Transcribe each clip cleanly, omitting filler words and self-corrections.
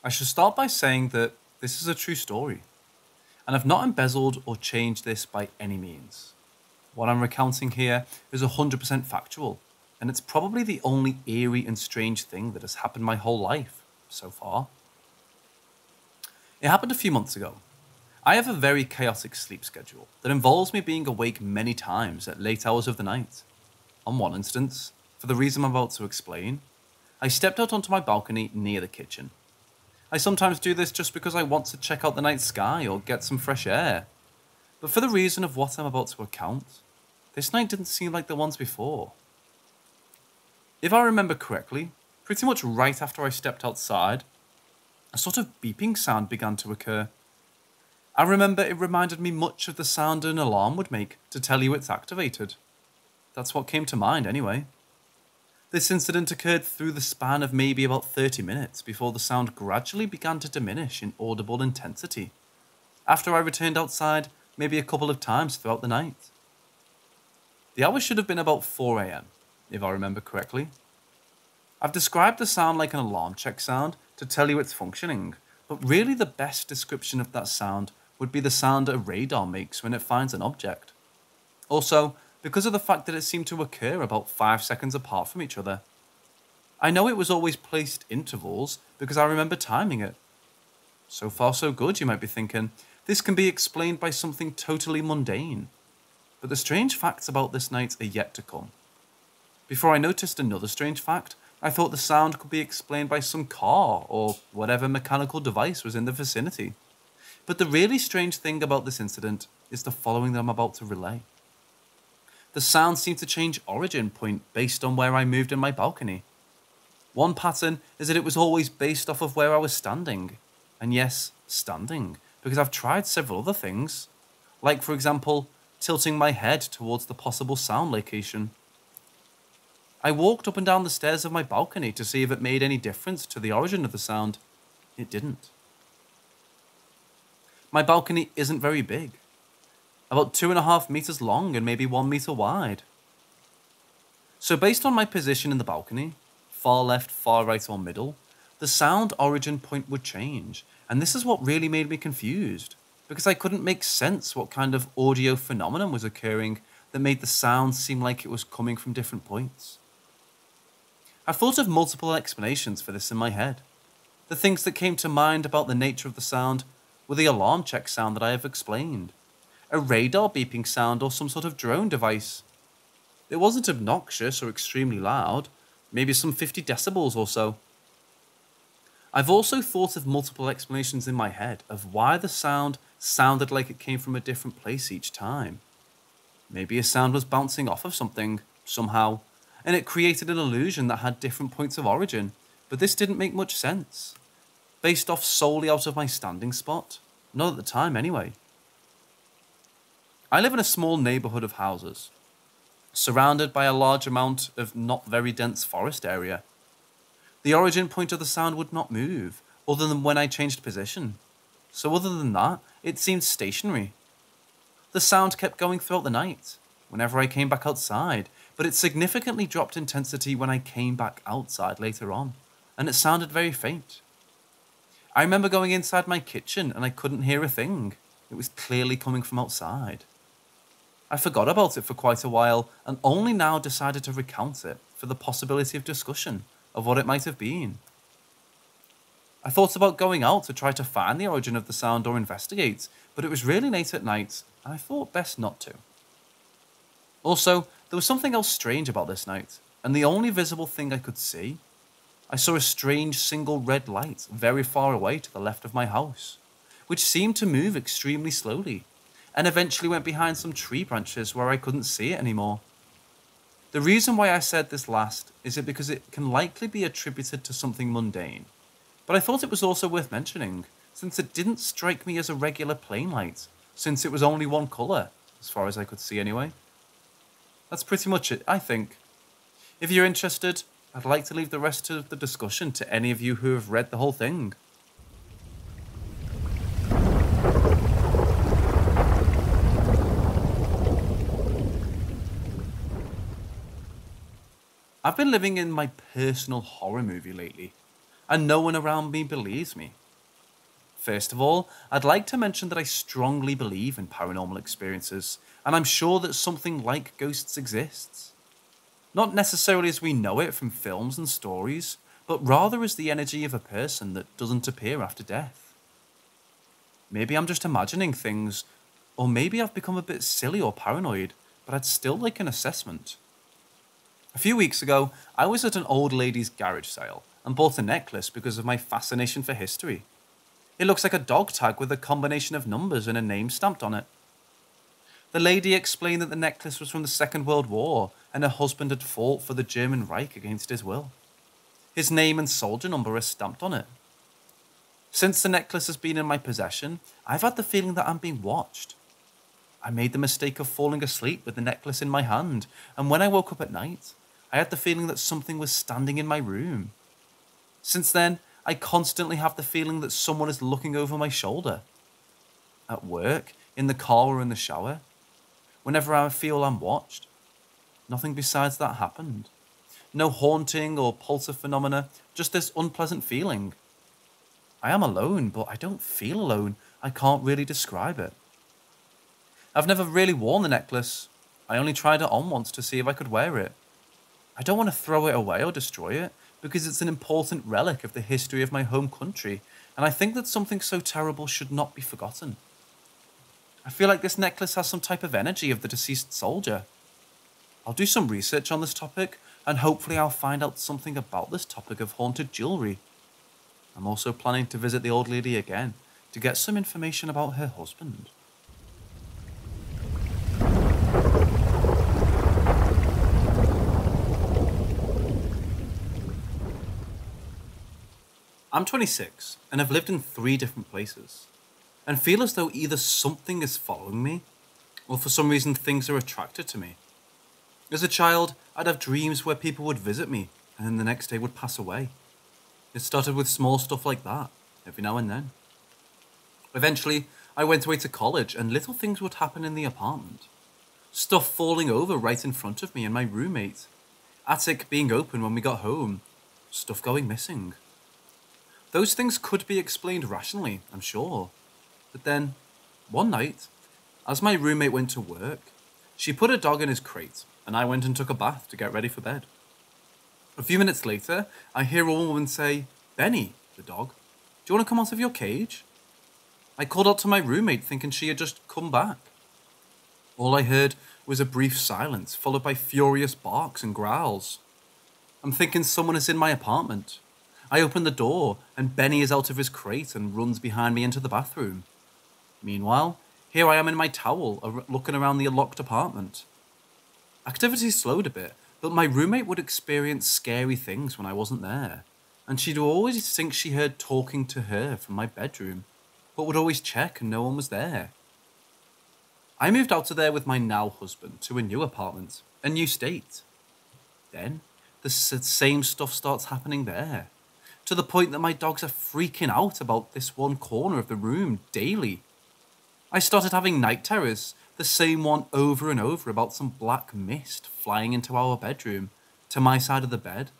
I should start by saying that this is a true story, and I've not embezzled or changed this by any means. What I'm recounting here is 100% factual, and it's probably the only eerie and strange thing that has happened my whole life so far. It happened a few months ago. I have a very chaotic sleep schedule that involves me being awake many times at late hours of the night. On one instance, for the reason I'm about to explain, I stepped out onto my balcony near the kitchen. I sometimes do this just because I want to check out the night sky or get some fresh air. But for the reason of what I'm about to recount, this night didn't seem like the ones before. If I remember correctly, pretty much right after I stepped outside, a sort of beeping sound began to occur. I remember it reminded me much of the sound an alarm would make to tell you it's activated. That's what came to mind anyway. This incident occurred through the span of maybe about 30 minutes before the sound gradually began to diminish in audible intensity, after I returned outside maybe a couple of times throughout the night. The hour should have been about 4 AM, if I remember correctly. I've described the sound like an alarm check sound to tell you it's functioning, but really the best description of that sound would be the sound a radar makes when it finds an object. Also, because of the fact that it seemed to occur about 5 seconds apart from each other. I know it was always placed intervals because I remember timing it. So far so good, you might be thinking. This can be explained by something totally mundane. But the strange facts about this night are yet to come. Before I noticed another strange fact, I thought the sound could be explained by some car or whatever mechanical device was in the vicinity. But the really strange thing about this incident is the following that I'm about to relay. The sound seemed to change origin point based on where I moved in my balcony. One pattern is that it was always based off of where I was standing. And yes, standing, because I've tried several other things. Like, for example, tilting my head towards the possible sound location. I walked up and down the stairs of my balcony to see if it made any difference to the origin of the sound. It didn't. My balcony isn't very big. About 2.5 meters long and maybe 1 meter wide. So based on my position in the balcony, far left, far right or middle, the sound origin point would change, and this is what really made me confused, because I couldn't make sense what kind of audio phenomenon was occurring that made the sound seem like it was coming from different points. I thought of multiple explanations for this in my head. The things that came to mind about the nature of the sound were the alarm check sound that I have explained, a radar beeping sound or some sort of drone device. It wasn't obnoxious or extremely loud, maybe some 50 decibels or so. I've also thought of multiple explanations in my head of why the sound sounded like it came from a different place each time. Maybe a sound was bouncing off of something, somehow, and it created an illusion that had different points of origin, but this didn't make much sense. Based off solely out of my standing spot, not at the time anyway. I live in a small neighbourhood of houses, surrounded by a large amount of not very dense forest area. The origin point of the sound would not move, other than when I changed position. So other than that, it seemed stationary. The sound kept going throughout the night, whenever I came back outside, but it significantly dropped intensity when I came back outside later on, and it sounded very faint. I remember going inside my kitchen and I couldn't hear a thing. It was clearly coming from outside. I forgot about it for quite a while and only now decided to recount it for the possibility of discussion of what it might have been. I thought about going out to try to find the origin of the sound or investigate, but it was really late at night and I thought best not to. Also, there was something else strange about this night, and the only visible thing I could see, I saw a strange single red light very far away to the left of my house, which seemed to move extremely slowly, and eventually went behind some tree branches where I couldn't see it anymore. The reason why I said this last is it because it can likely be attributed to something mundane, but I thought it was also worth mentioning, since it didn't strike me as a regular plain light, since it was only one colour, as far as I could see anyway. That's pretty much it, I think. If you're interested, I'd like to leave the rest of the discussion to any of you who have read the whole thing. I've been living in my personal horror movie lately. and no one around me believes me. First of all, I'd like to mention that I strongly believe in paranormal experiences, and I'm sure that something like ghosts exists. Not necessarily as we know it from films and stories, but rather as the energy of a person that doesn't appear after death. Maybe I'm just imagining things, or maybe I've become a bit silly or paranoid, but I'd still like an assessment. A few weeks ago, I was at an old lady's garage sale and bought a necklace because of my fascination for history. It looks like a dog tag with a combination of numbers and a name stamped on it. The lady explained that the necklace was from the Second World War and her husband had fought for the German Reich against his will. His name and soldier number are stamped on it. Since the necklace has been in my possession, I've had the feeling that I'm being watched. I made the mistake of falling asleep with the necklace in my hand, and when I woke up at night, I had the feeling that something was standing in my room. Since then, I constantly have the feeling that someone is looking over my shoulder. At work, in the car or in the shower. Whenever I feel I'm watched. Nothing besides that happened. No haunting or pulsar phenomena, just this unpleasant feeling. I am alone, but I don't feel alone. I can't really describe it. I've never really worn the necklace. I only tried it on once to see if I could wear it. I don't want to throw it away or destroy it, because it's an important relic of the history of my home country, and I think that something so terrible should not be forgotten. I feel like this necklace has some type of energy of the deceased soldier. I'll do some research on this topic, and hopefully I'll find out something about this topic of haunted jewellery. I'm also planning to visit the old lady again, to get some information about her husband. I'm 26 and have lived in 3 different places, and feel as though either something is following me, or for some reason things are attracted to me. As a child, I'd have dreams where people would visit me, and then the next day would pass away. It started with small stuff like that, every now and then. Eventually, I went away to college, and little things would happen in the apartment. Stuff falling over right in front of me and my roommate. Attic being open when we got home. Stuff going missing. Those things could be explained rationally, I'm sure. But then, one night, as my roommate went to work, she put a dog in his crate, and I went and took a bath to get ready for bed. A few minutes later, I hear a woman say, "Benny," the dog, "do you want to come out of your cage?" I called out to my roommate thinking she had just come back. All I heard was a brief silence, followed by furious barks and growls. I'm thinking someone is in my apartment. I open the door, and Benny is out of his crate and runs behind me into the bathroom. Meanwhile, here I am in my towel, looking around the locked apartment. Activity slowed a bit, but my roommate would experience scary things when I wasn't there, and she'd always think she heard talking to her from my bedroom, but would always check and no one was there. I moved out of there with my now husband to a new apartment, a new state. Then, the same stuff starts happening there, to the point that my dogs are freaking out about this one corner of the room daily. I started having night terrors, the same one over and over about some black mist flying into our bedroom, to my side of the bed,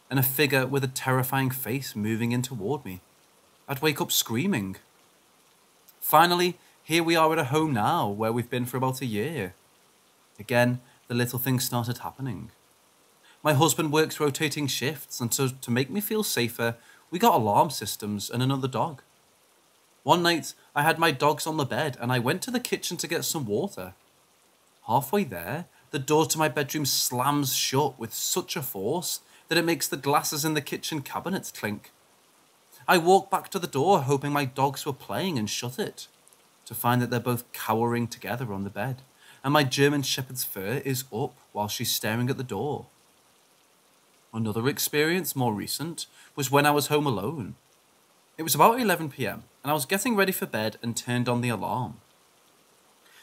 and a figure with a terrifying face moving in toward me. I'd wake up screaming. Finally, here we are at a home now, where we've been for about a year. Again, the little things started happening. My husband works rotating shifts, and so to make me feel safer, we got alarm systems and another dog. One night, I had my dogs on the bed, and I went to the kitchen to get some water. Halfway there, the door to my bedroom slams shut with such a force that it makes the glasses in the kitchen cabinets clink. I walk back to the door, hoping my dogs were playing, and shut it, to find that they're both cowering together on the bed, and my German Shepherd's fur is up while she's staring at the door. Another experience, more recent, was when I was home alone. It was about 11 p.m, and I was getting ready for bed and turned on the alarm.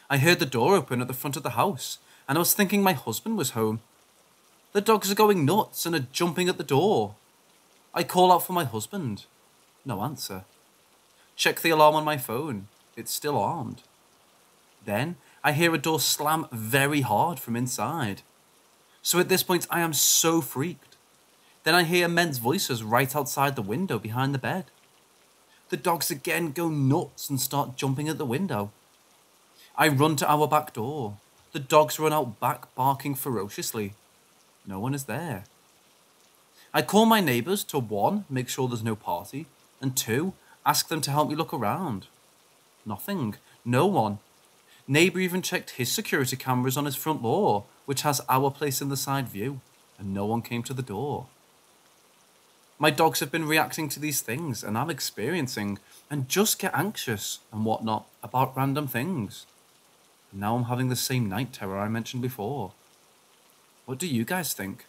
I heard the door open at the front of the house, and I was thinking my husband was home. The dogs are going nuts and are jumping at the door. I call out for my husband. No answer. Check the alarm on my phone. It's still armed. Then I hear a door slam very hard from inside. So at this point I am so freaked. Then I hear men's voices right outside the window behind the bed. The dogs again go nuts and start jumping at the window. I run to our back door. The dogs run out back barking ferociously. No one is there. I call my neighbours to 1, make sure there's no party, and 2, ask them to help me look around. Nothing. No one. Neighbour even checked his security cameras on his front lawn, which has our place in the side view, and no one came to the door. My dogs have been reacting to these things, and I'm experiencing, and just get anxious and whatnot about random things. And now I'm having the same night terror I mentioned before. What do you guys think?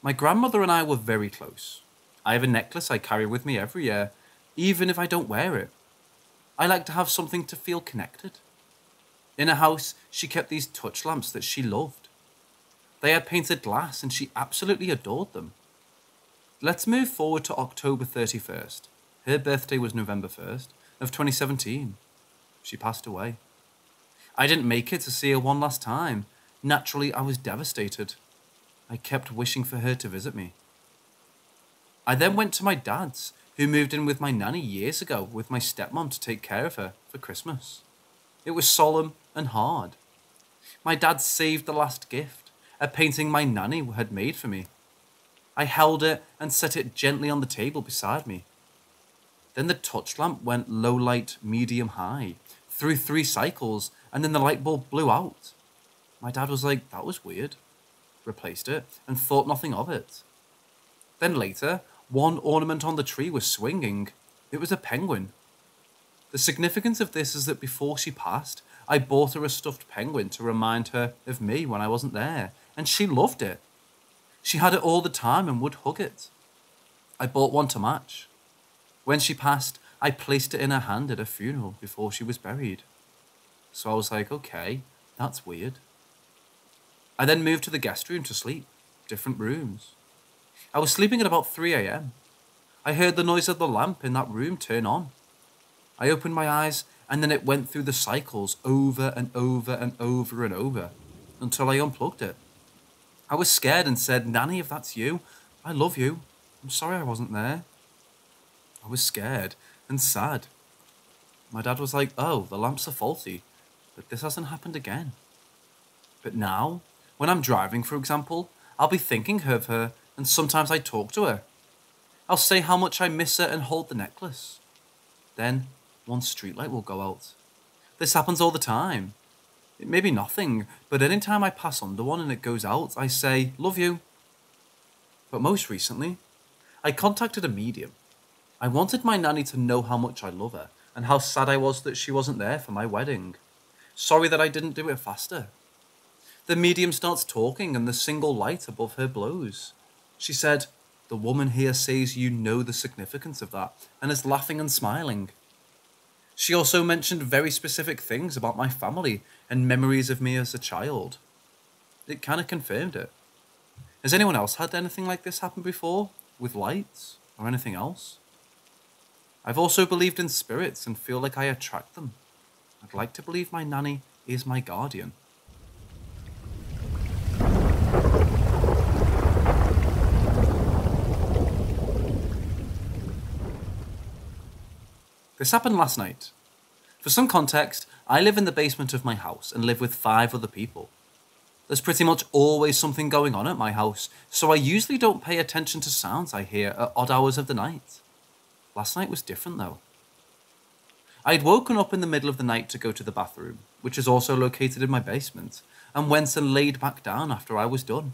My grandmother and I were very close. I have a necklace I carry with me every year, even if I don't wear it. I like to have something to feel connected. In her house, she kept these touch lamps that she loved. They had painted glass and she absolutely adored them. Let's move forward to October 31st. Her birthday was November 1st of 2017. She passed away. I didn't make it to see her one last time. Naturally, I was devastated. I kept wishing for her to visit me. I then went to my dad's, who moved in with my nanny years ago with my stepmom to take care of her for Christmas. It was solemn and hard. My dad saved the last gift, a painting my nanny had made for me. I held it and set it gently on the table beside me. Then the touch lamp went low light, medium high, through 3 cycles, and then the light bulb blew out. My dad was like, "That was weird." Replaced it and thought nothing of it. Then later, one ornament on the tree was swinging. It was a penguin. The significance of this is that before she passed, I bought her a stuffed penguin to remind her of me when I wasn't there, and she loved it. She had it all the time and would hug it. I bought one to match. When she passed, I placed it in her hand at her funeral before she was buried. So I was like, okay, that's weird. I then moved to the guest room to sleep, different rooms. I was sleeping at about 3 a.m. I heard the noise of the lamp in that room turn on. I opened my eyes and then it went through the cycles over and over and over and over until I unplugged it. I was scared and said, "Nanny, if that's you, I love you. I'm sorry I wasn't there." I was scared and sad. My dad was like, "Oh, the lamps are faulty, but this hasn't happened again." But now, when I'm driving, for example, I'll be thinking of her and sometimes I talk to her. I'll say how much I miss her and hold the necklace. Then, one streetlight will go out. This happens all the time. It may be nothing, but anytime I pass under one and it goes out, I say, "Love you." But most recently, I contacted a medium. I wanted my nanny to know how much I love her and how sad I was that she wasn't there for my wedding. Sorry that I didn't do it faster. The medium starts talking and the single light above her blows. She said, "The woman here says you know the significance of that," and is laughing and smiling. She also mentioned very specific things about my family and memories of me as a child. It kind of confirmed it. Has anyone else had anything like this happen before, with lights or anything else? I've also believed in spirits and feel like I attract them. I'd like to believe my nanny is my guardian. This happened last night. For some context, I live in the basement of my house and live with 5 other people. There's pretty much always something going on at my house, so I usually don't pay attention to sounds I hear at odd hours of the night. Last night was different though. I'd woken up in the middle of the night to go to the bathroom, which is also located in my basement, and went and laid back down after I was done.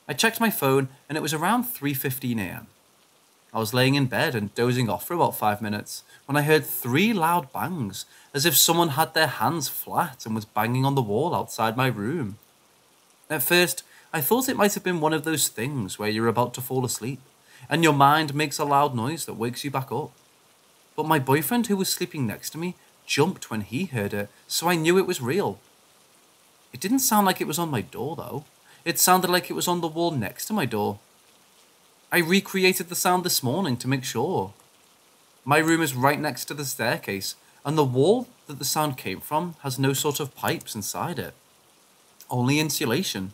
I checked my phone and it was around 3:15 a.m. I was laying in bed and dozing off for about 5 minutes when I heard 3 loud bangs, as if someone had their hands flat and was banging on the wall outside my room. At first, I thought it might have been one of those things where you're about to fall asleep, and your mind makes a loud noise that wakes you back up. But my boyfriend, who was sleeping next to me, jumped when he heard it, so I knew it was real. It didn't sound like it was on my door though. It sounded like it was on the wall next to my door. I recreated the sound this morning to make sure. My room is right next to the staircase, and the wall that the sound came from has no sort of pipes inside it, only insulation.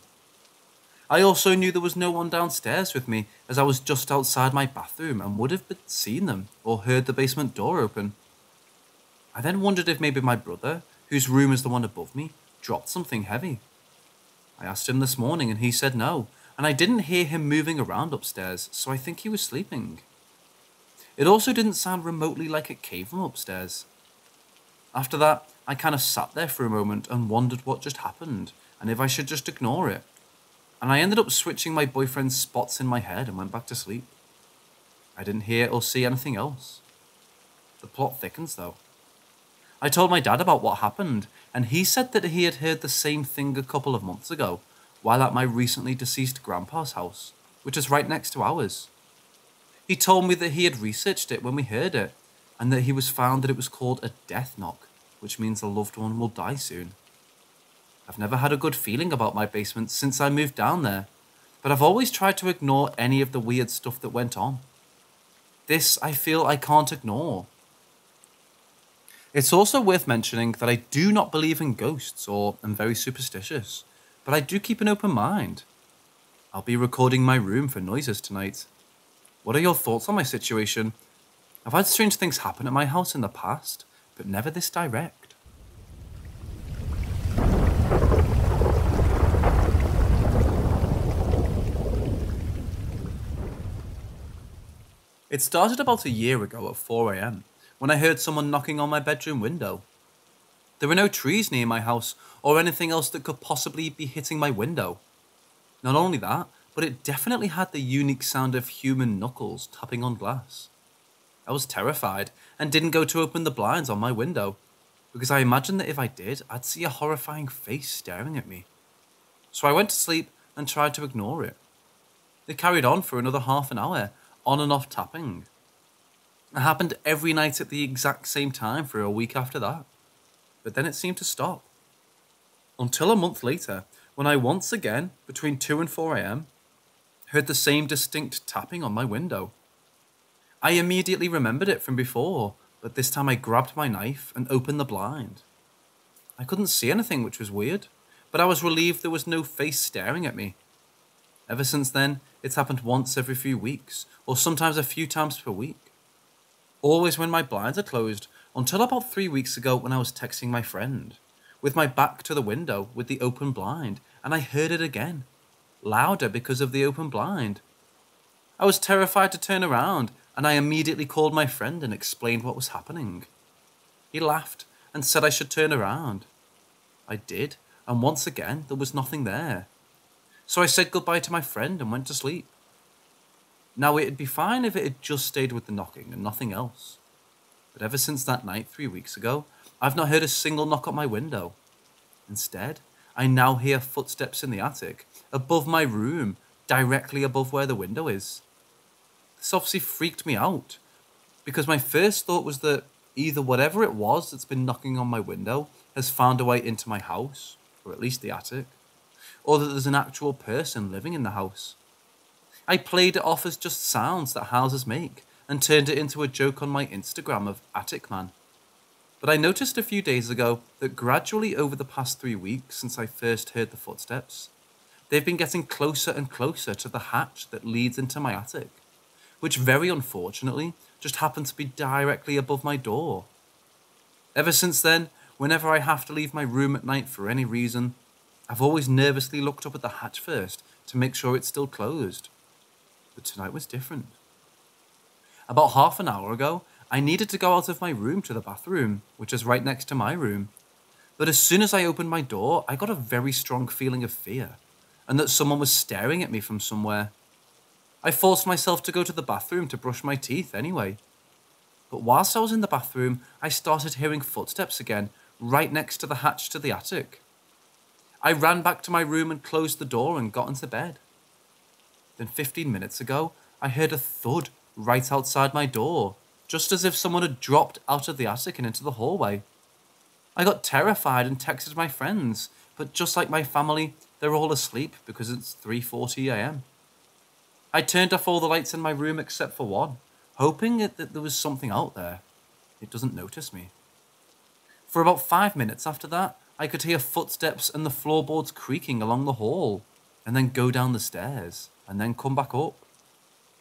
I also knew there was no one downstairs with me, as I was just outside my bathroom and would have seen them or heard the basement door open. I then wondered if maybe my brother, whose room is the one above me, dropped something heavy. I asked him this morning and he said no, and I didn't hear him moving around upstairs, so I think he was sleeping. It also didn't sound remotely like it came from upstairs. After that, I kind of sat there for a moment and wondered what just happened and if I should just ignore it. And I ended up switching my boyfriend's spots in my head and went back to sleep. I didn't hear or see anything else. The plot thickens though. I told my dad about what happened, and he said that he had heard the same thing a couple of months ago while at my recently deceased grandpa's house, which is right next to ours. He told me that he had researched it when we heard it, and that he was found that it was called a death knock, which means a loved one will die soon. I've never had a good feeling about my basement since I moved down there, but I've always tried to ignore any of the weird stuff that went on. This I feel I can't ignore. It's also worth mentioning that I do not believe in ghosts or am very superstitious, but I do keep an open mind. I'll be recording my room for noises tonight. What are your thoughts on my situation? I've had strange things happen at my house in the past, but never this direct. It started about a year ago at 4 a.m. when I heard someone knocking on my bedroom window. There were no trees near my house or anything else that could possibly be hitting my window. Not only that, but it definitely had the unique sound of human knuckles tapping on glass. I was terrified and didn't go to open the blinds on my window because I imagined that if I did, I'd see a horrifying face staring at me. So I went to sleep and tried to ignore it. It carried on for another half an hour, on and off tapping. It happened every night at the exact same time for a week after that. But then it seemed to stop. Until a month later, when I once again, between 2 and 4 a.m, heard the same distinct tapping on my window. I immediately remembered it from before, but this time I grabbed my knife and opened the blind. I couldn't see anything, which was weird, but I was relieved there was no face staring at me. Ever since then, it's happened once every few weeks, or sometimes a few times per week. Always when my blinds are closed, until about 3 weeks ago when I was texting my friend, with my back to the window with the open blind, and I heard it again, louder because of the open blind. I was terrified to turn around, and I immediately called my friend and explained what was happening. He laughed and said I should turn around. I did, and once again there was nothing there. So I said goodbye to my friend and went to sleep. Now it'd be fine if it had just stayed with the knocking and nothing else. But ever since that night 3 weeks ago, I've not heard a single knock at my window. Instead, I now hear footsteps in the attic, above my room, directly above where the window is. This obviously freaked me out, because my first thought was that either whatever it was that's been knocking on my window has found a way into my house, or at least the attic, or that there's an actual person living in the house. I played it off as just sounds that houses make, and turned it into a joke on my Instagram of Attic Man. But I noticed a few days ago that gradually over the past 3 weeks since I first heard the footsteps, they've been getting closer and closer to the hatch that leads into my attic, which very unfortunately just happened to be directly above my door. Ever since then, whenever I have to leave my room at night for any reason, I've always nervously looked up at the hatch first to make sure it's still closed. But tonight was different. About half an hour ago, I needed to go out of my room to the bathroom, which is right next to my room. But as soon as I opened my door, I got a very strong feeling of fear, and that someone was staring at me from somewhere. I forced myself to go to the bathroom to brush my teeth anyway. But whilst I was in the bathroom, I started hearing footsteps again, right next to the hatch to the attic. I ran back to my room and closed the door and got into bed. Then 15 minutes ago, I heard a thud right outside my door, just as if someone had dropped out of the attic and into the hallway. I got terrified and texted my friends, but just like my family, they're all asleep because it's 3:40 a.m. I turned off all the lights in my room except for one, hoping that there was something out there. It doesn't notice me. For about 5 minutes after that, I could hear footsteps and the floorboards creaking along the hall, and then go down the stairs, and then come back up.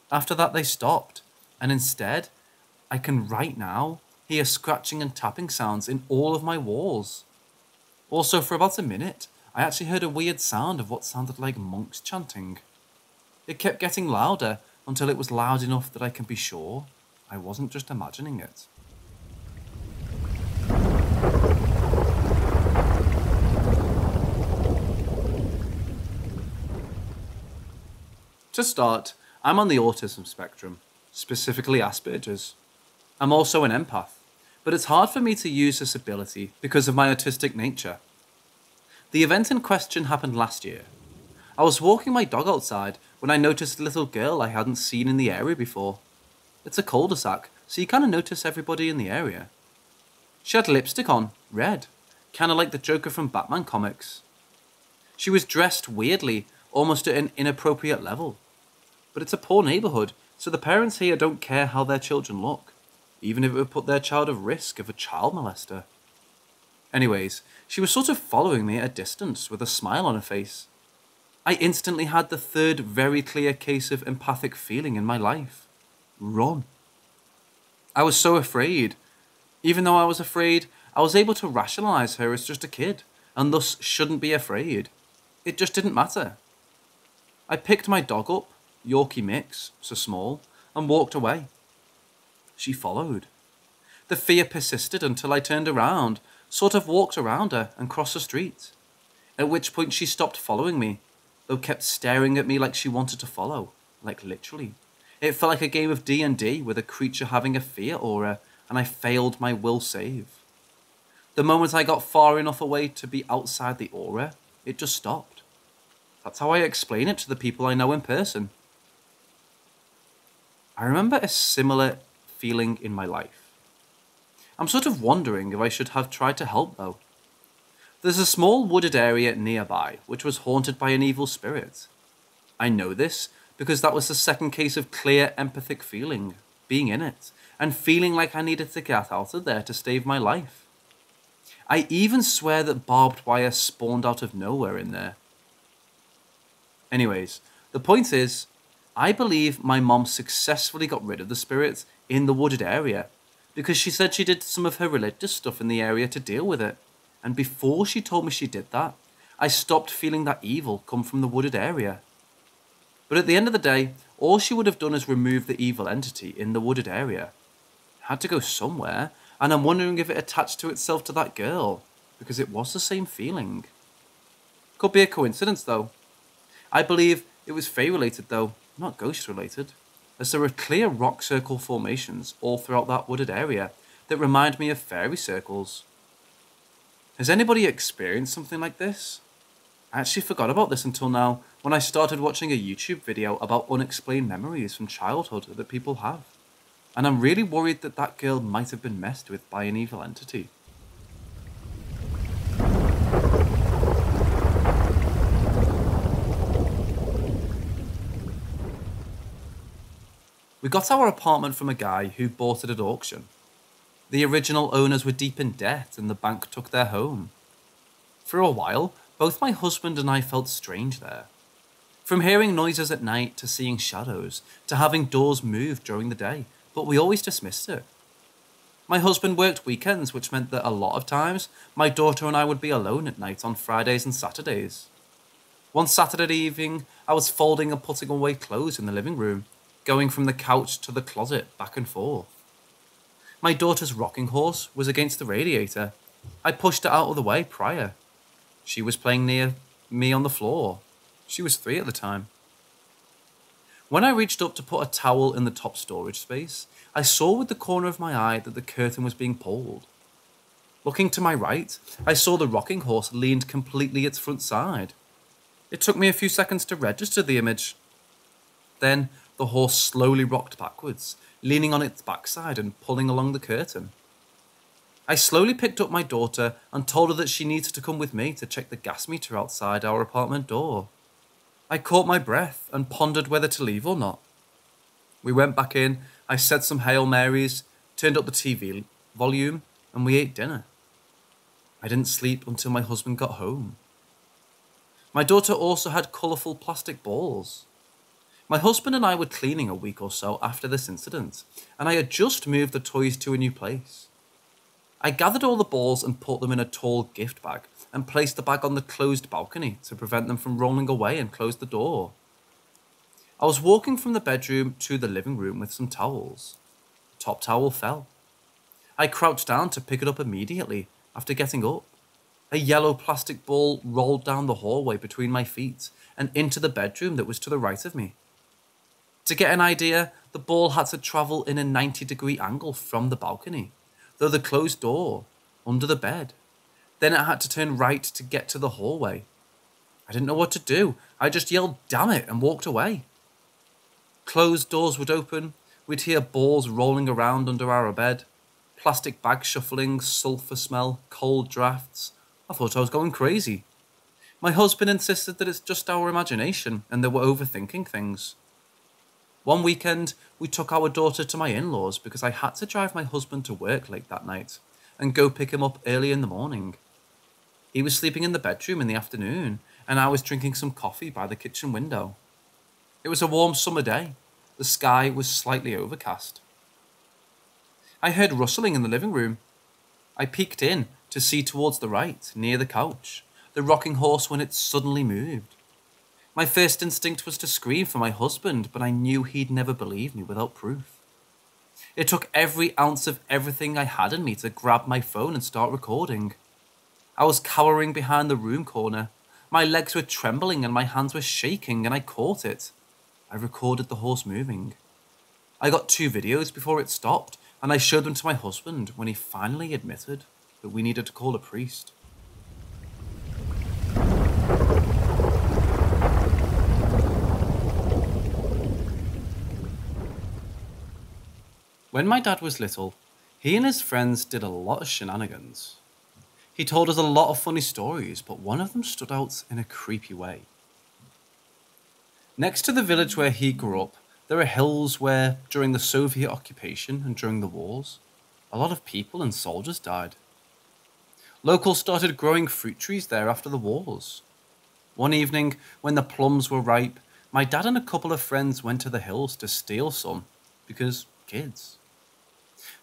After that, they stopped, and instead, I can right now hear scratching and tapping sounds in all of my walls. Also, for about a minute, I actually heard a weird sound of what sounded like monks chanting. It kept getting louder until it was loud enough that I can be sure I wasn't just imagining it. To start, I'm on the autism spectrum, specifically Asperger's. I'm also an empath, but it's hard for me to use this ability because of my autistic nature. The event in question happened last year. I was walking my dog outside when I noticed a little girl I hadn't seen in the area before. It's a cul-de-sac, so you kind of notice everybody in the area. She had lipstick on, red, kind of like the Joker from Batman comics. She was dressed weirdly, almost at an inappropriate level. But it's a poor neighbourhood, so the parents here don't care how their children look, even if it would put their child at risk of a child molester. Anyways, she was sort of following me at a distance with a smile on her face. I instantly had the third very clear case of empathic feeling in my life. Run. I was so afraid. Even though I was afraid, I was able to rationalise her as just a kid, and thus shouldn't be afraid. It just didn't matter. I picked my dog up, Yorkie mix, so small, and walked away. She followed. The fear persisted until I turned around, sort of walked around her and crossed the street, at which point she stopped following me, though kept staring at me like she wanted to follow, like literally. It felt like a game of D&D with a creature having a fear aura, and I failed my will save. The moment I got far enough away to be outside the aura, it just stopped. That's how I explain it to the people I know in person. I remember a similar feeling in my life. I'm sort of wondering if I should have tried to help though. There's a small wooded area nearby which was haunted by an evil spirit. I know this because that was the second case of clear empathic feeling, being in it, and feeling like I needed to get out of there to save my life. I even swear that barbed wire spawned out of nowhere in there. Anyways, the point is, I believe my mom successfully got rid of the spirits in the wooded area because she said she did some of her religious stuff in the area to deal with it. And before she told me she did that, I stopped feeling that evil come from the wooded area. But at the end of the day, all she would have done is remove the evil entity in the wooded area. It had to go somewhere, and I'm wondering if it attached to itself to that girl, because it was the same feeling. Could be a coincidence though. I believe it was Fae related though, not ghost related, as there are clear rock circle formations all throughout that wooded area that remind me of fairy circles. Has anybody experienced something like this? I actually forgot about this until now, when I started watching a YouTube video about unexplained memories from childhood that people have. And I'm really worried that that girl might have been messed with by an evil entity. We got our apartment from a guy who bought it at auction. The original owners were deep in debt and the bank took their home. For a while, both my husband and I felt strange there. From hearing noises at night to seeing shadows to having doors moved during the day, but we always dismissed it. My husband worked weekends, which meant that a lot of times my daughter and I would be alone at night on Fridays and Saturdays. One Saturday evening, I was folding and putting away clothes in the living room, going from the couch to the closet back and forth. My daughter's rocking horse was against the radiator. I pushed it out of the way prior. She was playing near me on the floor. She was 3 at the time. When I reached up to put a towel in the top storage space, I saw with the corner of my eye that the curtain was being pulled. Looking to my right, I saw the rocking horse leaned completely its front side. It took me a few seconds to register the image. Then the horse slowly rocked backwards, leaning on its backside and pulling along the curtain. I slowly picked up my daughter and told her that she needed to come with me to check the gas meter outside our apartment door. I caught my breath and pondered whether to leave or not. We went back in I said some Hail Marys, turned up the TV volume, and we ate dinner. I didn't sleep until my husband got home. My daughter also had colourful plastic balls. My husband and I were cleaning a week or so after this incident, and I had just moved the toys to a new place. I gathered all the balls and put them in a tall gift bag and placed the bag on the closed balcony to prevent them from rolling away and closed the door. I was walking from the bedroom to the living room with some towels. The top towel fell. I crouched down to pick it up immediately after getting up. A yellow plastic ball rolled down the hallway between my feet and into the bedroom that was to the right of me. To get an idea, the ball had to travel in a 90-degree angle from the balcony, though the closed door, under the bed. Then it had to turn right to get to the hallway. I didn't know what to do. I just yelled, "Damn it," and walked away. Closed doors would open. We'd hear balls rolling around under our bed, plastic bags shuffling, sulphur smell, cold drafts. I thought I was going crazy. My husband insisted that it's just our imagination and that we're overthinking things. One weekend, we took our daughter to my in-laws because I had to drive my husband to work late that night and go pick him up early in the morning. He was sleeping in the bedroom in the afternoon, and I was drinking some coffee by the kitchen window. It was a warm summer day. The sky was slightly overcast. I heard rustling in the living room. I peeked in to see towards the right, near the couch, the rocking horse when it suddenly moved. My first instinct was to scream for my husband, but I knew he'd never believe me without proof. It took every ounce of everything I had in me to grab my phone and start recording. I was cowering behind the room corner. My legs were trembling and my hands were shaking, and I caught it. I recorded the horse moving. I got 2 videos before it stopped, and I showed them to my husband when he finally admitted that we needed to call a priest. When my dad was little, he and his friends did a lot of shenanigans. He told us a lot of funny stories, but one of them stood out in a creepy way. Next to the village where he grew up, there are hills where, during the Soviet occupation and during the wars, a lot of people and soldiers died. Locals started growing fruit trees there after the wars. One evening, when the plums were ripe, my dad and a couple of friends went to the hills to steal some, because kids.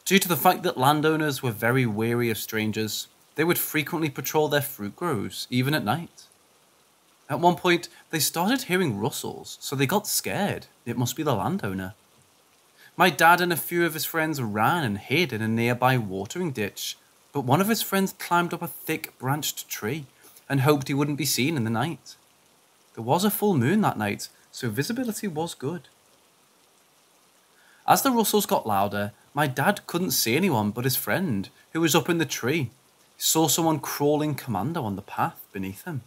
Due to the fact that landowners were very wary of strangers, they would frequently patrol their fruit groves, even at night. At one point, they started hearing rustles, so they got scared. It must be the landowner. My dad and a few of his friends ran and hid in a nearby watering ditch, but one of his friends climbed up a thick branched tree and hoped he wouldn't be seen in the night. There was a full moon that night, so visibility was good. As the rustles got louder, my dad couldn't see anyone but his friend, who was up in the tree. He saw someone crawling commando on the path beneath him.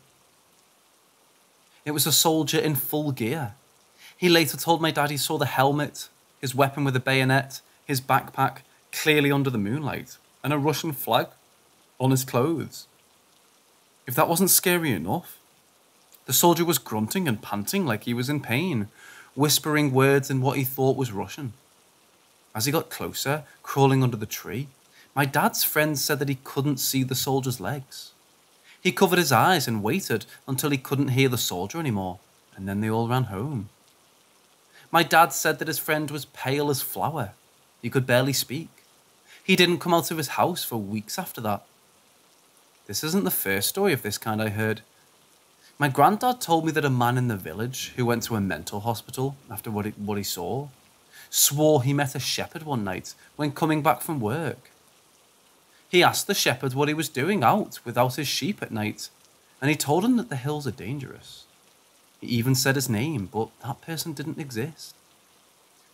It was a soldier in full gear. He later told my dad he saw the helmet, his weapon with a bayonet, his backpack clearly under the moonlight, and a Russian flag on his clothes. If that wasn't scary enough, the soldier was grunting and panting like he was in pain, whispering words in what he thought was Russian. As he got closer, crawling under the tree, my dad's friend said that he couldn't see the soldier's legs. He covered his eyes and waited until he couldn't hear the soldier anymore, and then they all ran home. My dad said that his friend was pale as flour. He could barely speak. He didn't come out of his house for weeks after that. This isn't the first story of this kind I heard. My granddad told me that a man in the village who went to a mental hospital after what he saw swore he met a shepherd one night when coming back from work. He asked the shepherd what he was doing out without his sheep at night, and he told him that the hills are dangerous. He even said his name, but that person didn't exist.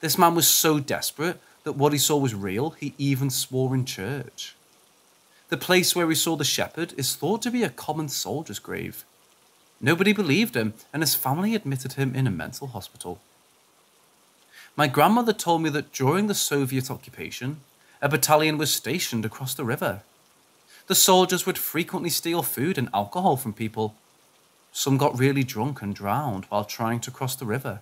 This man was so desperate that what he saw was real, he even swore in church. The place where he saw the shepherd is thought to be a common soldier's grave. Nobody believed him, and his family admitted him in a mental hospital. My grandmother told me that during the Soviet occupation, a battalion was stationed across the river. The soldiers would frequently steal food and alcohol from people. Some got really drunk and drowned while trying to cross the river.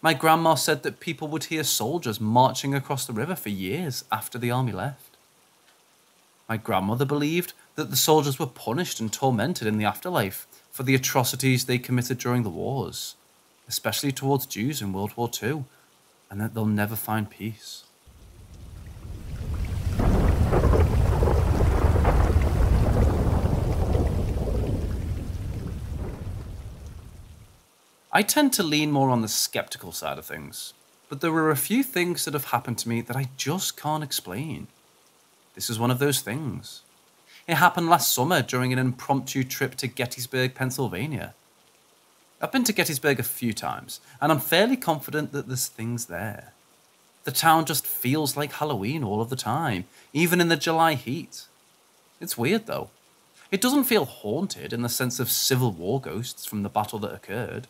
My grandma said that people would hear soldiers marching across the river for years after the army left. My grandmother believed that the soldiers were punished and tormented in the afterlife for the atrocities they committed during the wars, especially towards Jews in World War II, and that they'll never find peace. I tend to lean more on the skeptical side of things, but there are a few things that have happened to me that I just can't explain. This is one of those things. It happened last summer during an impromptu trip to Gettysburg, Pennsylvania. I've been to Gettysburg a few times, and I'm fairly confident that there's things there. The town just feels like Halloween all of the time, even in the July heat. It's weird though. It doesn't feel haunted in the sense of Civil War ghosts from the battle that occurred.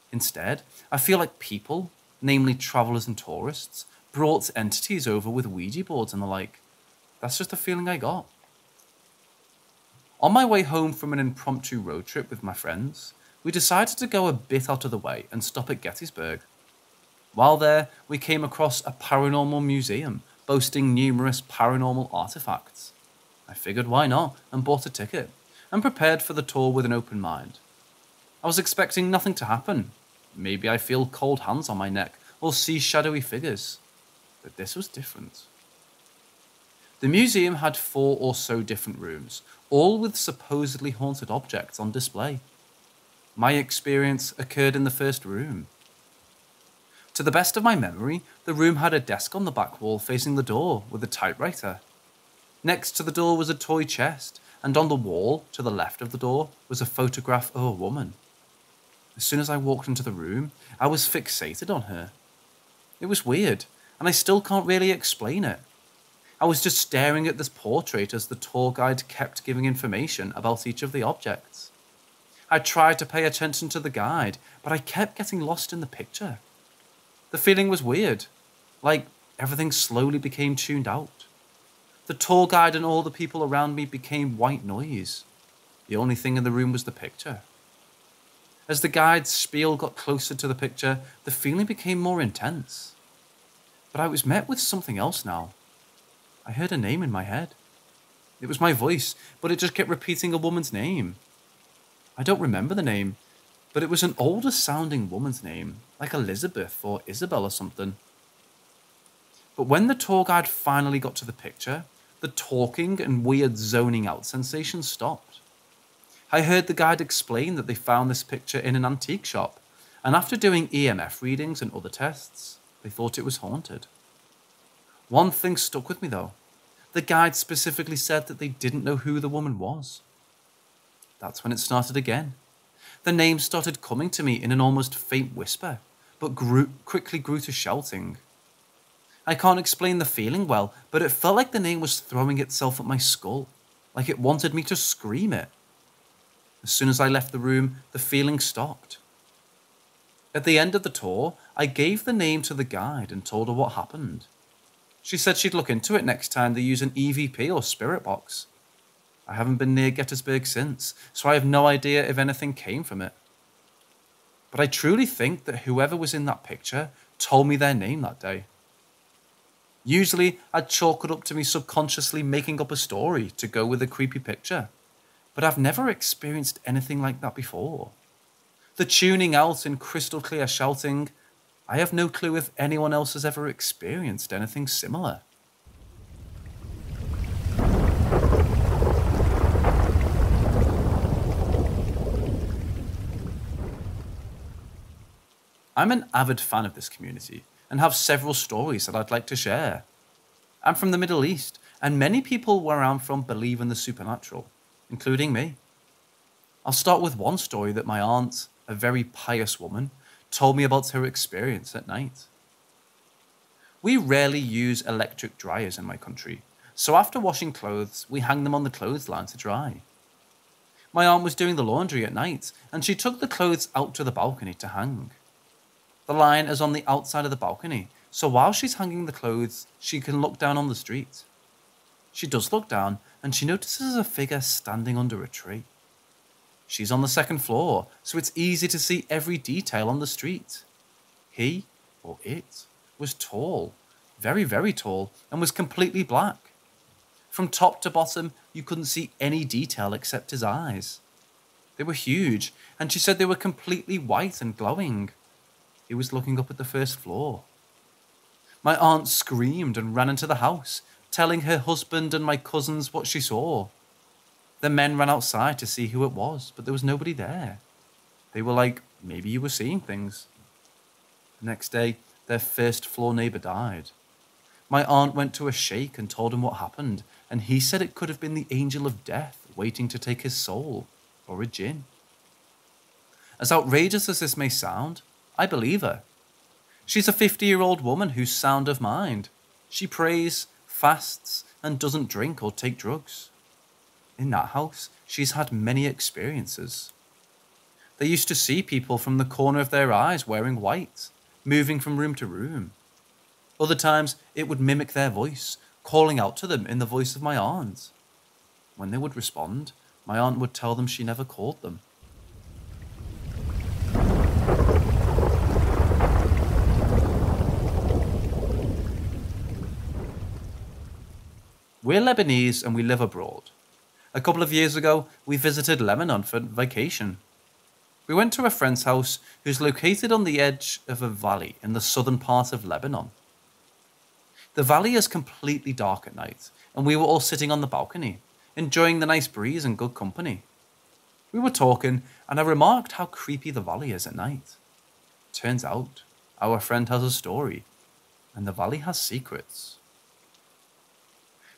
Instead, I feel like people, namely travellers and tourists, brought entities over with Ouija boards and the like. That's just the feeling I got. On my way home from an impromptu road trip with my friends, we decided to go a bit out of the way and stop at Gettysburg. While there, we came across a paranormal museum boasting numerous paranormal artifacts. I figured why not and bought a ticket, and prepared for the tour with an open mind. I was expecting nothing to happen. Maybe I feel cold hands on my neck or see shadowy figures. But this was different. The museum had 4 or so different rooms, all with supposedly haunted objects on display. My experience occurred in the first room. To the best of my memory, the room had a desk on the back wall facing the door with a typewriter. Next to the door was a toy chest, and on the wall to the left of the door was a photograph of a woman. As soon as I walked into the room, I was fixated on her. It was weird, and I still can't really explain it. I was just staring at this portrait as the tour guide kept giving information about each of the objects. I tried to pay attention to the guide, but I kept getting lost in the picture. The feeling was weird, like everything slowly became tuned out. The tour guide and all the people around me became white noise. The only thing in the room was the picture. As the guide's spiel got closer to the picture, the feeling became more intense. But I was met with something else now. I heard a name in my head. It was my voice, but it just kept repeating a woman's name. I don't remember the name, but it was an older sounding woman's name, like Elizabeth or Isabel or something. But when the tour guide finally got to the picture, the talking and weird zoning out sensation stopped. I heard the guide explain that they found this picture in an antique shop, and after doing EMF readings and other tests, they thought it was haunted. One thing stuck with me though. The guide specifically said that they didn't know who the woman was. That's when it started again. The name started coming to me in an almost faint whisper, but quickly grew to shouting. I can't explain the feeling well, but it felt like the name was throwing itself at my skull, like it wanted me to scream it. As soon as I left the room, the feeling stopped. At the end of the tour, I gave the name to the guide and told her what happened. She said she'd look into it next time they use an EVP or spirit box. I haven't been near Gettysburg since, so I have no idea if anything came from it. But I truly think that whoever was in that picture told me their name that day. Usually, I'd chalk it up to me subconsciously making up a story to go with a creepy picture. But I've never experienced anything like that before. The tuning out and crystal clear shouting, I have no clue if anyone else has ever experienced anything similar. I'm an avid fan of this community and have several stories that I'd like to share. I'm from the Middle East, and many people where I'm from believe in the supernatural, including me. I'll start with one story that my aunt, a very pious woman, told me about her experience at night. We rarely use electric dryers in my country, so after washing clothes, we hang them on the clothesline to dry. My aunt was doing the laundry at night, and she took the clothes out to the balcony to hang. The line is on the outside of the balcony, so while she's hanging the clothes, she can look down on the street. She does look down, and she notices a figure standing under a tree. She's on the second floor, so it's easy to see every detail on the street. He, or it, was tall, very, very tall, and was completely black. From top to bottom, you couldn't see any detail except his eyes. They were huge, and she said they were completely white and glowing. He was looking up at the first floor. My aunt screamed and ran into the house, telling her husband and my cousins what she saw. The men ran outside to see who it was, but there was nobody there. They were like, maybe you were seeing things. The next day, their first floor neighbor died. My aunt went to a sheikh and told him what happened, and he said it could have been the angel of death waiting to take his soul, or a jinn. As outrageous as this may sound, I believe her. She's a 50-year-old woman who's sound of mind. She prays, fasts, and doesn't drink or take drugs. In that house, she's had many experiences. They used to see people from the corner of their eyes wearing white, moving from room to room. Other times, it would mimic their voice, calling out to them in the voice of my aunt. When they would respond, my aunt would tell them she never called them. We're Lebanese and we live abroad. A couple of years ago, we visited Lebanon for vacation. We went to a friend's house who's located on the edge of a valley in the southern part of Lebanon. The valley is completely dark at night, and we were all sitting on the balcony, enjoying the nice breeze and good company. We were talking, and I remarked how creepy the valley is at night. Turns out, our friend has a story, and the valley has secrets.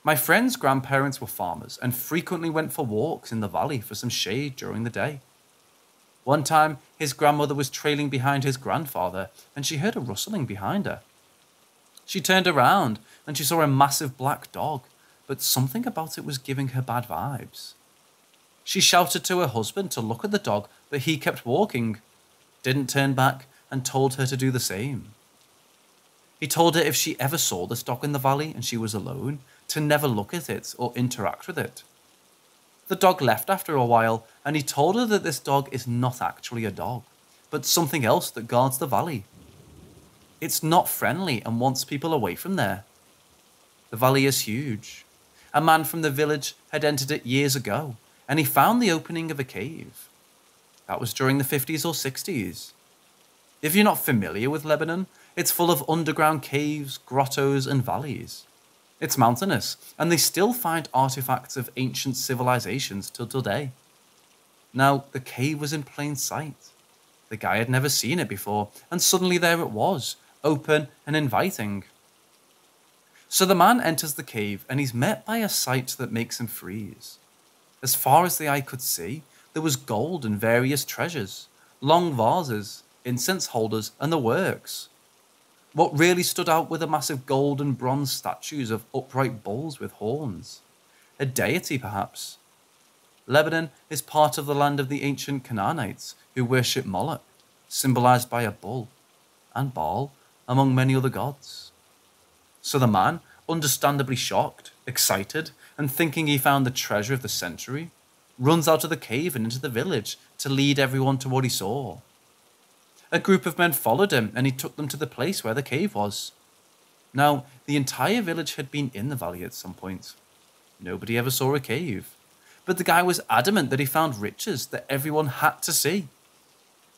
My friend's grandparents were farmers and frequently went for walks in the valley for some shade during the day. One time, his grandmother was trailing behind his grandfather, and she heard a rustling behind her. She turned around, and she saw a massive black dog, but something about it was giving her bad vibes. She shouted to her husband to look at the dog, but he kept walking, didn't turn back, and told her to do the same. He told her if she ever saw this dog in the valley and she was alone, to never look at it or interact with it. The dog left after a while, and he told her that this dog is not actually a dog, but something else that guards the valley. It's not friendly and wants people away from there. The valley is huge. A man from the village had entered it years ago, and he found the opening of a cave. That was during the 50s or 60s. If you're not familiar with Lebanon, it's full of underground caves, grottos, and valleys. It's mountainous, and they still find artifacts of ancient civilizations till today. Now, the cave was in plain sight. The guy had never seen it before, and suddenly there it was, open and inviting. So the man enters the cave, and he's met by a sight that makes him freeze. As far as the eye could see, there was gold and various treasures, long vases, incense holders, and the works. What really stood out were the massive gold and bronze statues of upright bulls with horns. A deity, perhaps. Lebanon is part of the land of the ancient Canaanites, who worship Moloch, symbolized by a bull, and Baal, among many other gods. So the man, understandably shocked, excited, and thinking he found the treasure of the century, runs out of the cave and into the village to lead everyone to what he saw. A group of men followed him, and he took them to the place where the cave was. Now, the entire village had been in the valley at some point. Nobody ever saw a cave, but the guy was adamant that he found riches that everyone had to see.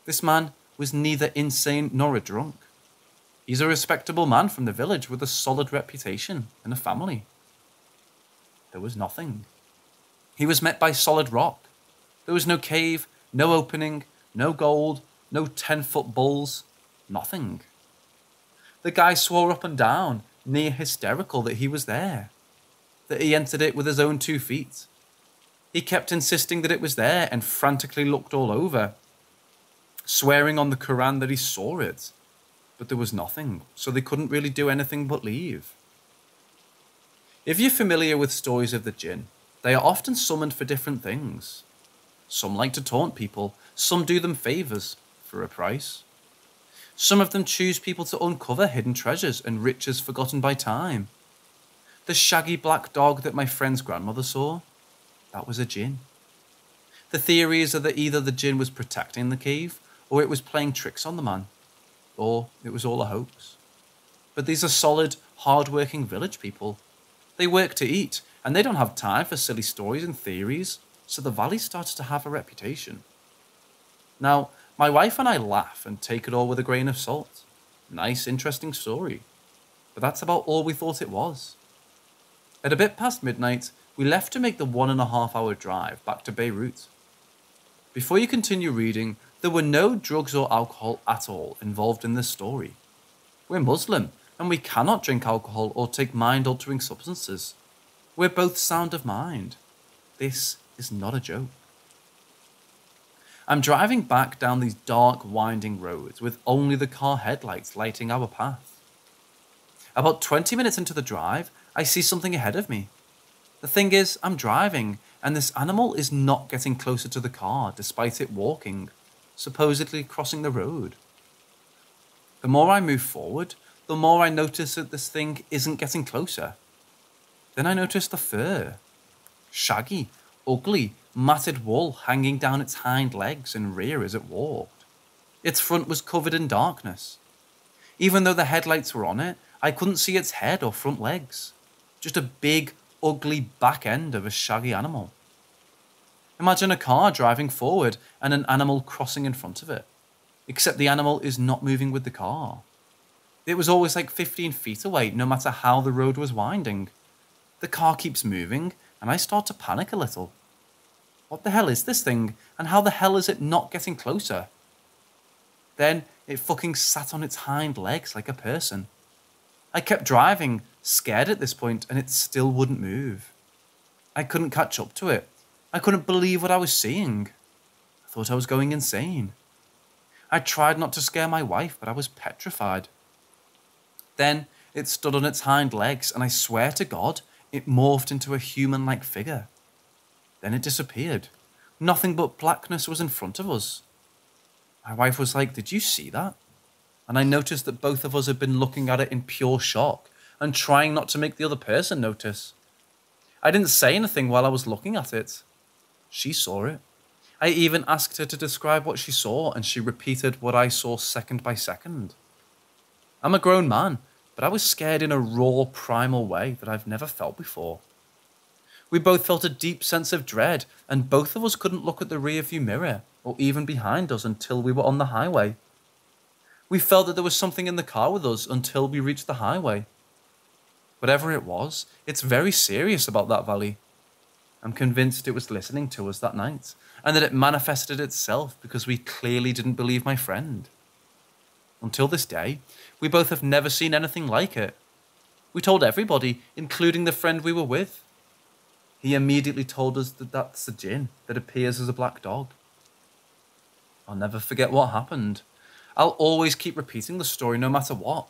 This man was neither insane nor a drunk. He's a respectable man from the village with a solid reputation and a family. There was nothing. He was met by solid rock. There was no cave, no opening, no gold, no 10-foot bulls, nothing. The guy swore up and down, near hysterical, that he was there, that he entered it with his own 2 feet. He kept insisting that it was there and frantically looked all over, swearing on the Quran that he saw it, but there was nothing, so they couldn't really do anything but leave. If you're familiar with stories of the jinn, they are often summoned for different things. Some like to taunt people, some do them favours, for a price. Some of them choose people to uncover hidden treasures and riches forgotten by time. The shaggy black dog that my friend's grandmother saw, that was a jinn. The theories are that either the jinn was protecting the cave, or it was playing tricks on the man. or it was all a hoax. But these are solid, hard-working village people. They work to eat, and they don't have time for silly stories and theories, so the valley started to have a reputation. Now, my wife and I laugh and take it all with a grain of salt. Nice, interesting story. But that's about all we thought it was. At a bit past midnight, we left to make the 1.5-hour drive back to Beirut. Before you continue reading, there were no drugs or alcohol at all involved in this story. We're Muslim, and we cannot drink alcohol or take mind-altering substances. We're both sound of mind. This is not a joke. I'm driving back down these dark, winding roads with only the car headlights lighting our path. About 20 minutes into the drive, I see something ahead of me. The thing is, I'm driving, and this animal is not getting closer to the car despite it walking, supposedly crossing the road. The more I move forward, the more I notice that this thing isn't getting closer. Then I notice the fur. Shaggy, ugly, matted wool hanging down its hind legs and rear as it walked. Its front was covered in darkness. Even though the headlights were on it, I couldn't see its head or front legs. Just a big, ugly back end of a shaggy animal. Imagine a car driving forward and an animal crossing in front of it. Except the animal is not moving with the car. It was always like 15 feet away, no matter how the road was winding. The car keeps moving, and I start to panic a little. What the hell is this thing, and how the hell is it not getting closer? Then it fucking sat on its hind legs like a person. I kept driving, scared at this point, and it still wouldn't move. I couldn't catch up to it. I couldn't believe what I was seeing. I thought I was going insane. I tried not to scare my wife, but I was petrified. Then it stood on its hind legs, and I swear to God, it morphed into a human-like figure. Then it disappeared. Nothing but blackness was in front of us. My wife was like, "Did you see that?" And I noticed that both of us had been looking at it in pure shock and trying not to make the other person notice. I didn't say anything while I was looking at it. She saw it. I even asked her to describe what she saw, and she repeated what I saw second by second. I'm a grown man, but I was scared in a raw, primal way that I've never felt before. We both felt a deep sense of dread, and both of us couldn't look at the rearview mirror or even behind us until we were on the highway. We felt that there was something in the car with us until we reached the highway. Whatever it was, it's very serious about that valley. I'm convinced it was listening to us that night, and that it manifested itself because we clearly didn't believe my friend. Until this day, we both have never seen anything like it. We told everybody, including the friend we were with. He immediately told us that that's the jinn that appears as a black dog. I'll never forget what happened. I'll always keep repeating the story no matter what.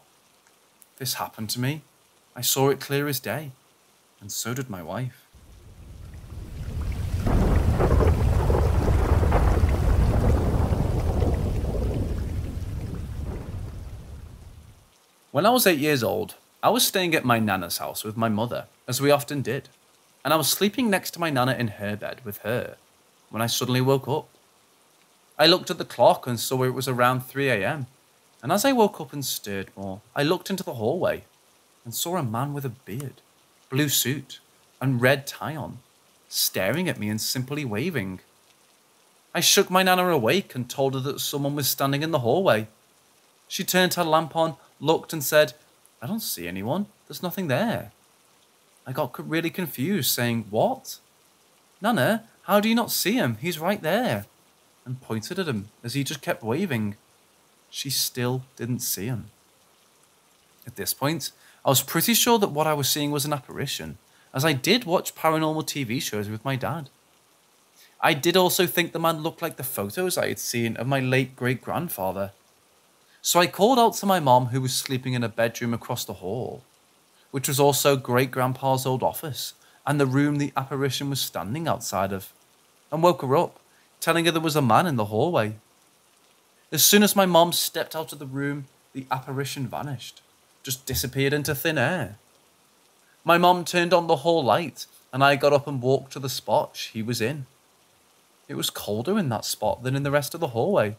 This happened to me. I saw it clear as day, and so did my wife. When I was 8 years old, I was staying at my nana's house with my mother, as we often did, and I was sleeping next to my nana in her bed with her, when I suddenly woke up. I looked at the clock and saw it was around 3 a.m, and as I woke up and stirred more, I looked into the hallway and saw a man with a beard, blue suit, and red tie on, staring at me and simply waving. I shook my nana awake and told her that someone was standing in the hallway. She turned her lamp on, looked and said, "I don't see anyone, there's nothing there." I got really confused, saying, "What? Nana, how do you not see him? He's right there," and pointed at him as he just kept waving. She still didn't see him. At this point, I was pretty sure that what I was seeing was an apparition, as I did watch paranormal TV shows with my dad. I did also think the man looked like the photos I had seen of my late great-grandfather. So I called out to my mom, who was sleeping in a bedroom across the hall, which was also great-grandpa's old office and the room the apparition was standing outside of, and woke her up, telling her there was a man in the hallway. As soon as my mom stepped out of the room, the apparition vanished, just disappeared into thin air. My mom turned on the hall light, and I got up and walked to the spot he was in. It was colder in that spot than in the rest of the hallway.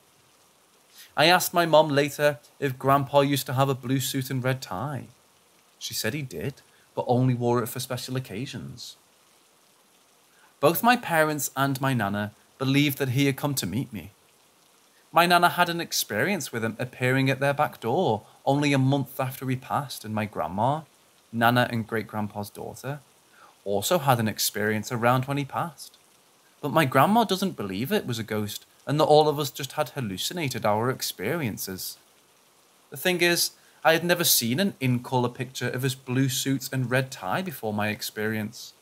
I asked my mom later if Grandpa used to have a blue suit and red tie. She said he did, but only wore it for special occasions. Both my parents and my Nana believed that he had come to meet me. My Nana had an experience with him appearing at their back door only a month after he passed, and my grandma, Nana and great-grandpa's daughter, also had an experience around when he passed. But my grandma doesn't believe it was a ghost and that all of us just had hallucinated our experiences. The thing is, I had never seen an in-colour picture of his blue suit and red tie before my experience.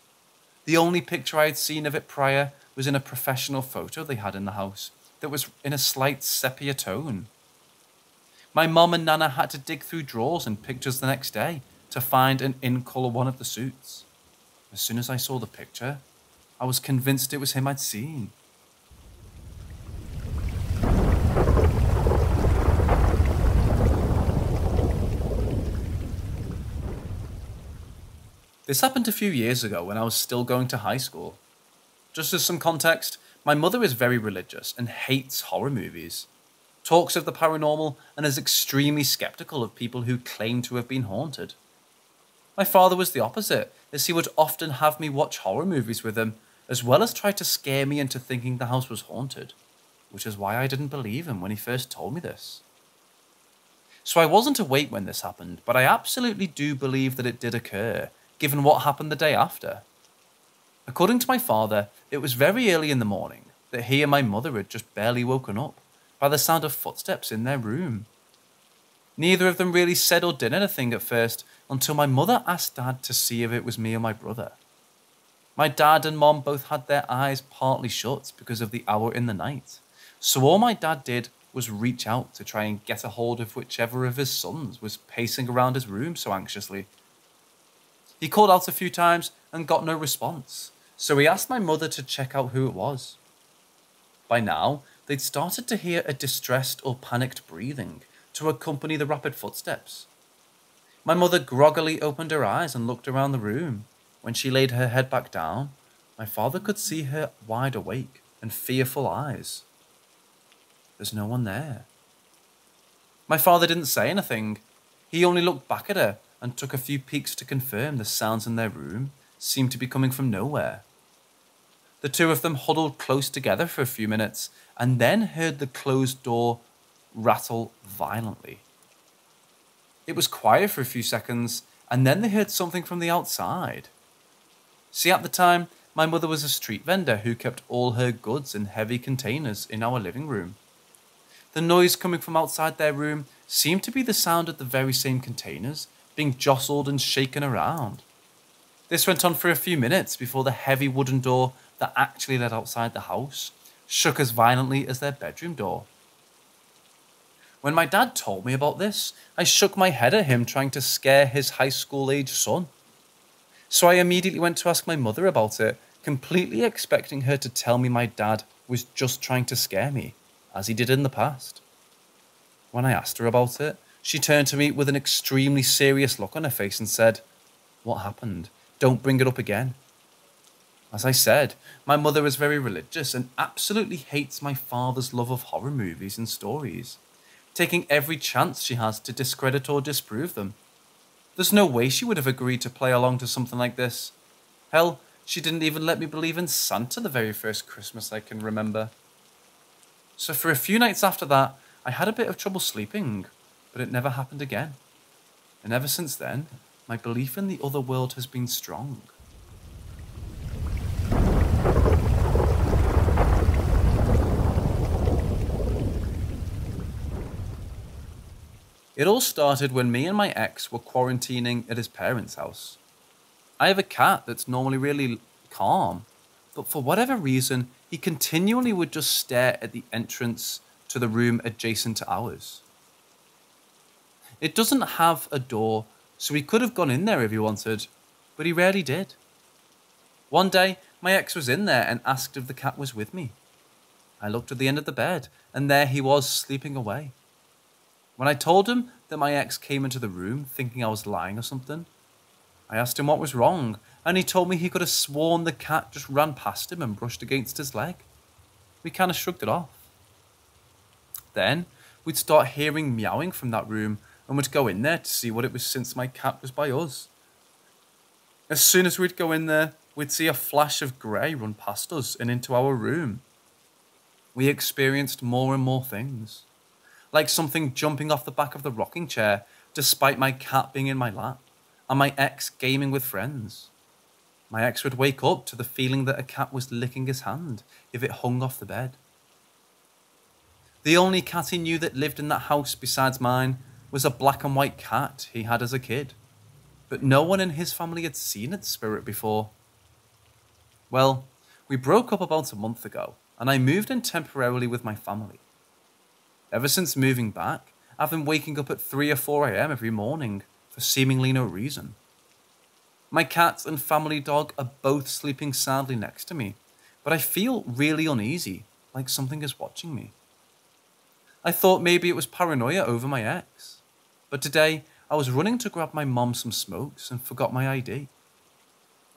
The only picture I had seen of it prior was in a professional photo they had in the house that was in a slight sepia tone. My mum and Nana had to dig through drawers and pictures the next day to find an in-colour one of the suits. As soon as I saw the picture, I was convinced it was him I'd seen. This happened a few years ago when I was still going to high school. Just as some context, my mother is very religious and hates horror movies, talks of the paranormal, and is extremely skeptical of people who claim to have been haunted. My father was the opposite, as he would often have me watch horror movies with him, as well as try to scare me into thinking the house was haunted, which is why I didn't believe him when he first told me this. So I wasn't awake when this happened, but I absolutely do believe that it did occur, given what happened the day after. According to my father, it was very early in the morning that he and my mother had just barely woken up by the sound of footsteps in their room. Neither of them really said or did anything at first until my mother asked Dad to see if it was me or my brother. My dad and Mom both had their eyes partly shut because of the hour in the night, so all my dad did was reach out to try and get a hold of whichever of his sons was pacing around his room so anxiously. He called out a few times and got no response, so he asked my mother to check out who it was. By now, they'd started to hear a distressed or panicked breathing to accompany the rapid footsteps. My mother groggily opened her eyes and looked around the room. When she laid her head back down, my father could see her wide awake and fearful eyes. There's no one there. My father didn't say anything. He only looked back at her and took a few peeks to confirm the sounds in their room seemed to be coming from nowhere. The two of them huddled close together for a few minutes and then heard the closed door rattle violently. It was quiet for a few seconds and then they heard something from the outside. See, at the time, my mother was a street vendor who kept all her goods in heavy containers in our living room. The noise coming from outside their room seemed to be the sound of the very same containers being jostled and shaken around. This went on for a few minutes before the heavy wooden door that actually led outside the house shook as violently as their bedroom door. When my dad told me about this, I shook my head at him trying to scare his high school-age son. So I immediately went to ask my mother about it, completely expecting her to tell me my dad was just trying to scare me, as he did in the past. When I asked her about it, she turned to me with an extremely serious look on her face and said, "What happened? Don't bring it up again." As I said, my mother is very religious and absolutely hates my father's love of horror movies and stories, taking every chance she has to discredit or disprove them. There's no way she would have agreed to play along to something like this. Hell, she didn't even let me believe in Santa the very first Christmas I can remember. So for a few nights after that, I had a bit of trouble sleeping, but it never happened again. And ever since then, my belief in the other world has been strong. It all started when me and my ex were quarantining at his parents' house. I have a cat that's normally really calm, but for whatever reason, he continually would just stare at the entrance to the room adjacent to ours. It doesn't have a door, so he could have gone in there if he wanted, but he rarely did. One day, my ex was in there and asked if the cat was with me. I looked at the end of the bed, and there he was sleeping away. When I told him that my ex came into the room thinking I was lying or something, I asked him what was wrong, and he told me he could have sworn the cat just ran past him and brushed against his leg. We kind of shrugged it off. Then, we'd start hearing meowing from that room and would go in there to see what it was since my cat was by us. As soon as we'd go in there, we'd see a flash of grey run past us and into our room. We experienced more and more things, like something jumping off the back of the rocking chair despite my cat being in my lap, and my ex gaming with friends. My ex would wake up to the feeling that a cat was licking his hand if it hung off the bed. The only cat he knew that lived in that house besides mine was a black and white cat he had as a kid, but no one in his family had seen its spirit before. Well, we broke up about a month ago, and I moved in temporarily with my family. Ever since moving back, I've been waking up at 3 or 4 a.m. every morning for seemingly no reason. My cat and family dog are both sleeping soundly next to me, but I feel really uneasy, like something is watching me. I thought maybe it was paranoia over my ex, but today I was running to grab my mum some smokes and forgot my ID.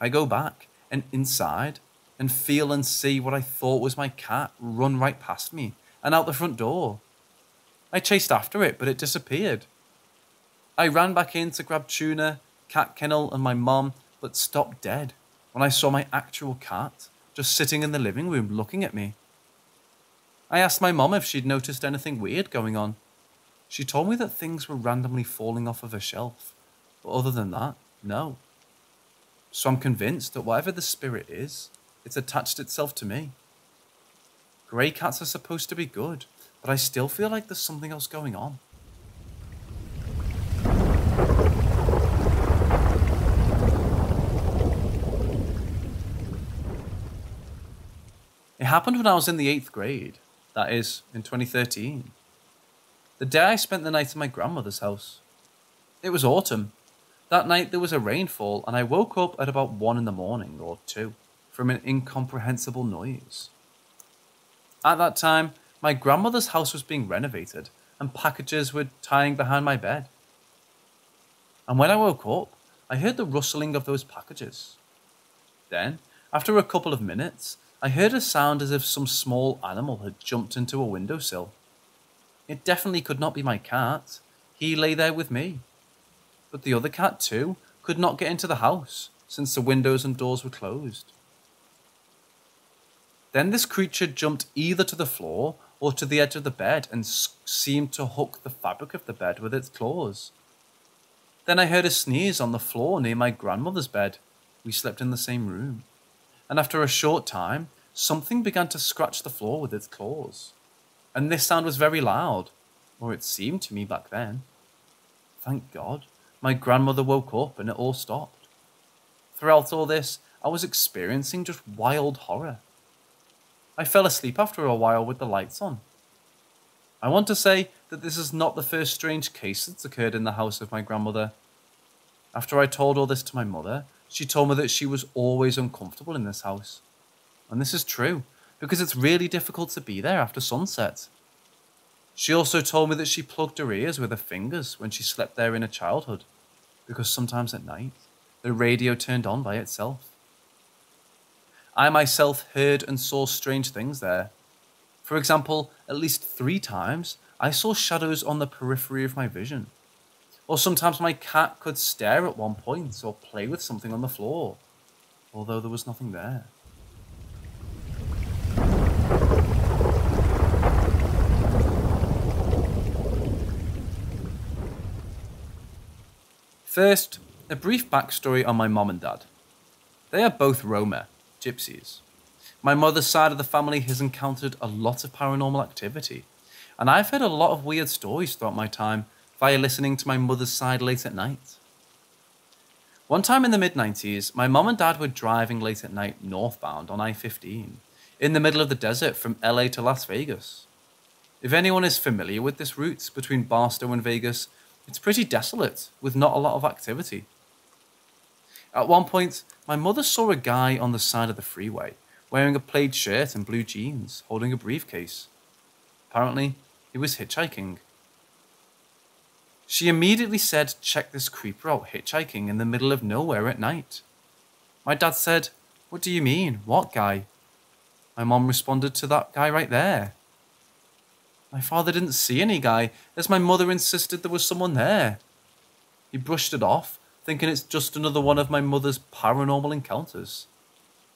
I go back and inside and feel and see what I thought was my cat run right past me and out the front door. I chased after it, but it disappeared. I ran back in to grab Tuna, Cat Kennel and my mum, but stopped dead when I saw my actual cat just sitting in the living room looking at me. I asked my mum if she'd noticed anything weird going on. She told me that things were randomly falling off of her shelf, but other than that, no. So I'm convinced that whatever the spirit is, it's attached itself to me. Grey cats are supposed to be good, but I still feel like there's something else going on. It happened when I was in the 8th grade, that is, in 2013. The day I spent the night at my grandmother's house. It was autumn. That night there was a rainfall and I woke up at about 1 in the morning or 2 from an incomprehensible noise. At that time, my grandmother's house was being renovated and packages were tying behind my bed. And when I woke up, I heard the rustling of those packages. Then, after a couple of minutes, I heard a sound as if some small animal had jumped into a windowsill. It definitely could not be my cat. He lay there with me. But the other cat too could not get into the house since the windows and doors were closed. Then this creature jumped either to the floor or to the edge of the bed and seemed to hook the fabric of the bed with its claws. Then I heard a sneeze on the floor near my grandmother's bed. We slept in the same room. And after a short time, something began to scratch the floor with its claws. And this sound was very loud, or it seemed to me back then. Thank God, my grandmother woke up and it all stopped. Throughout all this, I was experiencing just wild horror. I fell asleep after a while with the lights on. I want to say that this is not the first strange case that's occurred in the house of my grandmother. After I told all this to my mother, she told me that she was always uncomfortable in this house. And this is true, because it's really difficult to be there after sunset. She also told me that she plugged her ears with her fingers when she slept there in her childhood, because sometimes at night, the radio turned on by itself. I myself heard and saw strange things there. For example, at least 3 times, I saw shadows on the periphery of my vision. Or sometimes my cat could stare at one point or play with something on the floor, although there was nothing there. First, a brief backstory on my mom and dad. They are both Roma, gypsies. My mother's side of the family has encountered a lot of paranormal activity, and I've heard a lot of weird stories throughout my time via listening to my mother's side late at night. One time in the mid-90s, my mom and dad were driving late at night northbound on I-15, in the middle of the desert from LA to Las Vegas. If anyone is familiar with this route between Barstow and Vegas, it's pretty desolate, with not a lot of activity. At one point, my mother saw a guy on the side of the freeway, wearing a plaid shirt and blue jeans, holding a briefcase. Apparently, he was hitchhiking. She immediately said, "Check this creeper out hitchhiking in the middle of nowhere at night." My dad said, "What do you mean? What guy?" My mom responded to that guy right there. My father didn't see any guy, as my mother insisted there was someone there. He brushed it off, thinking it's just another one of my mother's paranormal encounters.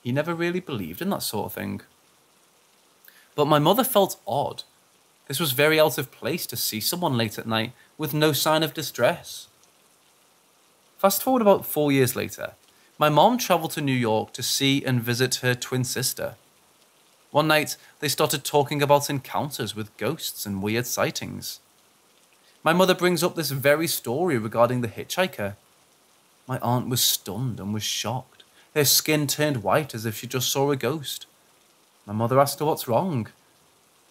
He never really believed in that sort of thing. But my mother felt odd. This was very out of place to see someone late at night with no sign of distress. Fast forward about 4 years later, my mom travelled to New York to see and visit her twin sister. One night, they started talking about encounters with ghosts and weird sightings. My mother brings up this very story regarding the hitchhiker. My aunt was stunned and was shocked. Her skin turned white as if she just saw a ghost. My mother asked her what's wrong.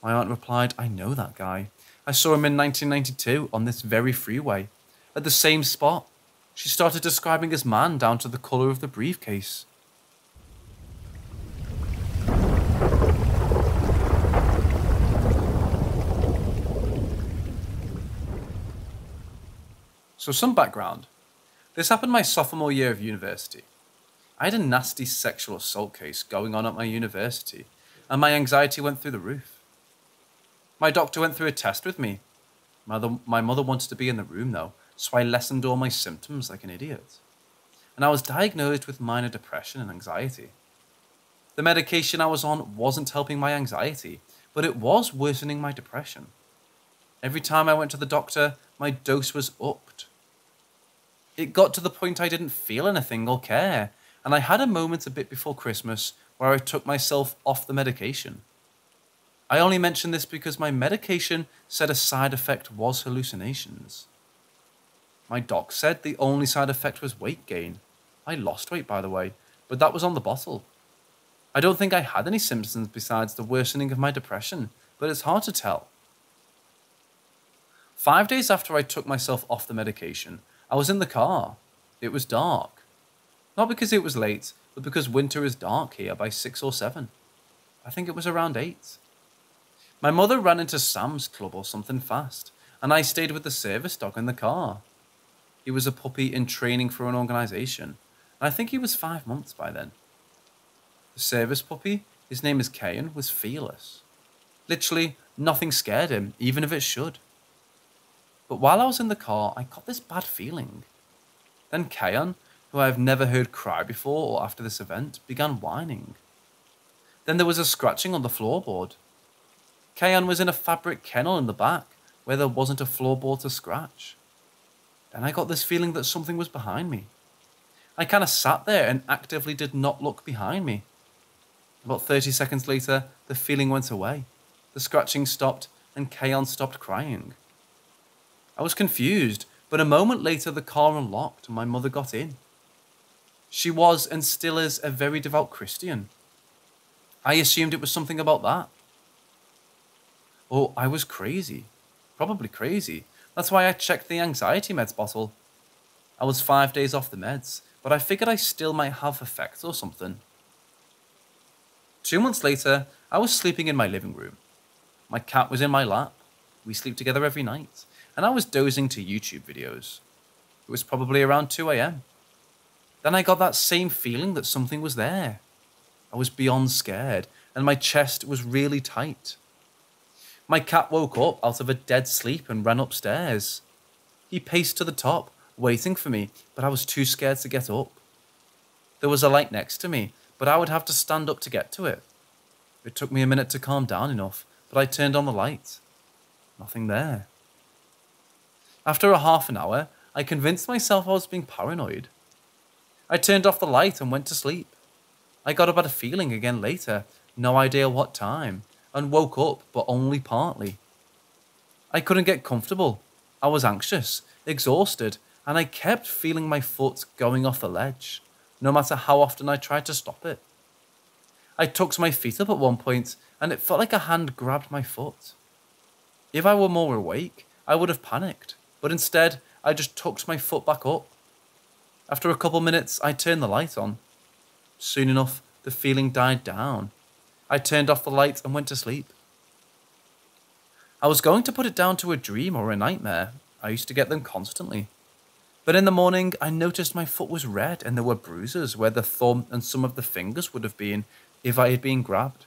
My aunt replied, I know that guy. I saw him in 1992 on this very freeway, at the same spot. She started describing his man down to the colour of the briefcase. So some background. This happened my sophomore year of university. I had a nasty sexual assault case going on at my university, and my anxiety went through the roof. My doctor went through a test with me. My mother wanted to be in the room though, so I lessened all my symptoms like an idiot. And I was diagnosed with minor depression and anxiety. The medication I was on wasn't helping my anxiety, but it was worsening my depression. Every time I went to the doctor, my dose was upped. It got to the point I didn't feel anything or care, and I had a moment a bit before Christmas where I took myself off the medication. I only mention this because my medication said a side effect was hallucinations. My doc said the only side effect was weight gain. I lost weight, by the way, but that was on the bottle. I don't think I had any symptoms besides the worsening of my depression, but it's hard to tell. 5 days after I took myself off the medication, I was in the car. It was dark. Not because it was late, but because winter is dark here by 6 or 7. I think it was around 8. My mother ran into Sam's Club or something fast, and I stayed with the service dog in the car. He was a puppy in training for an organisation, and I think he was 5 months by then. The service puppy, his name is Kayan, was fearless. Literally, nothing scared him, even if it should. But while I was in the car, I got this bad feeling. Then Kayan, who I have never heard cry before or after this event, began whining. Then there was a scratching on the floorboard. Kayan was in a fabric kennel in the back, where there wasn't a floorboard to scratch. Then I got this feeling that something was behind me. I kind of sat there and actively did not look behind me. About 30 seconds later, the feeling went away. The scratching stopped and Kayan stopped crying. I was confused, but a moment later the car unlocked and my mother got in. She was and still is a very devout Christian. I assumed it was something about that. Oh, I was crazy. Probably crazy. That's why I checked the anxiety meds bottle. I was 5 days off the meds, but I figured I still might have effects or something. 2 months later, I was sleeping in my living room. My cat was in my lap. We sleep together every night, and I was dozing to YouTube videos. It was probably around 2 a.m. Then I got that same feeling that something was there. I was beyond scared, and my chest was really tight. My cat woke up out of a dead sleep and ran upstairs. He paced to the top, waiting for me, but I was too scared to get up. There was a light next to me, but I would have to stand up to get to it. It took me a minute to calm down enough, but I turned on the light. Nothing there. After a half an hour, I convinced myself I was being paranoid. I turned off the light and went to sleep. I got a bad feeling again later, no idea what time, and woke up, but only partly. I couldn't get comfortable. I was anxious, exhausted, and I kept feeling my foot going off the ledge, no matter how often I tried to stop it. I tucked my feet up at one point, and it felt like a hand grabbed my foot. If I were more awake, I would have panicked, but instead, I just tucked my foot back up. After a couple minutes, I turned the light on. Soon enough, the feeling died down. I turned off the light and went to sleep. I was going to put it down to a dream or a nightmare. I used to get them constantly. But in the morning, I noticed my foot was red and there were bruises where the thumb and some of the fingers would have been if I had been grabbed.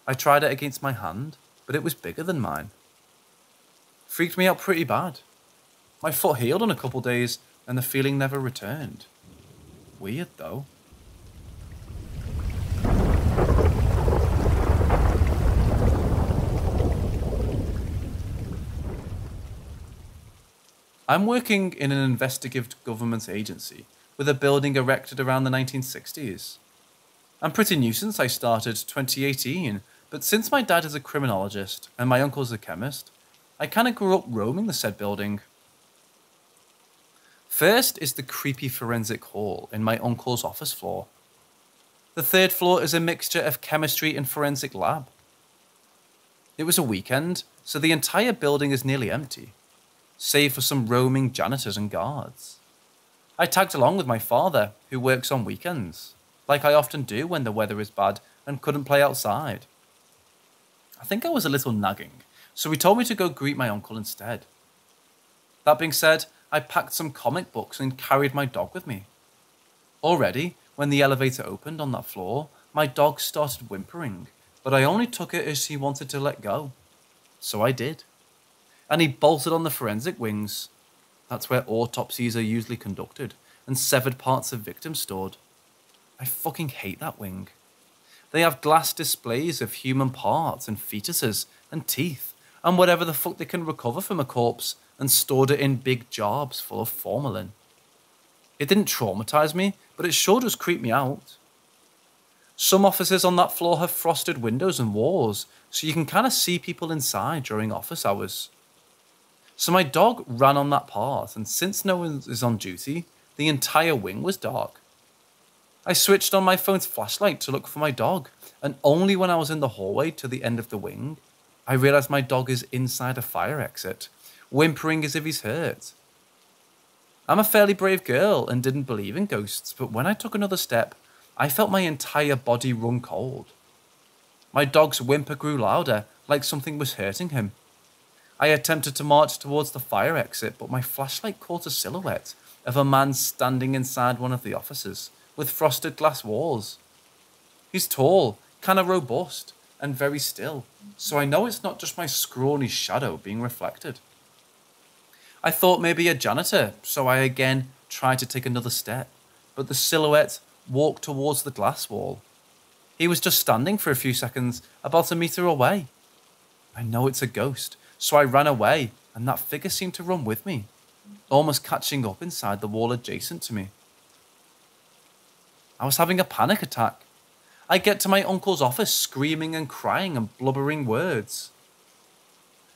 I tried it against my hand, but it was bigger than mine. freaked me out pretty bad. My foot healed in a couple days, and the feeling never returned. Weird, though. I'm working in an investigative government agency with a building erected around the 1960s. I'm pretty new since I started 2018, but since my dad is a criminologist and my uncle's a chemist, I kinda grew up roaming the said building. First is the creepy forensic hall in my uncle's office floor. The third floor is a mixture of chemistry and forensic lab. It was a weekend, so the entire building is nearly empty, save for some roaming janitors and guards. I tagged along with my father, who works on weekends, like I often do when the weather is bad and couldn't play outside. I think I was a little nagging, so he told me to go greet my uncle instead. That being said, I packed some comic books and carried my dog with me. Already, when the elevator opened on that floor, my dog started whimpering, but I only took it as he wanted to let go. So I did. And he bolted on the forensic wings. That's where autopsies are usually conducted, and severed parts of victims stored. I fucking hate that wing. They have glass displays of human parts and fetuses and teeth and whatever the fuck they can recover from a corpse, and stored it in big jars full of formalin. It didn't traumatize me, but it sure does creep me out. Some offices on that floor have frosted windows and walls, so you can kind of see people inside during office hours. So my dog ran on that path, and since no one is on duty, the entire wing was dark. I switched on my phone's flashlight to look for my dog, and only when I was in the hallway to the end of the wing, I realized my dog is inside a fire exit, whimpering as if he's hurt. I'm a fairly brave girl and didn't believe in ghosts, but when I took another step, I felt my entire body run cold. My dog's whimper grew louder, like something was hurting him. I attempted to march towards the fire exit, but my flashlight caught a silhouette of a man standing inside one of the offices, with frosted glass walls. He's tall, kinda robust, and very still, so I know it's not just my scrawny shadow being reflected. I thought maybe a janitor, so I again tried to take another step, but the silhouette walked towards the glass wall. He was just standing for a few seconds, about a meter away. I know it's a ghost, so I ran away, and that figure seemed to run with me, almost catching up inside the wall adjacent to me. I was having a panic attack. I get to my uncle's office screaming and crying and blubbering words.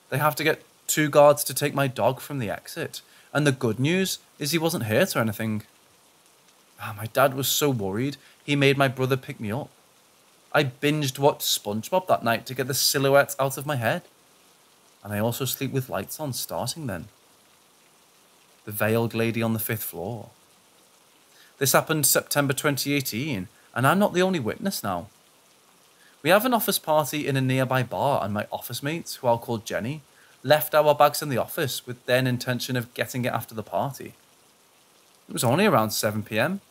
They have to get 2 guards to take my dog from the exit, and the good news is he wasn't hurt or anything. My dad was so worried, he made my brother pick me up. I binged watched SpongeBob that night to get the silhouette out of my head. And I also sleep with lights on starting then. The veiled lady on the 5th floor. This happened September 2018, and I'm not the only witness now. We have an office party in a nearby bar, and my office mates, who I'll call Jenny, left our bags in the office with their intention of getting it after the party. It was only around 7 PM.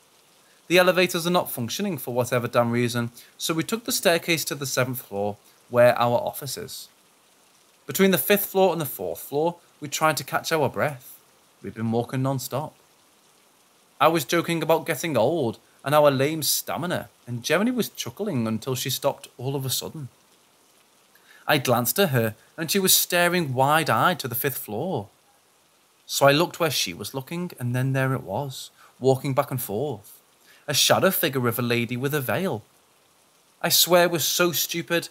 The elevators are not functioning for whatever damn reason, so we took the staircase to the 7th floor, where our office is. Between the 5th floor and the 4th floor, we tried to catch our breath. We'd been walking non-stop. I was joking about getting old and our lame stamina, and Gemini was chuckling until she stopped all of a sudden. I glanced at her, and she was staring wide-eyed to the 5th floor. So I looked where she was looking, and then there it was, walking back and forth. A shadow figure of a lady with a veil. I swear it was so stupid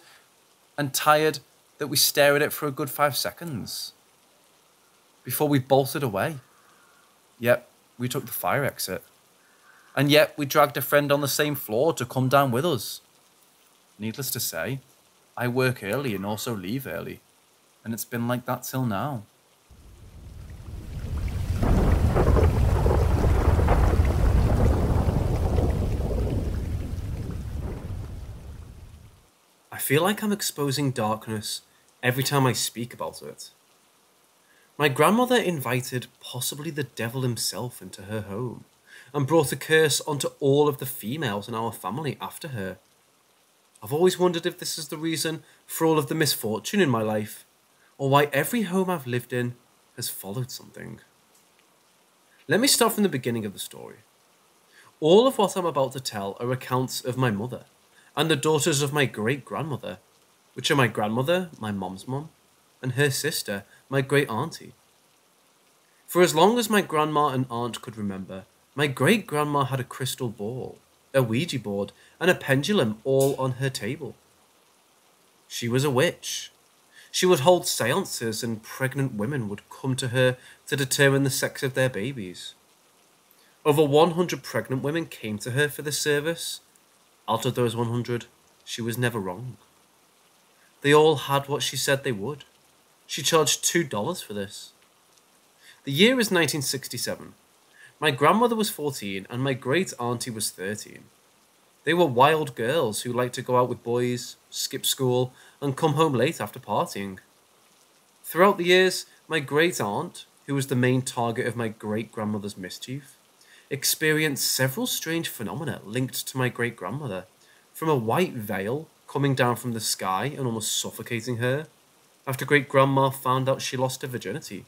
and tired that we stared at it for a good 5 seconds. Before we bolted away. Yep, we took the fire exit. And yet we dragged a friend on the same floor to come down with us. Needless to say, I work early and also leave early. And it's been like that till now. I feel like I'm exposing darkness every time I speak about it. My grandmother invited possibly the devil himself into her home and brought a curse onto all of the females in our family after her. I've always wondered if this is the reason for all of the misfortune in my life, or why every home I've lived in has followed something. Let me start from the beginning of the story. All of what I'm about to tell are accounts of my mother and the daughters of my great-grandmother, which are my grandmother, my mom's mum, and her sister, my great-auntie. For as long as my grandma and aunt could remember, my great-grandma had a crystal ball, a Ouija board, and a pendulum all on her table. She was a witch. She would hold seances and pregnant women would come to her to determine the sex of their babies. Over 100 pregnant women came to her for this service. Out of those 100, she was never wrong. They all had what she said they would. She charged $2 for this. The year is 1967. My grandmother was 14 and my great-auntie was 13. They were wild girls who liked to go out with boys, skip school, and come home late after partying. Throughout the years, my great-aunt, who was the main target of my great-grandmother's mischief, experienced several strange phenomena linked to my great-grandmother, from a white veil coming down from the sky and almost suffocating her, after great-grandma found out she lost her virginity,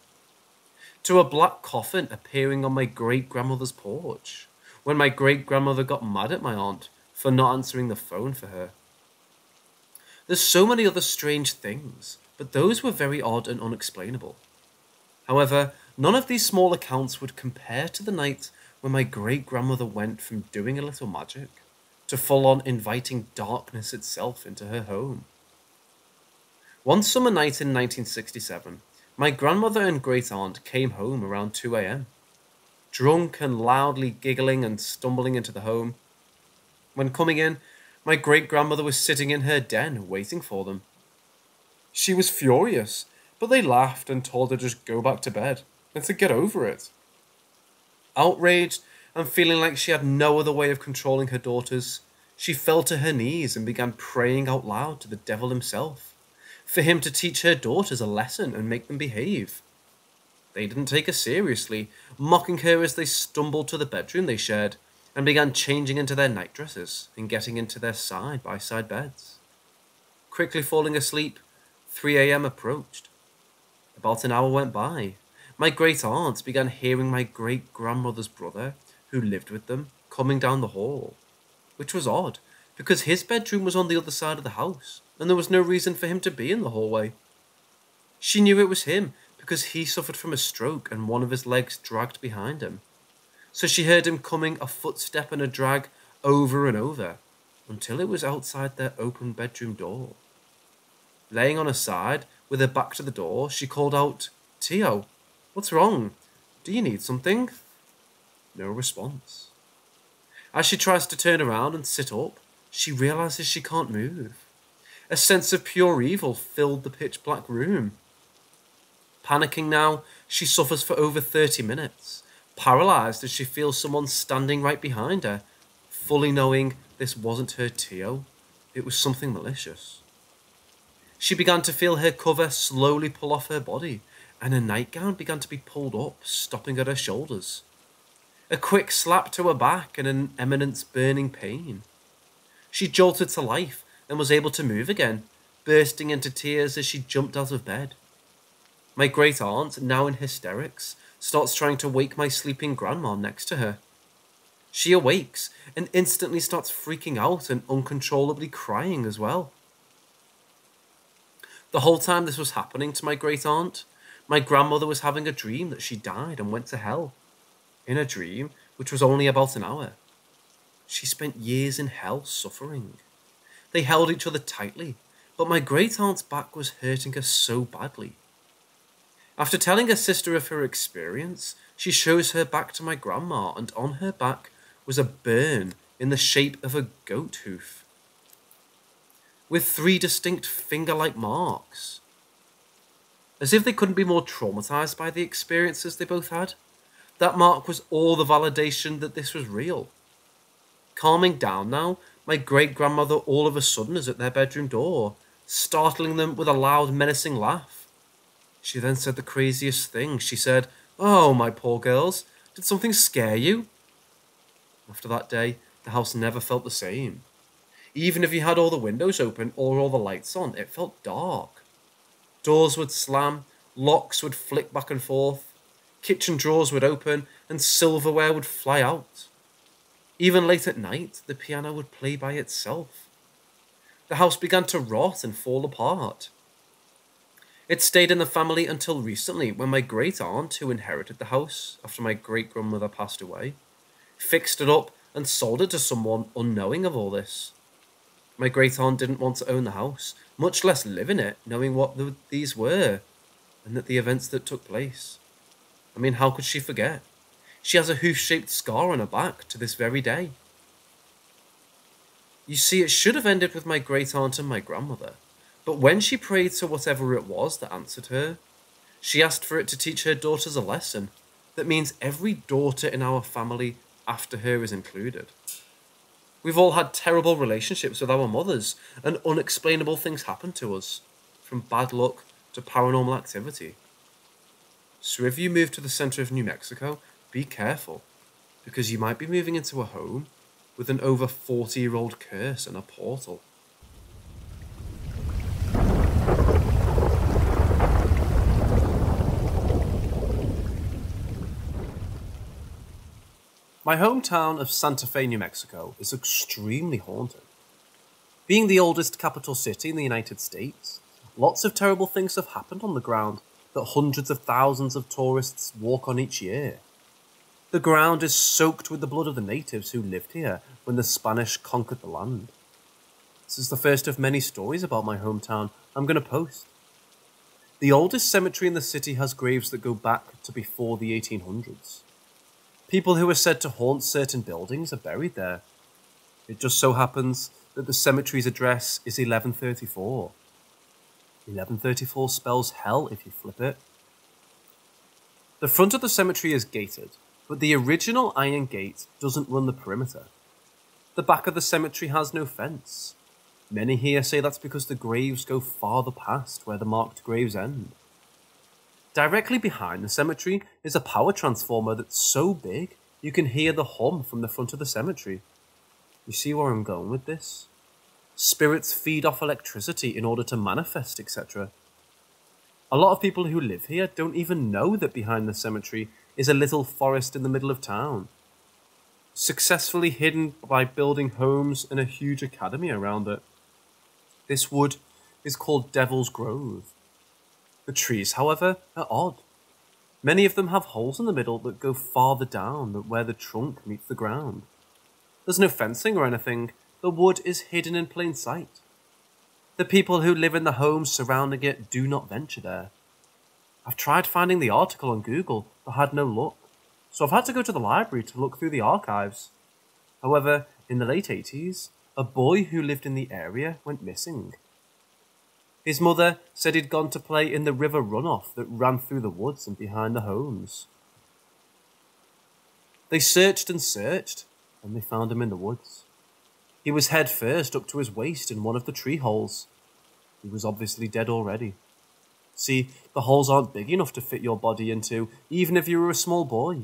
to a black coffin appearing on my great-grandmother's porch, when my great-grandmother got mad at my aunt for not answering the phone for her. There's so many other strange things, but those were very odd and unexplainable. However, none of these small accounts would compare to the night when my great-grandmother went from doing a little magic to full-on inviting darkness itself into her home. One summer night in 1967, my grandmother and great-aunt came home around 2 a.m., drunk and loudly giggling and stumbling into the home. When coming in, my great-grandmother was sitting in her den waiting for them. She was furious, but they laughed and told her to just go back to bed and to get over it. Outraged and feeling like she had no other way of controlling her daughters, she fell to her knees and began praying out loud to the devil himself, for him to teach her daughters a lesson and make them behave. They didn't take her seriously, mocking her as they stumbled to the bedroom they shared and began changing into their nightdresses and getting into their side-by-side beds. Quickly falling asleep, 3 a.m. approached. About an hour went by. My great-aunt began hearing my great-grandmother's brother, who lived with them, coming down the hall, which was odd, because his bedroom was on the other side of the house, and there was no reason for him to be in the hallway. She knew it was him because he suffered from a stroke and one of his legs dragged behind him. So she heard him coming a footstep and a drag over and over, until it was outside their open bedroom door. Laying on her side, with her back to the door, she called out, "Tio, what's wrong? Do you need something?" No response. As she tries to turn around and sit up, she realizes she can't move. A sense of pure evil filled the pitch-black room. Panicking now, she suffers for over 30 minutes, paralyzed as she feels someone standing right behind her, fully knowing this wasn't her Tio, it was something malicious. She began to feel her cover slowly pull off her body, and her nightgown began to be pulled up, stopping at her shoulders. A quick slap to her back and an immense burning pain. She jolted to life and was able to move again, bursting into tears as she jumped out of bed. My great-aunt, now in hysterics, starts trying to wake my sleeping grandma next to her. She awakes and instantly starts freaking out and uncontrollably crying as well. The whole time this was happening to my great-aunt, my grandmother was having a dream that she died and went to hell. In a dream, which was only about an hour. She spent years in hell suffering. They held each other tightly, but my great-aunt's back was hurting her so badly. After telling her sister of her experience, she shows her back to my grandma, and on her back was a burn in the shape of a goat hoof, with 3 distinct finger-like marks. As if they couldn't be more traumatized by the experiences they both had, that mark was all the validation that this was real. Calming down now, my great-grandmother all of a sudden is at their bedroom door, startling them with a loud, menacing laugh. She then said the craziest thing. She said, "Oh, my poor girls, did something scare you?" After that day, the house never felt the same. Even if you had all the windows open or all the lights on, it felt dark. Doors would slam, locks would flick back and forth, kitchen drawers would open, and silverware would fly out. Even late at night, the piano would play by itself. The house began to rot and fall apart. It stayed in the family until recently, when my great-aunt, who inherited the house after my great-grandmother passed away, fixed it up and sold it to someone unknowing of all this. My great-aunt didn't want to own the house, much less live in it, knowing what these were, and that the events that took place. I mean, how could she forget? She has a hoof-shaped scar on her back to this very day. You see, it should have ended with my great-aunt and my grandmother, but when she prayed to whatever it was that answered her, she asked for it to teach her daughters a lesson. That means every daughter in our family after her is included. We've all had terrible relationships with our mothers, and unexplainable things happen to us, from bad luck to paranormal activity. So if you move to the center of New Mexico, be careful, because you might be moving into a home with an over 40-year-old curse and a portal. My hometown of Santa Fe, New Mexico is extremely haunted. Being the oldest capital city in the United States, lots of terrible things have happened on the ground that hundreds of thousands of tourists walk on each year. The ground is soaked with the blood of the natives who lived here when the Spanish conquered the land. This is the first of many stories about my hometown I'm going to post. The oldest cemetery in the city has graves that go back to before the 1800s. People who are said to haunt certain buildings are buried there. It just so happens that the cemetery's address is 1134. 1134 spells hell if you flip it. The front of the cemetery is gated, but the original iron gate doesn't run the perimeter. The back of the cemetery has no fence. Many here say that's because the graves go farther past where the marked graves end. Directly behind the cemetery is a power transformer that's so big you can hear the hum from the front of the cemetery. You see where I'm going with this? Spirits feed off electricity in order to manifest, etc. A lot of people who live here don't even know that behind the cemetery is a little forest in the middle of town, successfully hidden by building homes and a huge academy around it. This wood is called Devil's Grove. The trees, however, are odd. Many of them have holes in the middle that go farther down than where the trunk meets the ground. There's no fencing or anything. The wood is hidden in plain sight. The people who live in the homes surrounding it do not venture there. I've tried finding the article on Google, but had no luck, so I've had to go to the library to look through the archives. However, in the late 80s, a boy who lived in the area went missing. His mother said he'd gone to play in the river runoff that ran through the woods and behind the homes. They searched and searched, and they found him in the woods. He was head first up to his waist in one of the tree holes. He was obviously dead already. See, the holes aren't big enough to fit your body into, even if you were a small boy.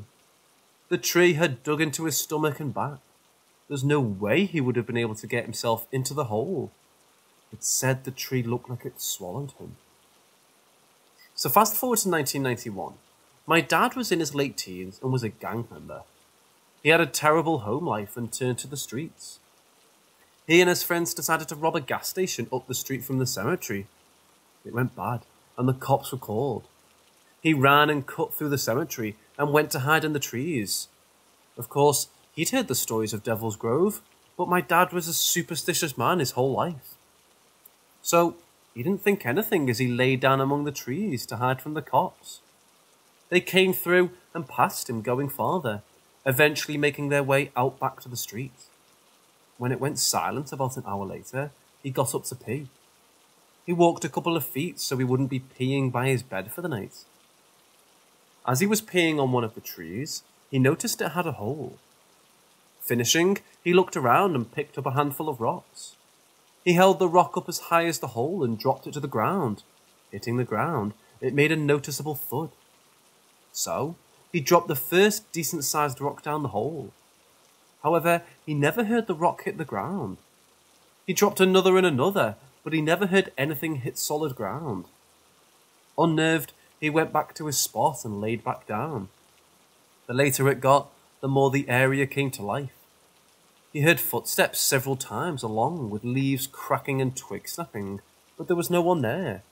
The tree had dug into his stomach and back. There's no way he would have been able to get himself into the hole. It said the tree looked like it swallowed him. So fast forward to 1991. My dad was in his late teens and was a gang member. He had a terrible home life and turned to the streets. He and his friends decided to rob a gas station up the street from the cemetery. It went bad, and the cops were called. He ran and cut through the cemetery and went to hide in the trees. Of course, he'd heard the stories of Devil's Grove, but my dad was a superstitious man his whole life. So, he didn't think anything as he lay down among the trees to hide from the cops. They came through and passed him going farther, eventually making their way out back to the street. When it went silent about an hour later, he got up to pee. He walked a couple of feet so he wouldn't be peeing by his bed for the night. As he was peeing on one of the trees, he noticed it had a hole. Finishing, he looked around and picked up a handful of rocks. He held the rock up as high as the hole and dropped it to the ground. Hitting the ground, it made a noticeable thud. So, he dropped the first decent-sized rock down the hole. However, he never heard the rock hit the ground. He dropped another and another, but he never heard anything hit solid ground. Unnerved, he went back to his spot and laid back down. The later it got, the more the area came to life. He heard footsteps several times along, with leaves cracking and twigs snapping, but there was no one there.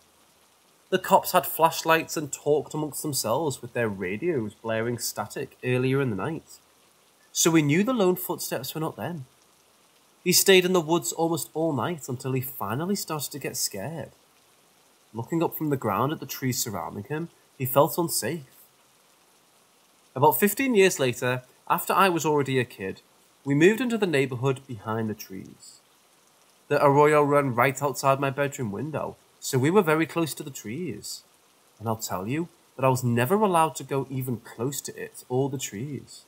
The cops had flashlights and talked amongst themselves with their radios blaring static earlier in the night. So we knew the lone footsteps were not them. He stayed in the woods almost all night until he finally started to get scared. Looking up from the ground at the trees surrounding him, he felt unsafe. About 15 years later, after I was already a kid, we moved into the neighborhood behind the trees. The arroyo ran right outside my bedroom window, so we were very close to the trees. And I'll tell you that I was never allowed to go even close to it or the trees.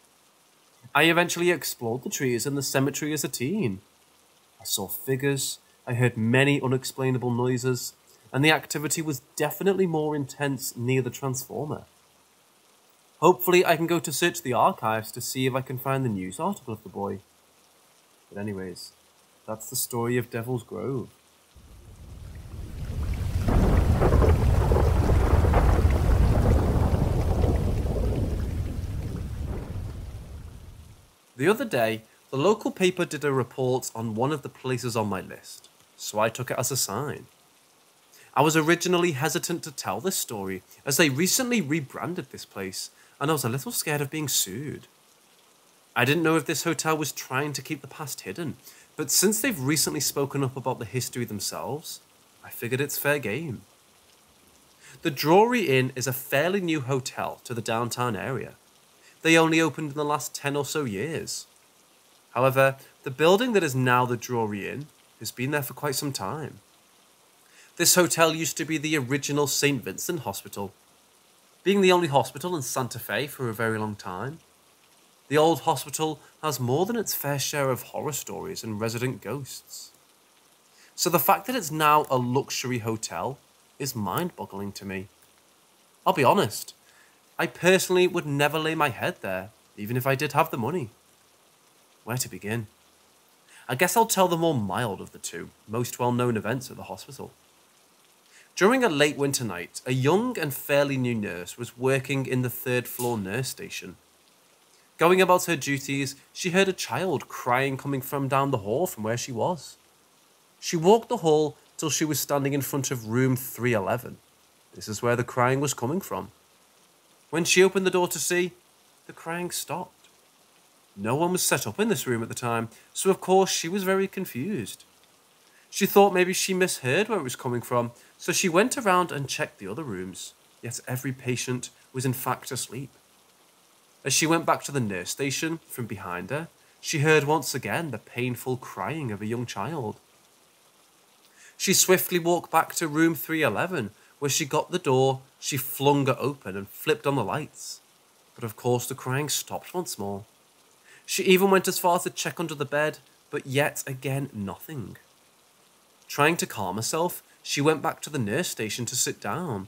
I eventually explored the trees and the cemetery as a teen. I saw figures, I heard many unexplainable noises, and the activity was definitely more intense near the transformer. Hopefully I can go to search the archives to see if I can find the news article of the boy. But anyways, that's the story of Devil's Grove. The other day, the local paper did a report on one of the places on my list, so I took it as a sign. I was originally hesitant to tell this story, as they recently rebranded this place, and I was a little scared of being sued. I didn't know if this hotel was trying to keep the past hidden, but since they've recently spoken up about the history themselves, I figured it's fair game. The Drury Inn is a fairly new hotel to the downtown area. They only opened in the last 10 or so years. However, the building that is now the Drury Inn has been there for quite some time. This hotel used to be the original St. Vincent Hospital, being the only hospital in Santa Fe for a very long time. The old hospital has more than its fair share of horror stories and resident ghosts. So the fact that it's now a luxury hotel is mind-boggling to me. I'll be honest, I personally would never lay my head there, even if I did have the money. Where to begin? I guess I'll tell the more mild of the two, most well-known events at the hospital. During a late winter night, a young and fairly new nurse was working in the third-floor nurse station. Going about her duties, she heard a child crying coming from down the hall from where she was. She walked the hall till she was standing in front of room 311. This is where the crying was coming from. When she opened the door to see, the crying stopped. No one was set up in this room at the time, so of course she was very confused. She thought maybe she misheard where it was coming from, so she went around and checked the other rooms, yet every patient was in fact asleep. As she went back to the nurse station from behind her, she heard once again the painful crying of a young child. She swiftly walked back to room 311, where she got the door, she flung it open and flipped on the lights. But of course the crying stopped once more. She even went as far to check under the bed, but yet again nothing. Trying to calm herself, she went back to the nurse station to sit down.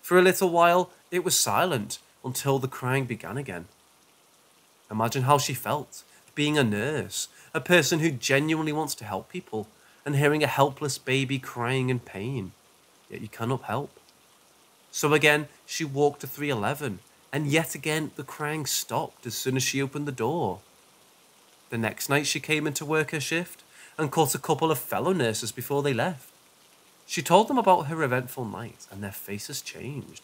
For a little while, it was silent until the crying began again. Imagine how she felt, being a nurse, a person who genuinely wants to help people, and hearing a helpless baby crying in pain, yet you cannot help. So again, she walked to 311, and yet again the crying stopped as soon as she opened the door. The next night she came in to work her shift, and caught a couple of fellow nurses before they left. She told them about her eventful night, and their faces changed.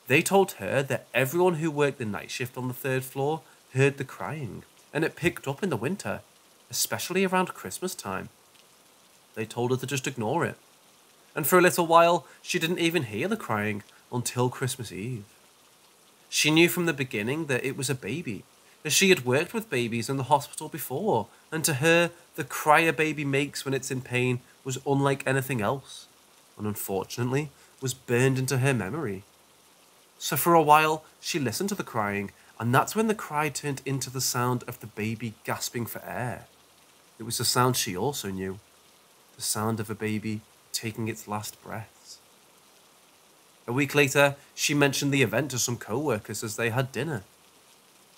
They told her that everyone who worked the night shift on the third floor heard the crying, and it picked up in the winter, especially around Christmas time. They told her to just ignore it. And for a little while, she didn't even hear the crying until Christmas Eve. She knew from the beginning that it was a baby, as she had worked with babies in the hospital before, and to her, the cry a baby makes when it's in pain was unlike anything else, and unfortunately, was burned into her memory. So for a while, she listened to the crying, and that's when the cry turned into the sound of the baby gasping for air. It was the sound she also knew, the sound of a baby taking its last breaths. A week later, she mentioned the event to some co-workers as they had dinner.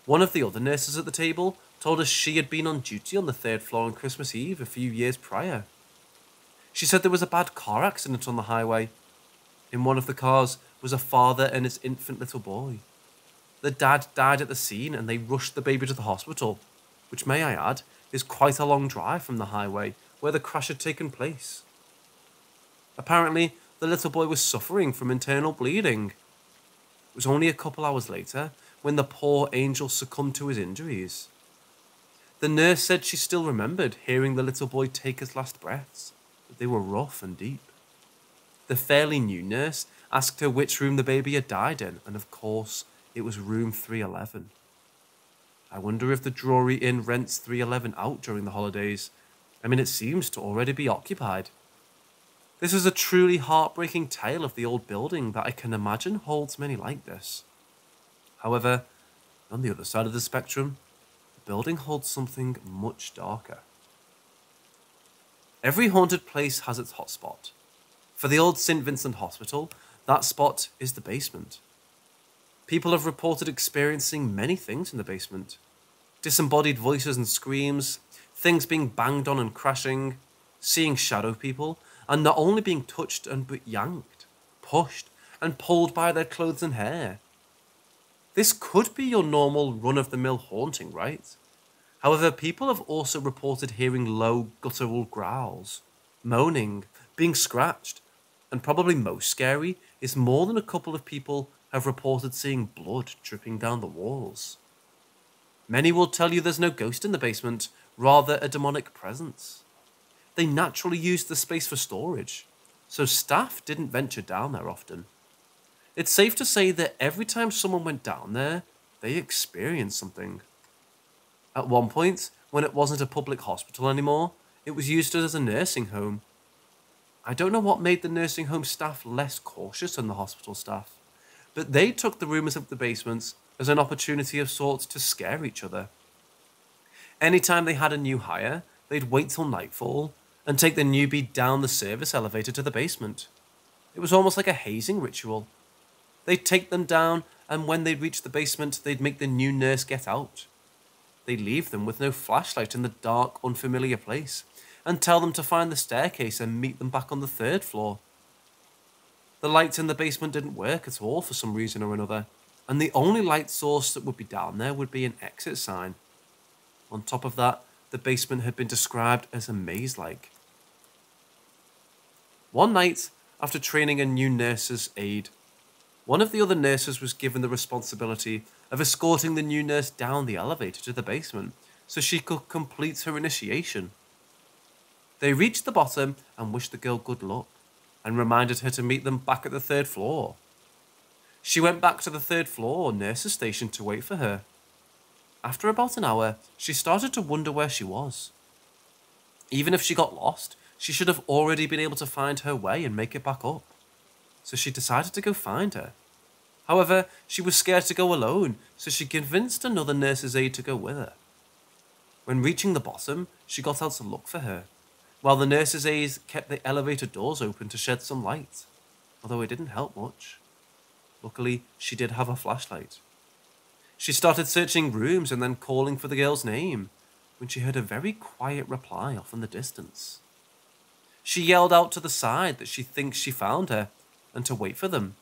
One of the other nurses at the table told us she had been on duty on the third floor on Christmas Eve a few years prior. She said there was a bad car accident on the highway. In one of the cars was a father and his infant little boy. The dad died at the scene and they rushed the baby to the hospital, which, may I add, is quite a long drive from the highway where the crash had taken place. Apparently, the little boy was suffering from internal bleeding. It was only a couple hours later when the poor angel succumbed to his injuries. The nurse said she still remembered hearing the little boy take his last breaths, but they were rough and deep. The fairly new nurse asked her which room the baby had died in, and of course, it was room 311. I wonder if the Drury Inn rents 311 out during the holidays. I mean, it seems to already be occupied. This is a truly heartbreaking tale of the old building that I can imagine holds many like this. However, on the other side of the spectrum, the building holds something much darker. Every haunted place has its hotspot. For the old St. Vincent Hospital, that spot is the basement. People have reported experiencing many things in the basement. Disembodied voices and screams, things being banged on and crashing, seeing shadow people, and not only being touched but yanked, pushed, and pulled by their clothes and hair. This could be your normal run-of-the-mill haunting, right? However, people have also reported hearing low guttural growls, moaning, being scratched, and probably most scary is more than a couple of people have reported seeing blood dripping down the walls. Many will tell you there's no ghost in the basement, rather a demonic presence. They naturally used the space for storage, so staff didn't venture down there often. It's safe to say that every time someone went down there, they experienced something. At one point, when it wasn't a public hospital anymore, it was used as a nursing home. I don't know what made the nursing home staff less cautious than the hospital staff, but they took the rumours of the basements as an opportunity of sorts to scare each other. Anytime they had a new hire, they'd wait till nightfall and take the newbie down the service elevator to the basement. It was almost like a hazing ritual. They'd take them down, and when they'd reach the basement, they'd make the new nurse get out. They'd leave them with no flashlight in the dark, unfamiliar place, and tell them to find the staircase and meet them back on the 3rd floor. The lights in the basement didn't work at all for some reason or another, and the only light source that would be down there would be an exit sign. On top of that, the basement had been described as a maze-like. One night, after training a new nurse's aide, one of the other nurses was given the responsibility of escorting the new nurse down the elevator to the basement so she could complete her initiation. They reached the bottom and wished the girl good luck, and reminded her to meet them back at the 3rd floor. She went back to the 3rd floor nurse's station to wait for her. After about an hour, she started to wonder where she was. Even if she got lost, she should have already been able to find her way and make it back up. So she decided to go find her. However, she was scared to go alone, so she convinced another nurse's aide to go with her. When reaching the bottom, she got out to look for her, while the nurse's aides kept the elevator doors open to shed some light, although it didn't help much. Luckily, she did have a flashlight. She started searching rooms and then calling for the girl's name, when she heard a very quiet reply off in the distance. She yelled out to the side that she thinks she found her, and to wait for them.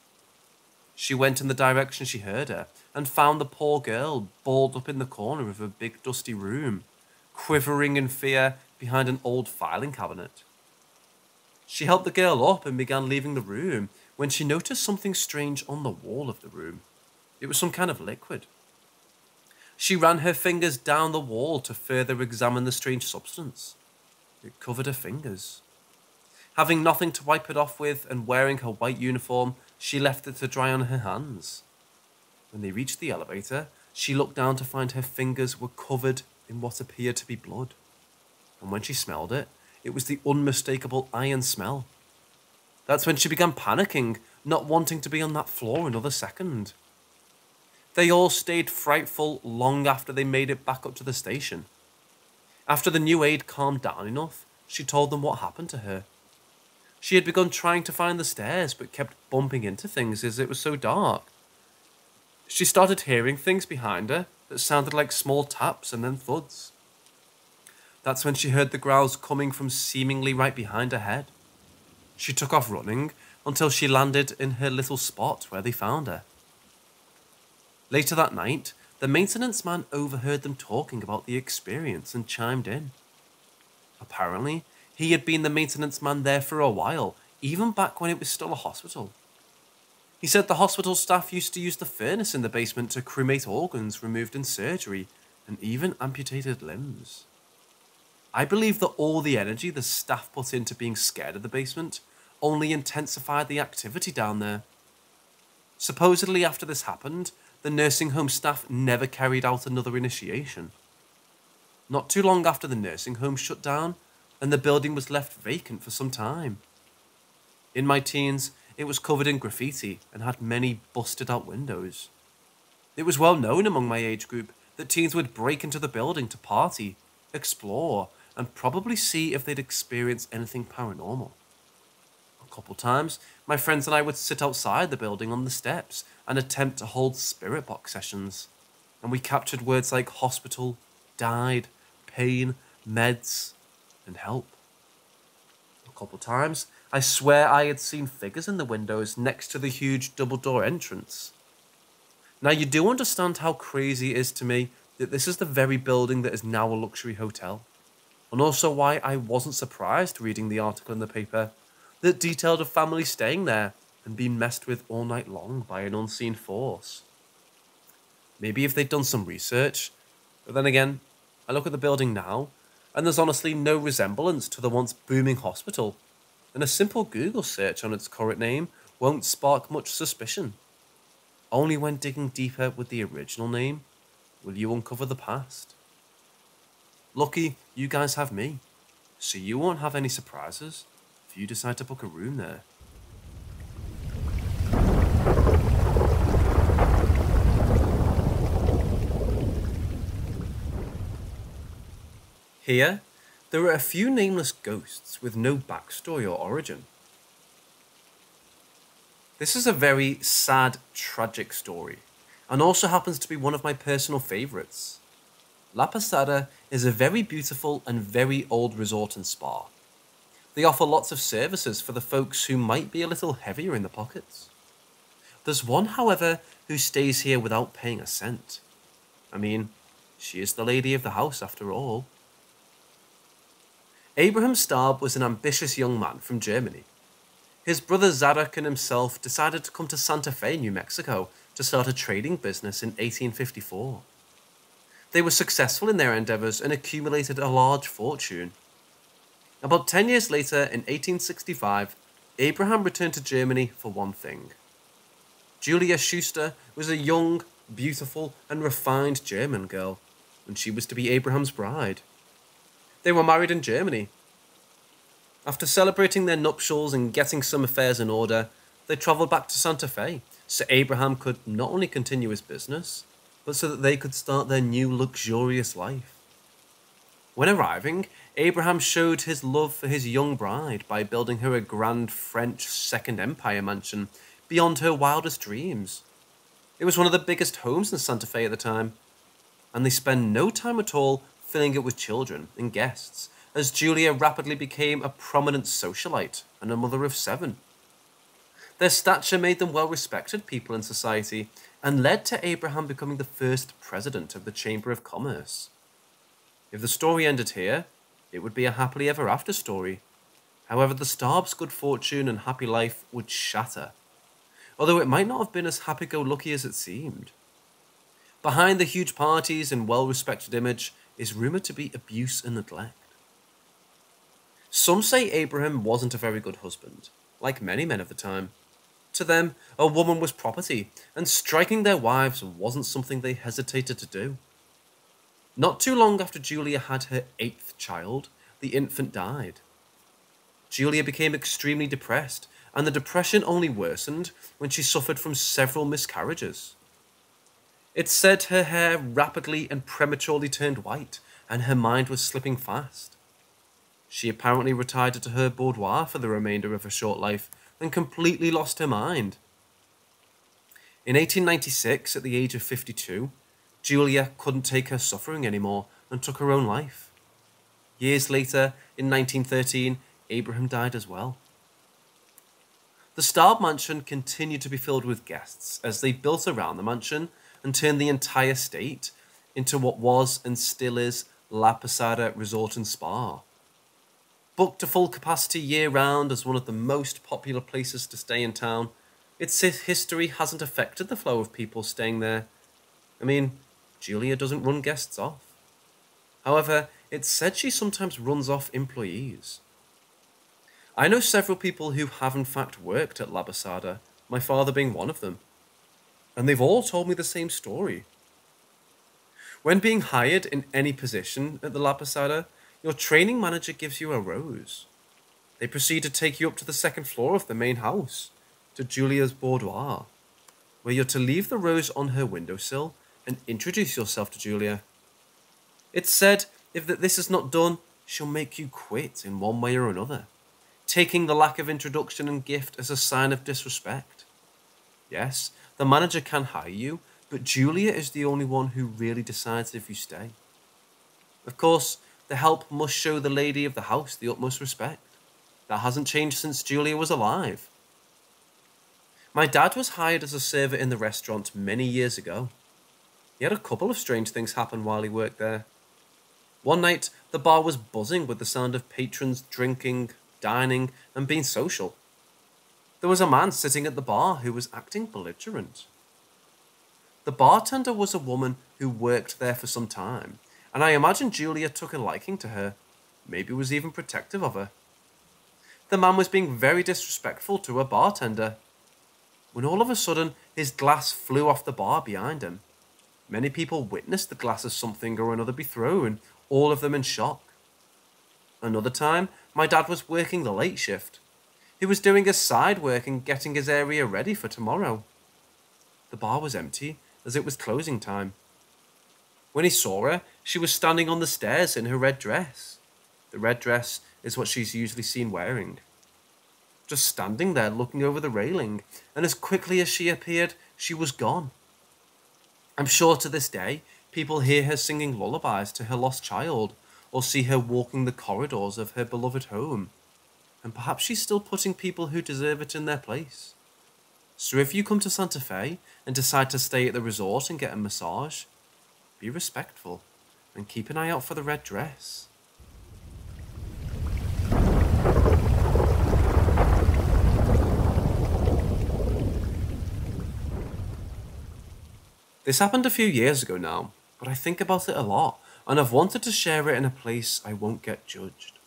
She went in the direction she heard her, and found the poor girl balled up in the corner of a big dusty room, quivering in fear behind an old filing cabinet. She helped the girl up and began leaving the room when she noticed something strange on the wall of the room. It was some kind of liquid. She ran her fingers down the wall to further examine the strange substance. It covered her fingers. Having nothing to wipe it off with and wearing her white uniform, she left it to dry on her hands. When they reached the elevator, she looked down to find her fingers were covered in what appeared to be blood. And when she smelled it, it was the unmistakable iron smell. That's when she began panicking, not wanting to be on that floor another second. They all stayed frightful long after they made it back up to the station. After the new aide calmed down enough, she told them what happened to her. She had begun trying to find the stairs, but kept bumping into things as it was so dark. She started hearing things behind her that sounded like small taps and then thuds. That's when she heard the growls coming from seemingly right behind her head. She took off running, until she landed in her little spot where they found her. Later that night, the maintenance man overheard them talking about the experience and chimed in. Apparently, he had been the maintenance man there for a while, even back when it was still a hospital. He said the hospital staff used to use the furnace in the basement to cremate organs removed in surgery, and even amputated limbs. I believe that all the energy the staff put into being scared of the basement only intensified the activity down there. Supposedly after this happened, the nursing home staff never carried out another initiation. Not too long after the nursing home shut down, and the building was left vacant for some time. In my teens, it was covered in graffiti and had many busted out windows. It was well known among my age group that teens would break into the building to party, explore, and probably see if they'd experienced anything paranormal. A couple times, my friends and I would sit outside the building on the steps and attempt to hold spirit box sessions, and we captured words like hospital, died, pain, meds, and help. A couple times, I swear I had seen figures in the windows next to the huge double-door entrance. Now you do understand how crazy it is to me that this is the very building that is now a luxury hotel, and also why I wasn't surprised reading the article in the paper that detailed a family staying there and being messed with all night long by an unseen force. Maybe if they'd done some research, but then again, I look at the building now, and there's honestly no resemblance to the once booming hospital, and a simple Google search on its current name won't spark much suspicion. Only when digging deeper with the original name will you uncover the past. Lucky you guys have me, so you won't have any surprises if you decide to book a room there. Here, there are a few nameless ghosts with no backstory or origin. This is a very sad, tragic story, and also happens to be one of my personal favourites. La Posada is a very beautiful and very old resort and spa. They offer lots of services for the folks who might be a little heavier in the pockets. There's one, however, who stays here without paying a cent. I mean, she is the lady of the house after all. Abraham Staab was an ambitious young man from Germany. His brother Zadok and himself decided to come to Santa Fe, New Mexico, to start a trading business in 1854. They were successful in their endeavours and accumulated a large fortune. About 10 years later, in 1865, Abraham returned to Germany for one thing. Julia Schuster was a young, beautiful, and refined German girl, and she was to be Abraham's bride. They were married in Germany. After celebrating their nuptials and getting some affairs in order, they travelled back to Santa Fe, so Abraham could not only continue his business, but so that they could start their new luxurious life. When arriving, Abraham showed his love for his young bride by building her a grand French Second Empire mansion beyond her wildest dreams. It was one of the biggest homes in Santa Fe at the time, and they spent no time at all filling it with children and guests, as Julia rapidly became a prominent socialite and a mother of 7. Their stature made them well-respected people in society and led to Abraham becoming the first president of the Chamber of Commerce. If the story ended here, it would be a happily ever after story. However, the Staab's good fortune and happy life would shatter, although it might not have been as happy-go-lucky as it seemed. Behind the huge parties and well-respected image is rumoured to be abuse and neglect. Some say Abraham wasn't a very good husband, like many men of the time. To them, a woman was property, and striking their wives wasn't something they hesitated to do. Not too long after Julia had her 8th child, the infant died. Julia became extremely depressed, and the depression only worsened when she suffered from several miscarriages. It's said her hair rapidly and prematurely turned white, and her mind was slipping fast. She apparently retired to her boudoir for the remainder of her short life and completely lost her mind. In 1896, at the age of 52, Julia couldn't take her suffering anymore and took her own life. Years later, in 1913, Abraham died as well. The Staub mansion continued to be filled with guests as they built around the mansion and turned the entire estate into what was and still is La Posada Resort and Spa. Booked to full capacity year-round as one of the most popular places to stay in town, its history hasn't affected the flow of people staying there. I mean, Julia doesn't run guests off. However, it's said she sometimes runs off employees. I know several people who have in fact worked at La Posada, my father being one of them, and they've all told me the same story. When being hired in any position at the La Posada, your training manager gives you a rose. They proceed to take you up to the second floor of the main house, to Julia's boudoir, where you're to leave the rose on her windowsill and introduce yourself to Julia. It's said if this is not done, she'll make you quit in one way or another, taking the lack of introduction and gift as a sign of disrespect. Yes, the manager can hire you, but Julia is the only one who really decides if you stay. Of course, the help must show the lady of the house the utmost respect. That hasn't changed since Julia was alive. My dad was hired as a server in the restaurant many years ago. He had a couple of strange things happen while he worked there. One night, the bar was buzzing with the sound of patrons drinking, dining, and being social. There was a man sitting at the bar who was acting belligerent. The bartender was a woman who worked there for some time, and I imagine Julia took a liking to her, maybe was even protective of her. The man was being very disrespectful to a bartender, when all of a sudden his glass flew off the bar behind him. Many people witnessed the glass of something or another be thrown, all of them in shock. Another time, my dad was working the late shift. He was doing his side work and getting his area ready for tomorrow. The bar was empty, as it was closing time. When he saw her, she was standing on the stairs in her red dress. The red dress is what she's usually seen wearing. Just standing there looking over the railing, and as quickly as she appeared, she was gone. I'm sure to this day, people hear her singing lullabies to her lost child, or see her walking the corridors of her beloved home, and perhaps she's still putting people who deserve it in their place. So if you come to Santa Fe and decide to stay at the resort and get a massage, be respectful and keep an eye out for the red dress. This happened a few years ago now, but I think about it a lot, and I've wanted to share it in a place I won't get judged.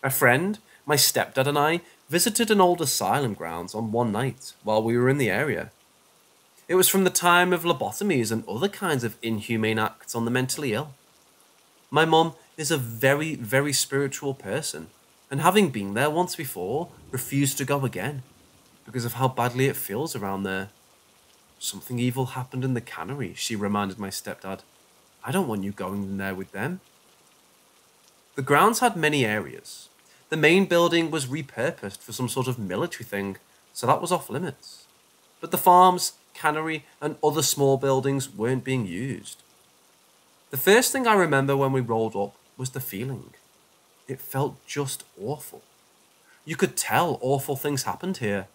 A friend, my stepdad and I visited an old asylum grounds on one night while we were in the area. It was from the time of lobotomies and other kinds of inhumane acts on the mentally ill. My mum is a very, very spiritual person, and having been there once before, refused to go again because of how badly it feels around there. Something evil happened in the cannery, she reminded my stepdad. I don't want you going in there with them. The grounds had many areas. The main building was repurposed for some sort of military thing, so that was off limits. But the farms, cannery, and other small buildings weren't being used. The first thing I remember when we rolled up was the feeling. It felt just awful. You could tell awful things happened here.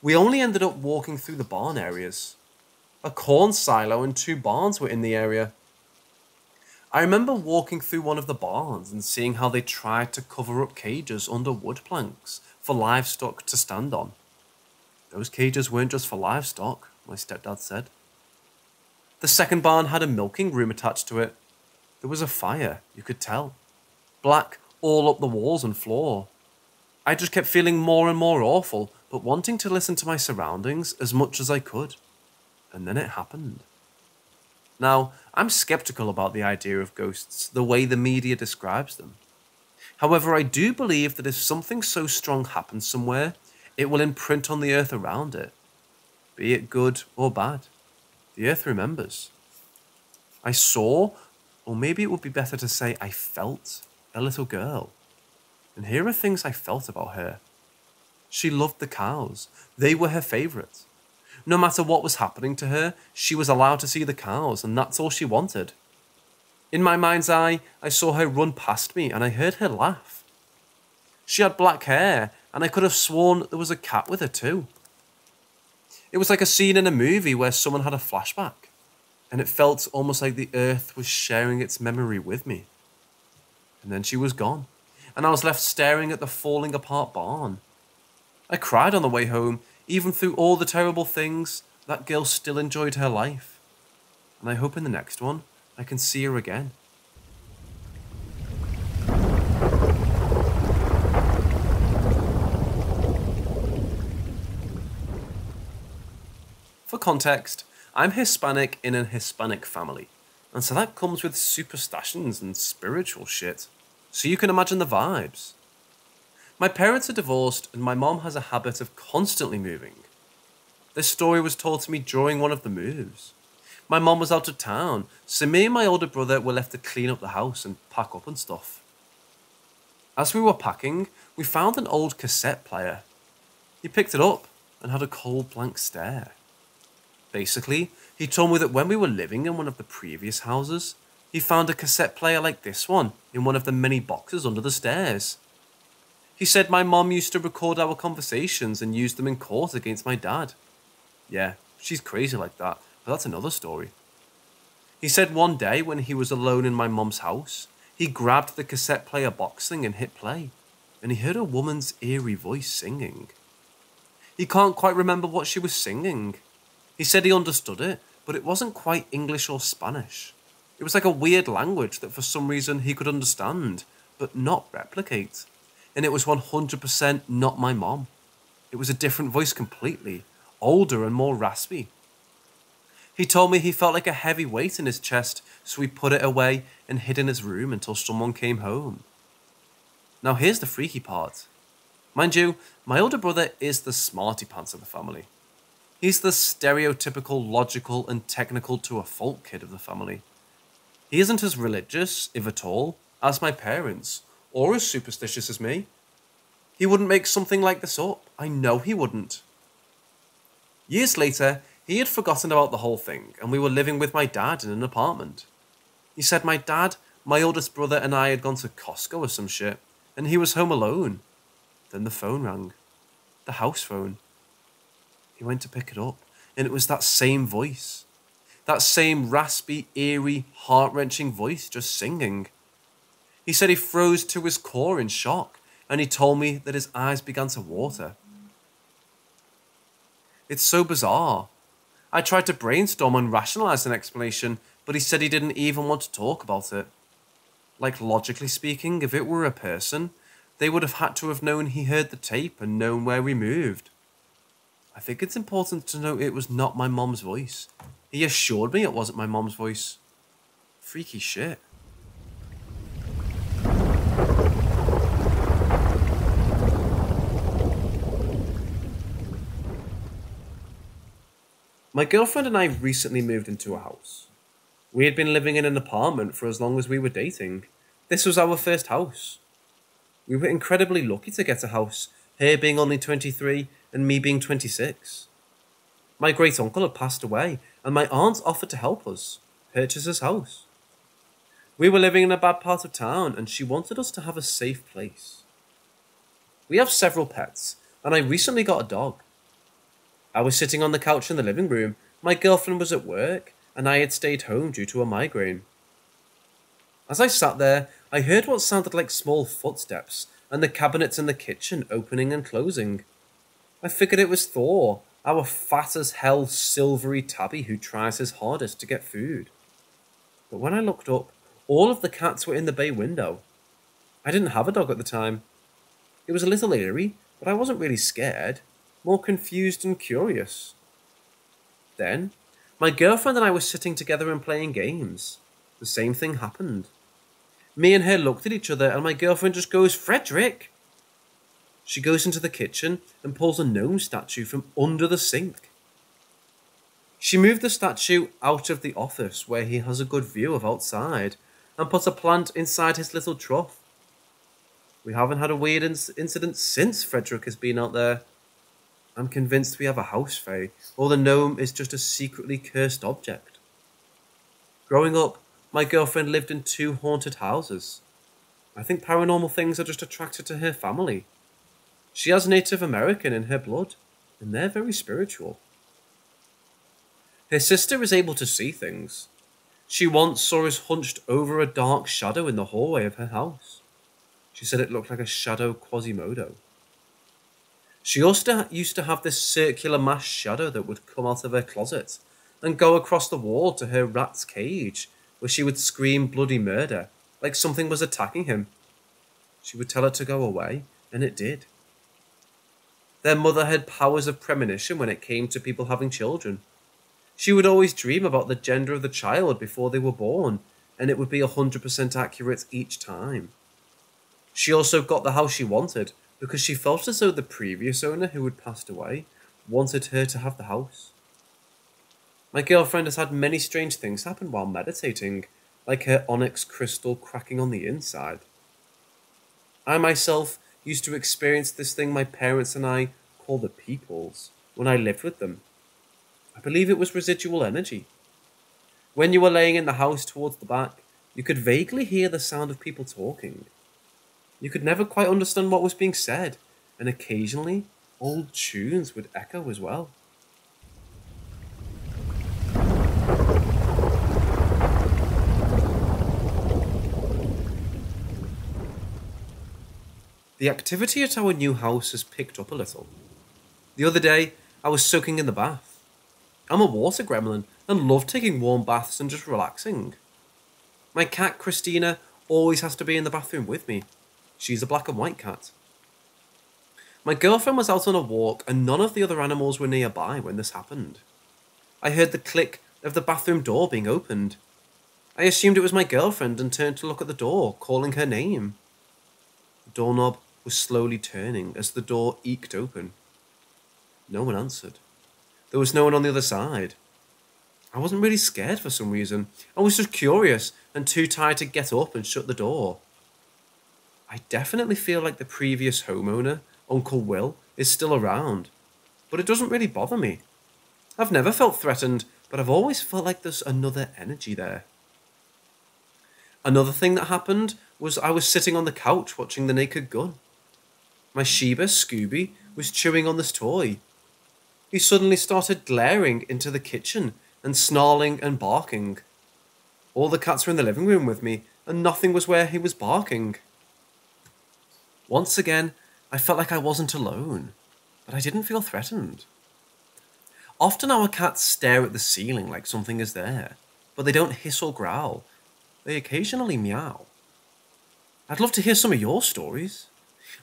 We only ended up walking through the barn areas. A corn silo and 2 barns were in the area. I remember walking through one of the barns and seeing how they tried to cover up cages under wood planks for livestock to stand on. Those cages weren't just for livestock, my stepdad said. The second barn had a milking room attached to it. There was a fire, you could tell. Black all up the walls and floor. I just kept feeling more and more awful, but wanting to listen to my surroundings as much as I could. And then it happened. Now, I'm skeptical about the idea of ghosts, the way the media describes them. However, I do believe that if something so strong happens somewhere, it will imprint on the earth around it. Be it good or bad. The earth remembers. I saw, or maybe it would be better to say I felt, a little girl. And here are things I felt about her. She loved the cows. They were her favourite. No matter what was happening to her, she was allowed to see the cows, and that's all she wanted. In my mind's eye, I saw her run past me, and I heard her laugh. She had black hair, and I could have sworn there was a cat with her too. It was like a scene in a movie where someone had a flashback, and it felt almost like the earth was sharing its memory with me. And then she was gone, and I was left staring at the falling apart barn. I cried on the way home, even through all the terrible things. That girl still enjoyed her life, and I hope in the next one I can see her again. For context, I'm Hispanic in a Hispanic family, and so that comes with superstitions and spiritual shit. So you can imagine the vibes. My parents are divorced, and my mom has a habit of constantly moving. This story was told to me during one of the moves. My mom was out of town, so me and my older brother were left to clean up the house and pack up and stuff. As we were packing, we found an old cassette player. He picked it up and had a cold blank stare. Basically, he told me that when we were living in one of the previous houses, he found a cassette player like this one in one of the many boxes under the stairs. He said my mom used to record our conversations and use them in court against my dad. Yeah, she's crazy like that, but that's another story. He said one day when he was alone in my mom's house, he grabbed the cassette player box thing and hit play, and he heard a woman's eerie voice singing. He can't quite remember what she was singing. He said he understood it, but it wasn't quite English or Spanish. It was like a weird language that for some reason he could understand, but not replicate. And it was 100% not my mom. It was a different voice completely, older and more raspy. He told me he felt like a heavy weight in his chest, so he put it away and hid in his room until someone came home. Now here's the freaky part. Mind you, my older brother is the smarty pants of the family. He's the stereotypical, logical, and technical to a fault kid of the family. He isn't as religious, if at all, as my parents, or as superstitious as me. He wouldn't make something like this up. I know he wouldn't. Years later, he had forgotten about the whole thing, and we were living with my dad in an apartment. He said my dad, my oldest brother, and I had gone to Costco or some shit, and he was home alone. Then the phone rang. The house phone. He went to pick it up, and it was that same voice. That same raspy, eerie, heart-wrenching voice just singing. He said he froze to his core in shock, and he told me that his eyes began to water. It's so bizarre. I tried to brainstorm and rationalize an explanation, but he said he didn't even want to talk about it. Like, logically speaking, if it were a person, they would have had to have known he heard the tape and known where we moved. I think it's important to note it was not my mom's voice. He assured me it wasn't my mom's voice. Freaky shit. My girlfriend and I recently moved into a house. We had been living in an apartment for as long as we were dating. This was our first house. We were incredibly lucky to get a house, her being only 23 and me being 26. My great uncle had passed away, and my aunt offered to help us purchase his house. We were living in a bad part of town, and she wanted us to have a safe place. We have several pets, and I recently got a dog. I was sitting on the couch in the living room, my girlfriend was at work, and I had stayed home due to a migraine. As I sat there, I heard what sounded like small footsteps, and the cabinets in the kitchen opening and closing. I figured it was Thor, our fat as hell silvery tabby who tries his hardest to get food. But when I looked up, all of the cats were in the bay window. I didn't have a dog at the time. It was a little eerie, but I wasn't really scared, more confused and curious. Then, my girlfriend and I were sitting together and playing games. The same thing happened. Me and her looked at each other, and my girlfriend just goes, "Frederick!" She goes into the kitchen and pulls a gnome statue from under the sink. She moved the statue out of the office where he has a good view of outside and put a plant inside his little trough. We haven't had a weird incident since Frederick has been out there. I'm convinced we have a house fae, or the gnome is just a secretly cursed object. Growing up, my girlfriend lived in 2 haunted houses. I think paranormal things are just attracted to her family. She has Native American in her blood, and they're very spiritual. Her sister is able to see things. She once saw us hunched over a dark shadow in the hallway of her house. She said it looked like a shadow Quasimodo. She also used to have this circular mass shadow that would come out of her closet and go across the wall to her rat's cage, where she would scream bloody murder, like something was attacking him. She would tell it to go away, and it did. Their mother had powers of premonition when it came to people having children. She would always dream about the gender of the child before they were born, and it would be 100% accurate each time. She also got the house she wanted because she felt as though the previous owner, who had passed away, wanted her to have the house. My girlfriend has had many strange things happen while meditating, like her onyx crystal cracking on the inside. I myself used to experience this thing my parents and I call the peoples when I lived with them. I believe it was residual energy. When you were laying in the house towards the back, you could vaguely hear the sound of people talking. You could never quite understand what was being said, and occasionally old tunes would echo as well. The activity at our new house has picked up a little. The other day, I was soaking in the bath. I'm a water gremlin and love taking warm baths and just relaxing. My cat Christina always has to be in the bathroom with me. She's a black and white cat. My girlfriend was out on a walk and none of the other animals were nearby when this happened. I heard the click of the bathroom door being opened. I assumed it was my girlfriend and turned to look at the door, calling her name. The doorknob was slowly turning as the door eked open. No one answered. There was no one on the other side. I wasn't really scared for some reason. I was just curious and too tired to get up and shut the door. I definitely feel like the previous homeowner, Uncle Will, is still around, but it doesn't really bother me. I've never felt threatened, but I've always felt like there's another energy there. Another thing that happened was I was sitting on the couch watching The Naked Gun. My Shiba, Scooby, was chewing on this toy. He suddenly started glaring into the kitchen and snarling and barking. All the cats were in the living room with me, and nothing was where he was barking. Once again, I felt like I wasn't alone, but I didn't feel threatened. Often our cats stare at the ceiling like something is there, but they don't hiss or growl. They occasionally meow. I'd love to hear some of your stories.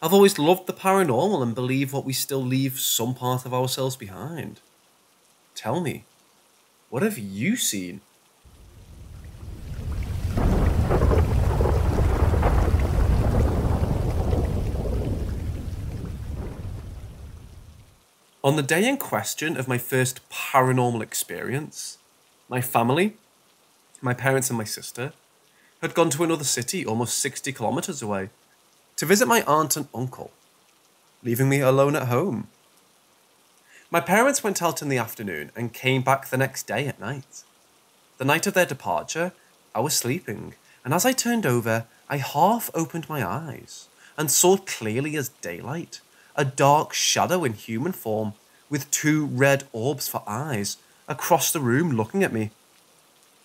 I've always loved the paranormal and believe what we still leave some part of ourselves behind. Tell me, what have you seen? On the day in question of my first paranormal experience, my family, my parents and my sister, had gone to another city almost 60 kilometers away to visit my aunt and uncle, leaving me alone at home. My parents went out in the afternoon and came back the next day at night. The night of their departure, I was sleeping, and as I turned over, I half opened my eyes and saw clearly as daylight a dark shadow in human form with two red orbs for eyes across the room looking at me.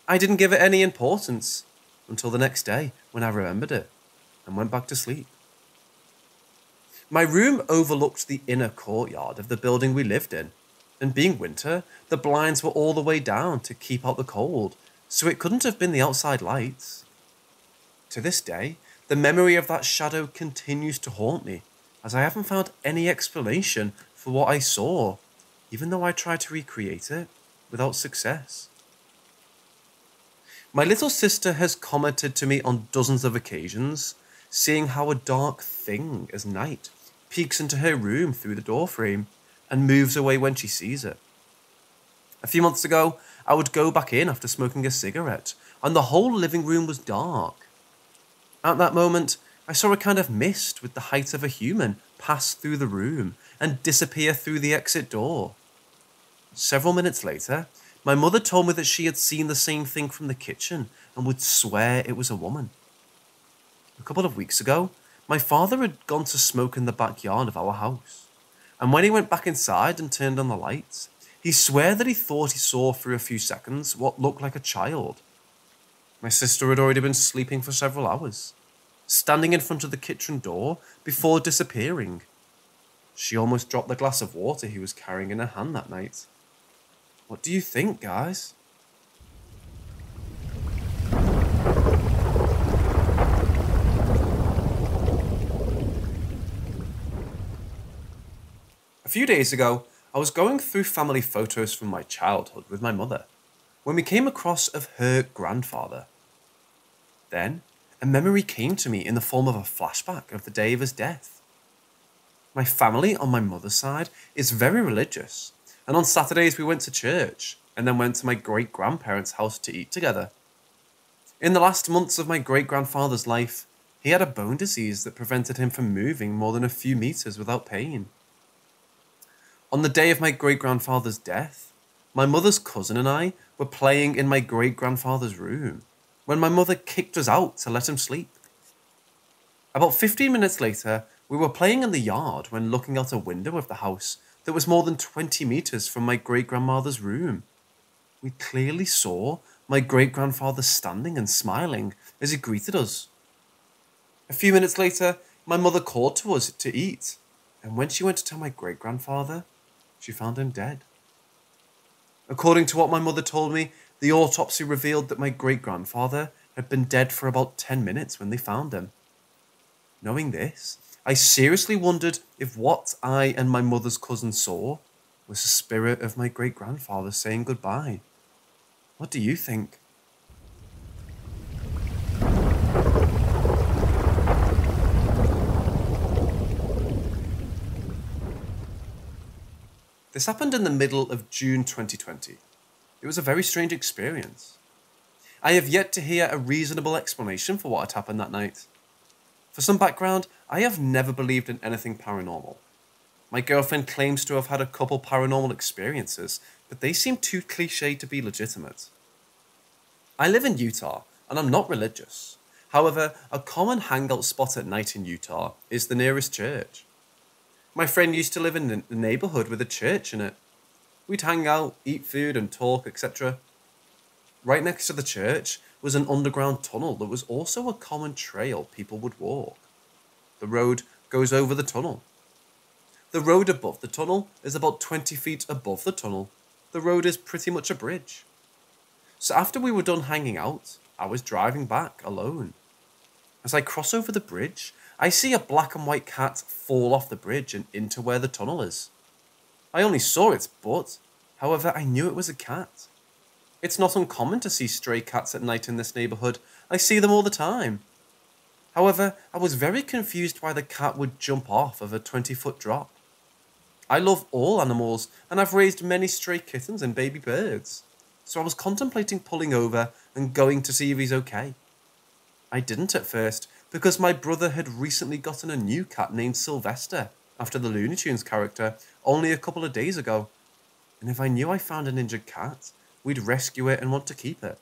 I didn't give it any importance until the next day when I remembered it and went back to sleep. My room overlooked the inner courtyard of the building we lived in, and being winter, the blinds were all the way down to keep out the cold, so it couldn't have been the outside lights. To this day, the memory of that shadow continues to haunt me, as I haven't found any explanation for what I saw, even though I tried to recreate it without success. My little sister has commented to me on dozens of occasions, seeing how a dark thing as night peeks into her room through the doorframe and moves away when she sees it. A few months ago, I would go back in after smoking a cigarette, and the whole living room was dark. At that moment, I saw a kind of mist with the height of a human pass through the room and disappear through the exit door. Several minutes later, my mother told me that she had seen the same thing from the kitchen and would swear it was a woman. A couple of weeks ago, My father had gone to smoke in the backyard of our house, and when he went back inside and turned on the lights, he swore that he thought he saw for a few seconds what looked like a child. My sister had already been sleeping for several hours, standing in front of the kitchen door before disappearing. She almost dropped the glass of water he was carrying in her hand that night. What do you think, guys? A few days ago, I was going through family photos from my childhood with my mother when we came across of her grandfather. Then, a memory came to me in the form of a flashback of the day of his death. My family on my mother's side is very religious, and on Saturdays we went to church and then went to my great-grandparents' house to eat together. In the last months of my great-grandfather's life, he had a bone disease that prevented him from moving more than a few meters without pain. On the day of my great-grandfather's death, my mother's cousin and I were playing in my great-grandfather's room when my mother kicked us out to let him sleep. About 15 minutes later, we were playing in the yard when looking out a window of the house that was more than 20 meters from my great-grandmother's room. We clearly saw my great-grandfather standing and smiling as he greeted us. A few minutes later, my mother called to us to eat, and when she went to tell my great-grandfather, she found him dead. According to what my mother told me, the autopsy revealed that my great-grandfather had been dead for about 10 minutes when they found him. Knowing this, I seriously wondered if what I and my mother's cousin saw was the spirit of my great-grandfather saying goodbye. What do you think? This happened in the middle of June 2020. It was a very strange experience. I have yet to hear a reasonable explanation for what had happened that night. For some background, I have never believed in anything paranormal. My girlfriend claims to have had a couple paranormal experiences, but they seem too cliché to be legitimate. I live in Utah, and I'm not religious. However, a common hangout spot at night in Utah is the nearest church. My friend used to live in the neighborhood with a church in it. We'd hang out, eat food, and talk, etc. Right next to the church was an underground tunnel that was also a common trail people would walk. The road goes over the tunnel. The road above the tunnel is about 20 feet above the tunnel. The road is pretty much a bridge. So after we were done hanging out, I was driving back alone. As I cross over the bridge, I see a black and white cat fall off the bridge and into where the tunnel is. I only saw its butt, however I knew it was a cat. It's not uncommon to see stray cats at night in this neighborhood. I see them all the time. However, I was very confused why the cat would jump off of a 20-foot drop. I love all animals, and I've raised many stray kittens and baby birds, so I was contemplating pulling over and going to see if he's okay. I didn't at first, because my brother had recently gotten a new cat named Sylvester, after the Looney Tunes character, only a couple of days ago, and if I knew I found an injured cat, we'd rescue it and want to keep it.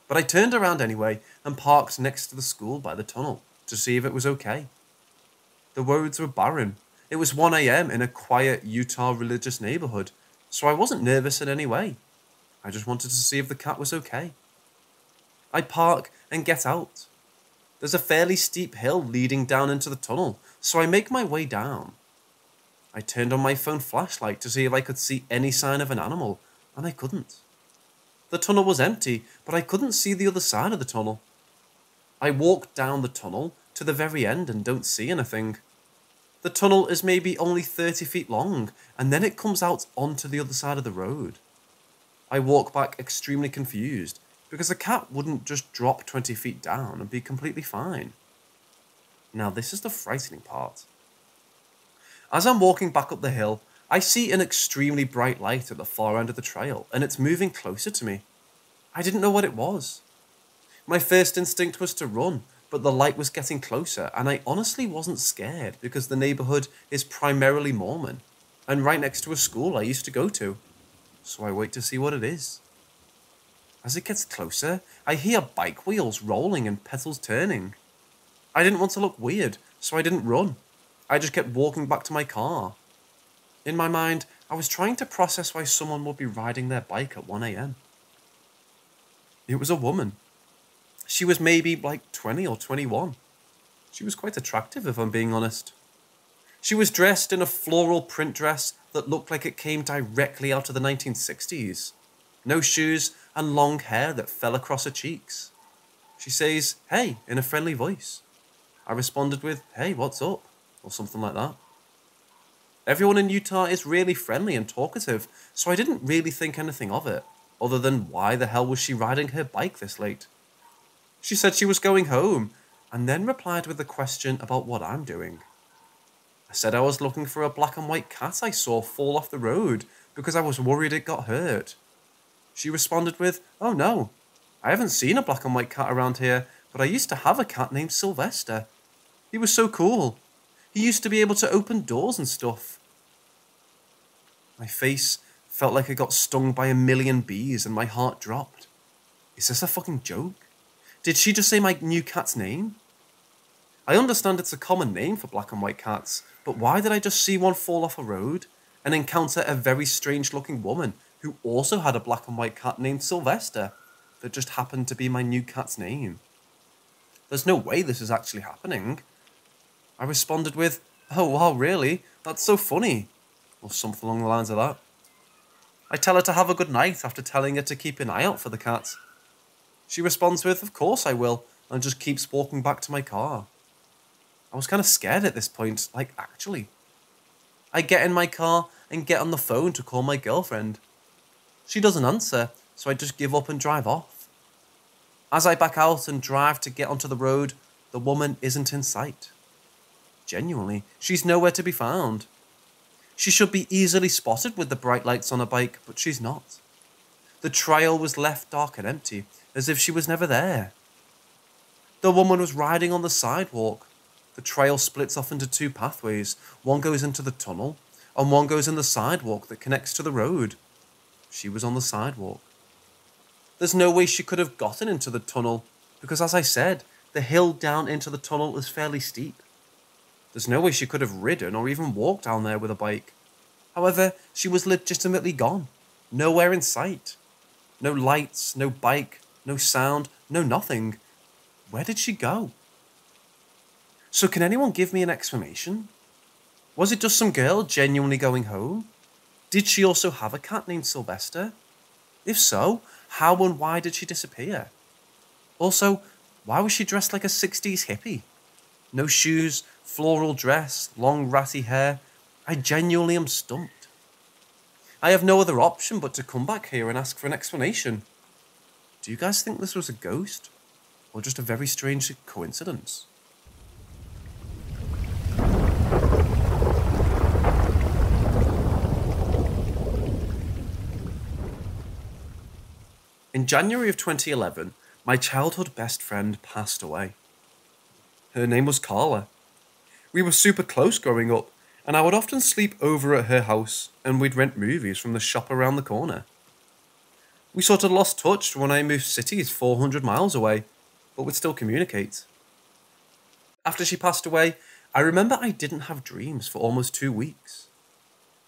But I turned around anyway and parked next to the school by the tunnel to see if it was okay. The roads were barren. It was 1 a.m. in a quiet Utah religious neighborhood, so I wasn't nervous in any way. I just wanted to see if the cat was okay. I park and get out. There's a fairly steep hill leading down into the tunnel, so I make my way down. I turned on my phone flashlight to see if I could see any sign of an animal, and I couldn't. The tunnel was empty, but I couldn't see the other side of the tunnel. I walked down the tunnel to the very end and don't see anything. The tunnel is maybe only 30 feet long, and then it comes out onto the other side of the road. I walk back extremely confused, because a cat wouldn't just drop 20 feet down and be completely fine. Now this is the frightening part. As I'm walking back up the hill, I see an extremely bright light at the far end of the trail, and it's moving closer to me. I didn't know what it was. My first instinct was to run, but the light was getting closer, and I honestly wasn't scared because the neighborhood is primarily Mormon, and right next to a school I used to go to. So I wait to see what it is. As it gets closer, I hear bike wheels rolling and pedals turning. I didn't want to look weird, so I didn't run. I just kept walking back to my car. In my mind, I was trying to process why someone would be riding their bike at 1 a.m. It was a woman. She was maybe like 20 or 21. She was quite attractive, if I'm being honest. She was dressed in a floral print dress that looked like it came directly out of the 1960s. No shoes and long hair that fell across her cheeks. She says, "Hey," in a friendly voice. I responded with, "Hey, what's up?" or something like that. Everyone in Utah is really friendly and talkative, so I didn't really think anything of it, other than why the hell was she riding her bike this late? She said she was going home, and then replied with a question about what I'm doing. I said I was looking for a black and white cat I saw fall off the road because I was worried it got hurt. She responded with, "Oh no, I haven't seen a black and white cat around here, but I used to have a cat named Sylvester. He was so cool. He used to be able to open doors and stuff." My face felt like I got stung by a million bees and my heart dropped. Is this a fucking joke? Did she just say my new cat's name? I understand it's a common name for black and white cats, but why did I just see one fall off a road and encounter a very strange looking woman who also had a black and white cat named Sylvester that just happened to be my new cat's name? There's no way this is actually happening. I responded with, "Oh wow, really? That's so funny," or something along the lines of that. I tell her to have a good night after telling her to keep an eye out for the cat. She responds with, "Of course I will," and just keeps walking back to my car. I was kind of scared at this point, like actually. I get in my car and get on the phone to call my girlfriend. She doesn't answer, so I just give up and drive off. As I back out and drive to get onto the road, the woman isn't in sight. Genuinely, she's nowhere to be found. She should be easily spotted with the bright lights on her bike, but she's not. The trail was left dark and empty, as if she was never there. The woman was riding on the sidewalk. The trail splits off into two pathways. One goes into the tunnel, and one goes in the sidewalk that connects to the road. She was on the sidewalk. There's no way she could have gotten into the tunnel, because as I said, the hill down into the tunnel is fairly steep. There's no way she could have ridden or even walked down there with a bike. However, she was legitimately gone. Nowhere in sight. No lights, no bike, no sound, no nothing. Where did she go? So can anyone give me an explanation? Was it just some girl genuinely going home? Did she also have a cat named Sylvester? If so, how and why did she disappear? Also, why was she dressed like a 60s hippie? No shoes, floral dress, long ratty hair. I genuinely am stumped. I have no other option but to come back here and ask for an explanation. Do you guys think this was a ghost? Or just a very strange coincidence? In January of 2011, my childhood best friend passed away. Her name was Carla. We were super close growing up, and I would often sleep over at her house, and we'd rent movies from the shop around the corner. We sort of lost touch when I moved cities 400 miles away, but would still communicate. After she passed away, I remember I didn't have dreams for almost 2 weeks.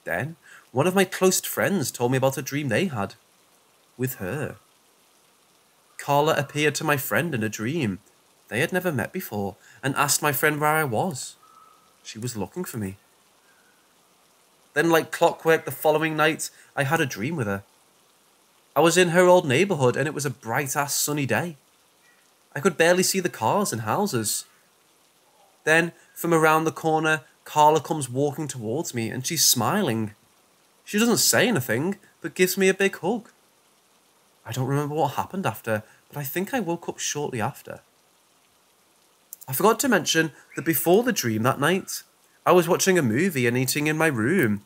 Then, one of my close friends told me about a dream they had. With her. Carla appeared to my friend in a dream. They had never met before, and asked my friend where I was. She was looking for me. Then, like clockwork, the following night, I had a dream with her. I was in her old neighbourhood, and it was a bright-ass sunny day. I could barely see the cars and houses. Then, from around the corner, Carla comes walking towards me, and she's smiling. She doesn't say anything, but gives me a big hug. I don't remember what happened after, but I think I woke up shortly after. I forgot to mention that before the dream that night, I was watching a movie and eating in my room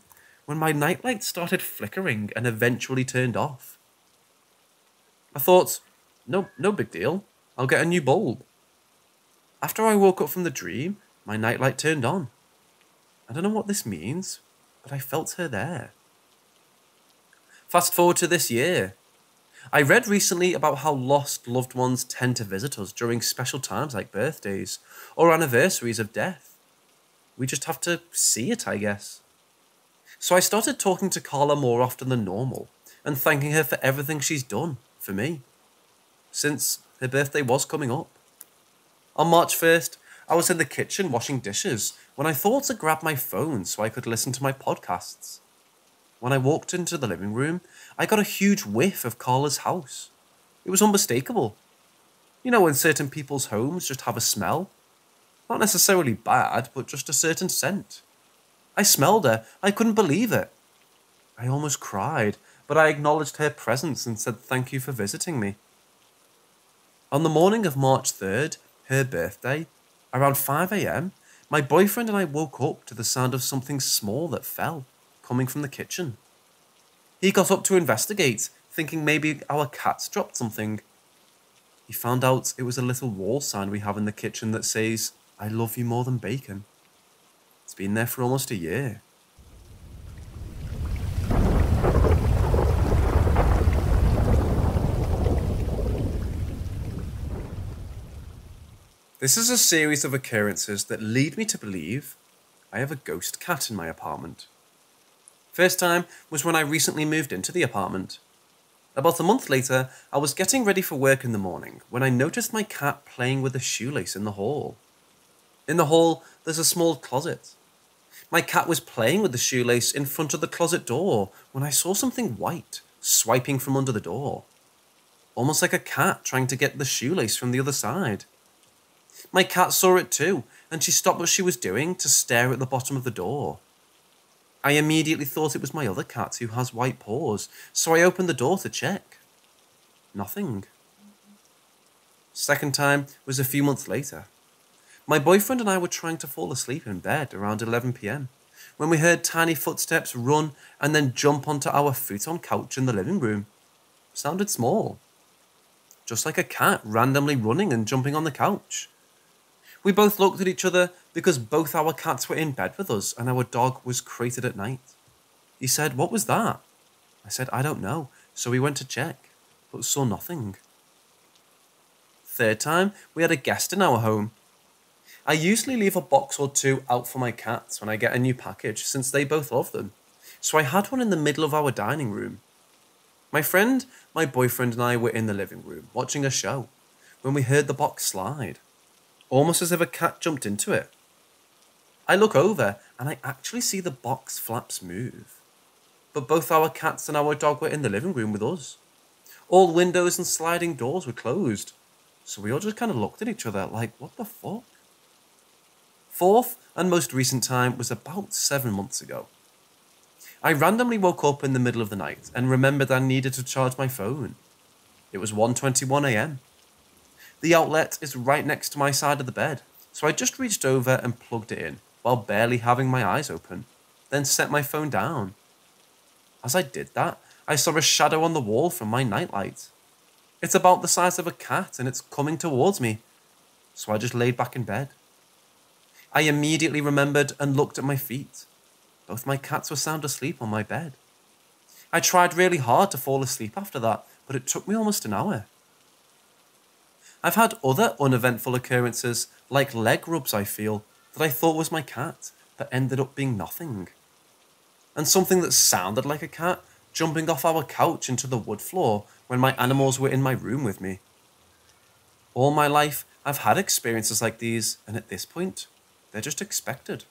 when my nightlight started flickering and eventually turned off. I thought, no big deal, I'll get a new bulb. After I woke up from the dream, my nightlight turned on. I don't know what this means, but I felt her there. Fast forward to this year. I read recently about how lost loved ones tend to visit us during special times like birthdays or anniversaries of death. We just have to see it, I guess. So I started talking to Carla more often than normal and thanking her for everything she's done for me, since her birthday was coming up. On March 1st, I was in the kitchen washing dishes when I thought to grab my phone so I could listen to my podcasts. When I walked into the living room, I got a huge whiff of Carla's house. It was unmistakable. You know when certain people's homes just have a smell? Not necessarily bad, but just a certain scent. I smelled her. I couldn't believe it. I almost cried, but I acknowledged her presence and said thank you for visiting me. On the morning of March 3rd, her birthday, around 5 a.m., my boyfriend and I woke up to the sound of something small that fell, coming from the kitchen. He got up to investigate, thinking maybe our cats dropped something. He found out it was a little wall sign we have in the kitchen that says, "I love you more than bacon." It's been there for almost a year. This is a series of occurrences that lead me to believe I have a ghost cat in my apartment. First time was when I recently moved into the apartment. About a month later, I was getting ready for work in the morning when I noticed my cat playing with a shoelace in the hall. In the hall, there's a small closet. My cat was playing with the shoelace in front of the closet door when I saw something white swiping from under the door. Almost like a cat trying to get the shoelace from the other side. My cat saw it too, and she stopped what she was doing to stare at the bottom of the door. I immediately thought it was my other cat who has white paws, so I opened the door to check. Nothing. Second time was a few months later. My boyfriend and I were trying to fall asleep in bed around 11 p.m. when we heard tiny footsteps run and then jump onto our futon couch in the living room. Sounded small. Just like a cat randomly running and jumping on the couch. We both looked at each other because both our cats were in bed with us and our dog was crated at night. He said, "What was that?" I said, "I don't know." So we went to check, but saw nothing. Third time, we had a guest in our home. I usually leave a box or two out for my cats when I get a new package since they both love them. So I had one in the middle of our dining room. My friend, my boyfriend and I were in the living room watching a show when we heard the box slide. Almost as if a cat jumped into it. I look over and I actually see the box flaps move. But both our cats and our dog were in the living room with us. All windows and sliding doors were closed. So we all just kind of looked at each other like, what the fuck? Fourth and most recent time was about 7 months ago. I randomly woke up in the middle of the night and remembered I needed to charge my phone. It was 1:21 a.m. The outlet is right next to my side of the bed, so I just reached over and plugged it in while barely having my eyes open, then set my phone down. As I did that, I saw a shadow on the wall from my nightlight. It's about the size of a cat and it's coming towards me, so I just laid back in bed. I immediately remembered and looked at my feet. Both my cats were sound asleep on my bed. I tried really hard to fall asleep after that, but it took me almost an hour. I've had other uneventful occurrences, like leg rubs I feel, that I thought was my cat, but ended up being nothing. And something that sounded like a cat jumping off our couch into the wood floor when my animals were in my room with me. All my life, I've had experiences like these, and at this point, they're just expected.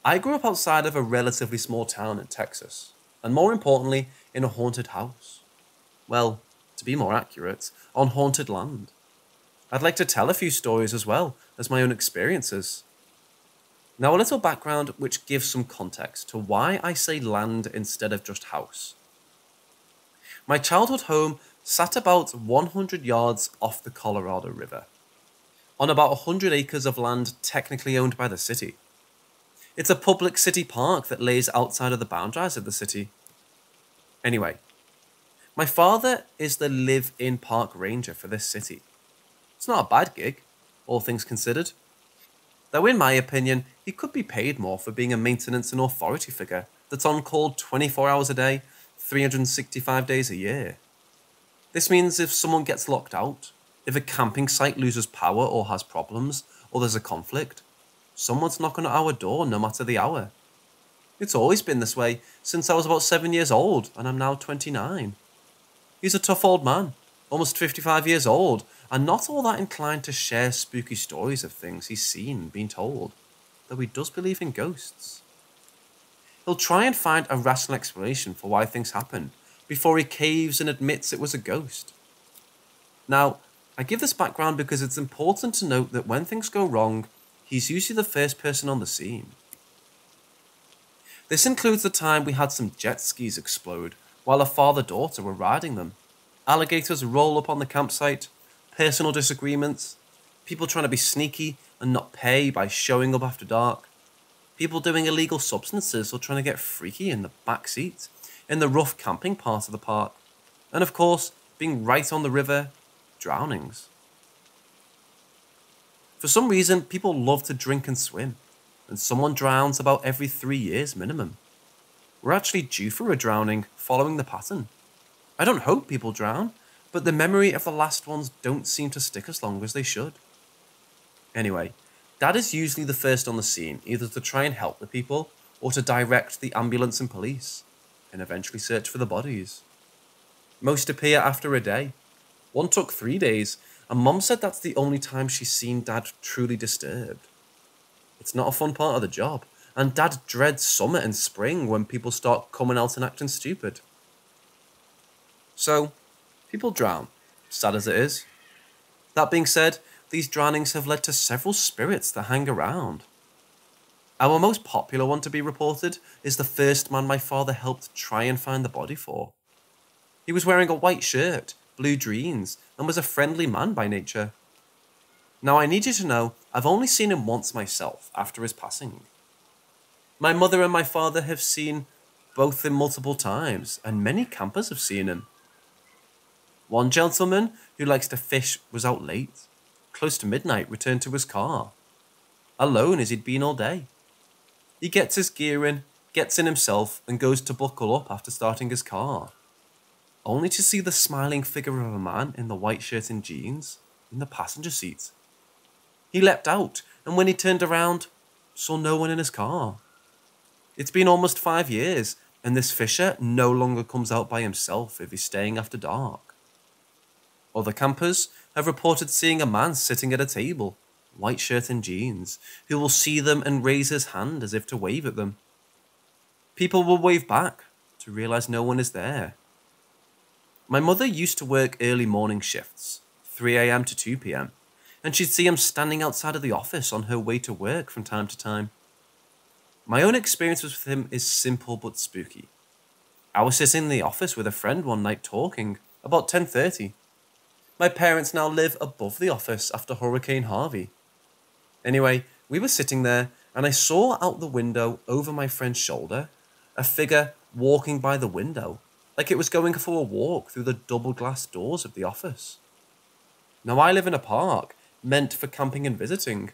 I grew up outside of a relatively small town in Texas, and more importantly, in a haunted house. Well, to be more accurate, on haunted land. I'd like to tell a few stories as well as my own experiences. Now, a little background which gives some context to why I say land instead of just house. My childhood home sat about 100 yards off the Colorado River, on about 100 acres of land technically owned by the city. It's a public city park that lays outside of the boundaries of the city. Anyway, my father is the live-in park ranger for this city. It's not a bad gig, all things considered. Though in my opinion, he could be paid more for being a maintenance and authority figure that's on call 24 hours a day, 365 days a year. This means if someone gets locked out, if a camping site loses power or has problems, or there's a conflict, someone's knocking at our door no matter the hour. It's always been this way since I was about 7 years old, and I'm now 29. He's a tough old man, almost 55 years old, and not all that inclined to share spooky stories of things he's seen and been told, though he does believe in ghosts. He'll try and find a rational explanation for why things happen before he caves and admits it was a ghost. Now, I give this background because it's important to note that when things go wrong, he's usually the first person on the scene. This includes the time we had some jet skis explode while a father-daughter were riding them, alligators roll up on the campsite, personal disagreements, people trying to be sneaky and not pay by showing up after dark, people doing illegal substances or trying to get freaky in the back seat, in the rough camping part of the park, and of course, being right on the river, drownings. For some reason, people love to drink and swim, and someone drowns about every 3 years minimum. We're actually due for a drowning following the pattern. I don't hope people drown, but the memory of the last ones don't seem to stick as long as they should. Anyway, Dad is usually the first on the scene, either to try and help the people, or to direct the ambulance and police, and eventually search for the bodies. Most appear after a day. One took 3 days, and Mom said that's the only time she's seen Dad truly disturbed. It's not a fun part of the job, and Dad dreads summer and spring when people start coming out and acting stupid. So, people drown, sad as it is. That being said, these drownings have led to several spirits that hang around. Our most popular one to be reported is the first man my father helped try and find the body for. He was wearing a white shirt, blue jeans, and was a friendly man by nature. Now I need you to know, I've only seen him once myself after his passing. My mother and my father have seen both him multiple times, and many campers have seen him. One gentleman who likes to fish was out late, close to midnight, returned to his car, alone as he'd been all day. He gets his gear in, gets in himself, and goes to buckle up after starting his car, only to see the smiling figure of a man in the white shirt and jeans in the passenger seat. He leapt out, and when he turned around, saw no one in his car. It's been almost 5 years, and this fisher no longer comes out by himself if he's staying after dark. Other campers have reported seeing a man sitting at a table, white shirt and jeans, who will see them and raise his hand as if to wave at them. People will wave back to realise no one is there. My mother used to work early morning shifts, 3 a.m. to 2 p.m, and she'd see him standing outside of the office on her way to work from time to time. My own experience with him is simple but spooky. I was sitting in the office with a friend one night talking, about 10:30. My parents now live above the office after Hurricane Harvey. Anyway, we were sitting there, and I saw out the window over my friend's shoulder a figure walking by the window, like it was going for a walk through the double glass doors of the office. Now I live in a park, meant for camping and visiting.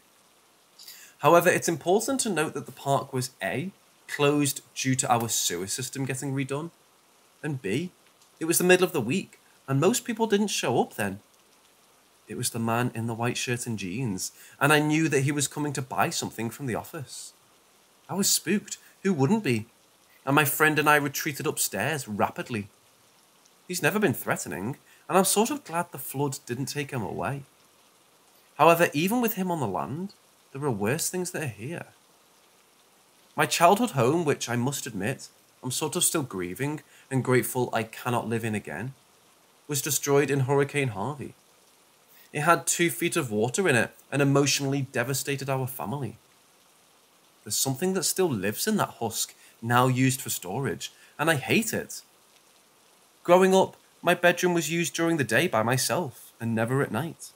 However, it's important to note that the park was A, closed due to our sewer system getting redone, and B, it was the middle of the week, and most people didn't show up then. It was the man in the white shirt and jeans, and I knew that he was coming to buy something from the office. I was spooked, who wouldn't be? And my friend and I retreated upstairs rapidly. He's never been threatening, and I'm sort of glad the flood didn't take him away. However, even with him on the land, there are worse things that are here. My childhood home, which I must admit, I'm sort of still grieving and grateful I cannot live in again, was destroyed in Hurricane Harvey. It had 2 feet of water in it and emotionally devastated our family. There's something that still lives in that husk, now used for storage, and I hate it. Growing up, my bedroom was used during the day by myself and never at night.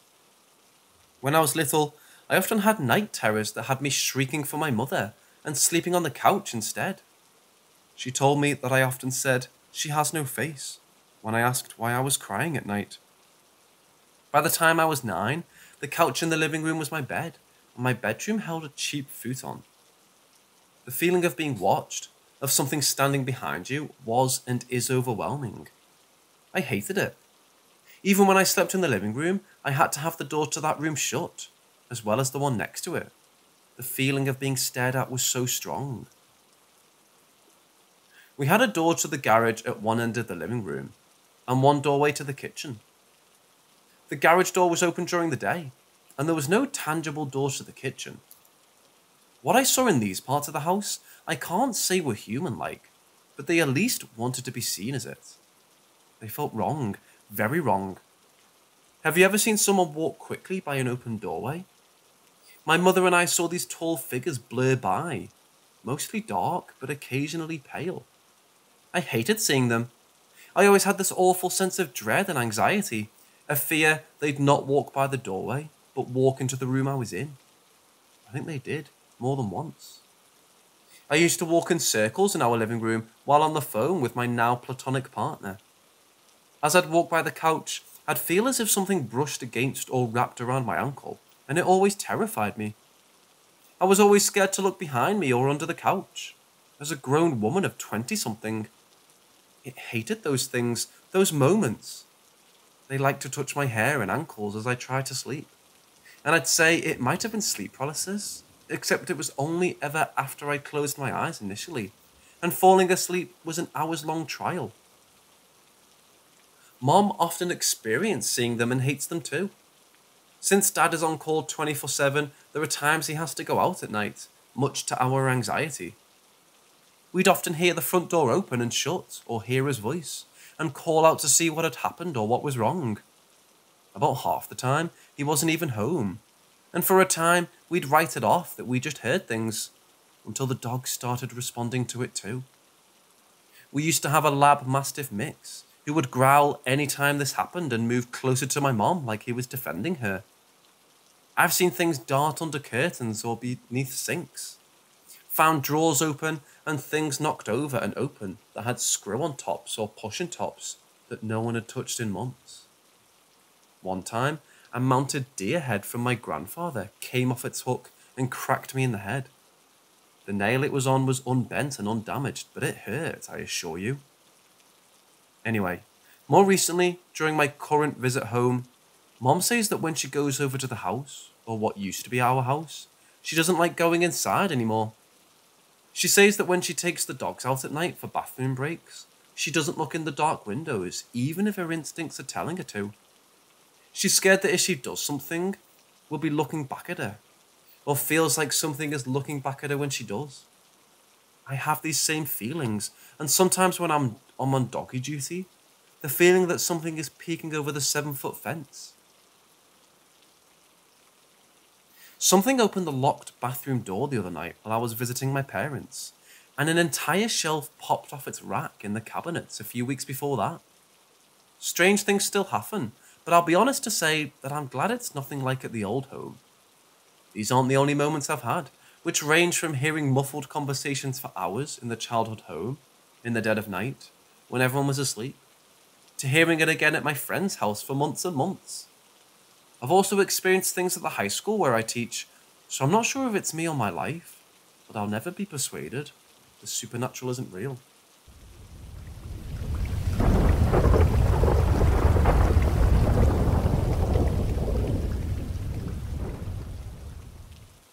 When I was little, I often had night terrors that had me shrieking for my mother and sleeping on the couch instead. She told me that I often said, "She has no face," when I asked why I was crying at night. By the time I was 9, the couch in the living room was my bed, and my bedroom held a cheap futon. The feeling of being watched, of something standing behind you, was and is overwhelming. I hated it. Even when I slept in the living room, I had to have the door to that room shut, as well as the one next to it. The feeling of being stared at was so strong. We had a door to the garage at one end of the living room, and one doorway to the kitchen. The garage door was open during the day, and there was no tangible doors to the kitchen. What I saw in these parts of the house, I can't say were human-like, but they at least wanted to be seen as it. They felt wrong, very wrong. Have you ever seen someone walk quickly by an open doorway? My mother and I saw these tall figures blur by, mostly dark, but occasionally pale. I hated seeing them. I always had this awful sense of dread and anxiety, a fear they'd not walk by the doorway, but walk into the room I was in. I think they did, more than once. I used to walk in circles in our living room while on the phone with my now platonic partner. As I'd walk by the couch, I'd feel as if something brushed against or wrapped around my ankle, and it always terrified me. I was always scared to look behind me or under the couch. As a grown woman of 20-something, I hated those things, those moments. They liked to touch my hair and ankles as I tried to sleep. And I'd say it might have been sleep paralysis, except it was only ever after I closed my eyes initially, and falling asleep was an hours-long trial. Mom often experienced seeing them and hates them too. Since Dad is on call 24/7, there are times he has to go out at night, much to our anxiety. We'd often hear the front door open and shut, or hear his voice, and call out to see what had happened or what was wrong. About half the time, he wasn't even home, and for a time, we'd write it off that we just heard things, until the dog started responding to it too. We used to have a lab mastiff mix, who would growl any time this happened and move closer to my mom like he was defending her. I've seen things dart under curtains or beneath sinks. Found drawers open and things knocked over and open that had screw-on tops or push-in tops that no one had touched in months. One time, a mounted deer head from my grandfather came off its hook and cracked me in the head. The nail it was on was unbent and undamaged, but it hurt, I assure you. Anyway, more recently, during my current visit home, Mom says that when she goes over to the house, or what used to be our house, she doesn't like going inside anymore. She says that when she takes the dogs out at night for bathroom breaks, she doesn't look in the dark windows, even if her instincts are telling her to. She's scared that if she does something, we'll be looking back at her, or feels like something is looking back at her when she does. I have these same feelings, and sometimes when I'm on doggy duty, the feeling that something is peeking over the 7-foot fence. Something opened the locked bathroom door the other night while I was visiting my parents, and an entire shelf popped off its rack in the cabinets a few weeks before that. Strange things still happen, but I'll be honest to say that I'm glad it's nothing like at the old home. These aren't the only moments I've had, which range from hearing muffled conversations for hours in the childhood home, in the dead of night, when everyone was asleep, to hearing it again at my friend's house for months and months. I've also experienced things at the high school where I teach, so I'm not sure if it's me or my life, but I'll never be persuaded the supernatural isn't real.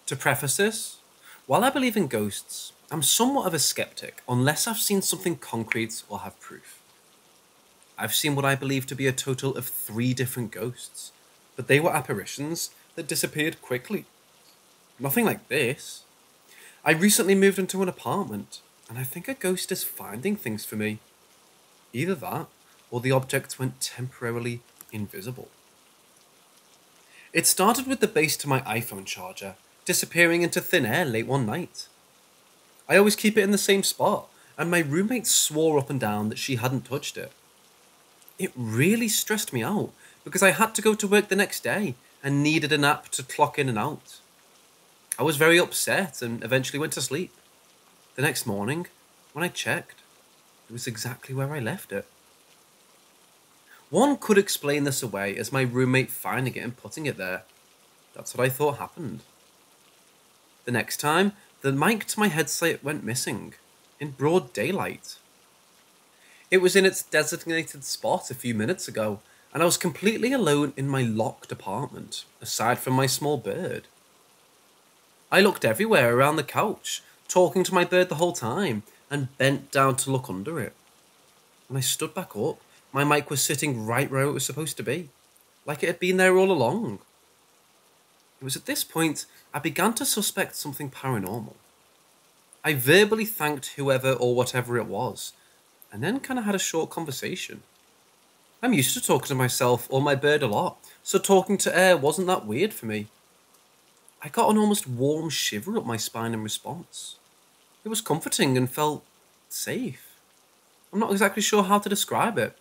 To preface this, while I believe in ghosts, I'm somewhat of a skeptic unless I've seen something concrete or have proof. I've seen what I believe to be a total of 3 different ghosts, but they were apparitions that disappeared quickly. Nothing like this. I recently moved into an apartment, and I think a ghost is finding things for me. Either that, or the object went temporarily invisible. It started with the base to my iPhone charger, disappearing into thin air late one night. I always keep it in the same spot, and my roommate swore up and down that she hadn't touched it. It really stressed me out, because I had to go to work the next day, and needed a nap to clock in and out. I was very upset, and eventually went to sleep. The next morning, when I checked, it was exactly where I left it. One could explain this away as my roommate finding it and putting it there. That's what I thought happened. The next time, the mic to my headset went missing, in broad daylight. It was in its designated spot a few minutes ago, and I was completely alone in my locked apartment, aside from my small bird. I looked everywhere around the couch, talking to my bird the whole time, and bent down to look under it. When I stood back up, my mic was sitting right where it was supposed to be, like it had been there all along. It was at this point I began to suspect something paranormal. I verbally thanked whoever or whatever it was, and then kind of had a short conversation. I'm used to talking to myself or my bird a lot, so talking to air wasn't that weird for me. I got an almost warm shiver up my spine in response. It was comforting and felt safe. I'm not exactly sure how to describe it.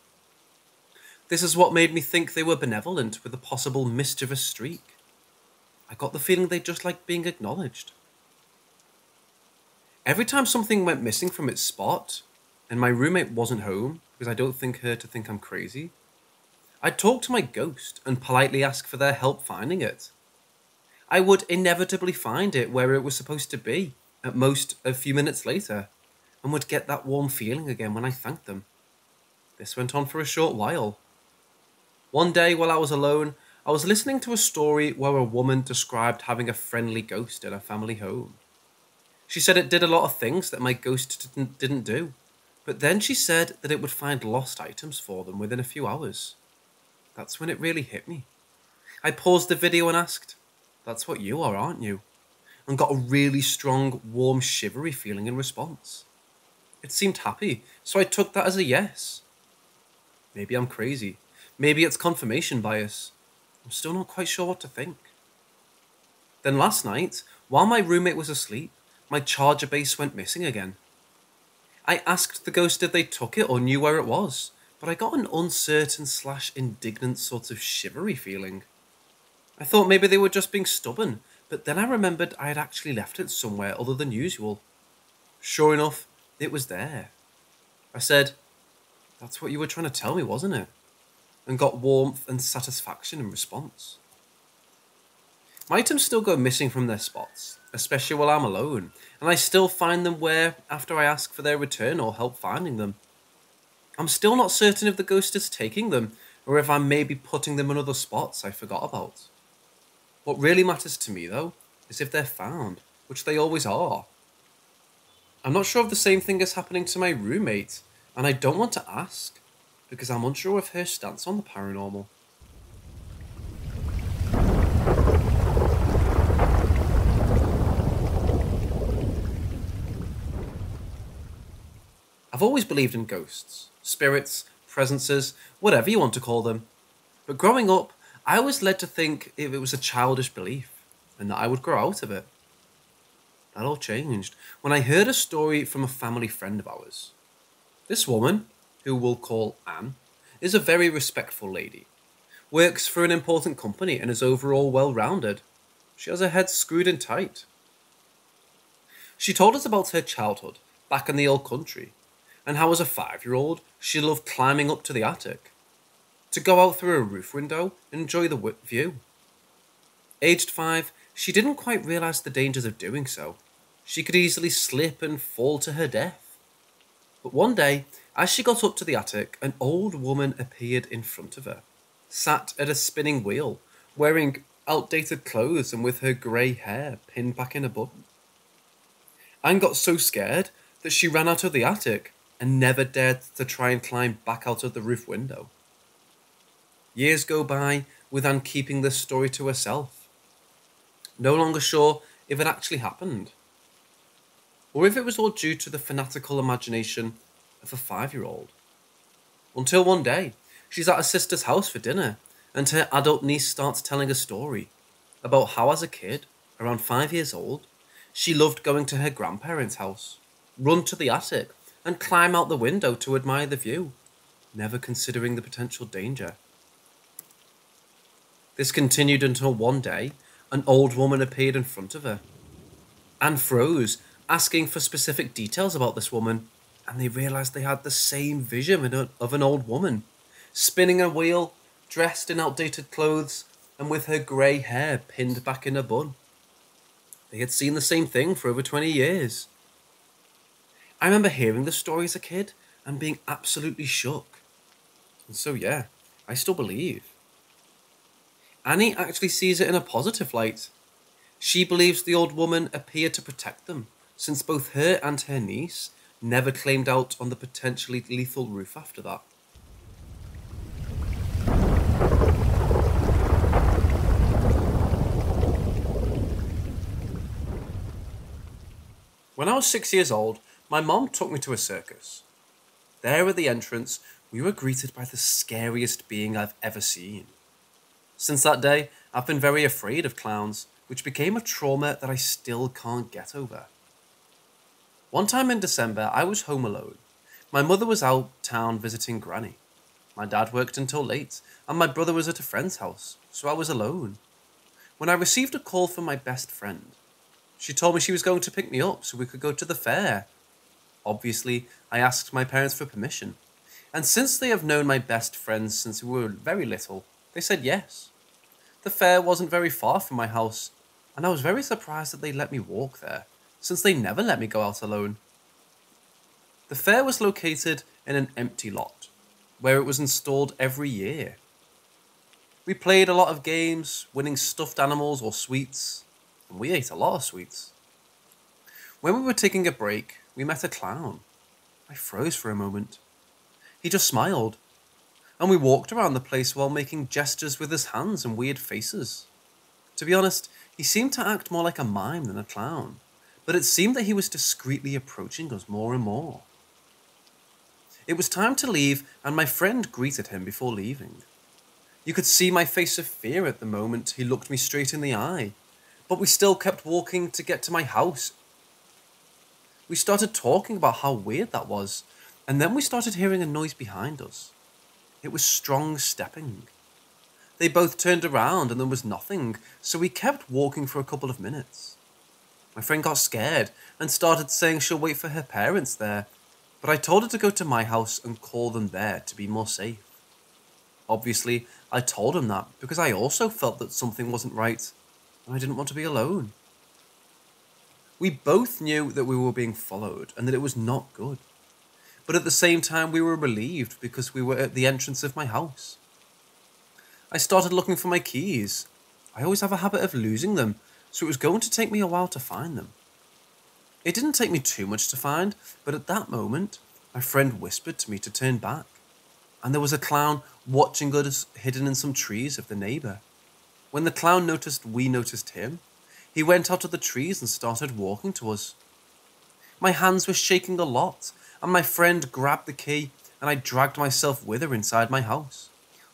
This is what made me think they were benevolent with a possible mischievous streak. I got the feeling they just liked being acknowledged. Every time something went missing from its spot, and my roommate wasn't home, because I don't think her to think I'm crazy, I'd talk to my ghost and politely ask for their help finding it. I would inevitably find it where it was supposed to be, at most a few minutes later, and would get that warm feeling again when I thanked them. This went on for a short while. One day while I was alone, I was listening to a story where a woman described having a friendly ghost in her family home. She said it did a lot of things that my ghost didn't do, but then she said that it would find lost items for them within a few hours. That's when it really hit me. I paused the video and asked, "That's what you are, aren't you?" and got a really strong, warm, shivery feeling in response. It seemed happy, so I took that as a yes. Maybe I'm crazy. Maybe it's confirmation bias. I'm still not quite sure what to think. Then last night, while my roommate was asleep, my charger base went missing again. I asked the ghost if they took it or knew where it was, but I got an uncertain / indignant sort of shivery feeling. I thought maybe they were just being stubborn, but then I remembered I had actually left it somewhere other than usual. Sure enough, it was there. I said, "That's what you were trying to tell me, wasn't it?" and got warmth and satisfaction in response. My items still go missing from their spots, especially while I'm alone, and I still find them where after I ask for their return or help finding them. I'm still not certain if the ghost is taking them, or if I'm maybe putting them in other spots I forgot about. What really matters to me, though, is if they're found, which they always are. I'm not sure if the same thing is happening to my roommate, and I don't want to ask, because I'm unsure of her stance on the paranormal. I've always believed in ghosts, spirits, presences, whatever you want to call them. But growing up, I was led to think it was a childish belief, and that I would grow out of it. That all changed when I heard a story from a family friend of ours. This woman, who we'll call Anne, is a very respectful lady, works for an important company and is overall well-rounded. She has her head screwed in tight. She told us about her childhood back in the old country, and how as a 5-year-old she loved climbing up to the attic, to go out through a roof window and enjoy the view. Aged 5, she didn't quite realise the dangers of doing so. She could easily slip and fall to her death. But one day, as she got up to the attic, an old woman appeared in front of her, sat at a spinning wheel, wearing outdated clothes and with her grey hair pinned back in a bun. Anne got so scared that she ran out of the attic and never dared to try and climb back out of the roof window. Years go by with Anne keeping this story to herself, no longer sure if it actually happened, or if it was all due to the fanatical imagination of a 5-year-old. Until one day, she's at her sister's house for dinner, and her adult niece starts telling a story about how as a kid, around 5 years old, she loved going to her grandparents' house, run to the attic, and climb out the window to admire the view, never considering the potential danger. This continued until one day, an old woman appeared in front of her. Anne froze, asking for specific details about this woman, and they realised they had the same vision of an old woman, spinning a wheel, dressed in outdated clothes, and with her grey hair pinned back in a bun. They had seen the same thing for over 20 years. I remember hearing the story as a kid and being absolutely shook. And so, yeah, I still believe. Annie actually sees it in a positive light. She believes the old woman appeared to protect them, since both her and her niece never claimed out on the potentially lethal roof after that. When I was 6 years old, my mom took me to a circus. There at the entrance, we were greeted by the scariest being I've ever seen. Since that day, I've been very afraid of clowns, which became a trauma that I still can't get over. One time in December, I was home alone. My mother was out town visiting Granny. My dad worked until late, and my brother was at a friend's house, so I was alone. When I received a call from my best friend, she told me she was going to pick me up so we could go to the fair. Obviously, I asked my parents for permission, and since they have known my best friends since we were very little, they said yes. The fair wasn't very far from my house, and I was very surprised that they let me walk there, since they never let me go out alone. The fair was located in an empty lot, where it was installed every year. We played a lot of games, winning stuffed animals or sweets, and we ate a lot of sweets. When we were taking a break, we met a clown. I froze for a moment. He just smiled, and we walked around the place while making gestures with his hands and weird faces. To be honest, he seemed to act more like a mime than a clown, but it seemed that he was discreetly approaching us more and more. It was time to leave, and my friend greeted him before leaving. You could see my face of fear at the moment he looked me straight in the eye, but we still kept walking to get to my house. We started talking about how weird that was, and then we started hearing a noise behind us. It was strong stepping. They both turned around and there was nothing, so we kept walking for a couple of minutes. My friend got scared and started saying she'll wait for her parents there, but I told her to go to my house and call them there to be more safe. Obviously, I told him that because I also felt that something wasn't right, and I didn't want to be alone. We both knew that we were being followed and that it was not good. But at the same time, we were relieved because we were at the entrance of my house. I started looking for my keys. I always have a habit of losing them, so it was going to take me a while to find them. It didn't take me too much to find, but at that moment, my friend whispered to me to turn back, and there was a clown watching us hidden in some trees of the neighbour. When the clown noticed we noticed him, he went out of the trees and started walking to us. My hands were shaking a lot, and my friend grabbed the key, and I dragged myself with her inside my house,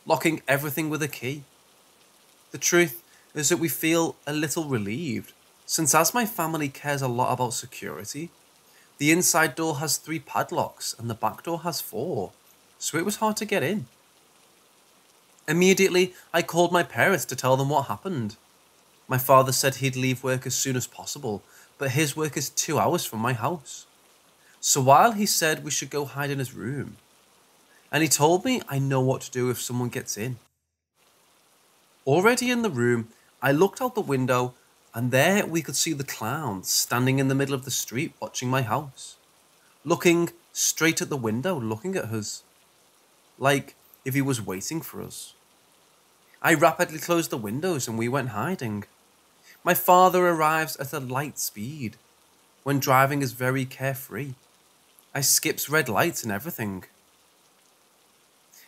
locking everything with a key. The truth is that we feel a little relieved, since as my family cares a lot about security, the inside door has 3 padlocks and the back door has 4, so it was hard to get in. Immediately, I called my parents to tell them what happened. My father said he'd leave work as soon as possible, but his work is 2 hours from my house. So while he said we should go hide in his room, and he told me I know what to do if someone gets in. Already in the room, I looked out the window, and there we could see the clown standing in the middle of the street watching my house, looking straight at the window, looking at us, like if he was waiting for us. I rapidly closed the windows and we went hiding. My father arrives at a light speed. When driving is very carefree. I skips red lights and everything.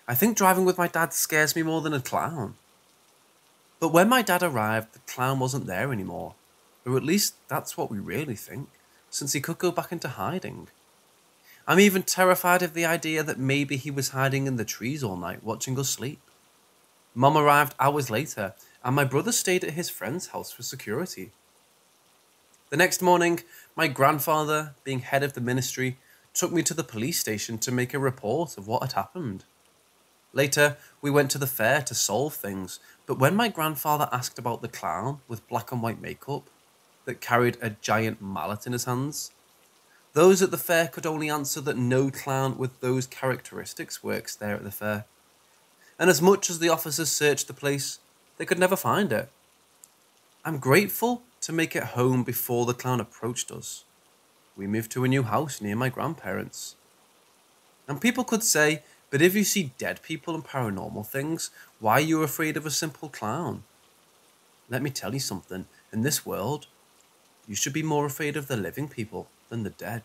I think driving with my dad scares me more than a clown. But when my dad arrived, the clown wasn't there anymore. Or at least that's what we really think, since he could go back into hiding. I'm even terrified of the idea that maybe he was hiding in the trees all night, watching us sleep. Mum arrived hours later, and my brother stayed at his friend's house for security. The next morning, my grandfather, being head of the ministry, took me to the police station to make a report of what had happened. Later, we went to the fair to solve things, but when my grandfather asked about the clown with black and white makeup that carried a giant mallet in his hands, those at the fair could only answer that no clown with those characteristics works there at the fair. And as much as the officers searched the place, they could never find it. I'm grateful to make it home before the clown approached us. We moved to a new house near my grandparents. And people could say, but if you see dead people and paranormal things, why are you afraid of a simple clown? Let me tell you something, in this world, you should be more afraid of the living people than the dead.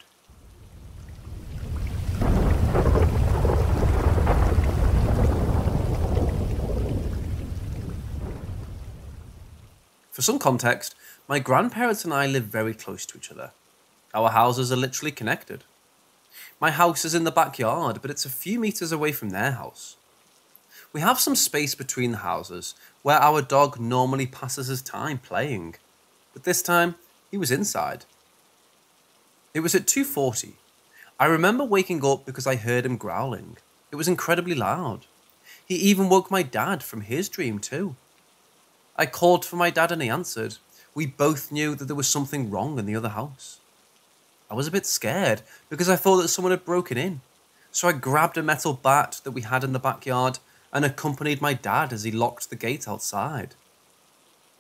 For some context, my grandparents and I live very close to each other. Our houses are literally connected. My house is in the backyard, but it's a few meters away from their house. We have some space between the houses where our dog normally passes his time playing, but this time he was inside. It was at 2:40. I remember waking up because I heard him growling. It was incredibly loud. He even woke my dad from his dream too. I called for my dad and he answered. We both knew that there was something wrong in the other house. I was a bit scared because I thought that someone had broken in. So I grabbed a metal bat that we had in the backyard and accompanied my dad as he locked the gate outside.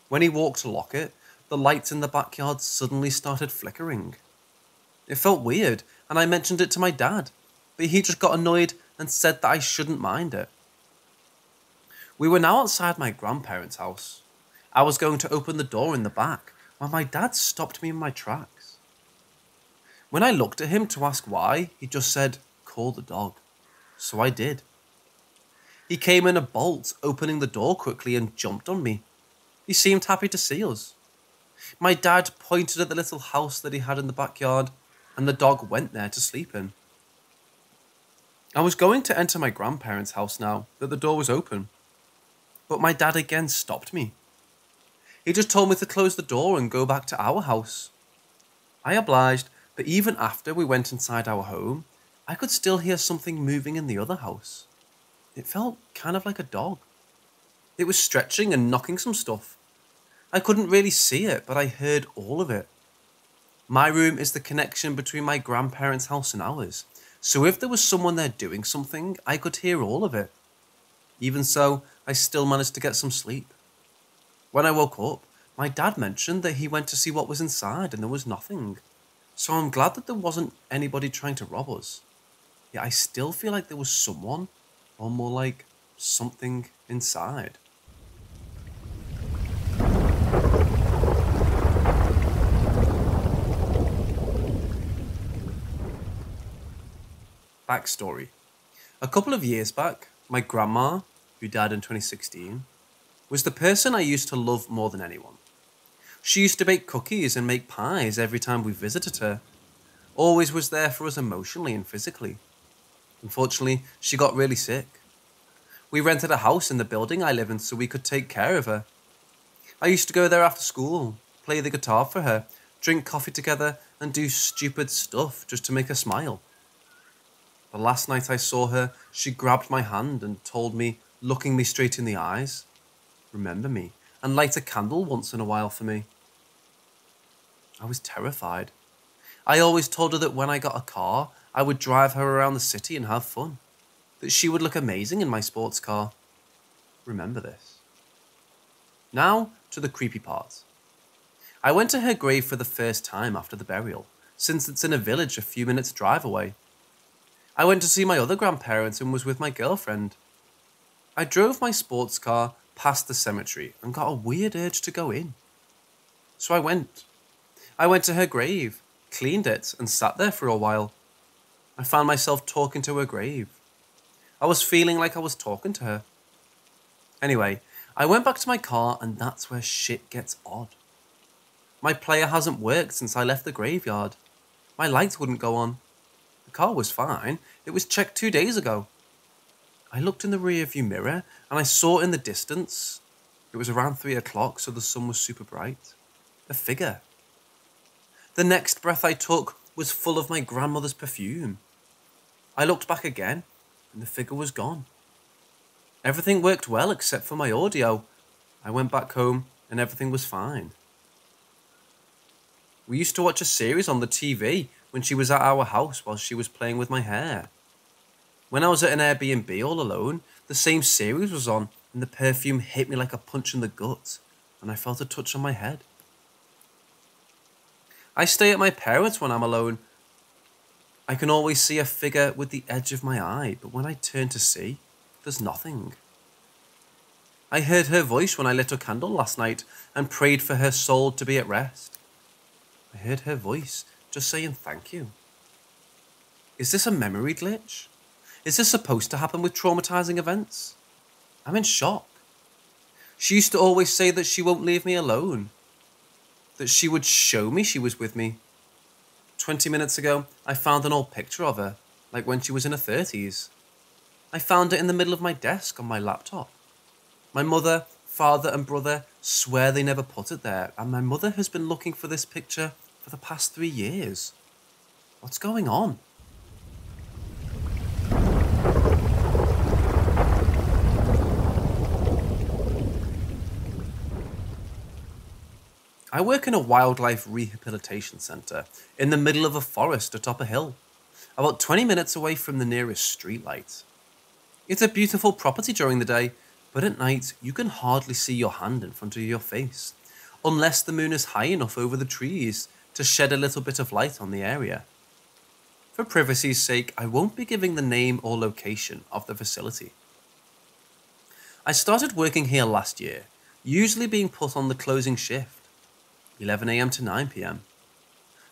When he walked to lock it, the lights in the backyard suddenly started flickering. It felt weird and I mentioned it to my dad, but he just got annoyed and said that I shouldn't mind it. We were now outside my grandparents' house. I was going to open the door in the back when my dad stopped me in my tracks. When I looked at him to ask why, he just said, "Call the dog." So I did. He came in a bolt, opening the door quickly and jumped on me. He seemed happy to see us. My dad pointed at the little house that he had in the backyard, and the dog went there to sleep in. I was going to enter my grandparents' house now that the door was open, but my dad again stopped me. He just told me to close the door and go back to our house. I obliged, but even after we went inside our home, I could still hear something moving in the other house. It felt kind of like a dog. It was stretching and knocking some stuff. I couldn't really see it, but I heard all of it. My room is the connection between my grandparents' house and ours, so if there was someone there doing something, I could hear all of it. Even so, I still managed to get some sleep. When I woke up, my dad mentioned that he went to see what was inside and there was nothing. So I'm glad that there wasn't anybody trying to rob us. Yet I still feel like there was someone, or more like something inside. Backstory. A couple of years back, my grandma, who died in 2016, was the person I used to love more than anyone. She used to bake cookies and make pies every time we visited her. Always was there for us emotionally and physically. Unfortunately, she got really sick. We rented a house in the building I live in so we could take care of her. I used to go there after school, play the guitar for her, drink coffee together, and do stupid stuff just to make her smile. The last night I saw her, she grabbed my hand and told me, looking me straight in the eyes, "Remember me, and light a candle once in a while for me." I was terrified. I always told her that when I got a car, I would drive her around the city and have fun. That she would look amazing in my sports car. Remember this. Now to the creepy part. I went to her grave for the first time after the burial, since it's in a village a few minutes' drive away. I went to see my other grandparents and was with my girlfriend. I drove my sports car past the cemetery and got a weird urge to go in. So I went. I went to her grave, cleaned it, and sat there for a while. I found myself talking to her grave. I was feeling like I was talking to her. Anyway, I went back to my car and that's where shit gets odd. My player hasn't worked since I left the graveyard. My lights wouldn't go on. The car was fine. It was checked 2 days ago. I looked in the rearview mirror and I saw in the distance, it was around 3 o'clock, so the sun was super bright, a figure. The next breath I took was full of my grandmother's perfume. I looked back again and the figure was gone. Everything worked well except for my audio. I went back home and everything was fine. We used to watch a series on the TV when she was at our house while she was playing with my hair. When I was at an Airbnb all alone, the same series was on and the perfume hit me like a punch in the gut and I felt a touch on my head. I stay at my parents' when I'm alone. I can always see a figure with the edge of my eye, but when I turn to see, there's nothing. I heard her voice when I lit a candle last night and prayed for her soul to be at rest. I heard her voice just saying thank you. Is this a memory glitch? Is this supposed to happen with traumatizing events? I'm in shock. She used to always say that she won't leave me alone, that she would show me she was with me. 20 minutes ago, I found an old picture of her, like when she was in her 30s. I found it in the middle of my desk on my laptop. My mother, father and brother swear they never put it there, and my mother has been looking for this picture for the past 3 years. What's going on? I work in a wildlife rehabilitation centre in the middle of a forest atop a hill, about 20 minutes away from the nearest streetlight. It's a beautiful property during the day, but at night you can hardly see your hand in front of your face, unless the moon is high enough over the trees to shed a little bit of light on the area. For privacy's sake, I won't be giving the name or location of the facility. I started working here last year, usually being put on the closing shift, 11 AM to 9 PM.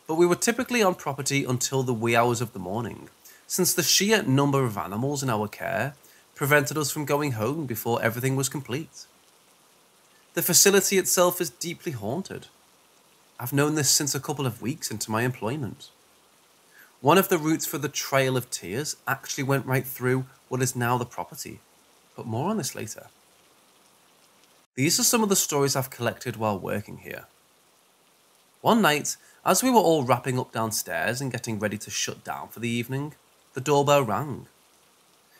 But we were typically on property until the wee hours of the morning, since the sheer number of animals in our care prevented us from going home before everything was complete. The facility itself is deeply haunted. I've known this since a couple of weeks into my employment. One of the routes for the Trail of Tears actually went right through what is now the property, but more on this later. These are some of the stories I've collected while working here. One night, as we were all wrapping up downstairs and getting ready to shut down for the evening, the doorbell rang.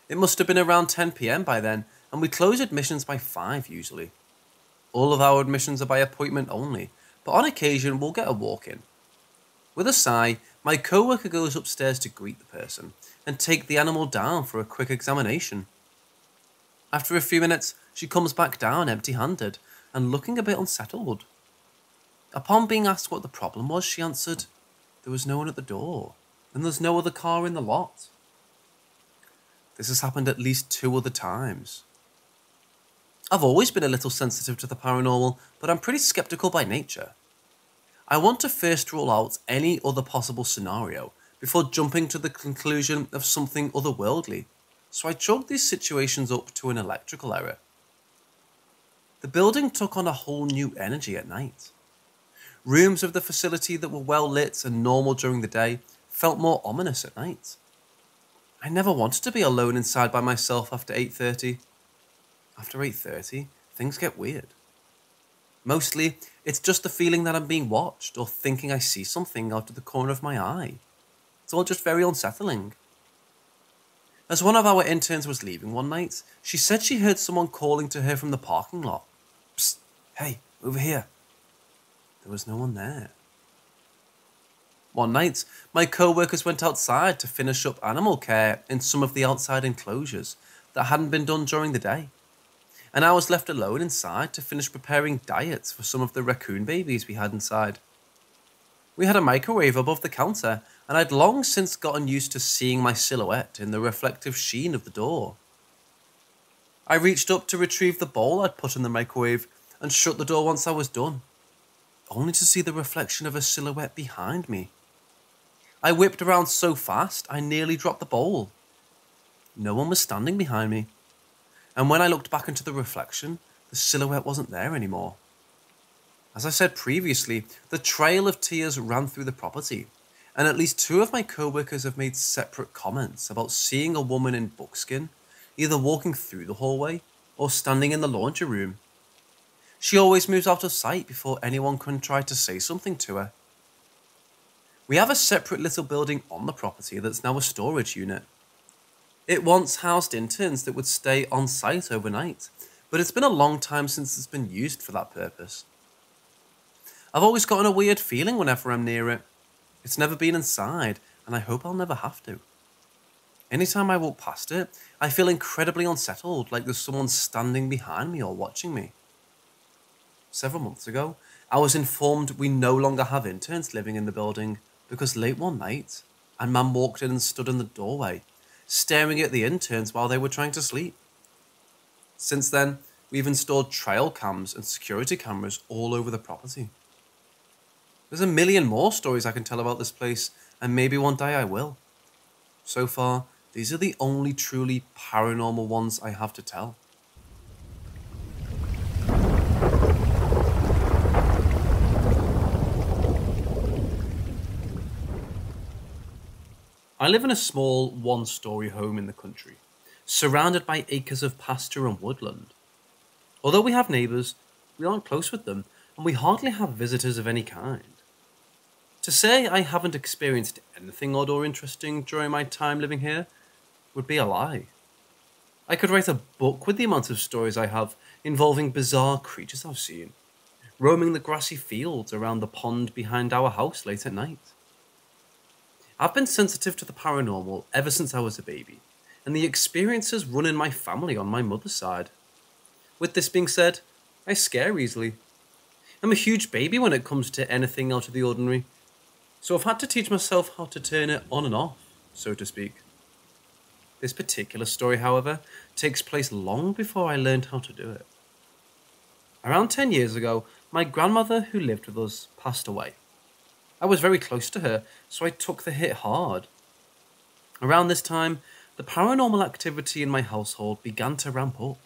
It must have been around 10 PM by then, and we close admissions by 5 usually. All of our admissions are by appointment only, but on occasion we'll get a walk-in. With a sigh, my co-worker goes upstairs to greet the person and take the animal down for a quick examination. After a few minutes, she comes back down empty-handed and looking a bit unsettled. Upon being asked what the problem was, she answered, there was no one at the door, and there's no other car in the lot. This has happened at least 2 other times. I've always been a little sensitive to the paranormal, but I'm pretty skeptical by nature. I want to first rule out any other possible scenario before jumping to the conclusion of something otherworldly, so I chalked these situations up to an electrical error. The building took on a whole new energy at night. Rooms of the facility that were well lit and normal during the day felt more ominous at night. I never wanted to be alone inside by myself after 8:30. After 8:30, things get weird. Mostly, it's just the feeling that I'm being watched or thinking I see something out of the corner of my eye. It's all just very unsettling. As one of our interns was leaving one night, she said she heard someone calling to her from the parking lot. Psst, hey, over here. There was no one there. One night, my co-workers went outside to finish up animal care in some of the outside enclosures that hadn't been done during the day, and I was left alone inside to finish preparing diets for some of the raccoon babies we had inside. We had a microwave above the counter, and I'd long since gotten used to seeing my silhouette in the reflective sheen of the door. I reached up to retrieve the bowl I'd put in the microwave and shut the door once I was done, only to see the reflection of a silhouette behind me. I whipped around so fast, I nearly dropped the bowl. No one was standing behind me, and when I looked back into the reflection, the silhouette wasn't there anymore. As I said previously, the Trail of Tears ran through the property, and at least 2 of my co-workers have made separate comments about seeing a woman in buckskin, either walking through the hallway or standing in the laundry room. She always moves out of sight before anyone can try to say something to her. We have a separate little building on the property that's now a storage unit. It once housed interns that would stay on site overnight, but it's been a long time since it's been used for that purpose. I've always gotten a weird feeling whenever I'm near it. It's never been inside, and I hope I'll never have to. Anytime I walk past it, I feel incredibly unsettled, like there's someone standing behind me or watching me. Several months ago, I was informed we no longer have interns living in the building because late one night, a man walked in and stood in the doorway, staring at the interns while they were trying to sleep. Since then, we've installed trail cams and security cameras all over the property. There's a million more stories I can tell about this place, and maybe one day I will. So far, these are the only truly paranormal ones I have to tell. I live in a small one-story home in the country, surrounded by acres of pasture and woodland. Although we have neighbours, we aren't close with them, and we hardly have visitors of any kind. To say I haven't experienced anything odd or interesting during my time living here would be a lie. I could write a book with the amount of stories I have involving bizarre creatures I've seen, roaming the grassy fields around the pond behind our house late at night. I've been sensitive to the paranormal ever since I was a baby, and the experiences run in my family on my mother's side. With this being said, I scare easily. I'm a huge baby when it comes to anything out of the ordinary, so I've had to teach myself how to turn it on and off, so to speak. This particular story, however, takes place long before I learned how to do it. Around 10 years ago, my grandmother, who lived with us, passed away. I was very close to her, so I took the hit hard. Around this time, the paranormal activity in my household began to ramp up.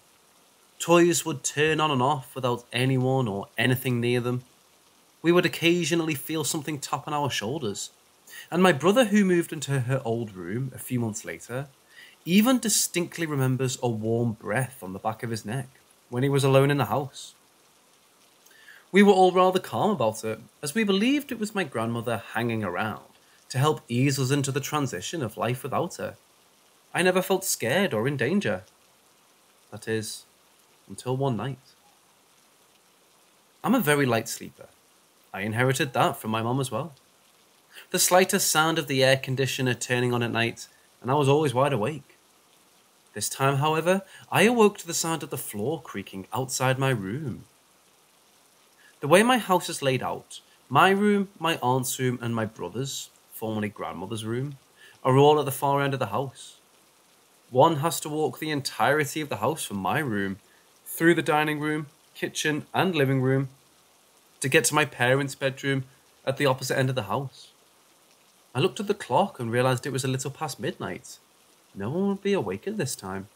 Toys would turn on and off without anyone or anything near them. We would occasionally feel something tap on our shoulders. And my brother, who moved into her old room a few months later, even distinctly remembers a warm breath on the back of his neck when he was alone in the house. We were all rather calm about it, as we believed it was my grandmother hanging around to help ease us into the transition of life without her. I never felt scared or in danger. That is, until one night. I'm a very light sleeper. I inherited that from my mum as well. The slightest sound of the air conditioner turning on at night, and I was always wide awake. This time, however, I awoke to the sound of the floor creaking outside my room. The way my house is laid out, my room, my aunt's room, and my brother's, formerly grandmother's room, are all at the far end of the house. One has to walk the entirety of the house from my room, through the dining room, kitchen, and living room, to get to my parents' bedroom at the opposite end of the house. I looked at the clock and realised it was a little past midnight. No one would be awake at this time.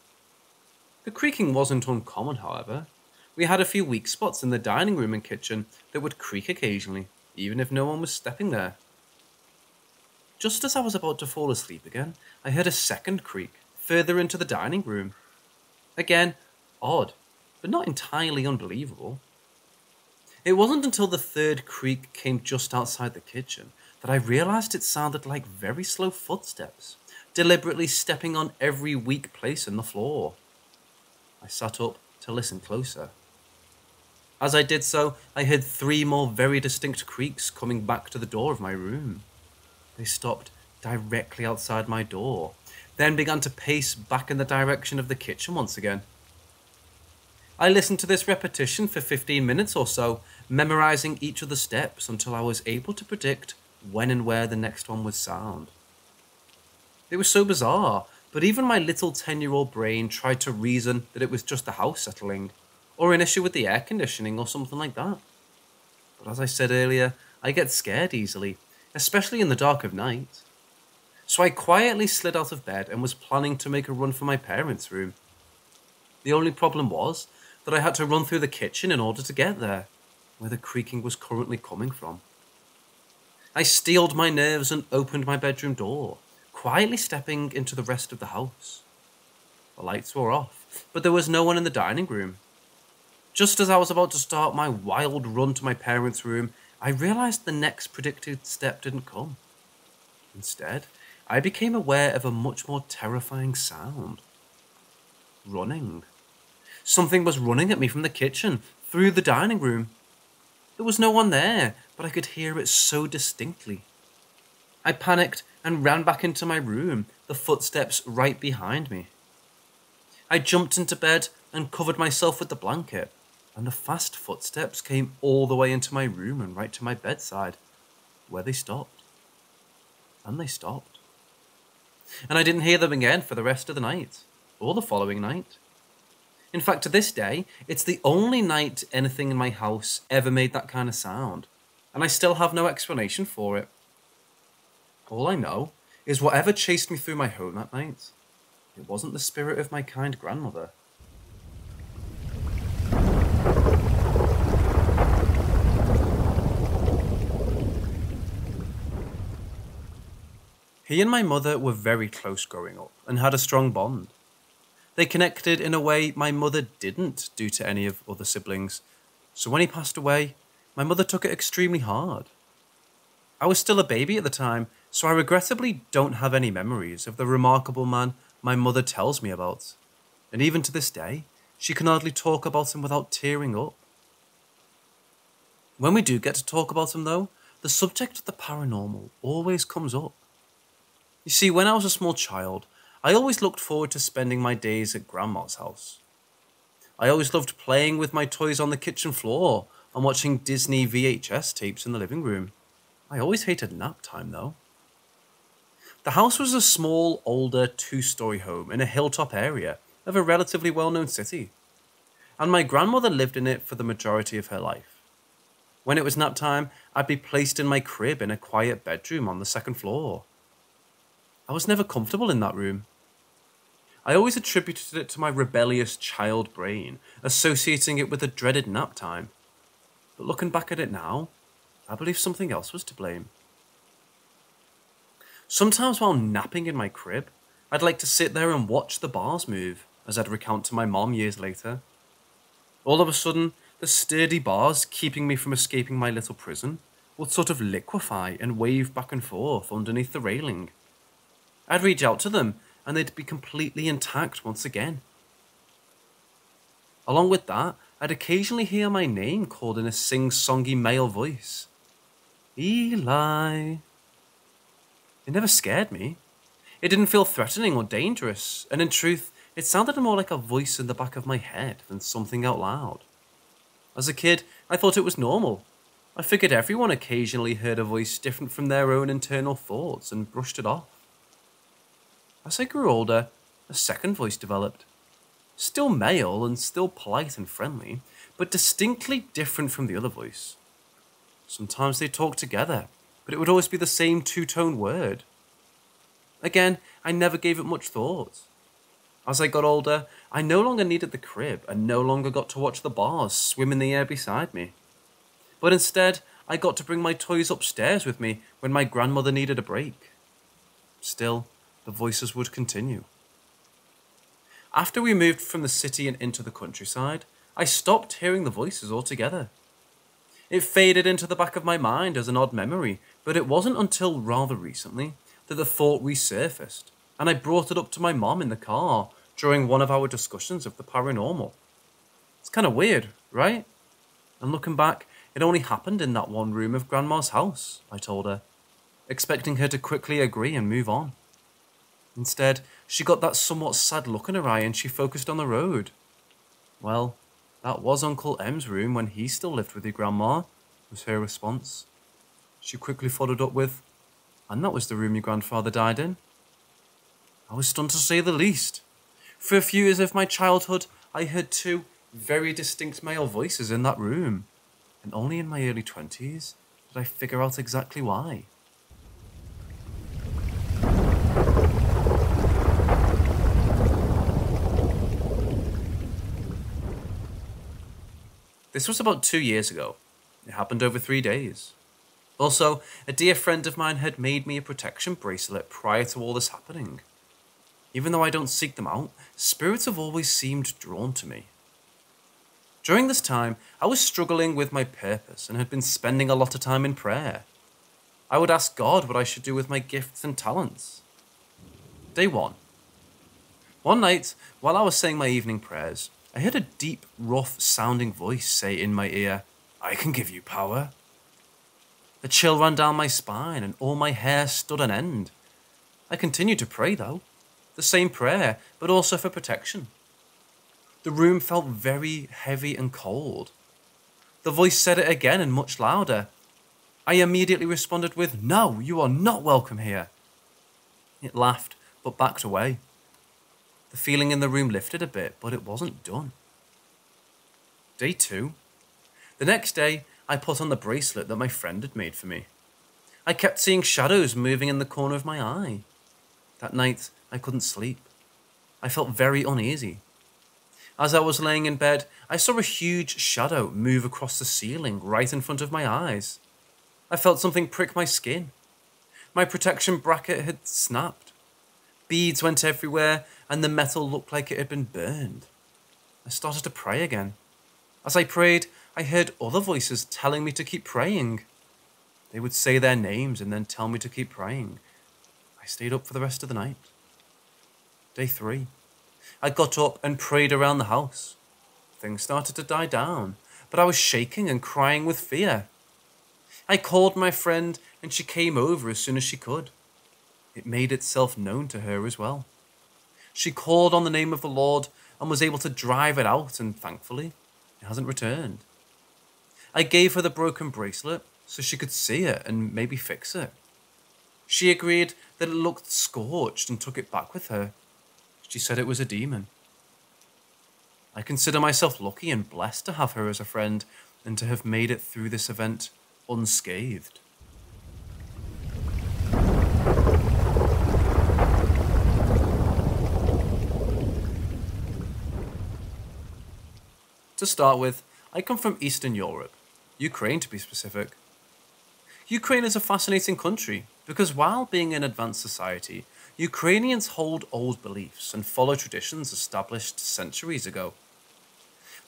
The creaking wasn't uncommon, however. We had a few weak spots in the dining room and kitchen that would creak occasionally, even if no one was stepping there. Just as I was about to fall asleep again, I heard a second creak, further into the dining room. Again, odd, but not entirely unbelievable. It wasn't until the third creak came just outside the kitchen that I realised it sounded like very slow footsteps, deliberately stepping on every weak place in the floor. I sat up to listen closer. As I did so, I heard 3 more very distinct creaks coming back to the door of my room. They stopped directly outside my door, then began to pace back in the direction of the kitchen once again. I listened to this repetition for 15 minutes or so, memorising each of the steps until I was able to predict when and where the next one would sound. It was so bizarre, but even my little 10-year-old brain tried to reason that it was just the house settling, or an issue with the air conditioning or something like that. But as I said earlier, I get scared easily, especially in the dark of night. So I quietly slid out of bed and was planning to make a run for my parents' room. The only problem was that I had to run through the kitchen in order to get there, where the creaking was currently coming from. I steeled my nerves and opened my bedroom door, quietly stepping into the rest of the house. The lights were off, but there was no one in the dining room. Just as I was about to start my wild run to my parents' room, I realised the next predicted step didn't come. Instead, I became aware of a much more terrifying sound. Running. Something was running at me from the kitchen, through the dining room. There was no one there, but I could hear it so distinctly. I panicked and ran back into my room, the footsteps right behind me. I jumped into bed and covered myself with the blanket, and the fast footsteps came all the way into my room and right to my bedside, where they stopped. And they stopped. And I didn't hear them again for the rest of the night, or the following night. In fact, to this day, it's the only night anything in my house ever made that kind of sound, and I still have no explanation for it. All I know is whatever chased me through my home that night, it wasn't the spirit of my kind grandmother. He and my mother were very close growing up and had a strong bond. They connected in a way my mother didn't do to any of other siblings, so when he passed away, my mother took it extremely hard. I was still a baby at the time, so I regrettably don't have any memories of the remarkable man my mother tells me about, and even to this day, she can hardly talk about him without tearing up. When we do get to talk about him though, the subject of the paranormal always comes up. You see, when I was a small child, I always looked forward to spending my days at Grandma's house. I always loved playing with my toys on the kitchen floor and watching Disney VHS tapes in the living room. I always hated nap time though. The house was a small, older, two-story home in a hilltop area of a relatively well-known city, and my grandmother lived in it for the majority of her life. When it was nap time, I'd be placed in my crib in a quiet bedroom on the second floor. I was never comfortable in that room. I always attributed it to my rebellious child brain, associating it with the dreaded nap time. But looking back at it now, I believe something else was to blame. Sometimes while napping in my crib, I'd like to sit there and watch the bars move, as I'd recount to my mom years later. All of a sudden, the sturdy bars keeping me from escaping my little prison would sort of liquefy and wave back and forth underneath the railing. I'd reach out to them, and they'd be completely intact once again. Along with that, I'd occasionally hear my name called in a sing-songy male voice. Eli. It never scared me. It didn't feel threatening or dangerous, and in truth, it sounded more like a voice in the back of my head than something out loud. As a kid, I thought it was normal. I figured everyone occasionally heard a voice different from their own internal thoughts and brushed it off. As I grew older, a second voice developed. Still male and still polite and friendly, but distinctly different from the other voice. Sometimes they talked together, but it would always be the same two-tone word. Again, I never gave it much thought. As I got older, I no longer needed the crib and no longer got to watch the bars swim in the air beside me. But instead, I got to bring my toys upstairs with me when my grandmother needed a break. Still, the voices would continue. After we moved from the city and into the countryside, I stopped hearing the voices altogether. It faded into the back of my mind as an odd memory, but it wasn't until rather recently that the thought resurfaced, and I brought it up to my mom in the car during one of our discussions of the paranormal. It's kind of weird, right? And looking back, it only happened in that one room of Grandma's house, I told her, expecting her to quickly agree and move on. Instead, she got that somewhat sad look in her eye and she focused on the road. Well, that was Uncle M's room when he still lived with your grandma, was her response. She quickly followed up with, and that was the room your grandfather died in. I was stunned to say the least. For a few years of my childhood, I heard two very distinct male voices in that room, and only in my early 20s did I figure out exactly why. This was about 2 years ago. It happened over 3 days. Also, a dear friend of mine had made me a protection bracelet prior to all this happening. Even though I don't seek them out, spirits have always seemed drawn to me. During this time, I was struggling with my purpose and had been spending a lot of time in prayer. I would ask God what I should do with my gifts and talents. Day 1. One night, while I was saying my evening prayers, I heard a deep, rough-sounding voice say in my ear, "I can give you power." A chill ran down my spine and all my hair stood on end. I continued to pray though. The same prayer, but also for protection. The room felt very heavy and cold. The voice said it again and much louder. I immediately responded with, "No, you are not welcome here." It laughed, but backed away. The feeling in the room lifted a bit, but it wasn't done. Day 2. The next day, I put on the bracelet that my friend had made for me. I kept seeing shadows moving in the corner of my eye. That night, I couldn't sleep. I felt very uneasy. As I was laying in bed, I saw a huge shadow move across the ceiling right in front of my eyes. I felt something prick my skin. My protection bracket had snapped. Beads went everywhere, and the metal looked like it had been burned. I started to pray again. As I prayed, I heard other voices telling me to keep praying. They would say their names and then tell me to keep praying. I stayed up for the rest of the night. Day 3. I got up and prayed around the house. Things started to die down, but I was shaking and crying with fear. I called my friend and she came over as soon as she could. It made itself known to her as well. She called on the name of the Lord and was able to drive it out, and thankfully, it hasn't returned. I gave her the broken bracelet so she could see it and maybe fix it. She agreed that it looked scorched and took it back with her. She said it was a demon. I consider myself lucky and blessed to have her as a friend and to have made it through this event unscathed. To start with, I come from Eastern Europe, Ukraine to be specific. Ukraine is a fascinating country because while being an advanced society, Ukrainians hold old beliefs and follow traditions established centuries ago.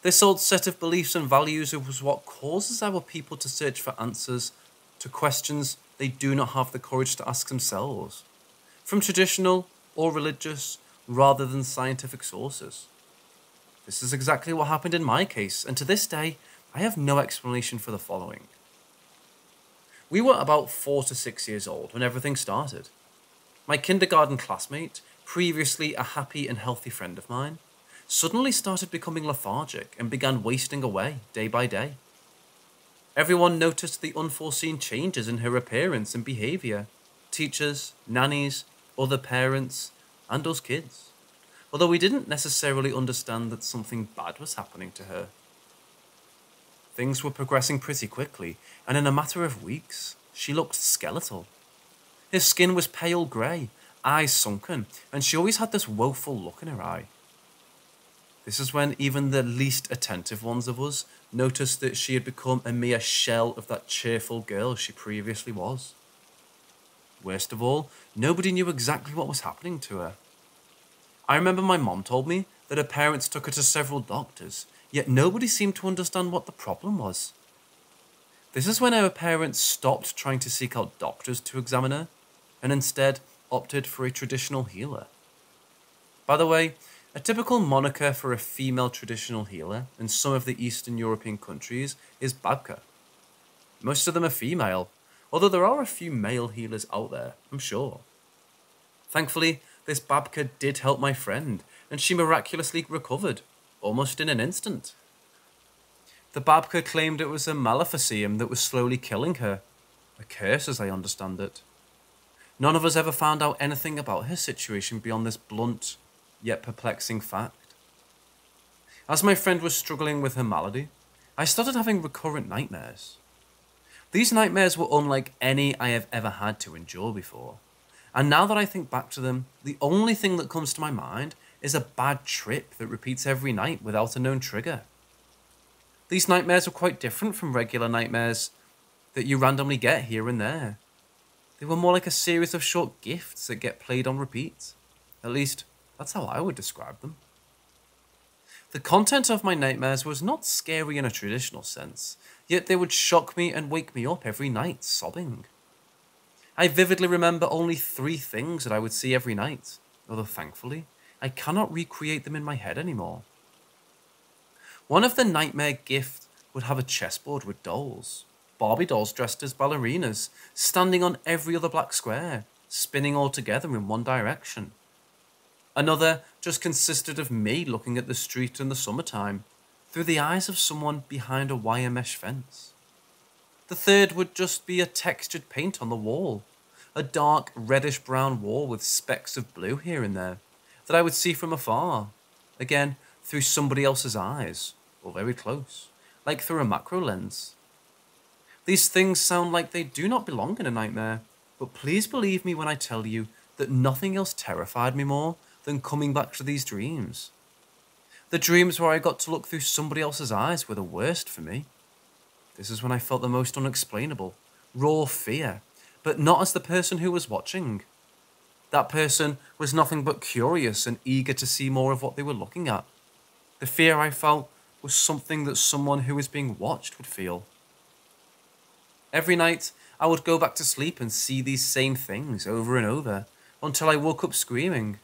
This old set of beliefs and values was what causes our people to search for answers to questions they do not have the courage to ask themselves, from traditional or religious rather than scientific sources. This is exactly what happened in my case, and to this day, I have no explanation for the following. We were about 4 to 6 years old when everything started. My kindergarten classmate, previously a happy and healthy friend of mine, suddenly started becoming lethargic and began wasting away day by day. Everyone noticed the unforeseen changes in her appearance and behaviour. Teachers, nannies, other parents, and us kids. Although we didn't necessarily understand that something bad was happening to her. Things were progressing pretty quickly, and in a matter of weeks, she looked skeletal. Her skin was pale grey, eyes sunken, and she always had this woeful look in her eye. This is when even the least attentive ones of us noticed that she had become a mere shell of that cheerful girl she previously was. Worst of all, nobody knew exactly what was happening to her. I remember my mom told me that her parents took her to several doctors, yet nobody seemed to understand what the problem was. This is when her parents stopped trying to seek out doctors to examine her, and instead opted for a traditional healer. By the way, a typical moniker for a female traditional healer in some of the Eastern European countries is babka. Most of them are female, although there are a few male healers out there, I'm sure. Thankfully, this babka did help my friend, and she miraculously recovered, almost in an instant. The babka claimed it was a maleficium that was slowly killing her, a curse as I understand it. None of us ever found out anything about her situation beyond this blunt, yet perplexing fact. As my friend was struggling with her malady, I started having recurrent nightmares. These nightmares were unlike any I have ever had to endure before. And now that I think back to them, the only thing that comes to my mind is a bad trip that repeats every night without a known trigger. These nightmares were quite different from regular nightmares that you randomly get here and there. They were more like a series of short gifts that get played on repeat. At least, that's how I would describe them. The content of my nightmares was not scary in a traditional sense, yet they would shock me and wake me up every night, sobbing. I vividly remember only 3 things that I would see every night, although thankfully, I cannot recreate them in my head anymore. One of the nightmare gifts would have a chessboard with dolls, Barbie dolls dressed as ballerinas, standing on every other black square, spinning all together in one direction. Another just consisted of me looking at the street in the summertime through the eyes of someone behind a wire mesh fence. The third would just be a textured paint on the wall, a dark reddish-brown wall with specks of blue here and there that I would see from afar, again through somebody else's eyes, or very close, like through a macro lens. These things sound like they do not belong in a nightmare, but please believe me when I tell you that nothing else terrified me more than coming back to these dreams. The dreams where I got to look through somebody else's eyes were the worst for me. This is when I felt the most unexplainable, raw fear, but not as the person who was watching. That person was nothing but curious and eager to see more of what they were looking at. The fear I felt was something that someone who was being watched would feel. Every night, I would go back to sleep and see these same things over and over until I woke up screaming.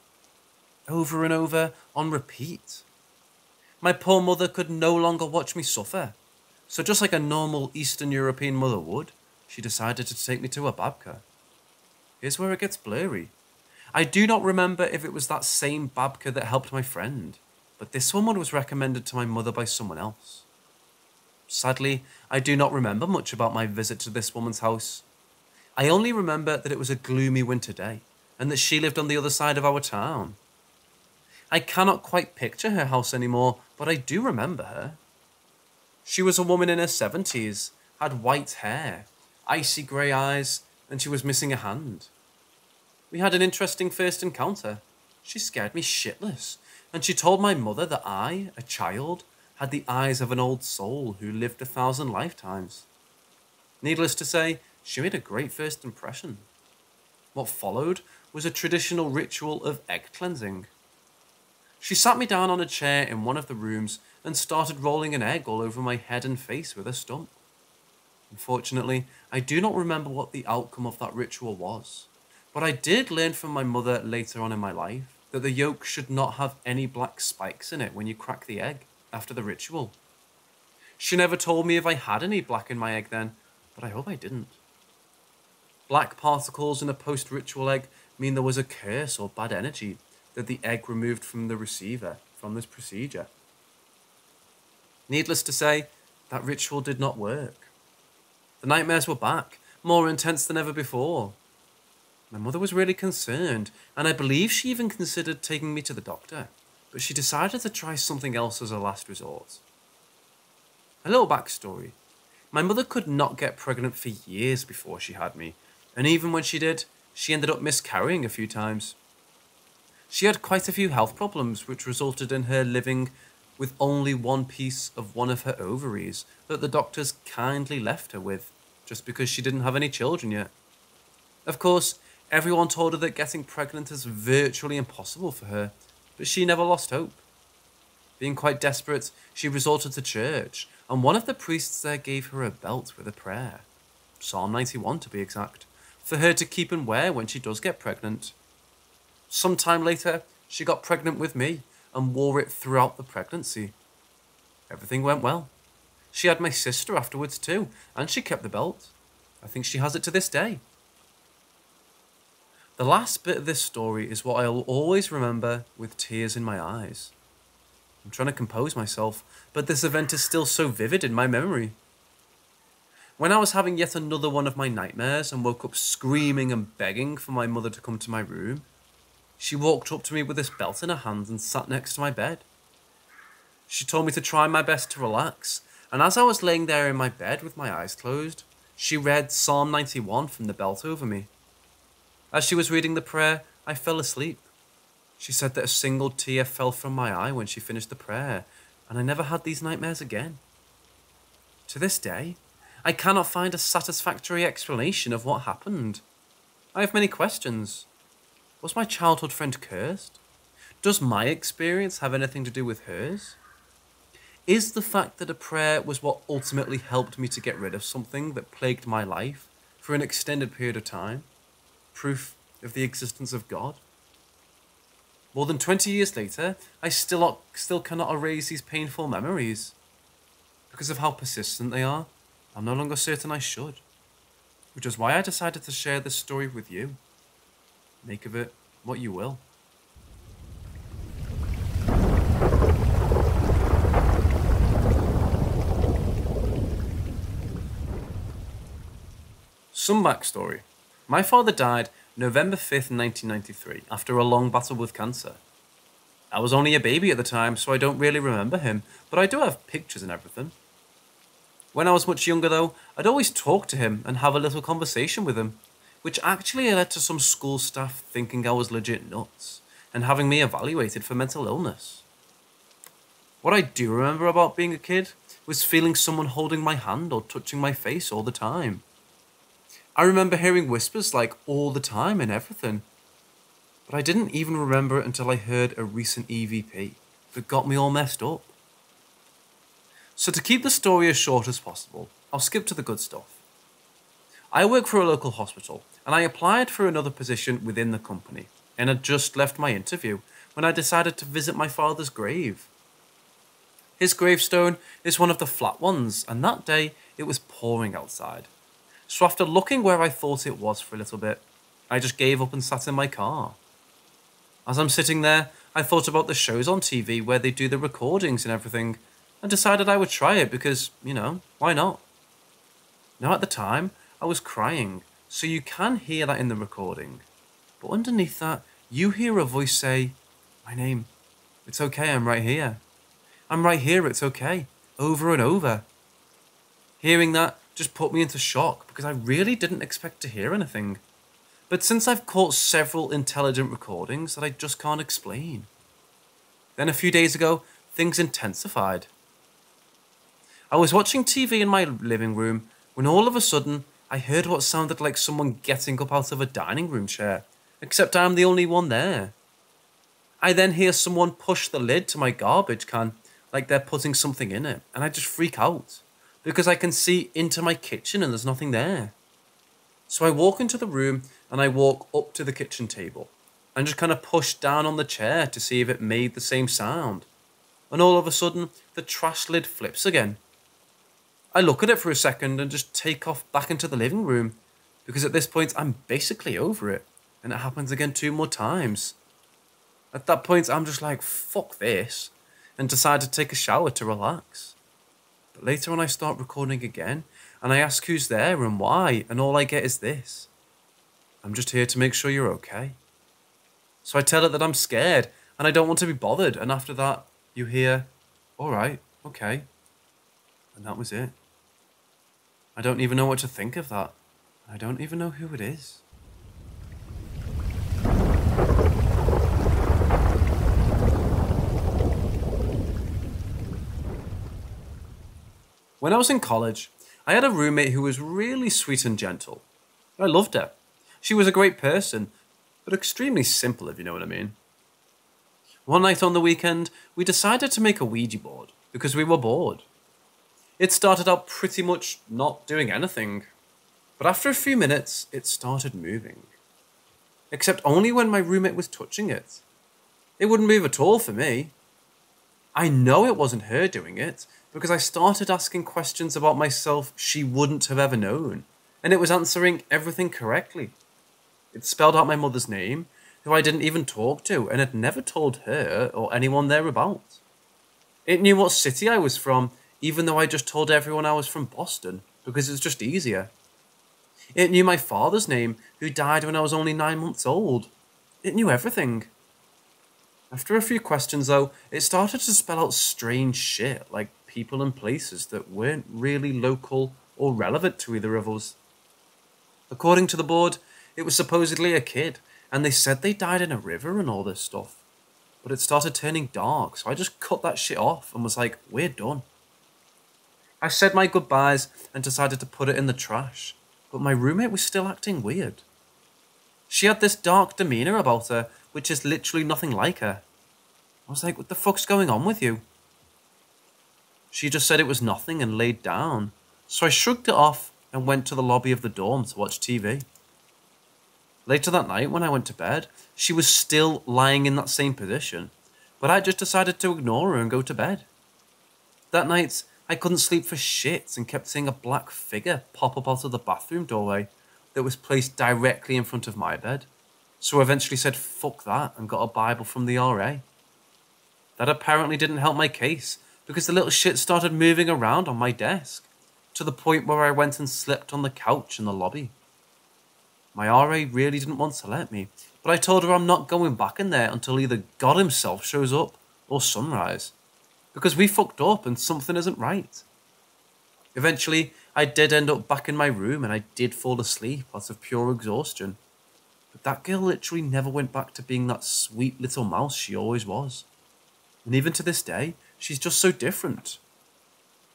Over and over on repeat. My poor mother could no longer watch me suffer. So just like a normal Eastern European mother would, she decided to take me to a babka. Here's where it gets blurry. I do not remember if it was that same babka that helped my friend, but this woman was recommended to my mother by someone else. Sadly, I do not remember much about my visit to this woman's house. I only remember that it was a gloomy winter day, and that she lived on the other side of our town. I cannot quite picture her house anymore, but I do remember her. She was a woman in her 70s, had white hair, icy grey eyes, and she was missing a hand. We had an interesting first encounter. She scared me shitless, and she told my mother that I, a child, had the eyes of an old soul who lived 1,000 lifetimes. Needless to say, she made a great first impression. What followed was a traditional ritual of egg cleansing. She sat me down on a chair in one of the rooms and started rolling an egg all over my head and face with a stump. Unfortunately, I do not remember what the outcome of that ritual was, but I did learn from my mother later on in my life that the yolk should not have any black spikes in it when you crack the egg after the ritual. She never told me if I had any black in my egg then, but I hope I didn't. Black particles in a post-ritual egg mean there was a curse or bad energy that the egg removed from the receiver from this procedure. Needless to say, that ritual did not work. The nightmares were back, more intense than ever before. My mother was really concerned, and I believe she even considered taking me to the doctor, but she decided to try something else as a last resort. A little backstory. My mother could not get pregnant for years before she had me, and even when she did, she ended up miscarrying a few times. She had quite a few health problems, which resulted in her living with only one piece of one of her ovaries that the doctors kindly left her with, just because she didn't have any children yet. Of course, everyone told her that getting pregnant is virtually impossible for her, but she never lost hope. Being quite desperate, she resorted to church, and one of the priests there gave her a belt with a prayer, Psalm 91 to be exact, for her to keep and wear when she does get pregnant. Sometime later, she got pregnant with me and wore it throughout the pregnancy. Everything went well. She had my sister afterwards too, and she kept the belt. I think she has it to this day. The last bit of this story is what I'll always remember with tears in my eyes. I'm trying to compose myself, but this event is still so vivid in my memory. When I was having yet another one of my nightmares and woke up screaming and begging for my mother to come to my room, she walked up to me with this belt in her hand and sat next to my bed. She told me to try my best to relax, and as I was laying there in my bed with my eyes closed, she read Psalm 91 from the belt over me. As she was reading the prayer, I fell asleep. She said that a single tear fell from my eye when she finished the prayer, and I never had these nightmares again. To this day, I cannot find a satisfactory explanation of what happened. I have many questions. Was my childhood friend cursed? Does my experience have anything to do with hers? Is the fact that a prayer was what ultimately helped me to get rid of something that plagued my life for an extended period of time proof of the existence of God? More than 20 years later, I still cannot erase these painful memories. Because of how persistent they are, I'm no longer certain I should. Which is why I decided to share this story with you. Make of it what you will. Some backstory. My father died November 5th, 1993, after a long battle with cancer. I was only a baby at the time, so I don't really remember him, but I do have pictures and everything. When I was much younger though, I'd always talk to him and have a little conversation with him, which actually led to some school staff thinking I was legit nuts and having me evaluated for mental illness. What I do remember about being a kid was feeling someone holding my hand or touching my face all the time. I remember hearing whispers like all the time and everything, but I didn't even remember it until I heard a recent EVP that got me all messed up. So to keep the story as short as possible, I'll skip to the good stuff. I work for a local hospital and I applied for another position within the company and had just left my interview when I decided to visit my father's grave. His gravestone is one of the flat ones, and that day it was pouring outside. So after looking where I thought it was for a little bit, I just gave up and sat in my car. As I'm sitting there, I thought about the shows on TV where they do the recordings and everything, and decided I would try it because, why not? Now at the time, I was crying, so you can hear that in the recording. But underneath that, you hear a voice say, "My name. It's okay, I'm right here. I'm right here, it's okay." Over and over. Hearing that just put me into shock because I really didn't expect to hear anything. But since I've caught several intelligent recordings that I just can't explain. Then a few days ago, things intensified. I was watching TV in my living room when all of a sudden I heard what sounded like someone getting up out of a dining room chair, except I'm the only one there. I then hear someone push the lid to my garbage can like they're putting something in it, and I just freak out because I can see into my kitchen and there's nothing there. So I walk into the room and I walk up to the kitchen table and just kind of push down on the chair to see if it made the same sound. And all of a sudden, the trash lid flips again. I look at it for a second and just take off back into the living room because at this point I'm basically over it and it happens again 2 more times. At that point, I'm just like, fuck this, and decide to take a shower to relax. But later on I start recording again and I ask who's there and why, and all I get is this: "I'm just here to make sure you're okay." So I tell it that I'm scared and I don't want to be bothered, and after that you hear, "Alright, okay." And that was it. I don't even know what to think of that. I don't even know who it is. When I was in college, I had a roommate who was really sweet and gentle. I loved her. She was a great person, but extremely simple, if you know what I mean. One night on the weekend, we decided to make a Ouija board because we were bored. It started out pretty much not doing anything, but after a few minutes, it started moving. Except only when my roommate was touching it. It wouldn't move at all for me. I know it wasn't her doing it because I started asking questions about myself she wouldn't have ever known, and it was answering everything correctly. It spelled out my mother's name, who I didn't even talk to and had never told her or anyone thereabout. It knew what city I was from, even though I just told everyone I was from Boston, because it's just easier. It knew my father's name, who died when I was only 9 months old. It knew everything. After a few questions though, it started to spell out strange shit, like people and places that weren't really local or relevant to either of us. According to the board, it was supposedly a kid, and they said they died in a river and all this stuff. But it started turning dark, so I just cut that shit off and was like, we're done. I said my goodbyes and decided to put it in the trash, but my roommate was still acting weird. She had this dark demeanour about her, which is literally nothing like her. I was like, what the fuck's going on with you? She just said it was nothing and laid down, so I shrugged it off and went to the lobby of the dorm to watch TV. Later that night, when I went to bed, she was still lying in that same position, but I just decided to ignore her and go to bed. That night, I couldn't sleep for shit and kept seeing a black figure pop up out of the bathroom doorway that was placed directly in front of my bed, so I eventually said fuck that and got a Bible from the RA. That apparently didn't help my case, because the little shit started moving around on my desk, to the point where I went and slept on the couch in the lobby, My RA really didn't want to let me, but I told her I'm not going back in there until either God himself shows up or sunrise, because we fucked up and something isn't right. Eventually, I did end up back in my room and I did fall asleep out of pure exhaustion. But that girl literally never went back to being that sweet little mouse she always was. And even to this day, she's just so different.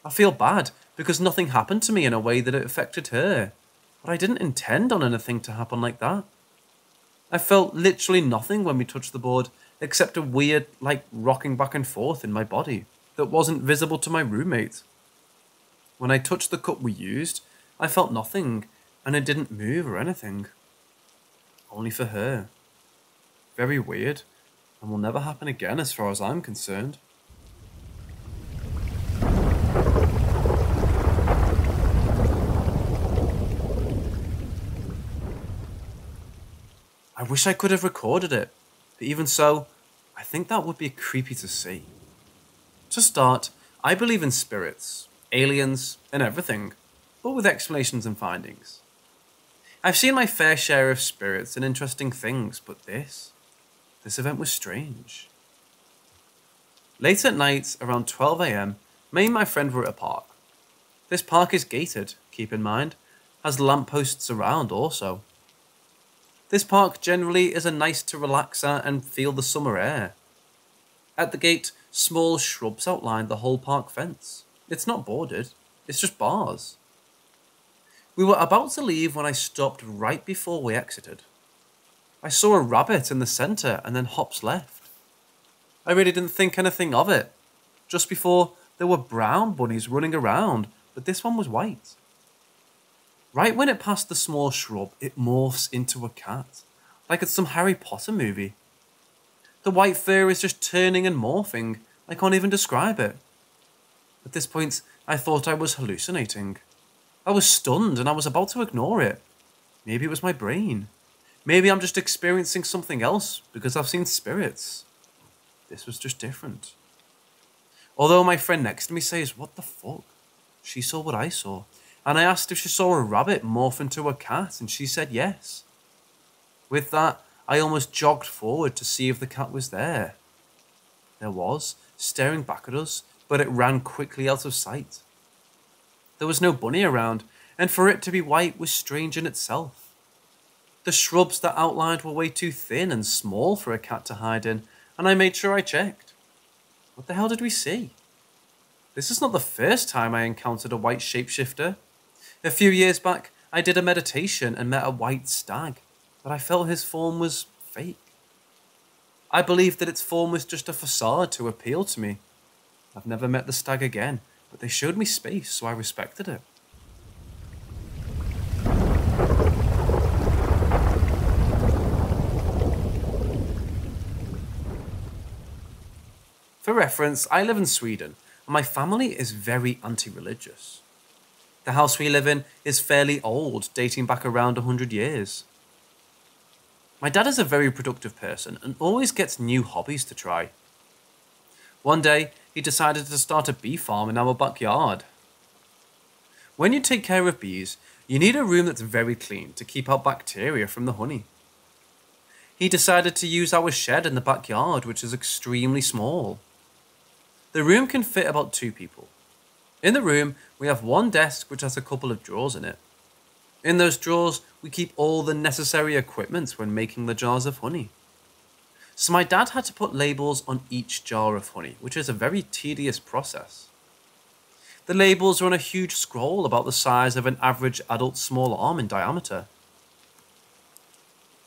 I feel bad because nothing happened to me in a way that it affected her, but I didn't intend on anything to happen like that. I felt literally nothing when we touched the board, except a weird, rocking back and forth in my body that wasn't visible to my roommate. When I touched the cup we used, I felt nothing, and it didn't move or anything. Only for her. Very weird, and will never happen again as far as I'm concerned. I wish I could have recorded it, but even so, I think that would be creepy to see. To start, I believe in spirits, aliens, and everything, but with explanations and findings. I've seen my fair share of spirits and interesting things, but this event was strange. Late at night, around 12 AM, me and my friend were at a park. This park is gated, keep in mind, has lampposts around also. This park generally is a nice to relax at and feel the summer air. At the gate, small shrubs outline the whole park fence. It's not bordered, it's just bars. We were about to leave when I stopped right before we exited. I saw a rabbit in the centre and then hops left. I really didn't think anything of it. Just before, there were brown bunnies running around, but this one was white. Right when it passed the small shrub, it morphs into a cat, like it's some Harry Potter movie. The white fur is just turning and morphing, I can't even describe it. At this point, I thought I was hallucinating. I was stunned and I was about to ignore it. Maybe it was my brain. Maybe I'm just experiencing something else because I've seen spirits. This was just different. Although my friend next to me says, "What the fuck?" She saw what I saw. And I asked if she saw a rabbit morph into a cat, and she said yes. With that, I almost jogged forward to see if the cat was there. There was, staring back at us, but it ran quickly out of sight. There was no bunny around, and for it to be white was strange in itself. The shrubs that outlined were way too thin and small for a cat to hide in, and I made sure I checked. What the hell did we see? This is not the first time I encountered a white shapeshifter. A few years back, I did a meditation and met a white stag, but I felt his form was fake. I believed that its form was just a facade to appeal to me. I've never met the stag again, but they showed me space, so I respected it. For reference, I live in Sweden, and my family is very anti-religious. The house we live in is fairly old, dating back around 100 years. My dad is a very productive person and always gets new hobbies to try. One day, he decided to start a bee farm in our backyard. When you take care of bees, you need a room that's very clean to keep out bacteria from the honey. He decided to use our shed in the backyard, which is extremely small. The room can fit about 2 people. In the room, we have one desk which has a couple of drawers in it. In those drawers, we keep all the necessary equipment when making the jars of honey. So my dad had to put labels on each jar of honey, which is a very tedious process. The labels are on a huge scroll about the size of an average adult small arm in diameter.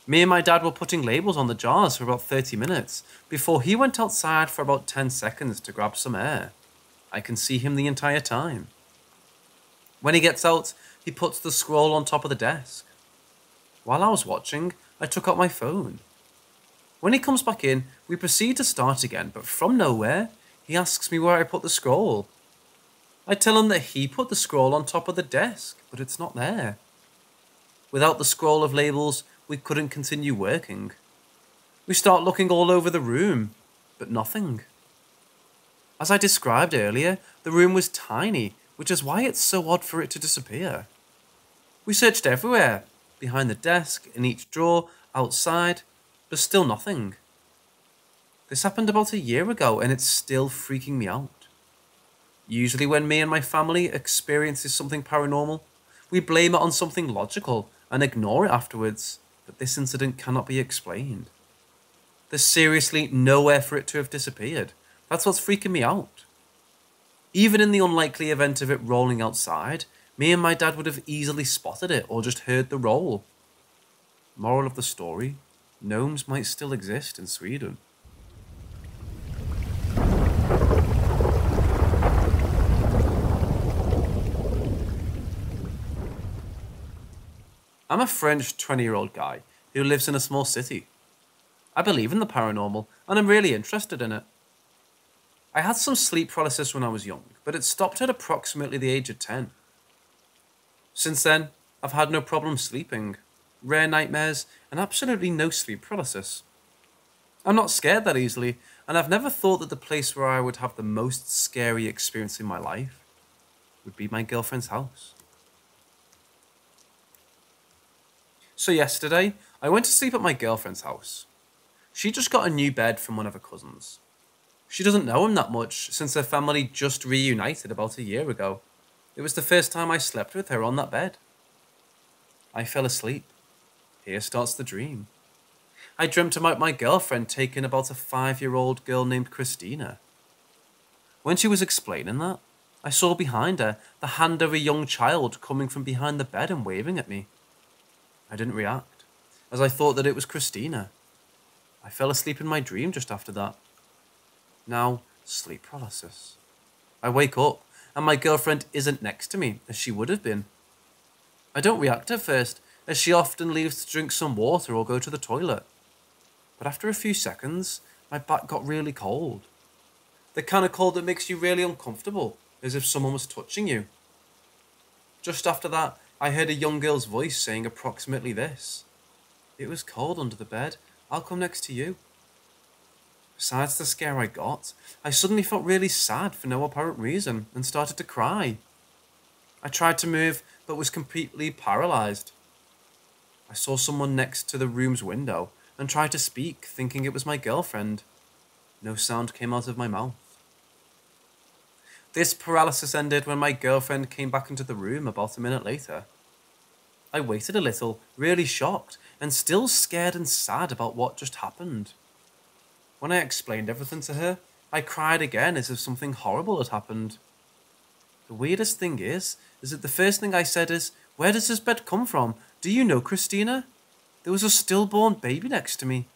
Me and my dad were putting labels on the jars for about 30 minutes before he went outside for about 10 seconds to grab some air. I can see him the entire time. When he gets out, he puts the scroll on top of the desk. While I was watching, I took out my phone. When he comes back in, we proceed to start again, but from nowhere, he asks me where I put the scroll. I tell him that he put the scroll on top of the desk, but it's not there. Without the scroll of labels, we couldn't continue working. We start looking all over the room, but nothing. As I described earlier, the room was tiny, which is why it's so odd for it to disappear. We searched everywhere, behind the desk, in each drawer, outside, but still nothing. This happened about a year ago and it's still freaking me out. Usually when me and my family experiences something paranormal, we blame it on something logical and ignore it afterwards, but this incident cannot be explained. There's seriously nowhere for it to have disappeared. That's what's freaking me out. Even in the unlikely event of it rolling outside, me and my dad would have easily spotted it or just heard the roll. Moral of the story, gnomes might still exist in Sweden. I'm a French 20-year-old guy who lives in a small city. I believe in the paranormal and I'm really interested in it. I had some sleep paralysis when I was young, but it stopped at approximately the age of 10. Since then, I've had no problem sleeping, rare nightmares, and absolutely no sleep paralysis. I'm not scared that easily, and I've never thought that the place where I would have the most scary experience in my life would be my girlfriend's house. So yesterday, I went to sleep at my girlfriend's house. She just got a new bed from one of her cousins. She doesn't know him that much since their family just reunited about a year ago. It was the first time I slept with her on that bed. I fell asleep. Here starts the dream. I dreamt about my girlfriend taking about a 5-year-old girl named Christina. When she was explaining that, I saw behind her the hand of a young child coming from behind the bed and waving at me. I didn't react, as I thought that it was Christina. I fell asleep in my dream just after that. Now, sleep paralysis. I wake up, and my girlfriend isn't next to me, as she would have been. I don't react at first, as she often leaves to drink some water or go to the toilet. But after a few seconds, my back got really cold. The kind of cold that makes you really uncomfortable, as if someone was touching you. Just after that, I heard a young girl's voice saying approximately this. "It was cold under the bed. I'll come next to you." Besides the scare I got, I suddenly felt really sad for no apparent reason and started to cry. I tried to move, but was completely paralyzed. I saw someone next to the room's window and tried to speak, thinking it was my girlfriend. No sound came out of my mouth. This paralysis ended when my girlfriend came back into the room about a minute later. I waited a little, really shocked, and still scared and sad about what just happened. When I explained everything to her, I cried again as if something horrible had happened. The weirdest thing is that the first thing I said is, "Where does this bed come from? Do you know Christina? There was a stillborn baby next to me."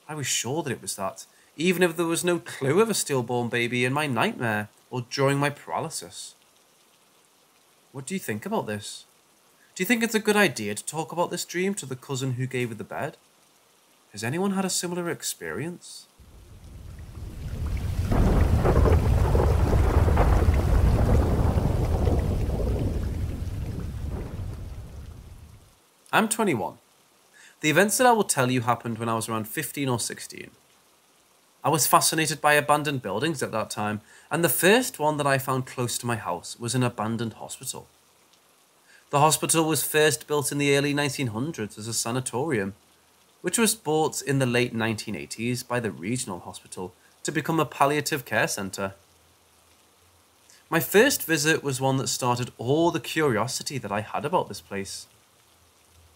I was sure that it was that, even if there was no clue of a stillborn baby in my nightmare or during my paralysis. What do you think about this? Do you think it's a good idea to talk about this dream to the cousin who gave her the bed? Has anyone had a similar experience? I'm 21. The events that I will tell you happened when I was around 15 or 16. I was fascinated by abandoned buildings at that time, and the first one that I found close to my house was an abandoned hospital. The hospital was first built in the early 1900s as a sanatorium, which was bought in the late 1980s by the regional hospital to become a palliative care centre. My first visit was one that started all the curiosity that I had about this place.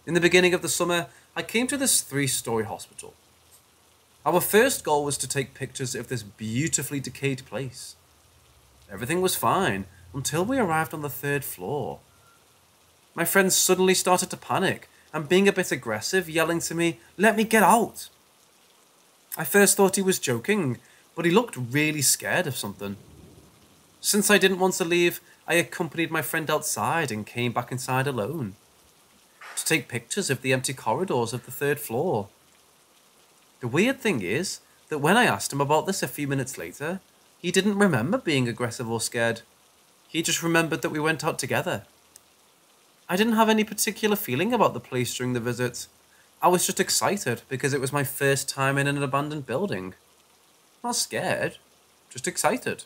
In the beginning of the summer, I came to this 3-story hospital. Our first goal was to take pictures of this beautifully decayed place. Everything was fine until we arrived on the 3rd floor. My friend suddenly started to panic and being a bit aggressive, yelling to me, "Let me get out!" I first thought he was joking, but he looked really scared of something. Since I didn't want to leave, I accompanied my friend outside and came back inside alone to take pictures of the empty corridors of the 3rd floor. The weird thing is that when I asked him about this a few minutes later, he didn't remember being aggressive or scared. He just remembered that we went out together. I didn't have any particular feeling about the place during the visit. I was just excited because it was my first time in an abandoned building. Not scared, just excited.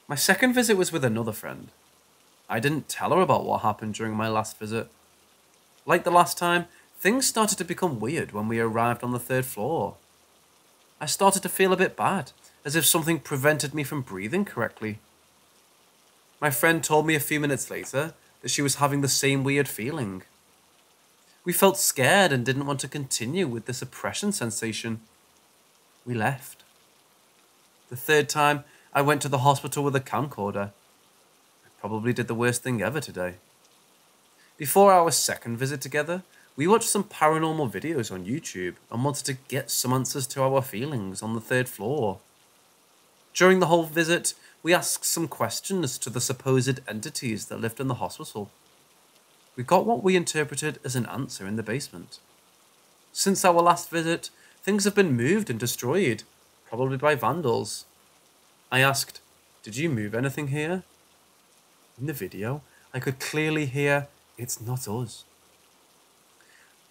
My second visit was with another friend. I didn't tell her about what happened during my last visit. Like the last time, things started to become weird when we arrived on the third floor. I started to feel a bit bad, as if something prevented me from breathing correctly. My friend told me a few minutes later that she was having the same weird feeling. We felt scared and didn't want to continue with this oppression sensation. We left. The third time, I went to the hospital with a camcorder. I probably did the worst thing ever today. Before our second visit together, we watched some paranormal videos on YouTube and wanted to get some answers to our feelings on the third floor. During the whole visit, we asked some questions to the supposed entities that lived in the hospital. We got what we interpreted as an answer in the basement. Since our last visit, things have been moved and destroyed, probably by vandals. I asked, "Did you move anything here?" In the video, I could clearly hear, "It's not us."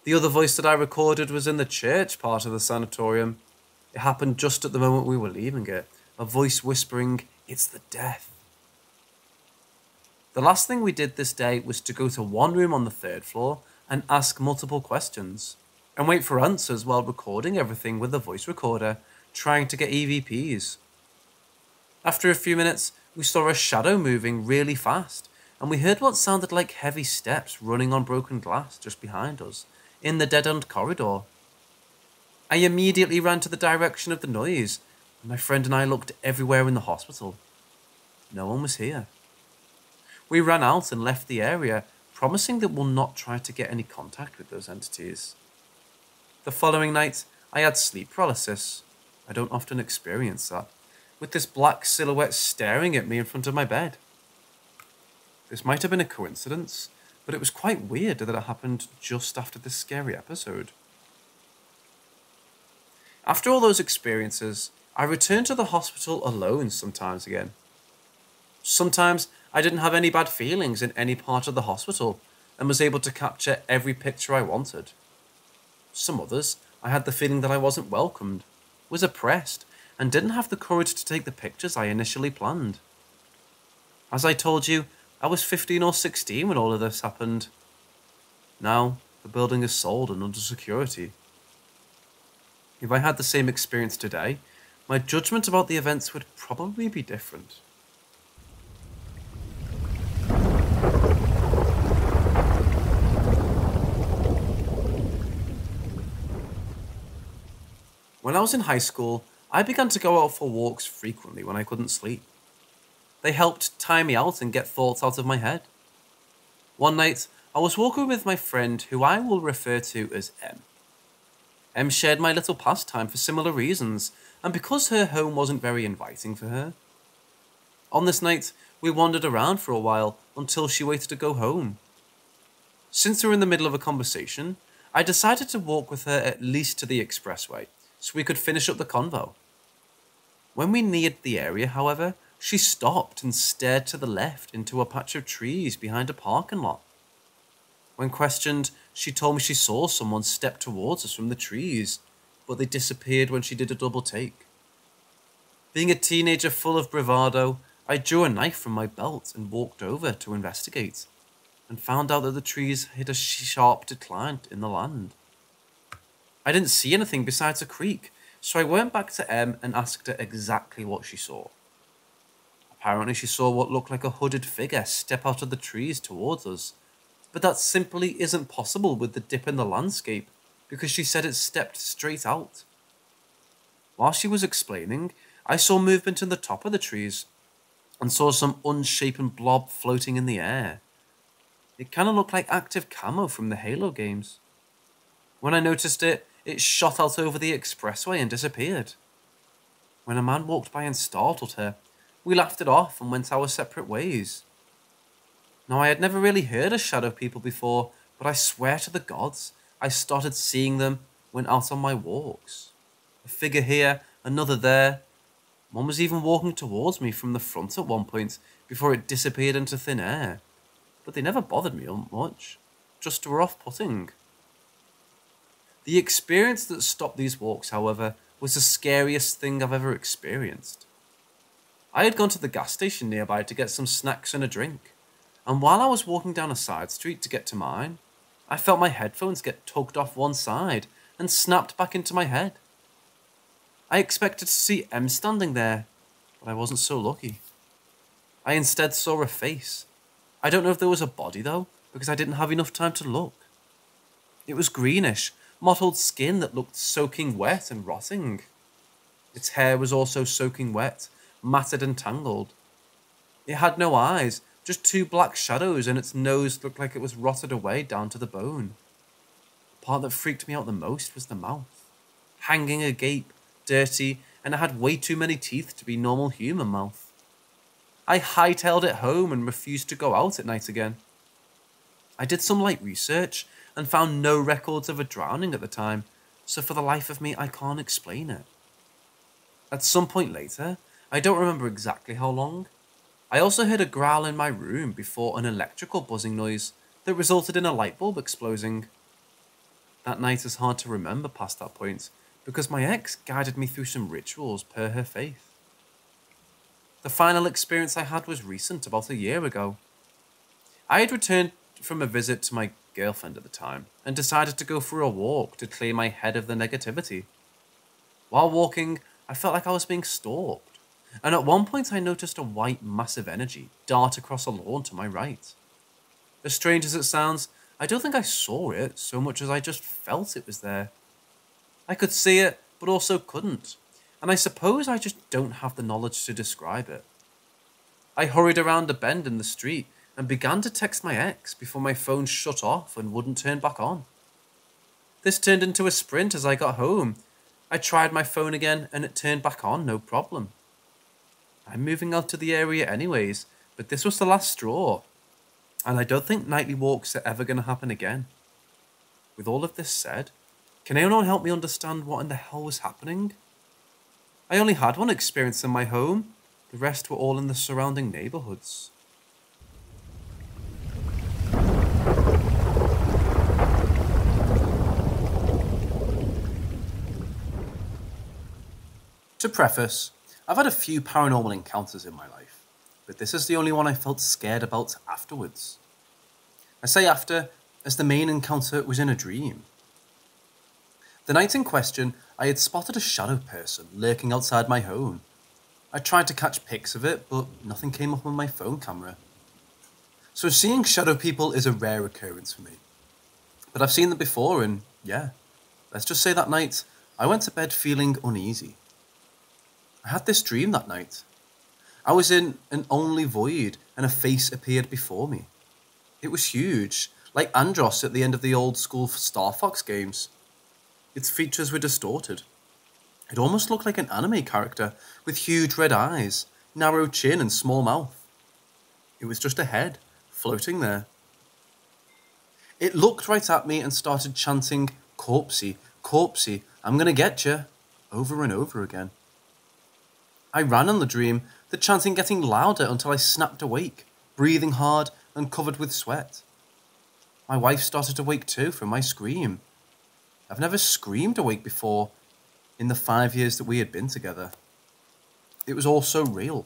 The other voice that I recorded was in the church part of the sanatorium. It happened just at the moment we were leaving it, a voice whispering, "It's the death." The last thing we did this day was to go to one room on the third floor and ask multiple questions, and wait for answers while recording everything with a voice recorder, trying to get EVPs. After a few minutes, we saw a shadow moving really fast, and we heard what sounded like heavy steps running on broken glass just behind us, in the dead-end corridor. I immediately ran to the direction of the noise, and my friend and I looked everywhere in the hospital. No one was here. We ran out and left the area, promising that we'll not try to get any contact with those entities. The following night, I had sleep paralysis. I don't often experience that, with this black silhouette staring at me in front of my bed. This might have been a coincidence, but it was quite weird that it happened just after this scary episode. After all those experiences, I returned to the hospital alone sometimes again. Sometimes I didn't have any bad feelings in any part of the hospital and was able to capture every picture I wanted. Some others, I had the feeling that I wasn't welcomed, was oppressed, and didn't have the courage to take the pictures I initially planned. As I told you, I was 15 or 16 when all of this happened. Now, the building is sold and under security. If I had the same experience today, my judgment about the events would probably be different. When I was in high school, I began to go out for walks frequently when I couldn't sleep. They helped tire me out and get thoughts out of my head. One night, I was walking with my friend who I will refer to as M. M shared my little pastime for similar reasons, and because her home wasn't very inviting for her. On this night, we wandered around for a while until she waited to go home. Since we were in the middle of a conversation, I decided to walk with her at least to the expressway, so we could finish up the convo. When we neared the area, however, she stopped and stared to the left into a patch of trees behind a parking lot. When questioned, she told me she saw someone step towards us from the trees, but they disappeared when she did a double take. Being a teenager full of bravado, I drew a knife from my belt and walked over to investigate, and found out that the trees hid a sharp decline in the land. I didn't see anything besides a creek, so I went back to M and asked her exactly what she saw. Apparently she saw what looked like a hooded figure step out of the trees towards us, but that simply isn't possible with the dip in the landscape, because she said it stepped straight out. While she was explaining, I saw movement in the top of the trees, and saw some unshapen blob floating in the air. It kind of looked like active camo from the Halo games. When I noticed it, it shot out over the expressway and disappeared. When a man walked by and startled her, we laughed it off and went our separate ways. Now, I had never really heard of shadow people before, but I swear to the gods, I started seeing them when out on my walks. A figure here, another there. One was even walking towards me from the front at one point before it disappeared into thin air. But they never bothered me much, just were off-putting. The experience that stopped these walks, however, was the scariest thing I've ever experienced. I had gone to the gas station nearby to get some snacks and a drink, and while I was walking down a side street to get to mine, I felt my headphones get tugged off one side and snapped back into my head. I expected to see Em standing there, but I wasn't so lucky. I instead saw a face. I don't know if there was a body though, because I didn't have enough time to look. It was greenish, mottled skin that looked soaking wet and rotting. Its hair was also soaking wet, matted and tangled. It had no eyes, just two black shadows, and its nose looked like it was rotted away down to the bone. The part that freaked me out the most was the mouth. Hanging agape, dirty, and it had way too many teeth to be normal human mouth. I hightailed it home and refused to go out at night again. I did some light research and found no records of a drowning at the time, so for the life of me I can't explain it. At some point later, I don't remember exactly how long, I also heard a growl in my room before an electrical buzzing noise that resulted in a light bulb exploding. That night is hard to remember past that point because my ex guided me through some rituals per her faith. The final experience I had was recent, about a year ago. I had returned from a visit to my girlfriend at the time and decided to go for a walk to clear my head of the negativity. While walking, I felt like I was being stalked, and at one point I noticed a white massive energy dart across a lawn to my right. As strange as it sounds, I don't think I saw it so much as I just felt it was there. I could see it, but also couldn't, and I suppose I just don't have the knowledge to describe it. I hurried around a bend in the street and began to text my ex before my phone shut off and wouldn't turn back on. This turned into a sprint as I got home. I tried my phone again and it turned back on, no problem. I'm moving out to the area anyways, but this was the last straw, and I don't think nightly walks are ever going to happen again. With all of this said, can anyone help me understand what in the hell was happening? I only had one experience in my home, the rest were all in the surrounding neighbourhoods. To preface, I've had a few paranormal encounters in my life, but this is the only one I felt scared about afterwards. I say after, as the main encounter was in a dream. The night in question, I had spotted a shadow person lurking outside my home. I tried to catch pics of it, but nothing came up on my phone camera. So seeing shadow people is a rare occurrence for me. But I've seen them before and yeah, let's just say that night, I went to bed feeling uneasy. I had this dream that night. I was in an only void and a face appeared before me. It was huge, like Andros at the end of the old school Star Fox games. Its features were distorted. It almost looked like an anime character with huge red eyes, narrow chin and small mouth. It was just a head, floating there. It looked right at me and started chanting, "Corpsey, corpsey, I'm gonna get you," over and over again. I ran in the dream, the chanting getting louder until I snapped awake, breathing hard and covered with sweat. My wife started to wake too from my scream. I've never screamed awake before in the 5 years that we had been together. It was all so real.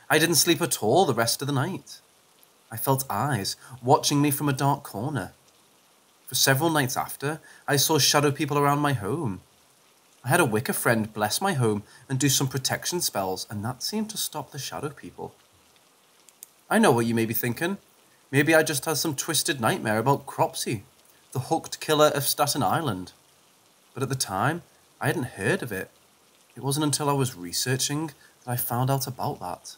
I didn't sleep at all the rest of the night. I felt eyes watching me from a dark corner. For several nights after, I saw shadow people around my home. I had a Wicca friend bless my home and do some protection spells, and that seemed to stop the shadow people. I know what you may be thinking. Maybe I just had some twisted nightmare about Cropsey, the hooked killer of Staten Island. But at the time, I hadn't heard of it. It wasn't until I was researching that I found out about that.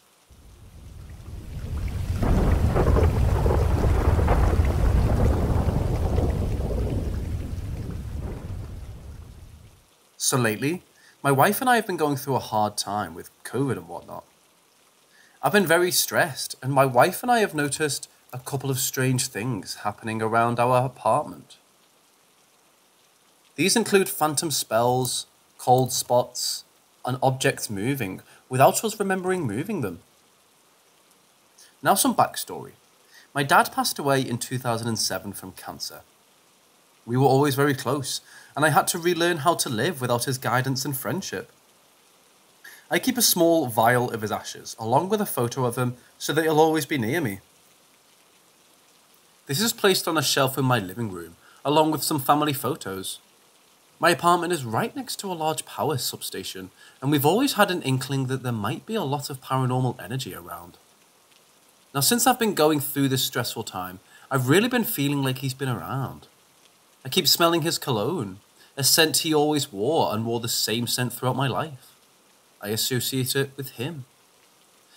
So lately, my wife and I have been going through a hard time with COVID and whatnot. I've been very stressed, and my wife and I have noticed a couple of strange things happening around our apartment. These include phantom spells, cold spots, and objects moving without us remembering moving them. Now some backstory. My dad passed away in 2007 from cancer. We were always very close, and I had to relearn how to live without his guidance and friendship. I keep a small vial of his ashes, along with a photo of him, so that he'll always be near me. This is placed on a shelf in my living room, along with some family photos. My apartment is right next to a large power substation, and we've always had an inkling that there might be a lot of paranormal energy around. Now, since I've been going through this stressful time, I've really been feeling like he's been around. I keep smelling his cologne, a scent he always wore and wore the same scent throughout my life. I associate it with him.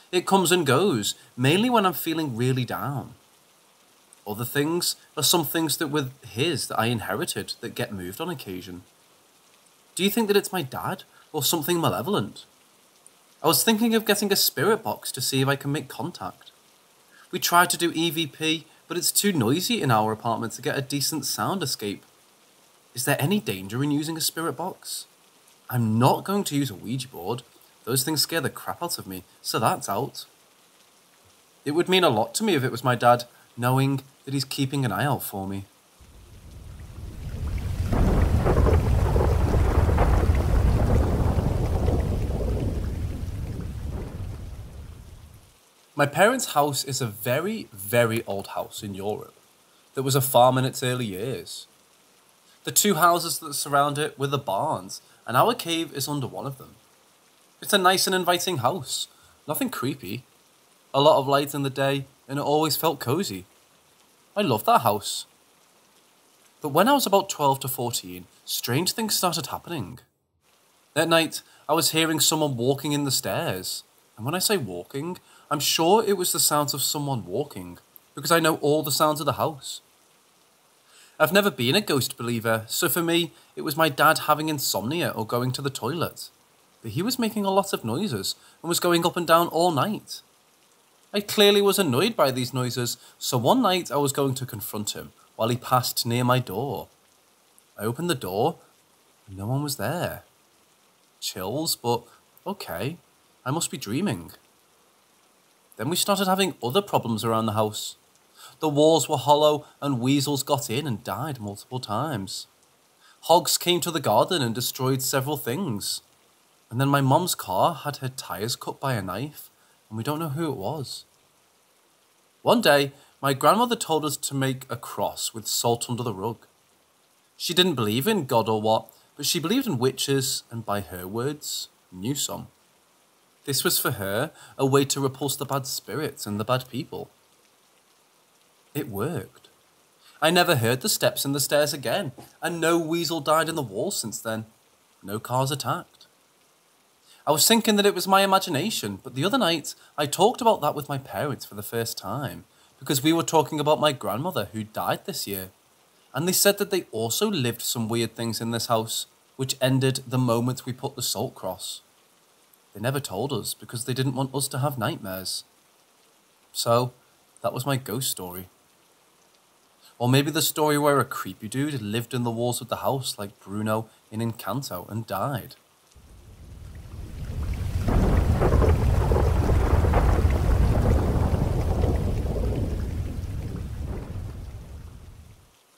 It comes and goes, mainly when I'm feeling really down. Other things are some things that were his that I inherited that get moved on occasion. Do you think that it's my dad or something malevolent? I was thinking of getting a spirit box to see if I can make contact. We tried to do EVP, but it's too noisy in our apartment to get a decent sound escape. Is there any danger in using a spirit box? I'm not going to use a Ouija board. Those things scare the crap out of me, so that's out. It would mean a lot to me if it was my dad, knowing that he's keeping an eye out for me. My parents' house is a very, very old house in Europe that was a farm in its early years. The two houses that surround it were the barns, and our cave is under one of them. It's a nice and inviting house, nothing creepy. A lot of light in the day, and it always felt cozy. I loved that house. But when I was about 12 to 14, strange things started happening. That night, I was hearing someone walking in the stairs. And when I say walking, I'm sure it was the sounds of someone walking, because I know all the sounds of the house. I've never been a ghost believer, so for me, it was my dad having insomnia or going to the toilet. But he was making a lot of noises and was going up and down all night. I clearly was annoyed by these noises, so one night I was going to confront him while he passed near my door. I opened the door, and no one was there. Chills, but okay, I must be dreaming. Then we started having other problems around the house. The walls were hollow and weasels got in and died multiple times. Hogs came to the garden and destroyed several things. And then my mum's car had her tyres cut by a knife, and we don't know who it was. One day, my grandmother told us to make a cross with salt under the rug. She didn't believe in God or what, but she believed in witches, and by her words, knew some. This was for her a way to repulse the bad spirits and the bad people. It worked. I never heard the steps in the stairs again, and no weasel died in the wall since then. No cars attacked. I was thinking that it was my imagination, but the other night I talked about that with my parents for the first time, because we were talking about my grandmother who died this year, and they said that they also lived some weird things in this house, which ended the moment we put the salt cross. They never told us because they didn't want us to have nightmares. So, that was my ghost story. Or maybe the story where a creepy dude lived in the walls of the house like Bruno in Encanto and died.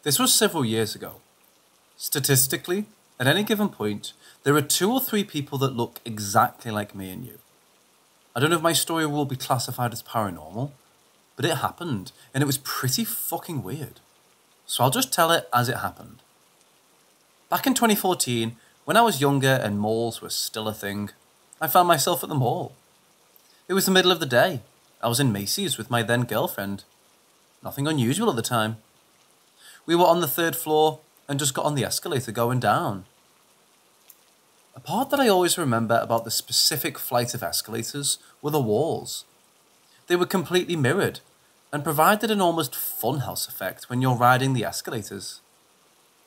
This was several years ago. Statistically, at any given point, there are 2 or 3 people that look exactly like me and you. I don't know if my story will be classified as paranormal, but it happened, and it was pretty fucking weird. So I'll just tell it as it happened. Back in 2014, when I was younger and malls were still a thing, I found myself at the mall. It was the middle of the day. I was in Macy's with my then girlfriend. Nothing unusual at the time. We were on the 3rd floor and just got on the escalator going down. A part that I always remember about the specific flight of escalators were the walls. They were completely mirrored and provided an almost funhouse effect when you're riding the escalators.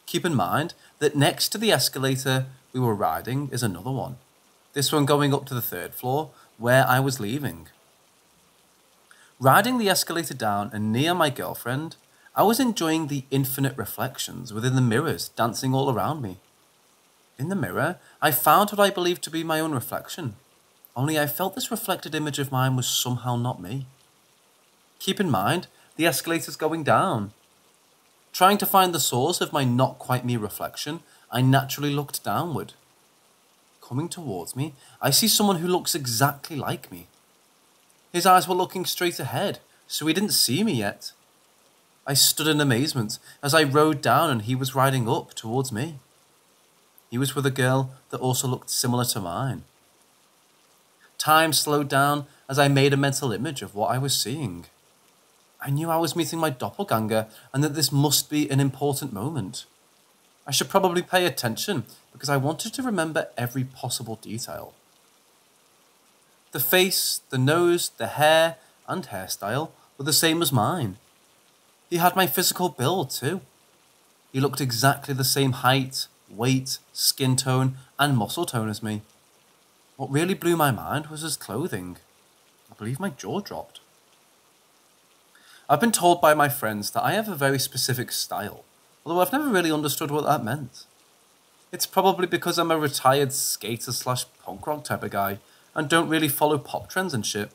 Keep in mind that next to the escalator we were riding is another one. This one going up to the 3rd floor where I was leaving. Riding the escalator down and near my girlfriend, I was enjoying the infinite reflections within the mirrors dancing all around me. In the mirror, I found what I believed to be my own reflection, only I felt this reflected image of mine was somehow not me. Keep in mind, the escalator's going down. Trying to find the source of my not quite me reflection, I naturally looked downward. Coming towards me, I see someone who looks exactly like me. His eyes were looking straight ahead, so he didn't see me yet. I stood in amazement as I rode down and he was riding up towards me. He was with a girl that also looked similar to mine. Time slowed down as I made a mental image of what I was seeing. I knew I was meeting my doppelganger and that this must be an important moment. I should probably pay attention because I wanted to remember every possible detail. The face, the nose, the hair, and hairstyle were the same as mine. He had my physical build too. He looked exactly the same height, weight, skin tone, and muscle tone as me. What really blew my mind was his clothing. I believe my jaw dropped. I've been told by my friends that I have a very specific style, although I've never really understood what that meant. It's probably because I'm a retired skater / punk rock type of guy and don't really follow pop trends and shit.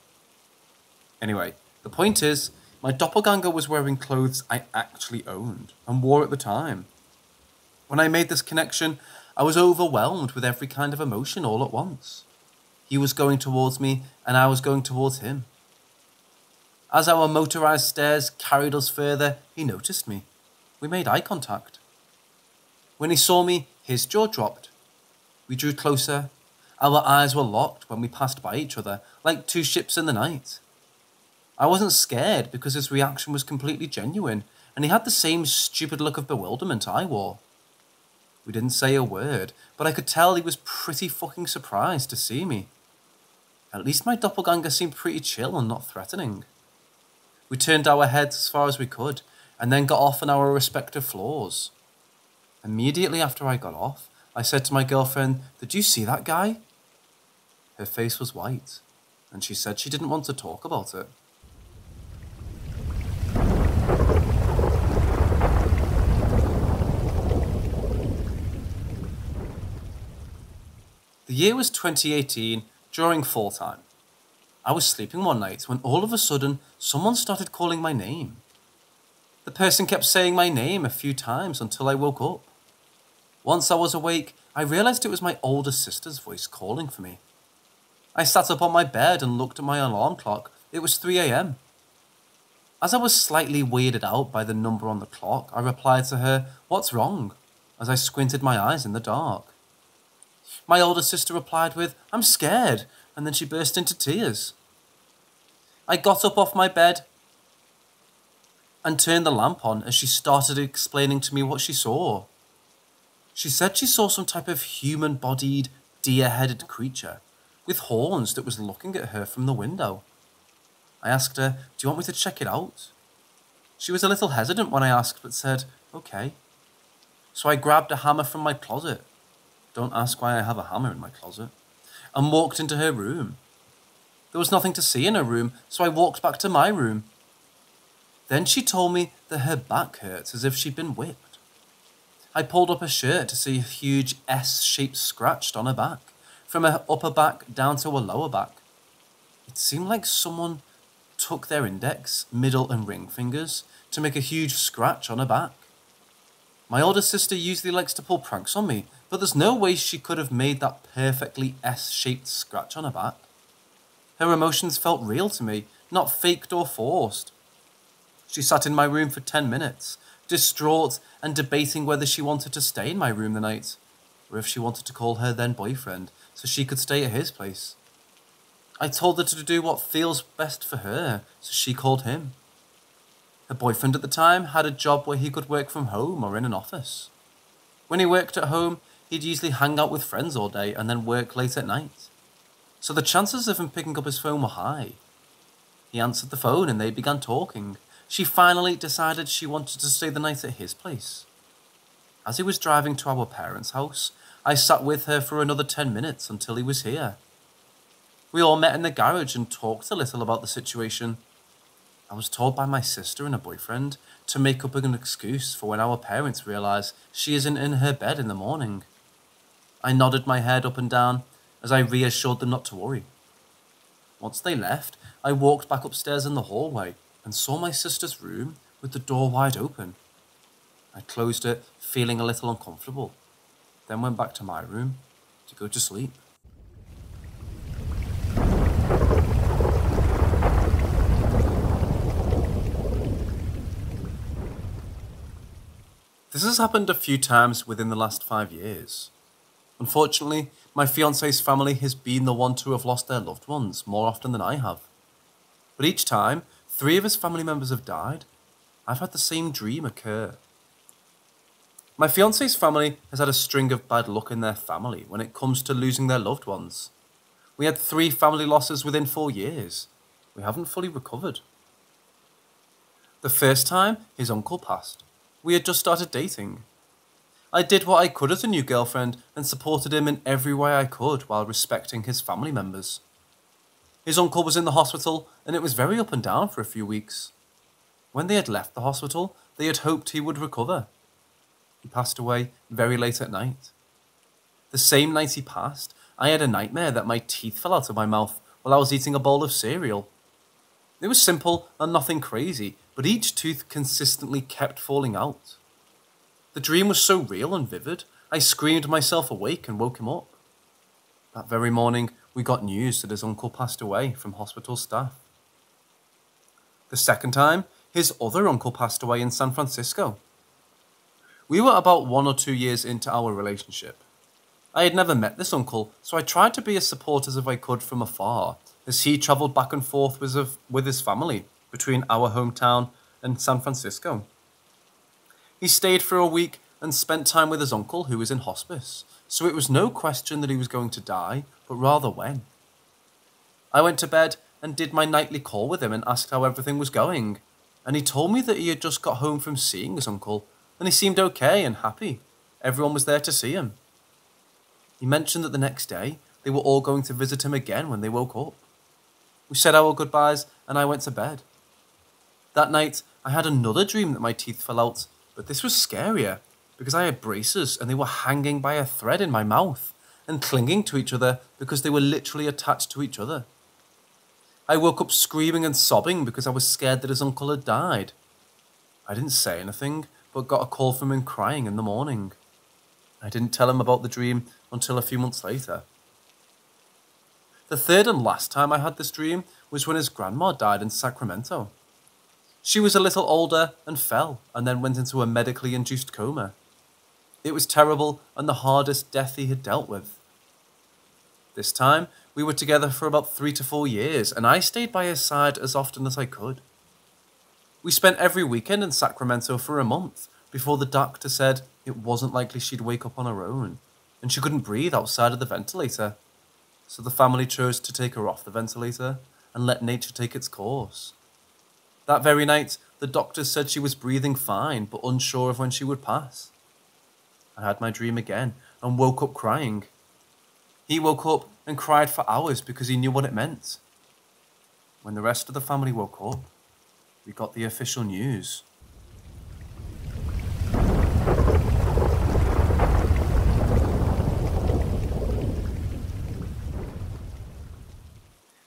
Anyway, the point is, my doppelganger was wearing clothes I actually owned and wore at the time. When I made this connection, I was overwhelmed with every kind of emotion all at once. He was going towards me and I was going towards him. As our motorized stairs carried us further, he noticed me. We made eye contact. When he saw me, his jaw dropped. We drew closer. Our eyes were locked when we passed by each other, like two ships in the night. I wasn't scared because his reaction was completely genuine, and he had the same stupid look of bewilderment I wore. We didn't say a word, but I could tell he was pretty fucking surprised to see me. At least my doppelganger seemed pretty chill and not threatening. We turned our heads as far as we could, and then got off on our respective floors. Immediately after I got off, I said to my girlfriend, "Did you see that guy?" Her face was white, and she said she didn't want to talk about it. The year was 2018, during fall time. I was sleeping one night when all of a sudden someone started calling my name. The person kept saying my name a few times until I woke up. Once I was awake, I realized it was my older sister's voice calling for me. I sat up on my bed and looked at my alarm clock. It was 3 a.m. As I was slightly weirded out by the number on the clock, I replied to her, "What's wrong?" as I squinted my eyes in the dark. My older sister replied with, "I'm scared," and then she burst into tears. I got up off my bed and turned the lamp on as she started explaining to me what she saw. She said she saw some type of human-bodied, deer-headed creature with horns that was looking at her from the window. I asked her, "Do you want me to check it out?" She was a little hesitant when I asked, but said, "Okay." So I grabbed a hammer from my closet. Don't ask why I have a hammer in my closet. And walked into her room. There was nothing to see in her room, so I walked back to my room. Then she told me that her back hurts as if she'd been whipped. I pulled up her shirt to see a huge S-shaped scratch on her back, from her upper back down to her lower back. It seemed like someone took their index, middle and ring fingers to make a huge scratch on her back. My older sister usually likes to pull pranks on me, but there's no way she could have made that perfectly S-shaped scratch on her back. Her emotions felt real to me, not faked or forced. She sat in my room for 10 minutes, distraught and debating whether she wanted to stay in my room the night, or if she wanted to call her then boyfriend so she could stay at his place. I told her to do what feels best for her, so she called him. Her boyfriend at the time had a job where he could work from home or in an office. When he worked at home, he'd usually hang out with friends all day and then work late at night. So the chances of him picking up his phone were high. He answered the phone and they began talking. She finally decided she wanted to stay the night at his place. As he was driving to our parents' house, I sat with her for another 10 minutes until he was here. We all met in the garage and talked a little about the situation. I was told by my sister and her boyfriend to make up an excuse for when our parents realise she isn't in her bed in the morning. I nodded my head up and down as I reassured them not to worry. Once they left, I walked back upstairs in the hallway and saw my sister's room with the door wide open. I closed it, feeling a little uncomfortable, then went back to my room to go to sleep. This has happened a few times within the last 5 years. Unfortunately, my fiance's family has been the one to have lost their loved ones more often than I have. But each time, 3 of his family members have died, I've had the same dream occur. My fiance's family has had a string of bad luck in their family when it comes to losing their loved ones. We had 3 family losses within 4 years. We haven't fully recovered. The first time his uncle passed, we had just started dating. I did what I could as a new girlfriend and supported him in every way I could while respecting his family members. His uncle was in the hospital and it was very up and down for a few weeks. When they had left the hospital, they had hoped he would recover. He passed away very late at night. The same night he passed, I had a nightmare that my teeth fell out of my mouth while I was eating a bowl of cereal. It was simple and nothing crazy, but each tooth consistently kept falling out. The dream was so real and vivid, I screamed myself awake and woke him up. That very morning, we got news that his uncle passed away from hospital staff. The second time, his other uncle passed away in San Francisco. We were about 1 or 2 years into our relationship. I had never met this uncle, so I tried to be as supportive as I could from afar, as he travelled back and forth with his family between our hometown and San Francisco. He stayed for a week and spent time with his uncle, who was in hospice, so it was no question that he was going to die, but rather when. I went to bed and did my nightly call with him and asked how everything was going, and he told me that he had just got home from seeing his uncle, and he seemed okay and happy. Everyone was there to see him. He mentioned that the next day, they were all going to visit him again when they woke up. We said our goodbyes, and I went to bed. That night, I had another dream that my teeth fell out, but this was scarier, because I had braces and they were hanging by a thread in my mouth and clinging to each other because they were literally attached to each other. I woke up screaming and sobbing because I was scared that his uncle had died. I didn't say anything, but got a call from him crying in the morning. I didn't tell him about the dream until a few months later. The third and last time I had this dream was when his grandma died in Sacramento. She was a little older and fell, and then went into a medically induced coma. It was terrible and the hardest death he had dealt with. This time, we were together for about 3 to 4 years, and I stayed by his side as often as I could. We spent every weekend in Sacramento for a month before the doctor said it wasn't likely she'd wake up on her own, and she couldn't breathe outside of the ventilator. So the family chose to take her off the ventilator and let nature take its course. That very night, the doctors said she was breathing fine, but unsure of when she would pass. I had my dream again and woke up crying. He woke up and cried for hours because he knew what it meant. When the rest of the family woke up, we got the official news.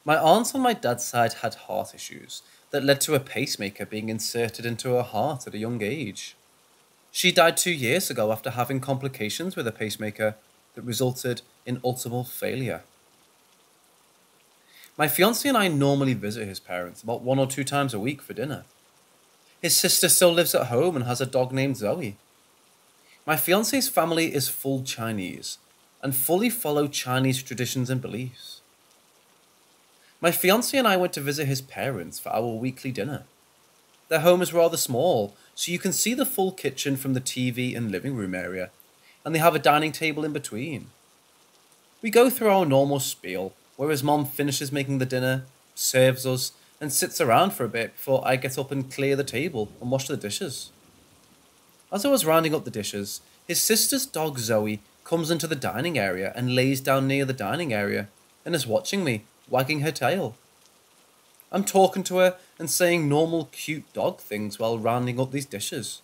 My aunt on my dad's side had heart issues that led to a pacemaker being inserted into her heart at a young age. She died 2 years ago after having complications with a pacemaker that resulted in ultimate failure. My fiancé and I normally visit his parents about 1 or 2 times a week for dinner. His sister still lives at home and has a dog named Zoe. My fiancé's family is full Chinese and fully follow Chinese traditions and beliefs. My fiancé and I went to visit his parents for our weekly dinner. Their home is rather small, so you can see the full kitchen from the TV and living room area, and they have a dining table in between. We go through our normal spiel, where his mom finishes making the dinner, serves us, and sits around for a bit before I get up and clear the table and wash the dishes. As I was rounding up the dishes, his sister's dog Zoe comes into the dining area and lays down near the dining area and is watching me, wagging her tail. I'm talking to her and saying normal cute dog things while rounding up these dishes.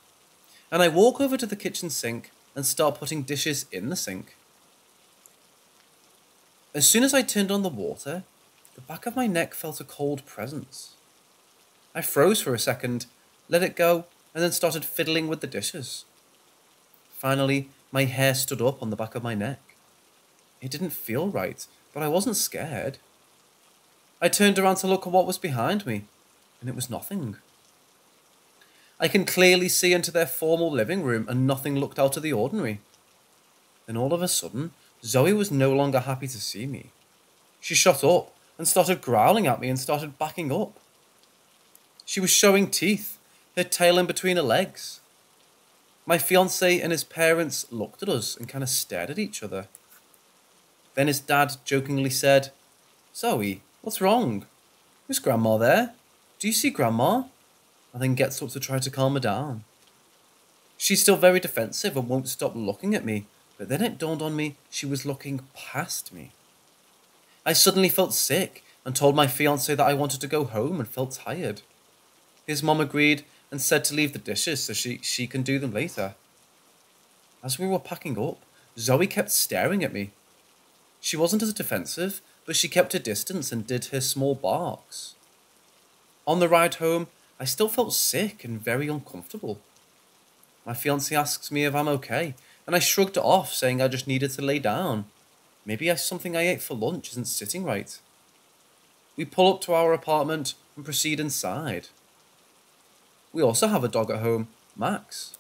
And I walk over to the kitchen sink and start putting dishes in the sink. As soon as I turned on the water, the back of my neck felt a cold presence. I froze for a second, let it go, and then started fiddling with the dishes. Finally, my hair stood up on the back of my neck. It didn't feel right, but I wasn't scared. I turned around to look at what was behind me, and it was nothing. I can clearly see into their formal living room and nothing looked out of the ordinary. Then all of a sudden, Zoe was no longer happy to see me. She shot up and started growling at me and started backing up. She was showing teeth, her tail in between her legs. My fiancé and his parents looked at us and kind of stared at each other. Then his dad jokingly said, "Zoe, what's wrong? Is Grandma there? Do you see Grandma?" And then gets up to try to calm her down. She's still very defensive and won't stop looking at me, but then it dawned on me she was looking past me. I suddenly felt sick and told my fiancé that I wanted to go home and felt tired. His mom agreed and said to leave the dishes so she can do them later. As we were packing up, Zoe kept staring at me. She wasn't as defensive, but she kept her distance and did her small barks. On the ride home, I still felt sick and very uncomfortable. My fiancé asks me if I'm okay, and I shrugged it off, saying I just needed to lay down. Maybe something I ate for lunch isn't sitting right. We pull up to our apartment and proceed inside. We also have a dog at home, Max.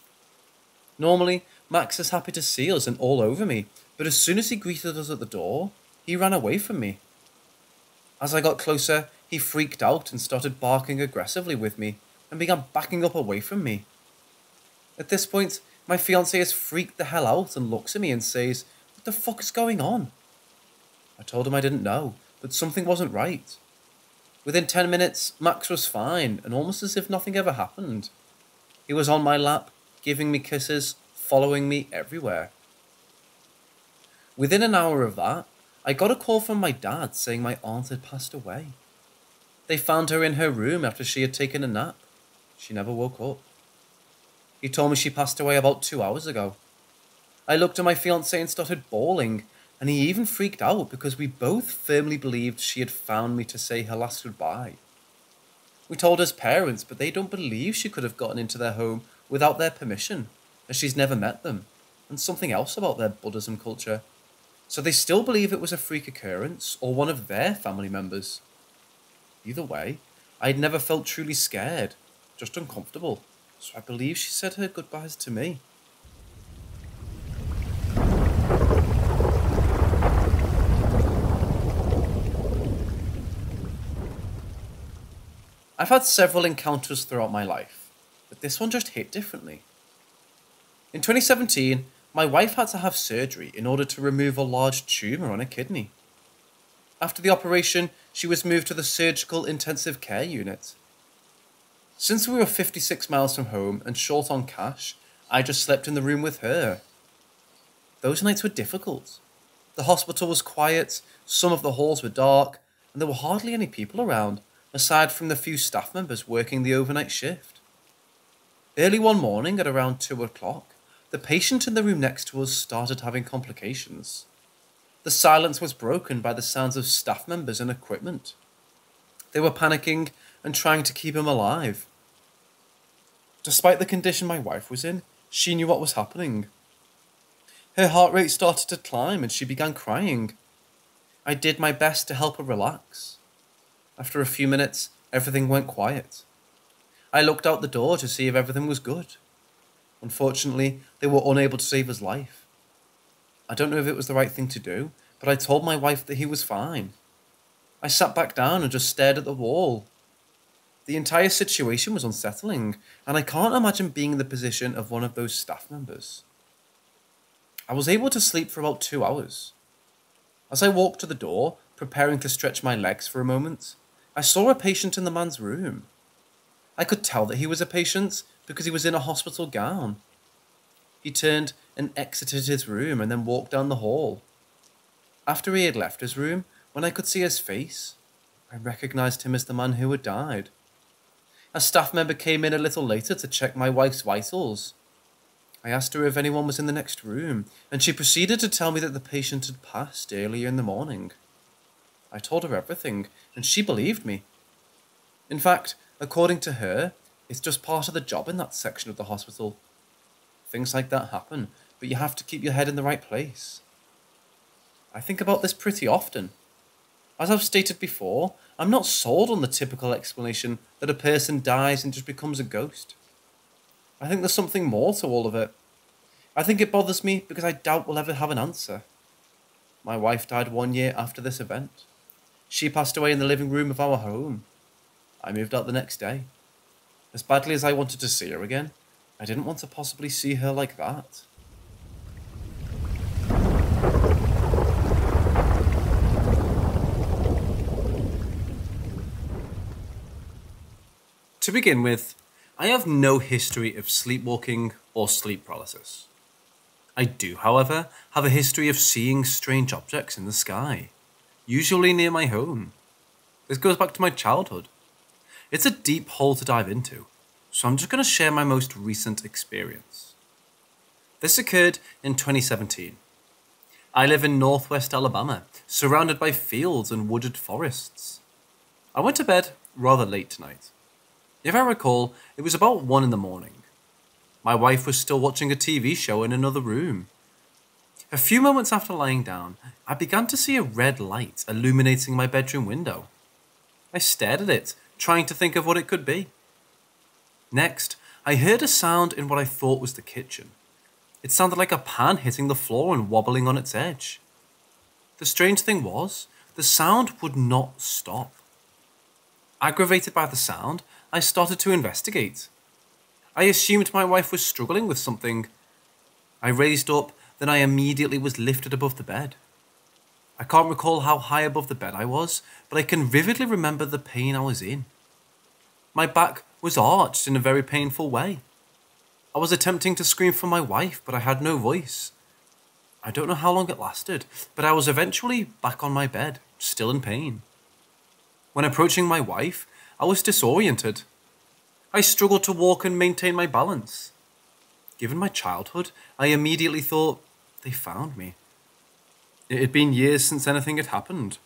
Normally, Max is happy to see us and all over me, but as soon as he greeted us at the door, he ran away from me. As I got closer, he freaked out and started barking aggressively with me and began backing up away from me. At this point, my fiancé has freaked the hell out and looks at me and says, "What the fuck is going on?" I told him I didn't know, but something wasn't right. Within 10 minutes, Max was fine and almost as if nothing ever happened. He was on my lap, giving me kisses, following me everywhere. Within an hour of that, I got a call from my dad saying my aunt had passed away. They found her in her room after she had taken a nap. She never woke up. He told me she passed away about 2 hours ago. I looked at my fiancé and started bawling, and he even freaked out because we both firmly believed she had found me to say her last goodbye. We told his parents, but they don't believe she could have gotten into their home without their permission, as she's never met them, and something else about their Buddhism culture. So they still believe it was a freak occurrence or one of their family members. Either way, I'd never felt truly scared, just uncomfortable, so I believe she said her goodbyes to me. I've had several encounters throughout my life, but this one just hit differently. In 2017, my wife had to have surgery in order to remove a large tumour on her kidney. After the operation, she was moved to the surgical intensive care unit. Since we were 56 miles from home and short on cash, I just slept in the room with her. Those nights were difficult. The hospital was quiet, some of the halls were dark, and there were hardly any people around, aside from the few staff members working the overnight shift. Early one morning at around 2 o'clock, the patient in the room next to us started having complications. The silence was broken by the sounds of staff members and equipment. They were panicking and trying to keep him alive. Despite the condition my wife was in, she knew what was happening. Her heart rate started to climb and she began crying. I did my best to help her relax. After a few minutes, everything went quiet. I looked out the door to see if everything was good. Unfortunately, they were unable to save his life. I don't know if it was the right thing to do, but I told my wife that he was fine. I sat back down and just stared at the wall. The entire situation was unsettling, and I can't imagine being in the position of one of those staff members. I was able to sleep for about 2 hours. As I walked to the door, preparing to stretch my legs for a moment, I saw a patient in the man's room. I could tell that he was a patient because he was in a hospital gown. He turned and exited his room and then walked down the hall. After he had left his room, when I could see his face, I recognized him as the man who had died. A staff member came in a little later to check my wife's vitals. I asked her if anyone was in the next room, and she proceeded to tell me that the patient had passed earlier in the morning. I told her everything, and she believed me. In fact, according to her, it's just part of the job in that section of the hospital. Things like that happen, but you have to keep your head in the right place. I think about this pretty often. As I've stated before, I'm not sold on the typical explanation that a person dies and just becomes a ghost. I think there's something more to all of it. I think it bothers me because I doubt we'll ever have an answer. My wife died 1 year after this event. She passed away in the living room of our home. I moved out the next day. As badly as I wanted to see her again, I didn't want to possibly see her like that. To begin with, I have no history of sleepwalking or sleep paralysis. I do, however, have a history of seeing strange objects in the sky, usually near my home. This goes back to my childhood. It's a deep hole to dive into, so I'm just going to share my most recent experience. This occurred in 2017. I live in northwest Alabama, surrounded by fields and wooded forests. I went to bed rather late tonight. If I recall, it was about 1 in the morning. My wife was still watching a TV show in another room. A few moments after lying down, I began to see a red light illuminating my bedroom window. I stared at it, trying to think of what it could be. Next, I heard a sound in what I thought was the kitchen. It sounded like a pan hitting the floor and wobbling on its edge. The strange thing was, the sound would not stop. Aggravated by the sound, I started to investigate. I assumed my wife was struggling with something. I raised up, then I immediately was lifted above the bed. I can't recall how high above the bed I was, but I can vividly remember the pain I was in. My back was arched in a very painful way. I was attempting to scream for my wife, but I had no voice. I don't know how long it lasted, but I was eventually back on my bed, still in pain. When approaching my wife, I was disoriented. I struggled to walk and maintain my balance. Given my childhood, I immediately thought, they found me. It had been years since anything had happened.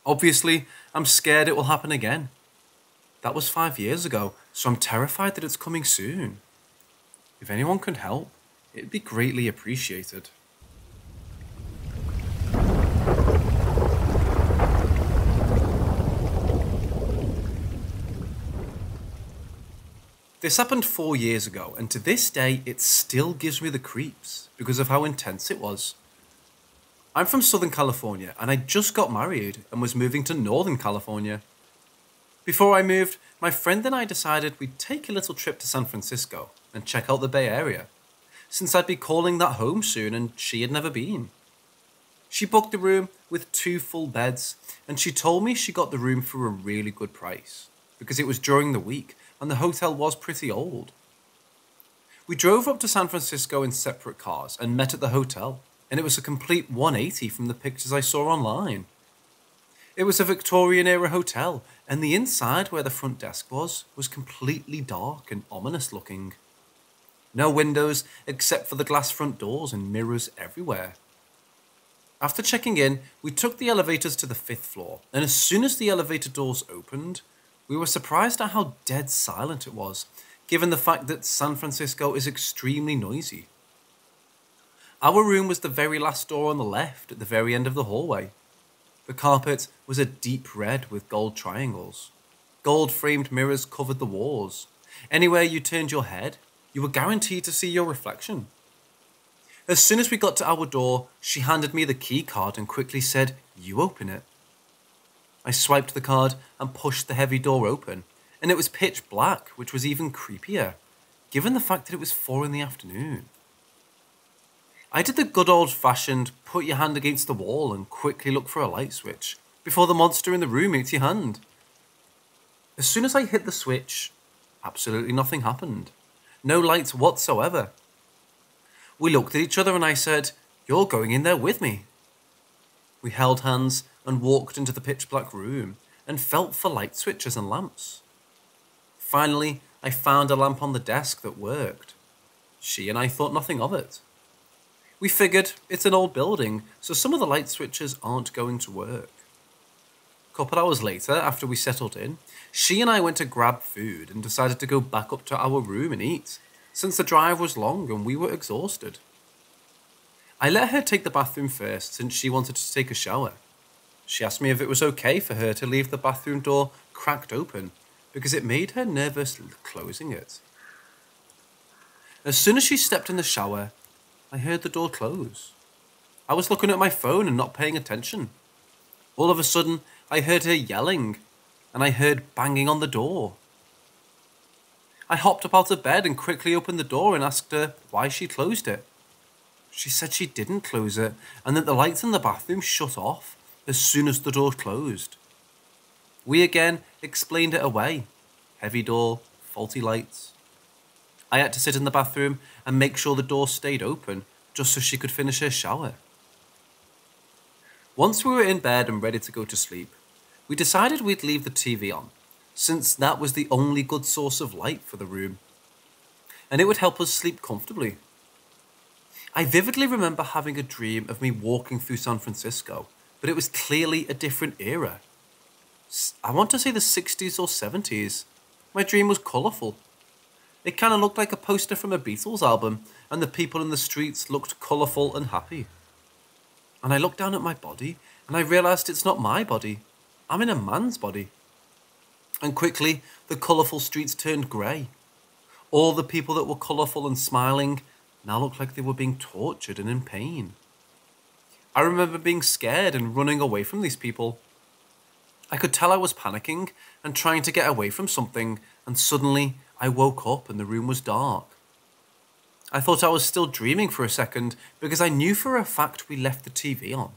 Obviously, I'm scared it will happen again. That was 5 years ago, so I'm terrified that it's coming soon. If anyone can help, it'd be greatly appreciated. This happened 4 years ago, and to this day, it still gives me the creeps because of how intense it was. I'm from Southern California, and I just got married and was moving to Northern California. Before I moved, my friend and I decided we'd take a little trip to San Francisco and check out the Bay Area, since I'd be calling that home soon and she had never been. She booked a room with 2 full beds, and she told me she got the room for a really good price because it was during the week and the hotel was pretty old. We drove up to San Francisco in separate cars and met at the hotel, and it was a complete 180 from the pictures I saw online. It was a Victorian-era hotel, and the inside where the front desk was completely dark and ominous looking. No windows except for the glass front doors and mirrors everywhere. After checking in, we took the elevators to the 5th floor, and as soon as the elevator doors opened, we were surprised at how dead silent it was, given the fact that San Francisco is extremely noisy. Our room was the very last door on the left at the very end of the hallway. The carpet was a deep red with gold triangles. Gold-framed mirrors covered the walls. Anywhere you turned your head, you were guaranteed to see your reflection. As soon as we got to our door, she handed me the key card and quickly said, "You open it." I swiped the card and pushed the heavy door open, and it was pitch black, which was even creepier, given the fact that it was 4 in the afternoon. I did the good old-fashioned put your hand against the wall and quickly look for a light switch before the monster in the room ate your hand. As soon as I hit the switch, absolutely nothing happened. No lights whatsoever. We looked at each other and I said, "You're going in there with me." We held hands and walked into the pitch-black room and felt for light switches and lamps. Finally, I found a lamp on the desk that worked. She and I thought nothing of it. We figured it's an old building, so some of the light switches aren't going to work. A couple hours later, after we settled in, she and I went to grab food and decided to go back up to our room and eat, since the drive was long and we were exhausted. I let her take the bathroom first since she wanted to take a shower. She asked me if it was okay for her to leave the bathroom door cracked open because it made her nervous closing it. As soon as she stepped in the shower, I heard the door close. I was looking at my phone and not paying attention. All of a sudden, I heard her yelling, and I heard banging on the door. I hopped up out of bed and quickly opened the door and asked her why she closed it. She said she didn't close it and that the lights in the bathroom shut off as soon as the door closed. We again explained it away. Heavy door, faulty lights. I had to sit in the bathroom and make sure the door stayed open just so she could finish her shower. Once we were in bed and ready to go to sleep, we decided we'd leave the TV on, since that was the only good source of light for the room, and it would help us sleep comfortably. I vividly remember having a dream of me walking through San Francisco, but it was clearly a different era. I want to say the 60s or 70s. My dream was colourful. It kind of looked like a poster from a Beatles album, and the people in the streets looked colourful and happy. And I looked down at my body, and I realised it's not my body. I'm in a man's body. And quickly, the colourful streets turned grey. All the people that were colourful and smiling now looked like they were being tortured and in pain. I remember being scared and running away from these people. I could tell I was panicking and trying to get away from something, and suddenly I woke up and the room was dark. I thought I was still dreaming for a second because I knew for a fact we left the TV on.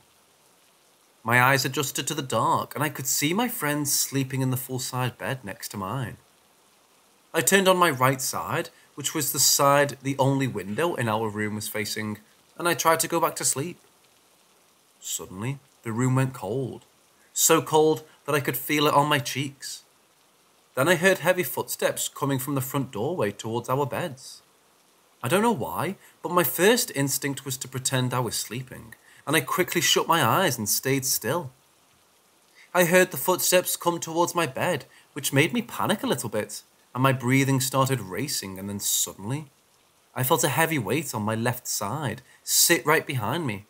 My eyes adjusted to the dark and I could see my friends sleeping in the full-size bed next to mine. I turned on my right side, which was the side the only window in our room was facing, and I tried to go back to sleep. Suddenly, the room went cold. So cold that I could feel it on my cheeks. Then I heard heavy footsteps coming from the front doorway towards our beds. I don't know why, but my first instinct was to pretend I was sleeping, and I quickly shut my eyes and stayed still. I heard the footsteps come towards my bed, which made me panic a little bit, and my breathing started racing, and then suddenly, I felt a heavy weight on my left side sit right behind me.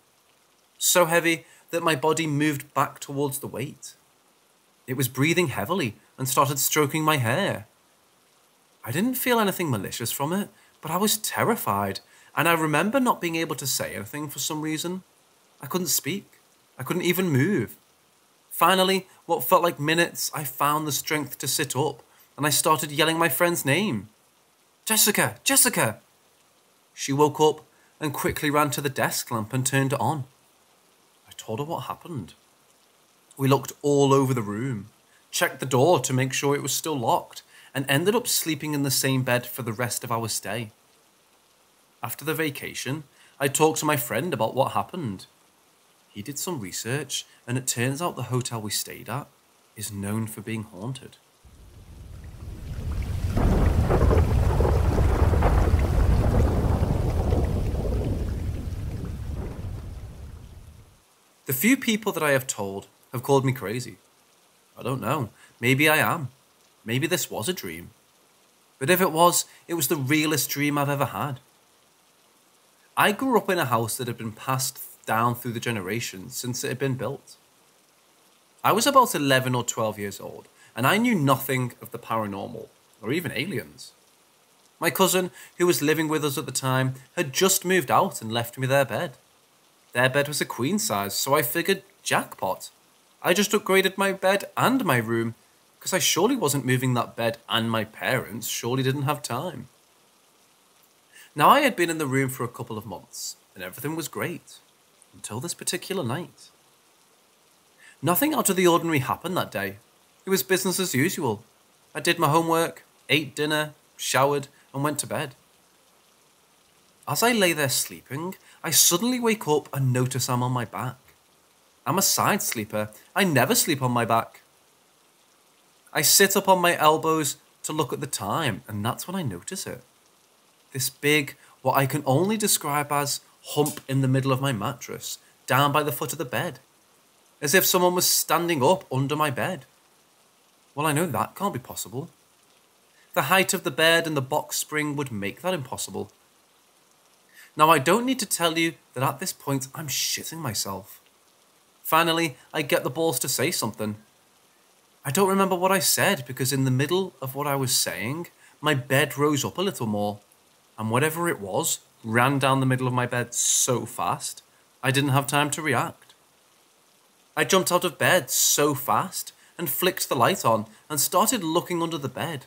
So heavy that my body moved back towards the weight. It was breathing heavily and started stroking my hair. I didn't feel anything malicious from it, but I was terrified, and I remember not being able to say anything for some reason. I couldn't speak. I couldn't even move. Finally, what felt like minutes, I found the strength to sit up, and I started yelling my friend's name. "Jessica! Jessica!" She woke up and quickly ran to the desk lamp and turned it on. I told her what happened. We looked all over the room, checked the door to make sure it was still locked, and ended up sleeping in the same bed for the rest of our stay. After the vacation, I talked to my friend about what happened. He did some research, and it turns out the hotel we stayed at is known for being haunted. The few people that I have told have called me crazy. I don't know. Maybe I am. Maybe this was a dream. But if it was the realest dream I've ever had. I grew up in a house that had been passed down through the generations since it had been built. I was about 11 or 12 years old, and I knew nothing of the paranormal, or even aliens. My cousin, who was living with us at the time, had just moved out and left me their bed. Their bed was a queen size, so I figured, jackpot. I just upgraded my bed and my room, because I surely wasn't moving that bed, and my parents surely didn't have time. Now I had been in the room for a couple of months, and everything was great, until this particular night. Nothing out of the ordinary happened that day. It was business as usual. I did my homework, ate dinner, showered, and went to bed. As I lay there sleeping, I suddenly wake up and notice I'm on my back. I'm a side sleeper. I never sleep on my back. I sit up on my elbows to look at the time, and that's when I notice it. This big, what I can only describe as hump in the middle of my mattress, down by the foot of the bed, as if someone was standing up under my bed. Well, I know that can't be possible. The height of the bed and the box spring would make that impossible. Now, I don't need to tell you that at this point, I'm shitting myself. Finally, I get the balls to say something. I don't remember what I said because in the middle of what I was saying, my bed rose up a little more. and whatever it was ran down the middle of my bed so fast, I didn't have time to react. I jumped out of bed so fast and flicked the light on and started looking under the bed,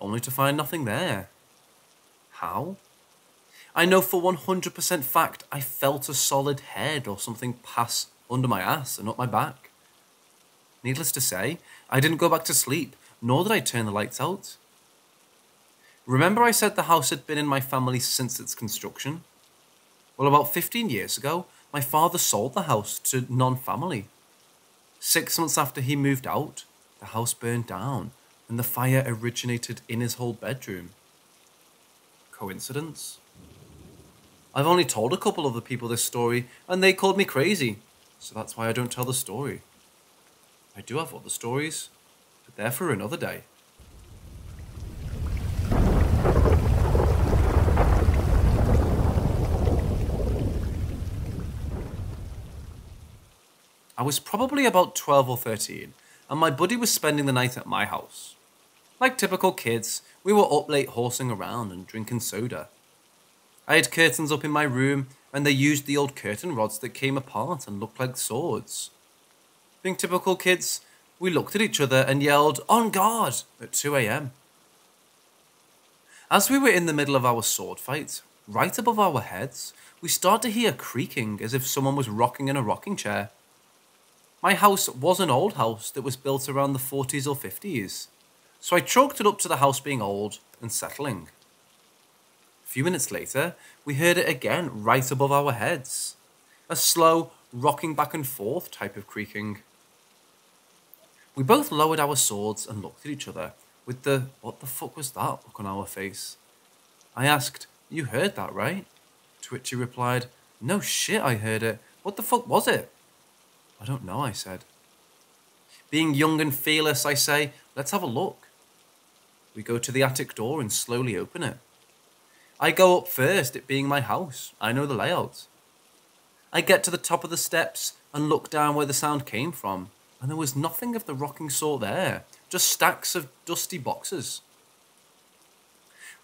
only to find nothing there. How? I know for 100% fact I felt a solid head or something pass under my ass and up my back. Needless to say, I didn't go back to sleep, nor did I turn the lights out. Remember I said the house had been in my family since its construction? Well, about 15 years ago, my father sold the house to non-family. 6 months after he moved out, the house burned down and the fire originated in his whole bedroom. Coincidence? I've only told a couple of the people this story and they called me crazy, so that's why I don't tell the story. I do have other stories, but they're for another day. I was probably about 12 or 13, and my buddy was spending the night at my house. Like typical kids, we were up late horsing around and drinking soda. I had curtains up in my room, and they used the old curtain rods that came apart and looked like swords. Being typical kids, we looked at each other and yelled, "On guard!" at 2 a.m. As we were in the middle of our sword fight, right above our heads, we started to hear creaking as if someone was rocking in a rocking chair. My house was an old house that was built around the 40s or 50s, so I chalked it up to the house being old and settling. A few minutes later, we heard it again right above our heads. A slow, rocking back and forth type of creaking. We both lowered our swords and looked at each other with the "what the fuck was that" look on our face. I asked, "You heard that, right?" To which he replied, "No shit, I heard it. What the fuck was it?" "I don't know," I said. Being young and fearless, I say, "Let's have a look." We go to the attic door and slowly open it. I go up first, it being my house. I know the layout. I get to the top of the steps and look down where the sound came from, and there was nothing of the rocking sort there, just stacks of dusty boxes.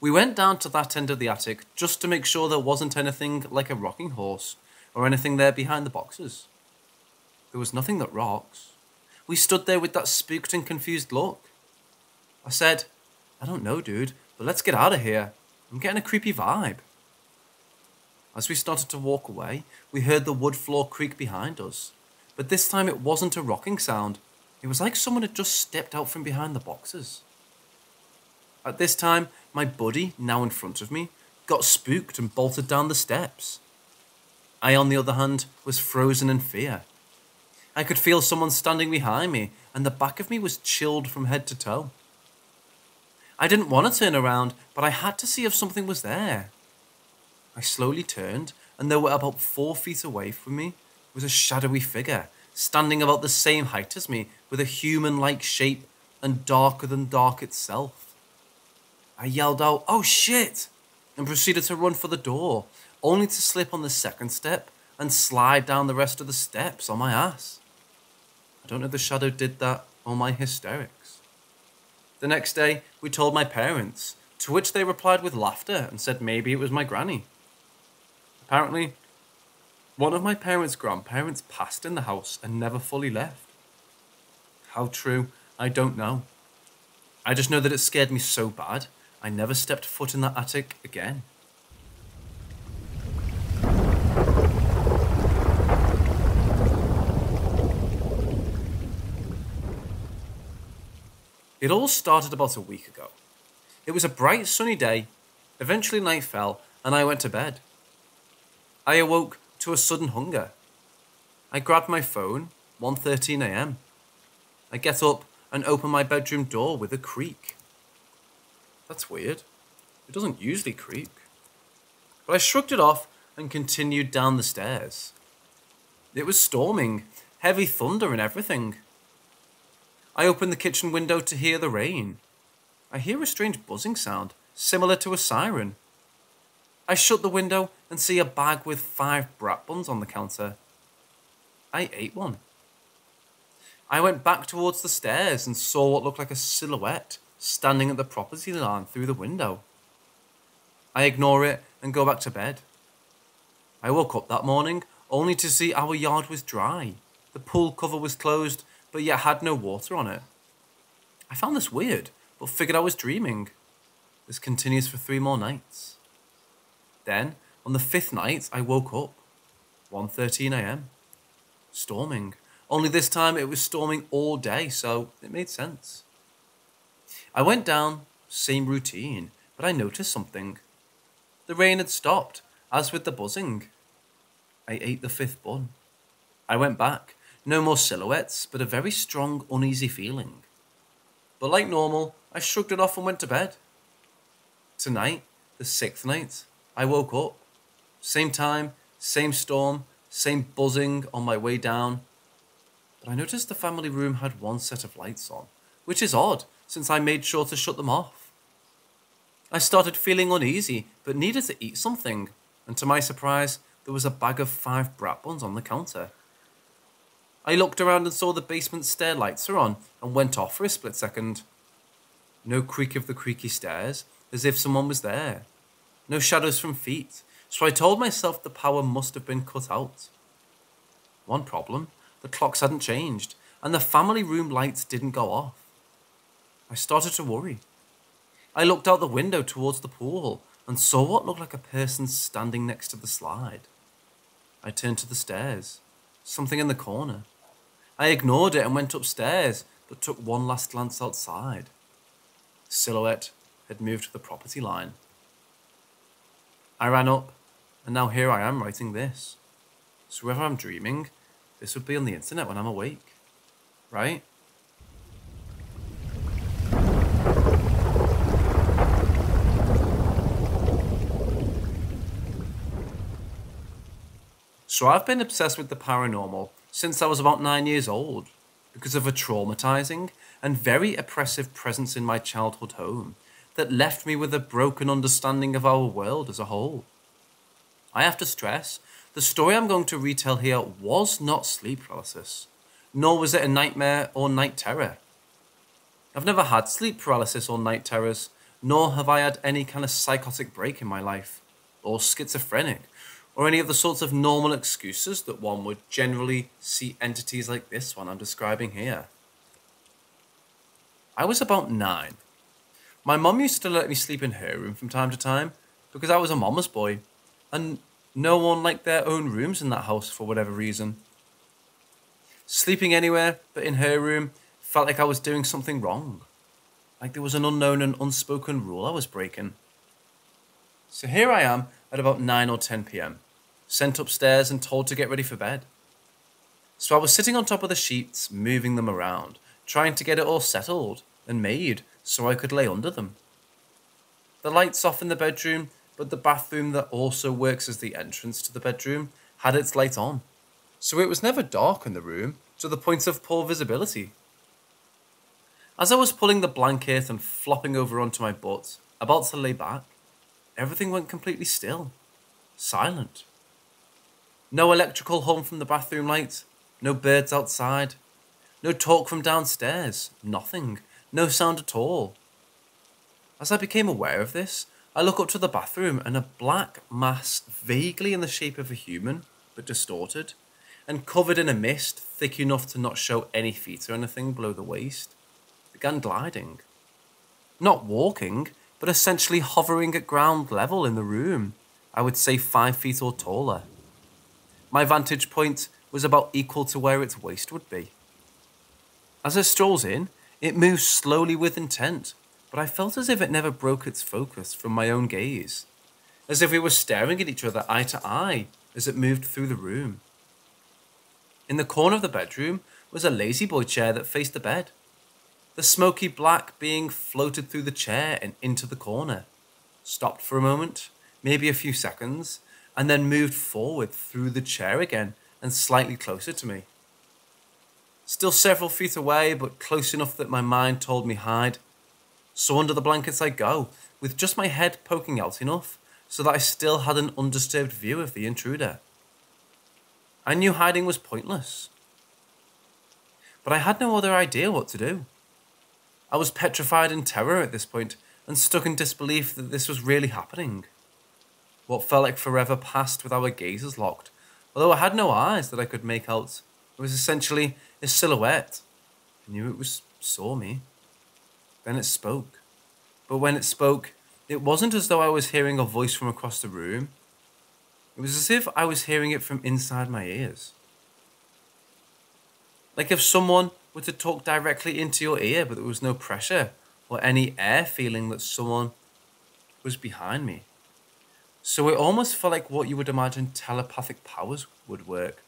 We went down to that end of the attic just to make sure there wasn't anything like a rocking horse or anything there behind the boxes. There was nothing that rocks. We stood there with that spooked and confused look. I said, "I don't know, dude, but let's get out of here. I'm getting a creepy vibe." As we started to walk away, we heard the wood floor creak behind us, but this time it wasn't a rocking sound. It was like someone had just stepped out from behind the boxes. At this time, my buddy, now in front of me, got spooked and bolted down the steps. I, on the other hand, was frozen in fear. I could feel someone standing behind me, and the back of me was chilled from head to toe. I didn't want to turn around, but I had to see if something was there. I slowly turned, and there were about 4 feet away from me was a shadowy figure, standing about the same height as me, with a human-like shape and darker than dark itself. I yelled out, "Oh shit!" and proceeded to run for the door, only to slip on the second step and slide down the rest of the steps on my ass. I don't know if the shadow did that or my hysterics. The next day, we told my parents, to which they replied with laughter and said maybe it was my granny. Apparently, one of my parents' grandparents passed in the house and never fully left. How true, I don't know. I just know that it scared me so bad, I never stepped foot in that attic again. It all started about a week ago. It was a bright sunny day, eventually night fell, and I went to bed. I awoke to a sudden hunger. I grabbed my phone, 1:13 a.m. I get up and open my bedroom door with a creak. That's weird. It doesn't usually creak. But I shrugged it off and continued down the stairs. It was storming, heavy thunder and everything. I open the kitchen window to hear the rain. I hear a strange buzzing sound, similar to a siren. I shut the window and see a bag with 5 brat buns on the counter. I ate one. I went back towards the stairs and saw what looked like a silhouette standing at the property line through the window. I ignore it and go back to bed. I woke up that morning only to see our yard was dry. The pool cover was closed, but yet had no water on it. I found this weird, but figured I was dreaming. This continues for 3 more nights. Then, on the 5th night, I woke up. 1:13 a.m. Storming. Only this time it was storming all day, so it made sense. I went down, same routine, but I noticed something. The rain had stopped, as with the buzzing. I ate the 5th bun. I went back. No more silhouettes, but a very strong, uneasy feeling. But like normal, I shrugged it off and went to bed. Tonight, the 6th night, I woke up. Same time, same storm, same buzzing on my way down. But I noticed the family room had one set of lights on, which is odd, since I made sure to shut them off. I started feeling uneasy, but needed to eat something, and to my surprise, there was a bag of 5 brat buns on the counter. I looked around and saw the basement stair lights are on, and went off for a split second. No creak of the creaky stairs, as if someone was there. No shadows from feet, so I told myself the power must have been cut out. One problem, the clocks hadn't changed, and the family room lights didn't go off. I started to worry. I looked out the window towards the pool, and saw what looked like a person standing next to the slide. I turned to the stairs. Something in the corner. I ignored it and went upstairs, but took one last glance outside. The silhouette had moved to the property line. I ran up, and now here I am writing this. So whether I'm dreaming, this would be on the internet when I'm awake. Right? So I've been obsessed with the paranormal since I was about 9 years old, because of a traumatizing and very oppressive presence in my childhood home that left me with a broken understanding of our world as a whole. I have to stress, the story I'm going to retell here was not sleep paralysis, nor was it a nightmare or night terror. I've never had sleep paralysis or night terrors, nor have I had any kind of psychotic break in my life, or schizophrenic, or any of the sorts of normal excuses that one would generally see entities like this one I'm describing here. I was about 9. My mum used to let me sleep in her room from time to time because I was a mama's boy, and no one liked their own rooms in that house for whatever reason. Sleeping anywhere but in her room felt like I was doing something wrong, like there was an unknown and unspoken rule I was breaking. So here I am at about 9 or 10 p.m, sent upstairs and told to get ready for bed. So I was sitting on top of the sheets, moving them around, trying to get it all settled and made so I could lay under them. The lights off in the bedroom, but the bathroom that also works as the entrance to the bedroom had its light on. So it was never dark in the room to the point of poor visibility. As I was pulling the blanket and flopping over onto my butt, about to lay back, everything went completely still. Silent. No electrical hum from the bathroom light. No birds outside. No talk from downstairs. Nothing. No sound at all. As I became aware of this, I look up to the bathroom and a black mass vaguely in the shape of a human, but distorted, and covered in a mist thick enough to not show any feet or anything below the waist, began gliding. Not walking, but essentially hovering at ground level in the room, I would say 5 feet or taller. My vantage point was about equal to where its waist would be. As it strolls in, it moves slowly with intent, but I felt as if it never broke its focus from my own gaze, as if we were staring at each other eye to eye as it moved through the room. In the corner of the bedroom was a lazy boy chair that faced the bed. The smoky black being floated through the chair and into the corner, stopped for a moment, maybe a few seconds, and then moved forward through the chair again and slightly closer to me. Still several feet away, but close enough that my mind told me hide. So under the blankets I go, with just my head poking out enough so that I still had an undisturbed view of the intruder. I knew hiding was pointless, but I had no other idea what to do. I was petrified in terror at this point and stuck in disbelief that this was really happening. What felt like forever passed with our gazes locked. Although I had no eyes that I could make out, it was essentially a silhouette. I knew saw me. Then it spoke. But when it spoke, it wasn't as though I was hearing a voice from across the room. It was as if I was hearing it from inside my ears. Like if someone were to talk directly into your ear, but there was no pressure or any air feeling that someone was behind me. So it almost felt like what you would imagine telepathic powers would work,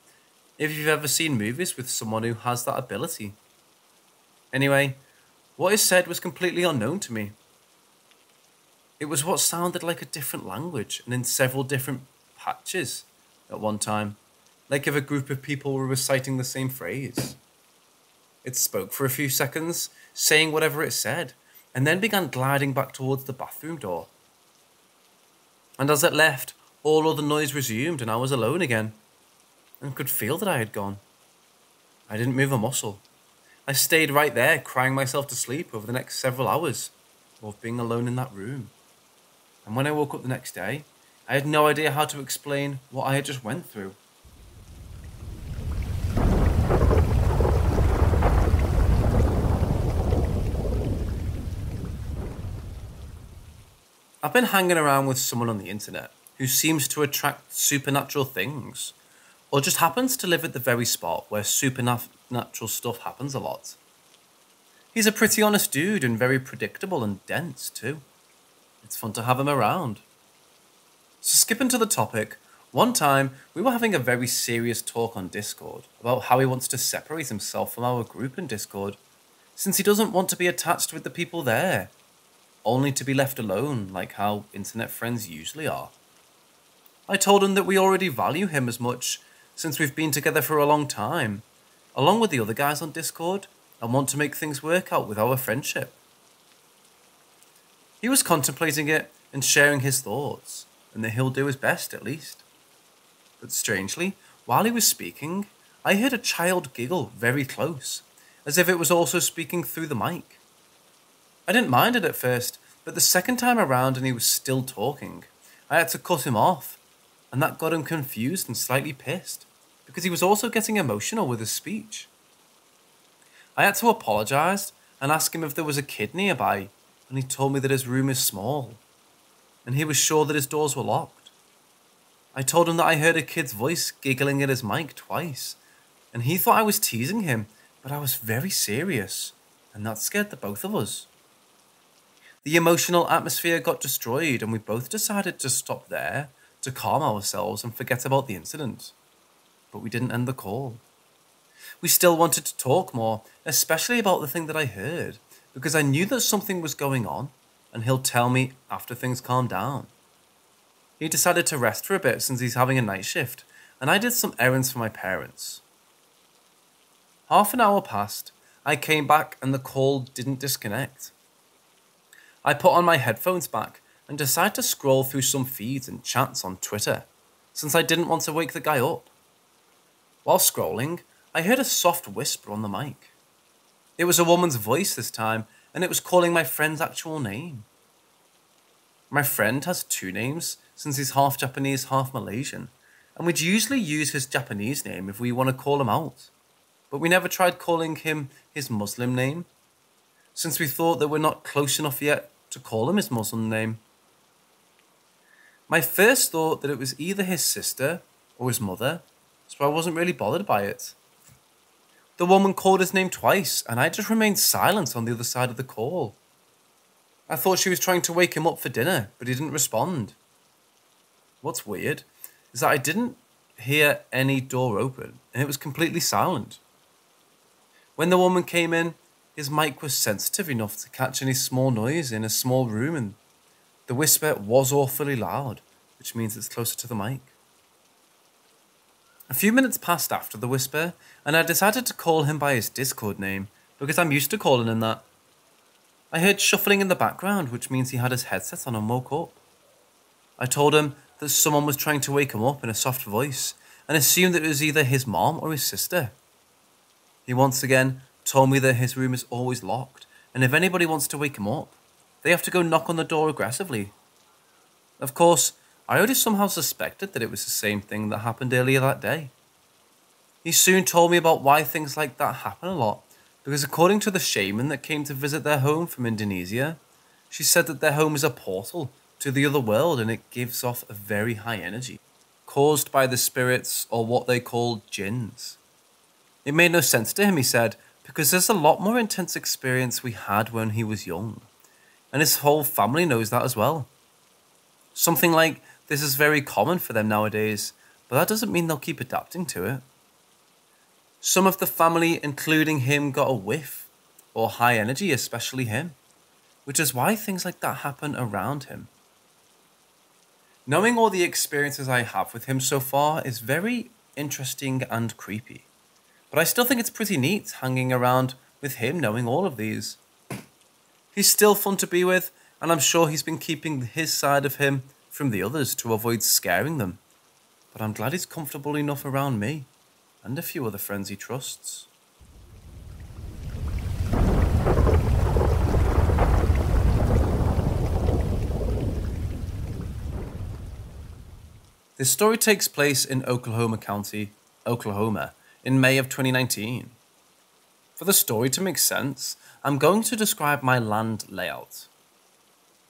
if you've ever seen movies with someone who has that ability. Anyway, what is said was completely unknown to me. It was what sounded like a different language and in several different patches at one time, like if a group of people were reciting the same phrase. It spoke for a few seconds, saying whatever it said, and then began gliding back towards the bathroom door. And as it left, all other noise resumed and I was alone again, and could feel that I had gone. I didn't move a muscle. I stayed right there, crying myself to sleep over the next several hours of being alone in that room. And when I woke up the next day, I had no idea how to explain what I had just went through. I've been hanging around with someone on the internet who seems to attract supernatural things, or just happens to live at the very spot where supernatural stuff happens a lot. He's a pretty honest dude and very predictable and dense too. It's fun to have him around. So skipping to the topic, one time we were having a very serious talk on Discord about how he wants to separate himself from our group in Discord, since he doesn't want to be attached with the people there, only to be left alone like how internet friends usually are. I told him that we already value him as much since we've been together for a long time, along with the other guys on Discord, and want to make things work out with our friendship. He was contemplating it and sharing his thoughts, and that he'll do his best at least. But strangely, while he was speaking, I heard a child giggle very close, as if it was also speaking through the mic. I didn't mind it at first, but the second time around and he was still talking, I had to cut him off, and that got him confused and slightly pissed, because he was also getting emotional with his speech. I had to apologise and ask him if there was a kid nearby, and he told me that his room is small, and he was sure that his doors were locked. I told him that I heard a kid's voice giggling at his mic twice, and he thought I was teasing him, but I was very serious, and that scared the both of us. The emotional atmosphere got destroyed, and we both decided to stop there to calm ourselves and forget about the incident. But we didn't end the call. We still wanted to talk more, especially about the thing that I heard, because I knew that something was going on, and he'll tell me after things calm down. He decided to rest for a bit since he's having a night shift, and I did some errands for my parents. Half an hour passed, I came back and the call didn't disconnect. I put on my headphones back and decided to scroll through some feeds and chats on Twitter, since I didn't want to wake the guy up. While scrolling, I heard a soft whisper on the mic. It was a woman's voice this time, and it was calling my friend's actual name. My friend has two names, since he's half Japanese, half Malaysian, and we'd usually use his Japanese name if we want to call him out. But we never tried calling him his Muslim name, since we thought that we're not close enough yet to call him his Muslim name. My first thought that it was either his sister or his mother, so I wasn't really bothered by it. The woman called his name twice, and I just remained silent on the other side of the call. I thought she was trying to wake him up for dinner, but he didn't respond. What's weird is that I didn't hear any door open, and it was completely silent. When the woman came in, his mic was sensitive enough to catch any small noise in a small room, and the whisper was awfully loud, which means it's closer to the mic. A few minutes passed after the whisper, and I decided to call him by his Discord name, because I'm used to calling him that. I heard shuffling in the background, which means he had his headset on and woke up. I told him that someone was trying to wake him up in a soft voice, and assumed that it was either his mom or his sister. He once again told me that his room is always locked, and if anybody wants to wake him up, they have to go knock on the door aggressively. Of course, I already somehow suspected that it was the same thing that happened earlier that day. He soon told me about why things like that happen a lot, because according to the shaman that came to visit their home from Indonesia, she said that their home is a portal to the other world and it gives off a very high energy, caused by the spirits or what they call jinns. It made no sense to him, he said, because there's a lot more intense experience we had when he was young, and his whole family knows that as well. Something like this is very common for them nowadays, but that doesn't mean they'll keep adapting to it. Some of the family, including him, got a whiff, or high energy, especially him, which is why things like that happen around him. Knowing all the experiences I have with him so far is very interesting and creepy, but I still think it's pretty neat hanging around with him knowing all of these. He's still fun to be with, and I'm sure he's been keeping his side of him from the others to avoid scaring them, but I'm glad he's comfortable enough around me and a few other friends he trusts. This story takes place in Oklahoma County, Oklahoma, in May of 2019. For the story to make sense, I'm going to describe my land layout.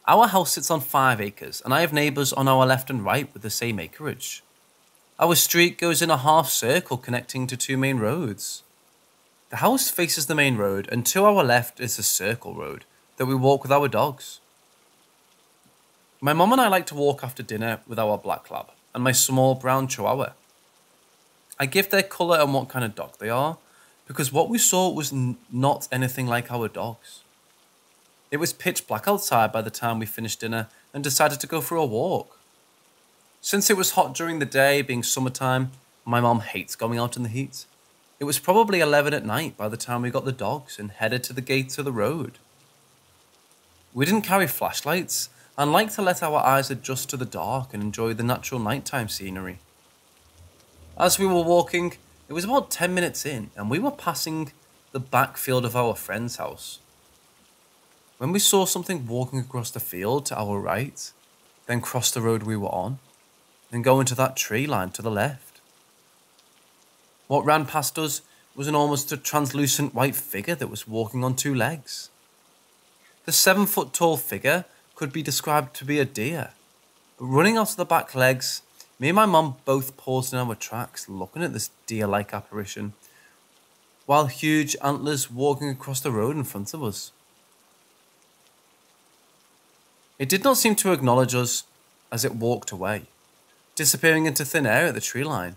Our house sits on 5 acres, and I have neighbours on our left and right with the same acreage. Our street goes in a half circle connecting to 2 main roads. The house faces the main road, and to our left is a circle road that we walk with our dogs. My mum and I like to walk after dinner with our black lab and my small brown chihuahua. I give their colour and what kind of dog they are, because what we saw was not anything like our dogs. It was pitch black outside by the time we finished dinner and decided to go for a walk. Since it was hot during the day, being summertime, my mom hates going out in the heat. It was probably 11 at night by the time we got the dogs and headed to the gates of the road. We didn't carry flashlights and liked to let our eyes adjust to the dark and enjoy the natural nighttime scenery. As we were walking, it was about 10 minutes in and we were passing the backfield of our friend's house, when we saw something walking across the field to our right, then cross the road we were on, and go into that tree line to the left. What ran past us was an almost translucent white figure that was walking on 2 legs. The 7-foot-tall figure could be described to be a deer. Running out of the back legs, me and my mum both paused in our tracks looking at this deer-like apparition, while huge antlers walking across the road in front of us. It did not seem to acknowledge us as it walked away, disappearing into thin air at the tree line.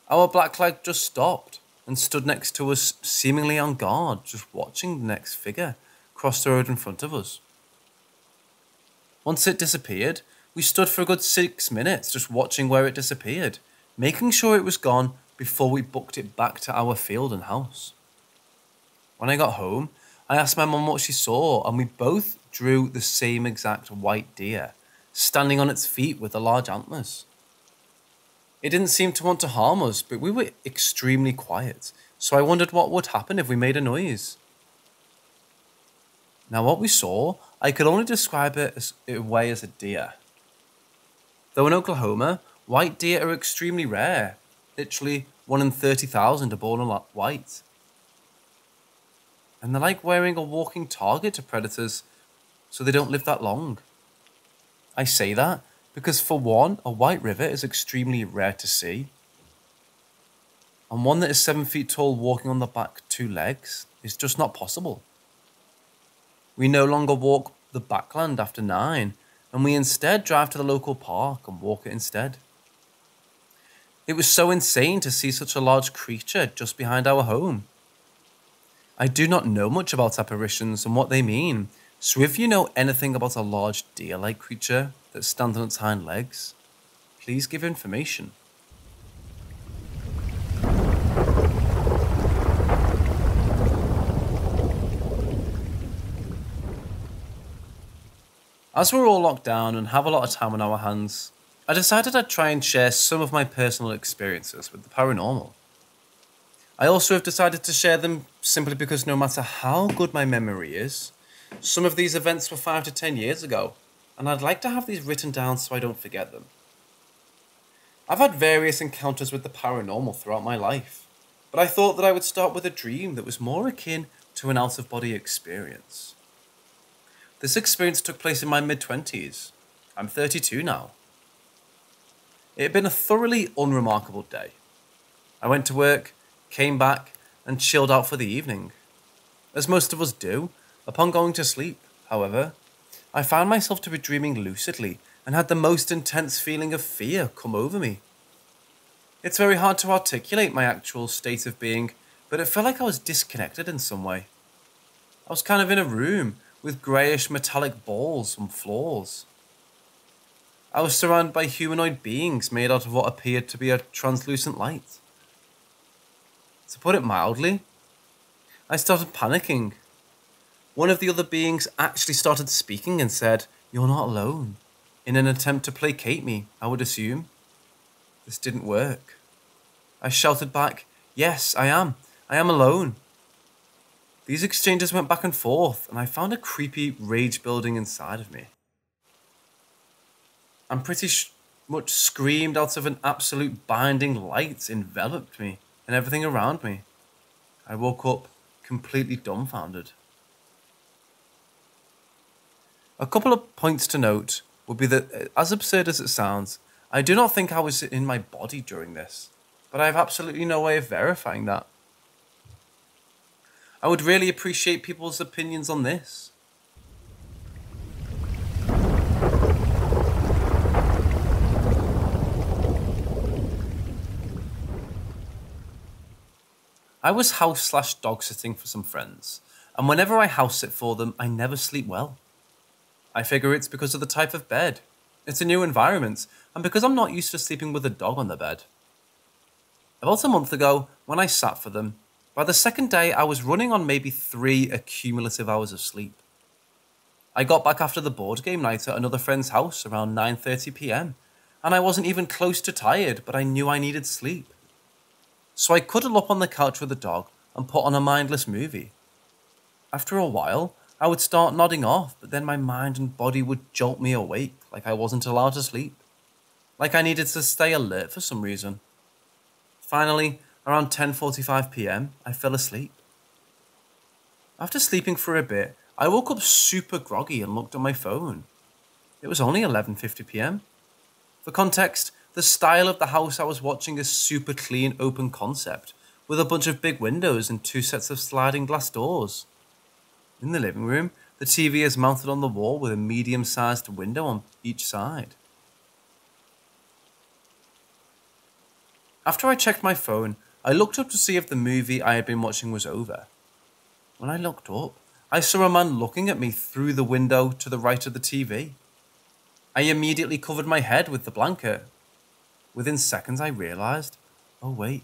Our black leg just stopped and stood next to us, seemingly on guard, just watching the next figure cross the road in front of us. Once it disappeared, we stood for a good 6 minutes just watching where it disappeared, making sure it was gone before we booked it back to our field and house. When I got home, I asked my mum what she saw, and we both drew the same exact white deer, standing on its feet with the large antlers. It didn't seem to want to harm us, but we were extremely quiet, so I wondered what would happen if we made a noise. Now what we saw, I could only describe it as a deer. Though in Oklahoma, white deer are extremely rare, literally 1 in 30,000 are born white. And they're like wearing a walking target to predators, so they don't live that long. I say that because, for one, a white river is extremely rare to see, and one that is 7 feet tall walking on the back 2 legs is just not possible. We no longer walk the backland after 9, and we instead drive to the local park and walk it instead. It was so insane to see such a large creature just behind our home. I do not know much about apparitions and what they mean, so if you know anything about a large deer-like creature that stands on its hind legs, please give information. As we're all locked down and have a lot of time on our hands, I decided I'd try and share some of my personal experiences with the paranormal. I also have decided to share them simply because no matter how good my memory is, some of these events were 5 to 10 years ago, and I'd like to have these written down so I don't forget them. I've had various encounters with the paranormal throughout my life, but I thought that I would start with a dream that was more akin to an out-of-body experience. This experience took place in my mid-20s. I'm 32 now. It had been a thoroughly unremarkable day. I went to work, came back, and chilled out for the evening. As most of us do, upon going to sleep, however, I found myself to be dreaming lucidly and had the most intense feeling of fear come over me. It's very hard to articulate my actual state of being, but it felt like I was disconnected in some way. I was kind of in a room with greyish metallic balls on floors. I was surrounded by humanoid beings made out of what appeared to be a translucent light. To put it mildly, I started panicking. One of the other beings actually started speaking and said, "You're not alone," in an attempt to placate me, I would assume. This didn't work. I shouted back, "Yes, I am. I am alone." These exchanges went back and forth, and I found a creepy rage building inside of me. I'm pretty much screamed out of an absolute binding light enveloped me and everything around me. I woke up completely dumbfounded. A couple of points to note would be that, as absurd as it sounds, I do not think I was in my body during this, but I have absolutely no way of verifying that. I would really appreciate people's opinions on this. I was house/dog sitting for some friends, and whenever I house sit for them, I never sleep well. I figure it's because of the type of bed. It's a new environment, and because I'm not used to sleeping with a dog on the bed. About a month ago, when I sat for them, by the second day I was running on maybe 3 accumulative hours of sleep. I got back after the board game night at another friend's house around 9:30 p.m, and I wasn't even close to tired, but I knew I needed sleep. So I cuddled up on the couch with the dog and put on a mindless movie. After a while, I would start nodding off, but then my mind and body would jolt me awake like I wasn't allowed to sleep. Like I needed to stay alert for some reason. Finally, around 10:45 p.m, I fell asleep. After sleeping for a bit, I woke up super groggy and looked at my phone. It was only 11:50 p.m. For context, the style of the house I was watching is super clean open concept, with a bunch of big windows and 2 sets of sliding glass doors. In the living room, the TV is mounted on the wall with a medium-sized window on each side. After I checked my phone, I looked up to see if the movie I had been watching was over. When I looked up, I saw a man looking at me through the window to the right of the TV. I immediately covered my head with the blanket. Within seconds I realised, oh wait,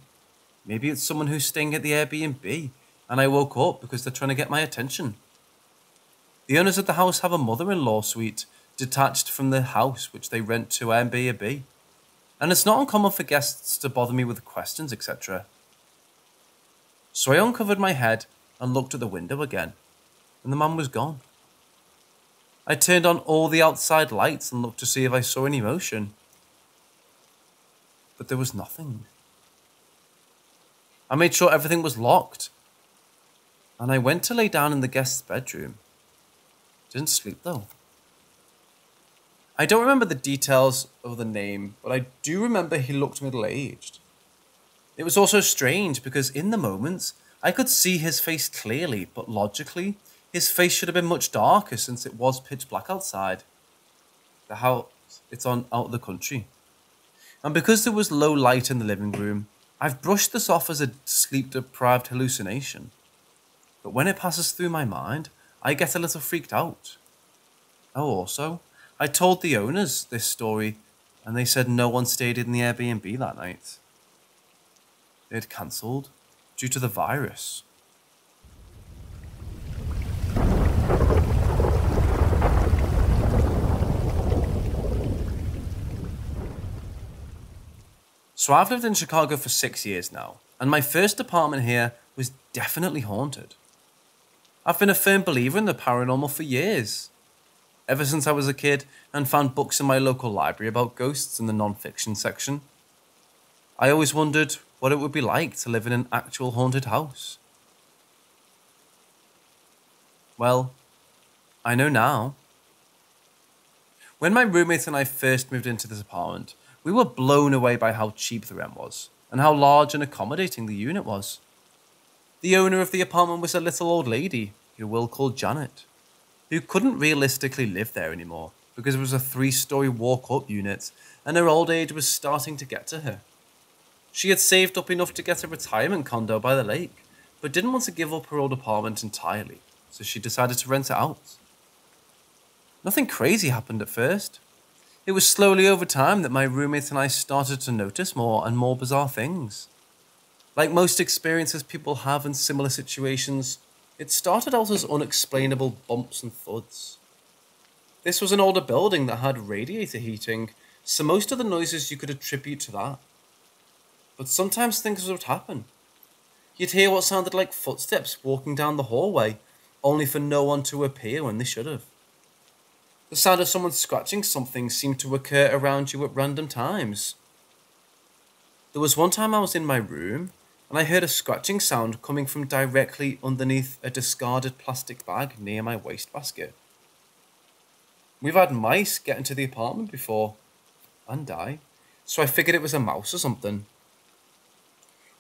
maybe it's someone who's staying at the Airbnb, and I woke up because they're trying to get my attention. The owners of the house have a mother-in-law suite detached from the house which they rent to Airbnb, and it's not uncommon for guests to bother me with questions, etc. So I uncovered my head and looked at the window again, and the man was gone. I turned on all the outside lights and looked to see if I saw any motion, but there was nothing. I made sure everything was locked, and I went to lay down in the guest's bedroom. Didn't sleep though. I don't remember the details of the name, but I do remember he looked middle-aged. It was also strange because in the moments, I could see his face clearly, but logically, his face should have been much darker since it was pitch black outside. The house, it's out of the country. And because there was low light in the living room, I've brushed this off as a sleep-deprived hallucination. But when it passes through my mind, I get a little freaked out. Oh, also, I told the owners this story, and they said no one stayed in the Airbnb that night. They had cancelled due to the virus. So I've lived in Chicago for 6 years now, and my first apartment here was definitely haunted. I've been a firm believer in the paranormal for years. ever since I was a kid and found books in my local library about ghosts in the non-fiction section. I always wondered what it would be like to live in an actual haunted house. Well, I know now. When my roommate and I first moved into this apartment, we were blown away by how cheap the rent was and how large and accommodating the unit was. The owner of the apartment was a little old lady who we'll call Janet, who couldn't realistically live there anymore because it was a 3-story walk-up unit and her old age was starting to get to her. She had saved up enough to get a retirement condo by the lake, but didn't want to give up her old apartment entirely, so she decided to rent it out. Nothing crazy happened at first. It was slowly over time that my roommate and I started to notice more and more bizarre things. Like most experiences people have in similar situations, it started out as unexplainable bumps and thuds. This was an older building that had radiator heating, so most of the noises you could attribute to that. But sometimes things would happen. You'd hear what sounded like footsteps walking down the hallway, only for no one to appear when they should have. The sound of someone scratching something seemed to occur around you at random times. There was one time I was in my room, and I heard a scratching sound coming from directly underneath a discarded plastic bag near my wastebasket. We've had mice get into the apartment before, and die, so I figured it was a mouse or something.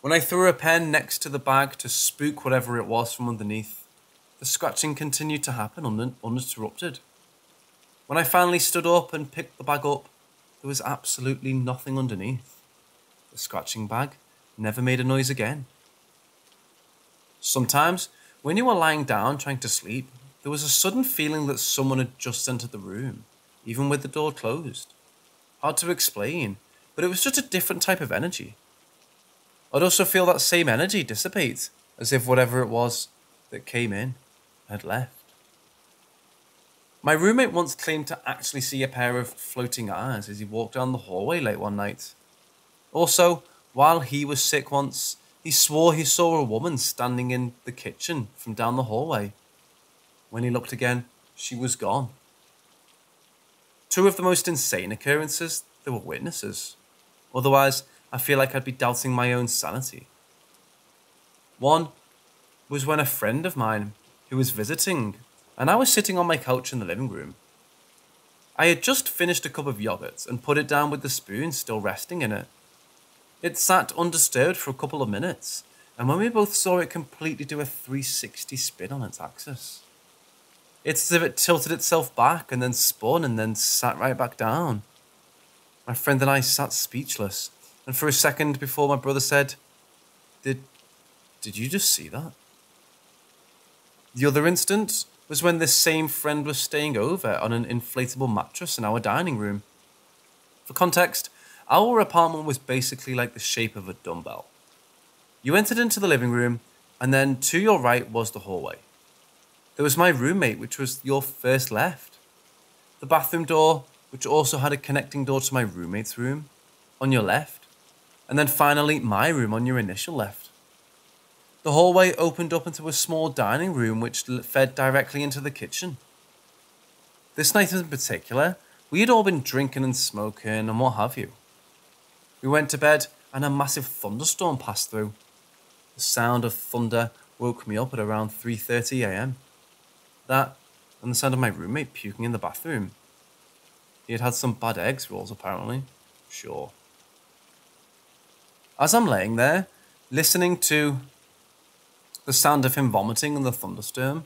When I threw a pen next to the bag to spook whatever it was from underneath, the scratching continued to happen uninterrupted. When I finally stood up and picked the bag up, there was absolutely nothing underneath. The scratching bag never made a noise again. Sometimes, when you were lying down trying to sleep, there was a sudden feeling that someone had just entered the room, even with the door closed. Hard to explain, but it was just a different type of energy. I'd also feel that same energy dissipate, as if whatever it was that came in had left. My roommate once claimed to actually see a pair of floating eyes as he walked down the hallway late one night. Also, while he was sick once, he swore he saw a woman standing in the kitchen from down the hallway. When he looked again, she was gone. 2 of the most insane occurrences, there were witnesses. Otherwise, I feel like I'd be doubting my own sanity. One was when a friend of mine who was visiting, and I was sitting on my couch in the living room. I had just finished a cup of yogurt and put it down with the spoon still resting in it. It sat undisturbed for a couple of minutes, and when we both saw it completely do a 360 spin on its axis. It's as if it tilted itself back and then spun and then sat right back down. My friend and I sat speechless, and for a second before my brother said, Did you just see that? The other instance was when this same friend was staying over on an inflatable mattress in our dining room. For context, our apartment was basically like the shape of a dumbbell. You entered into the living room, and then to your right was the hallway. There was my roommate, which was your first left. The bathroom door, which also had a connecting door to my roommate's room, on your left. And then finally, my room on your initial left. The hallway opened up into a small dining room which fed directly into the kitchen. This night in particular, we had all been drinking and smoking and what have you. We went to bed and a massive thunderstorm passed through. The sound of thunder woke me up at around 3:30 a.m. That and the sound of my roommate puking in the bathroom. He had had some bad eggs rolls apparently. Sure. As I'm laying there, listening to the sound of him vomiting and the thunderstorm,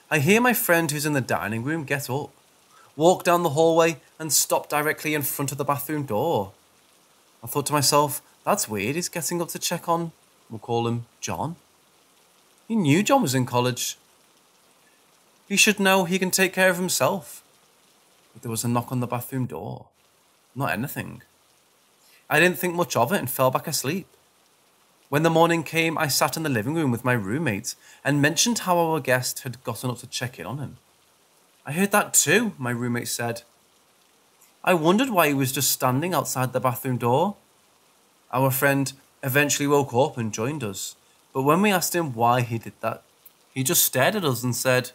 I hear my friend who's in the dining room get up, walk down the hallway and stop directly in front of the bathroom door. I thought to myself, that's weird, he's getting up to check on, we'll call him John. He knew John was in college. He should know he can take care of himself. But there was a knock on the bathroom door. Not anything. I didn't think much of it and fell back asleep. When the morning came, I sat in the living room with my roommate and mentioned how our guest had gotten up to check in on him. I heard that too, my roommate said. I wondered why he was just standing outside the bathroom door. Our friend eventually woke up and joined us, but when we asked him why he did that, he just stared at us and said,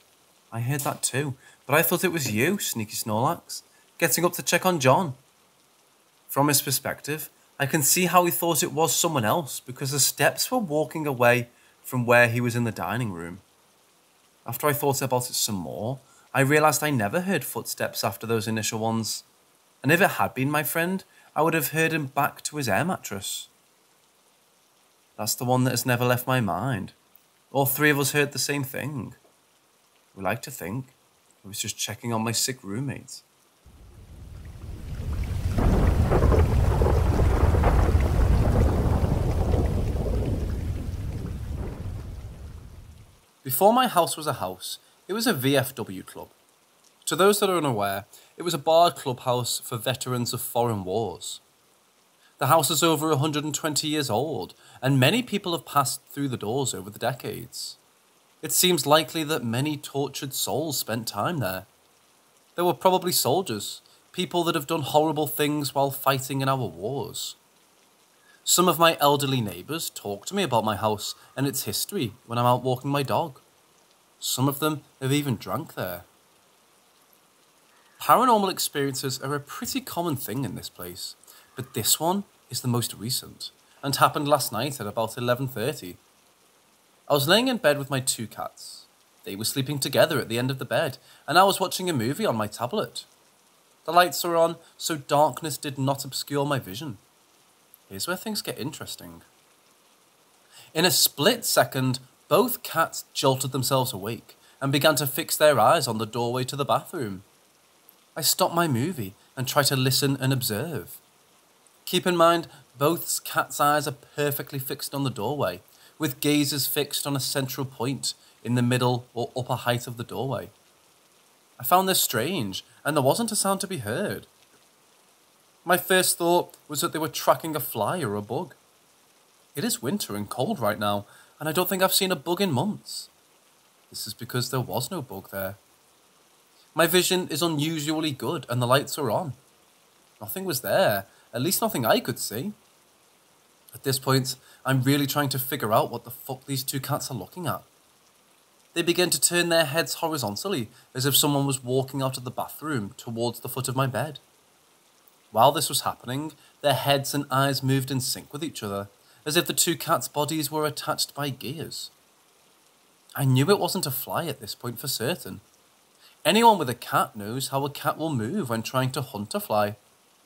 I heard that too, But I thought it was you, Sneaky Snorlax, getting up to check on John. From his perspective, I can see how he thought it was someone else because the steps were walking away from where he was in the dining room. After I thought about it some more, I realised I never heard footsteps after those initial ones, and if it had been my friend, I would have heard him back to his air mattress. That's the one that has never left my mind. All three of us heard the same thing. We like to think I was just checking on my sick roommate. Before my house was a house, it was a VFW club. To those that are unaware, it was a bar clubhouse for veterans of foreign wars. The house is over 120 years old, and many people have passed through the doors over the decades. It seems likely that many tortured souls spent time there. There were probably soldiers, people that have done horrible things while fighting in our wars. Some of my elderly neighbours talk to me about my house and its history when I'm out walking my dog. Some of them have even drank there. Paranormal experiences are a pretty common thing in this place, but this one is the most recent and happened last night at about 11:30. I was laying in bed with my 2 cats. They were sleeping together at the end of the bed, and I was watching a movie on my tablet. The lights were on, so darkness did not obscure my vision. Here's where things get interesting. In a split second, both cats jolted themselves awake and began to fix their eyes on the doorway to the bathroom. I stopped my movie and tried to listen and observe. Keep in mind, both cats' eyes are perfectly fixed on the doorway, with gazes fixed on a central point in the middle or upper height of the doorway. I found this strange, and there wasn't a sound to be heard. My first thought was that they were tracking a fly or a bug. It is winter and cold right now, and I don't think I've seen a bug in months. This is because there was no bug there. My vision is unusually good, and the lights are on. Nothing was there, at least nothing I could see. At this point, I'm really trying to figure out what the fuck these 2 cats are looking at. They begin to turn their heads horizontally, as if someone was walking out of the bathroom towards the foot of my bed. While this was happening, their heads and eyes moved in sync with each other, as if the 2 cats' bodies were attached by gears. I knew it wasn't a fly at this point for certain. Anyone with a cat knows how a cat will move when trying to hunt a fly.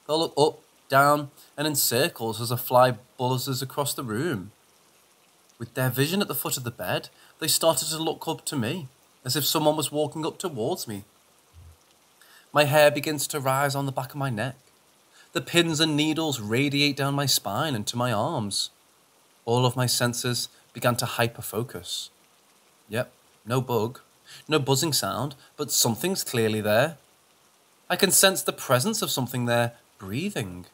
They'll look up, down, and in circles as a fly buzzes across the room. With their vision at the foot of the bed, they started to look up to me, as if someone was walking up towards me. My hair begins to rise on the back of my neck. The pins and needles radiate down my spine and to my arms. All of my senses began to hyper-focus. Yep, no bug, no buzzing sound, but something's clearly there. I can sense the presence of something there, breathing.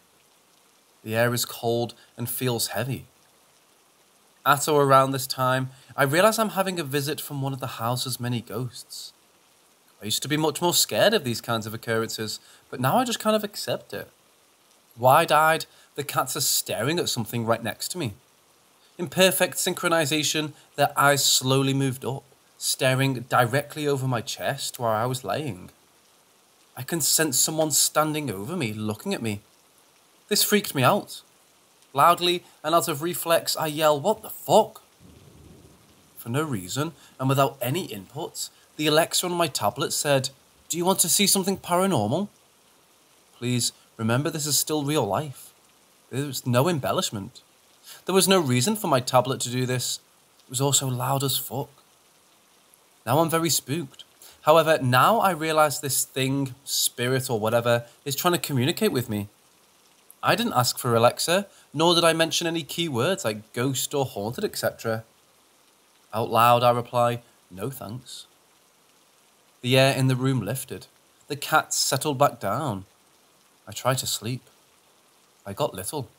The air is cold and feels heavy. At or around this time, I realise I'm having a visit from one of the house's many ghosts. I used to be much more scared of these kinds of occurrences, but now I just kind of accept it. Wide-eyed, the cats are staring at something right next to me. In perfect synchronization, their eyes slowly moved up, staring directly over my chest where I was laying. I can sense someone standing over me, looking at me. This freaked me out. Loudly and out of reflex, I yell, "What the fuck?" For no reason, and without any inputs, the Alexa on my tablet said, "Do you want to see something paranormal?" Please, remember this is still real life. There was no embellishment. There was no reason for my tablet to do this. It was also loud as fuck. Now I'm very spooked. However, now I realise this thing, spirit or whatever, is trying to communicate with me. I didn't ask for Alexa, nor did I mention any key words like ghost or haunted, etc. Out loud, I reply, "No thanks." The air in the room lifted. The cats settled back down. I tried to sleep. I got little.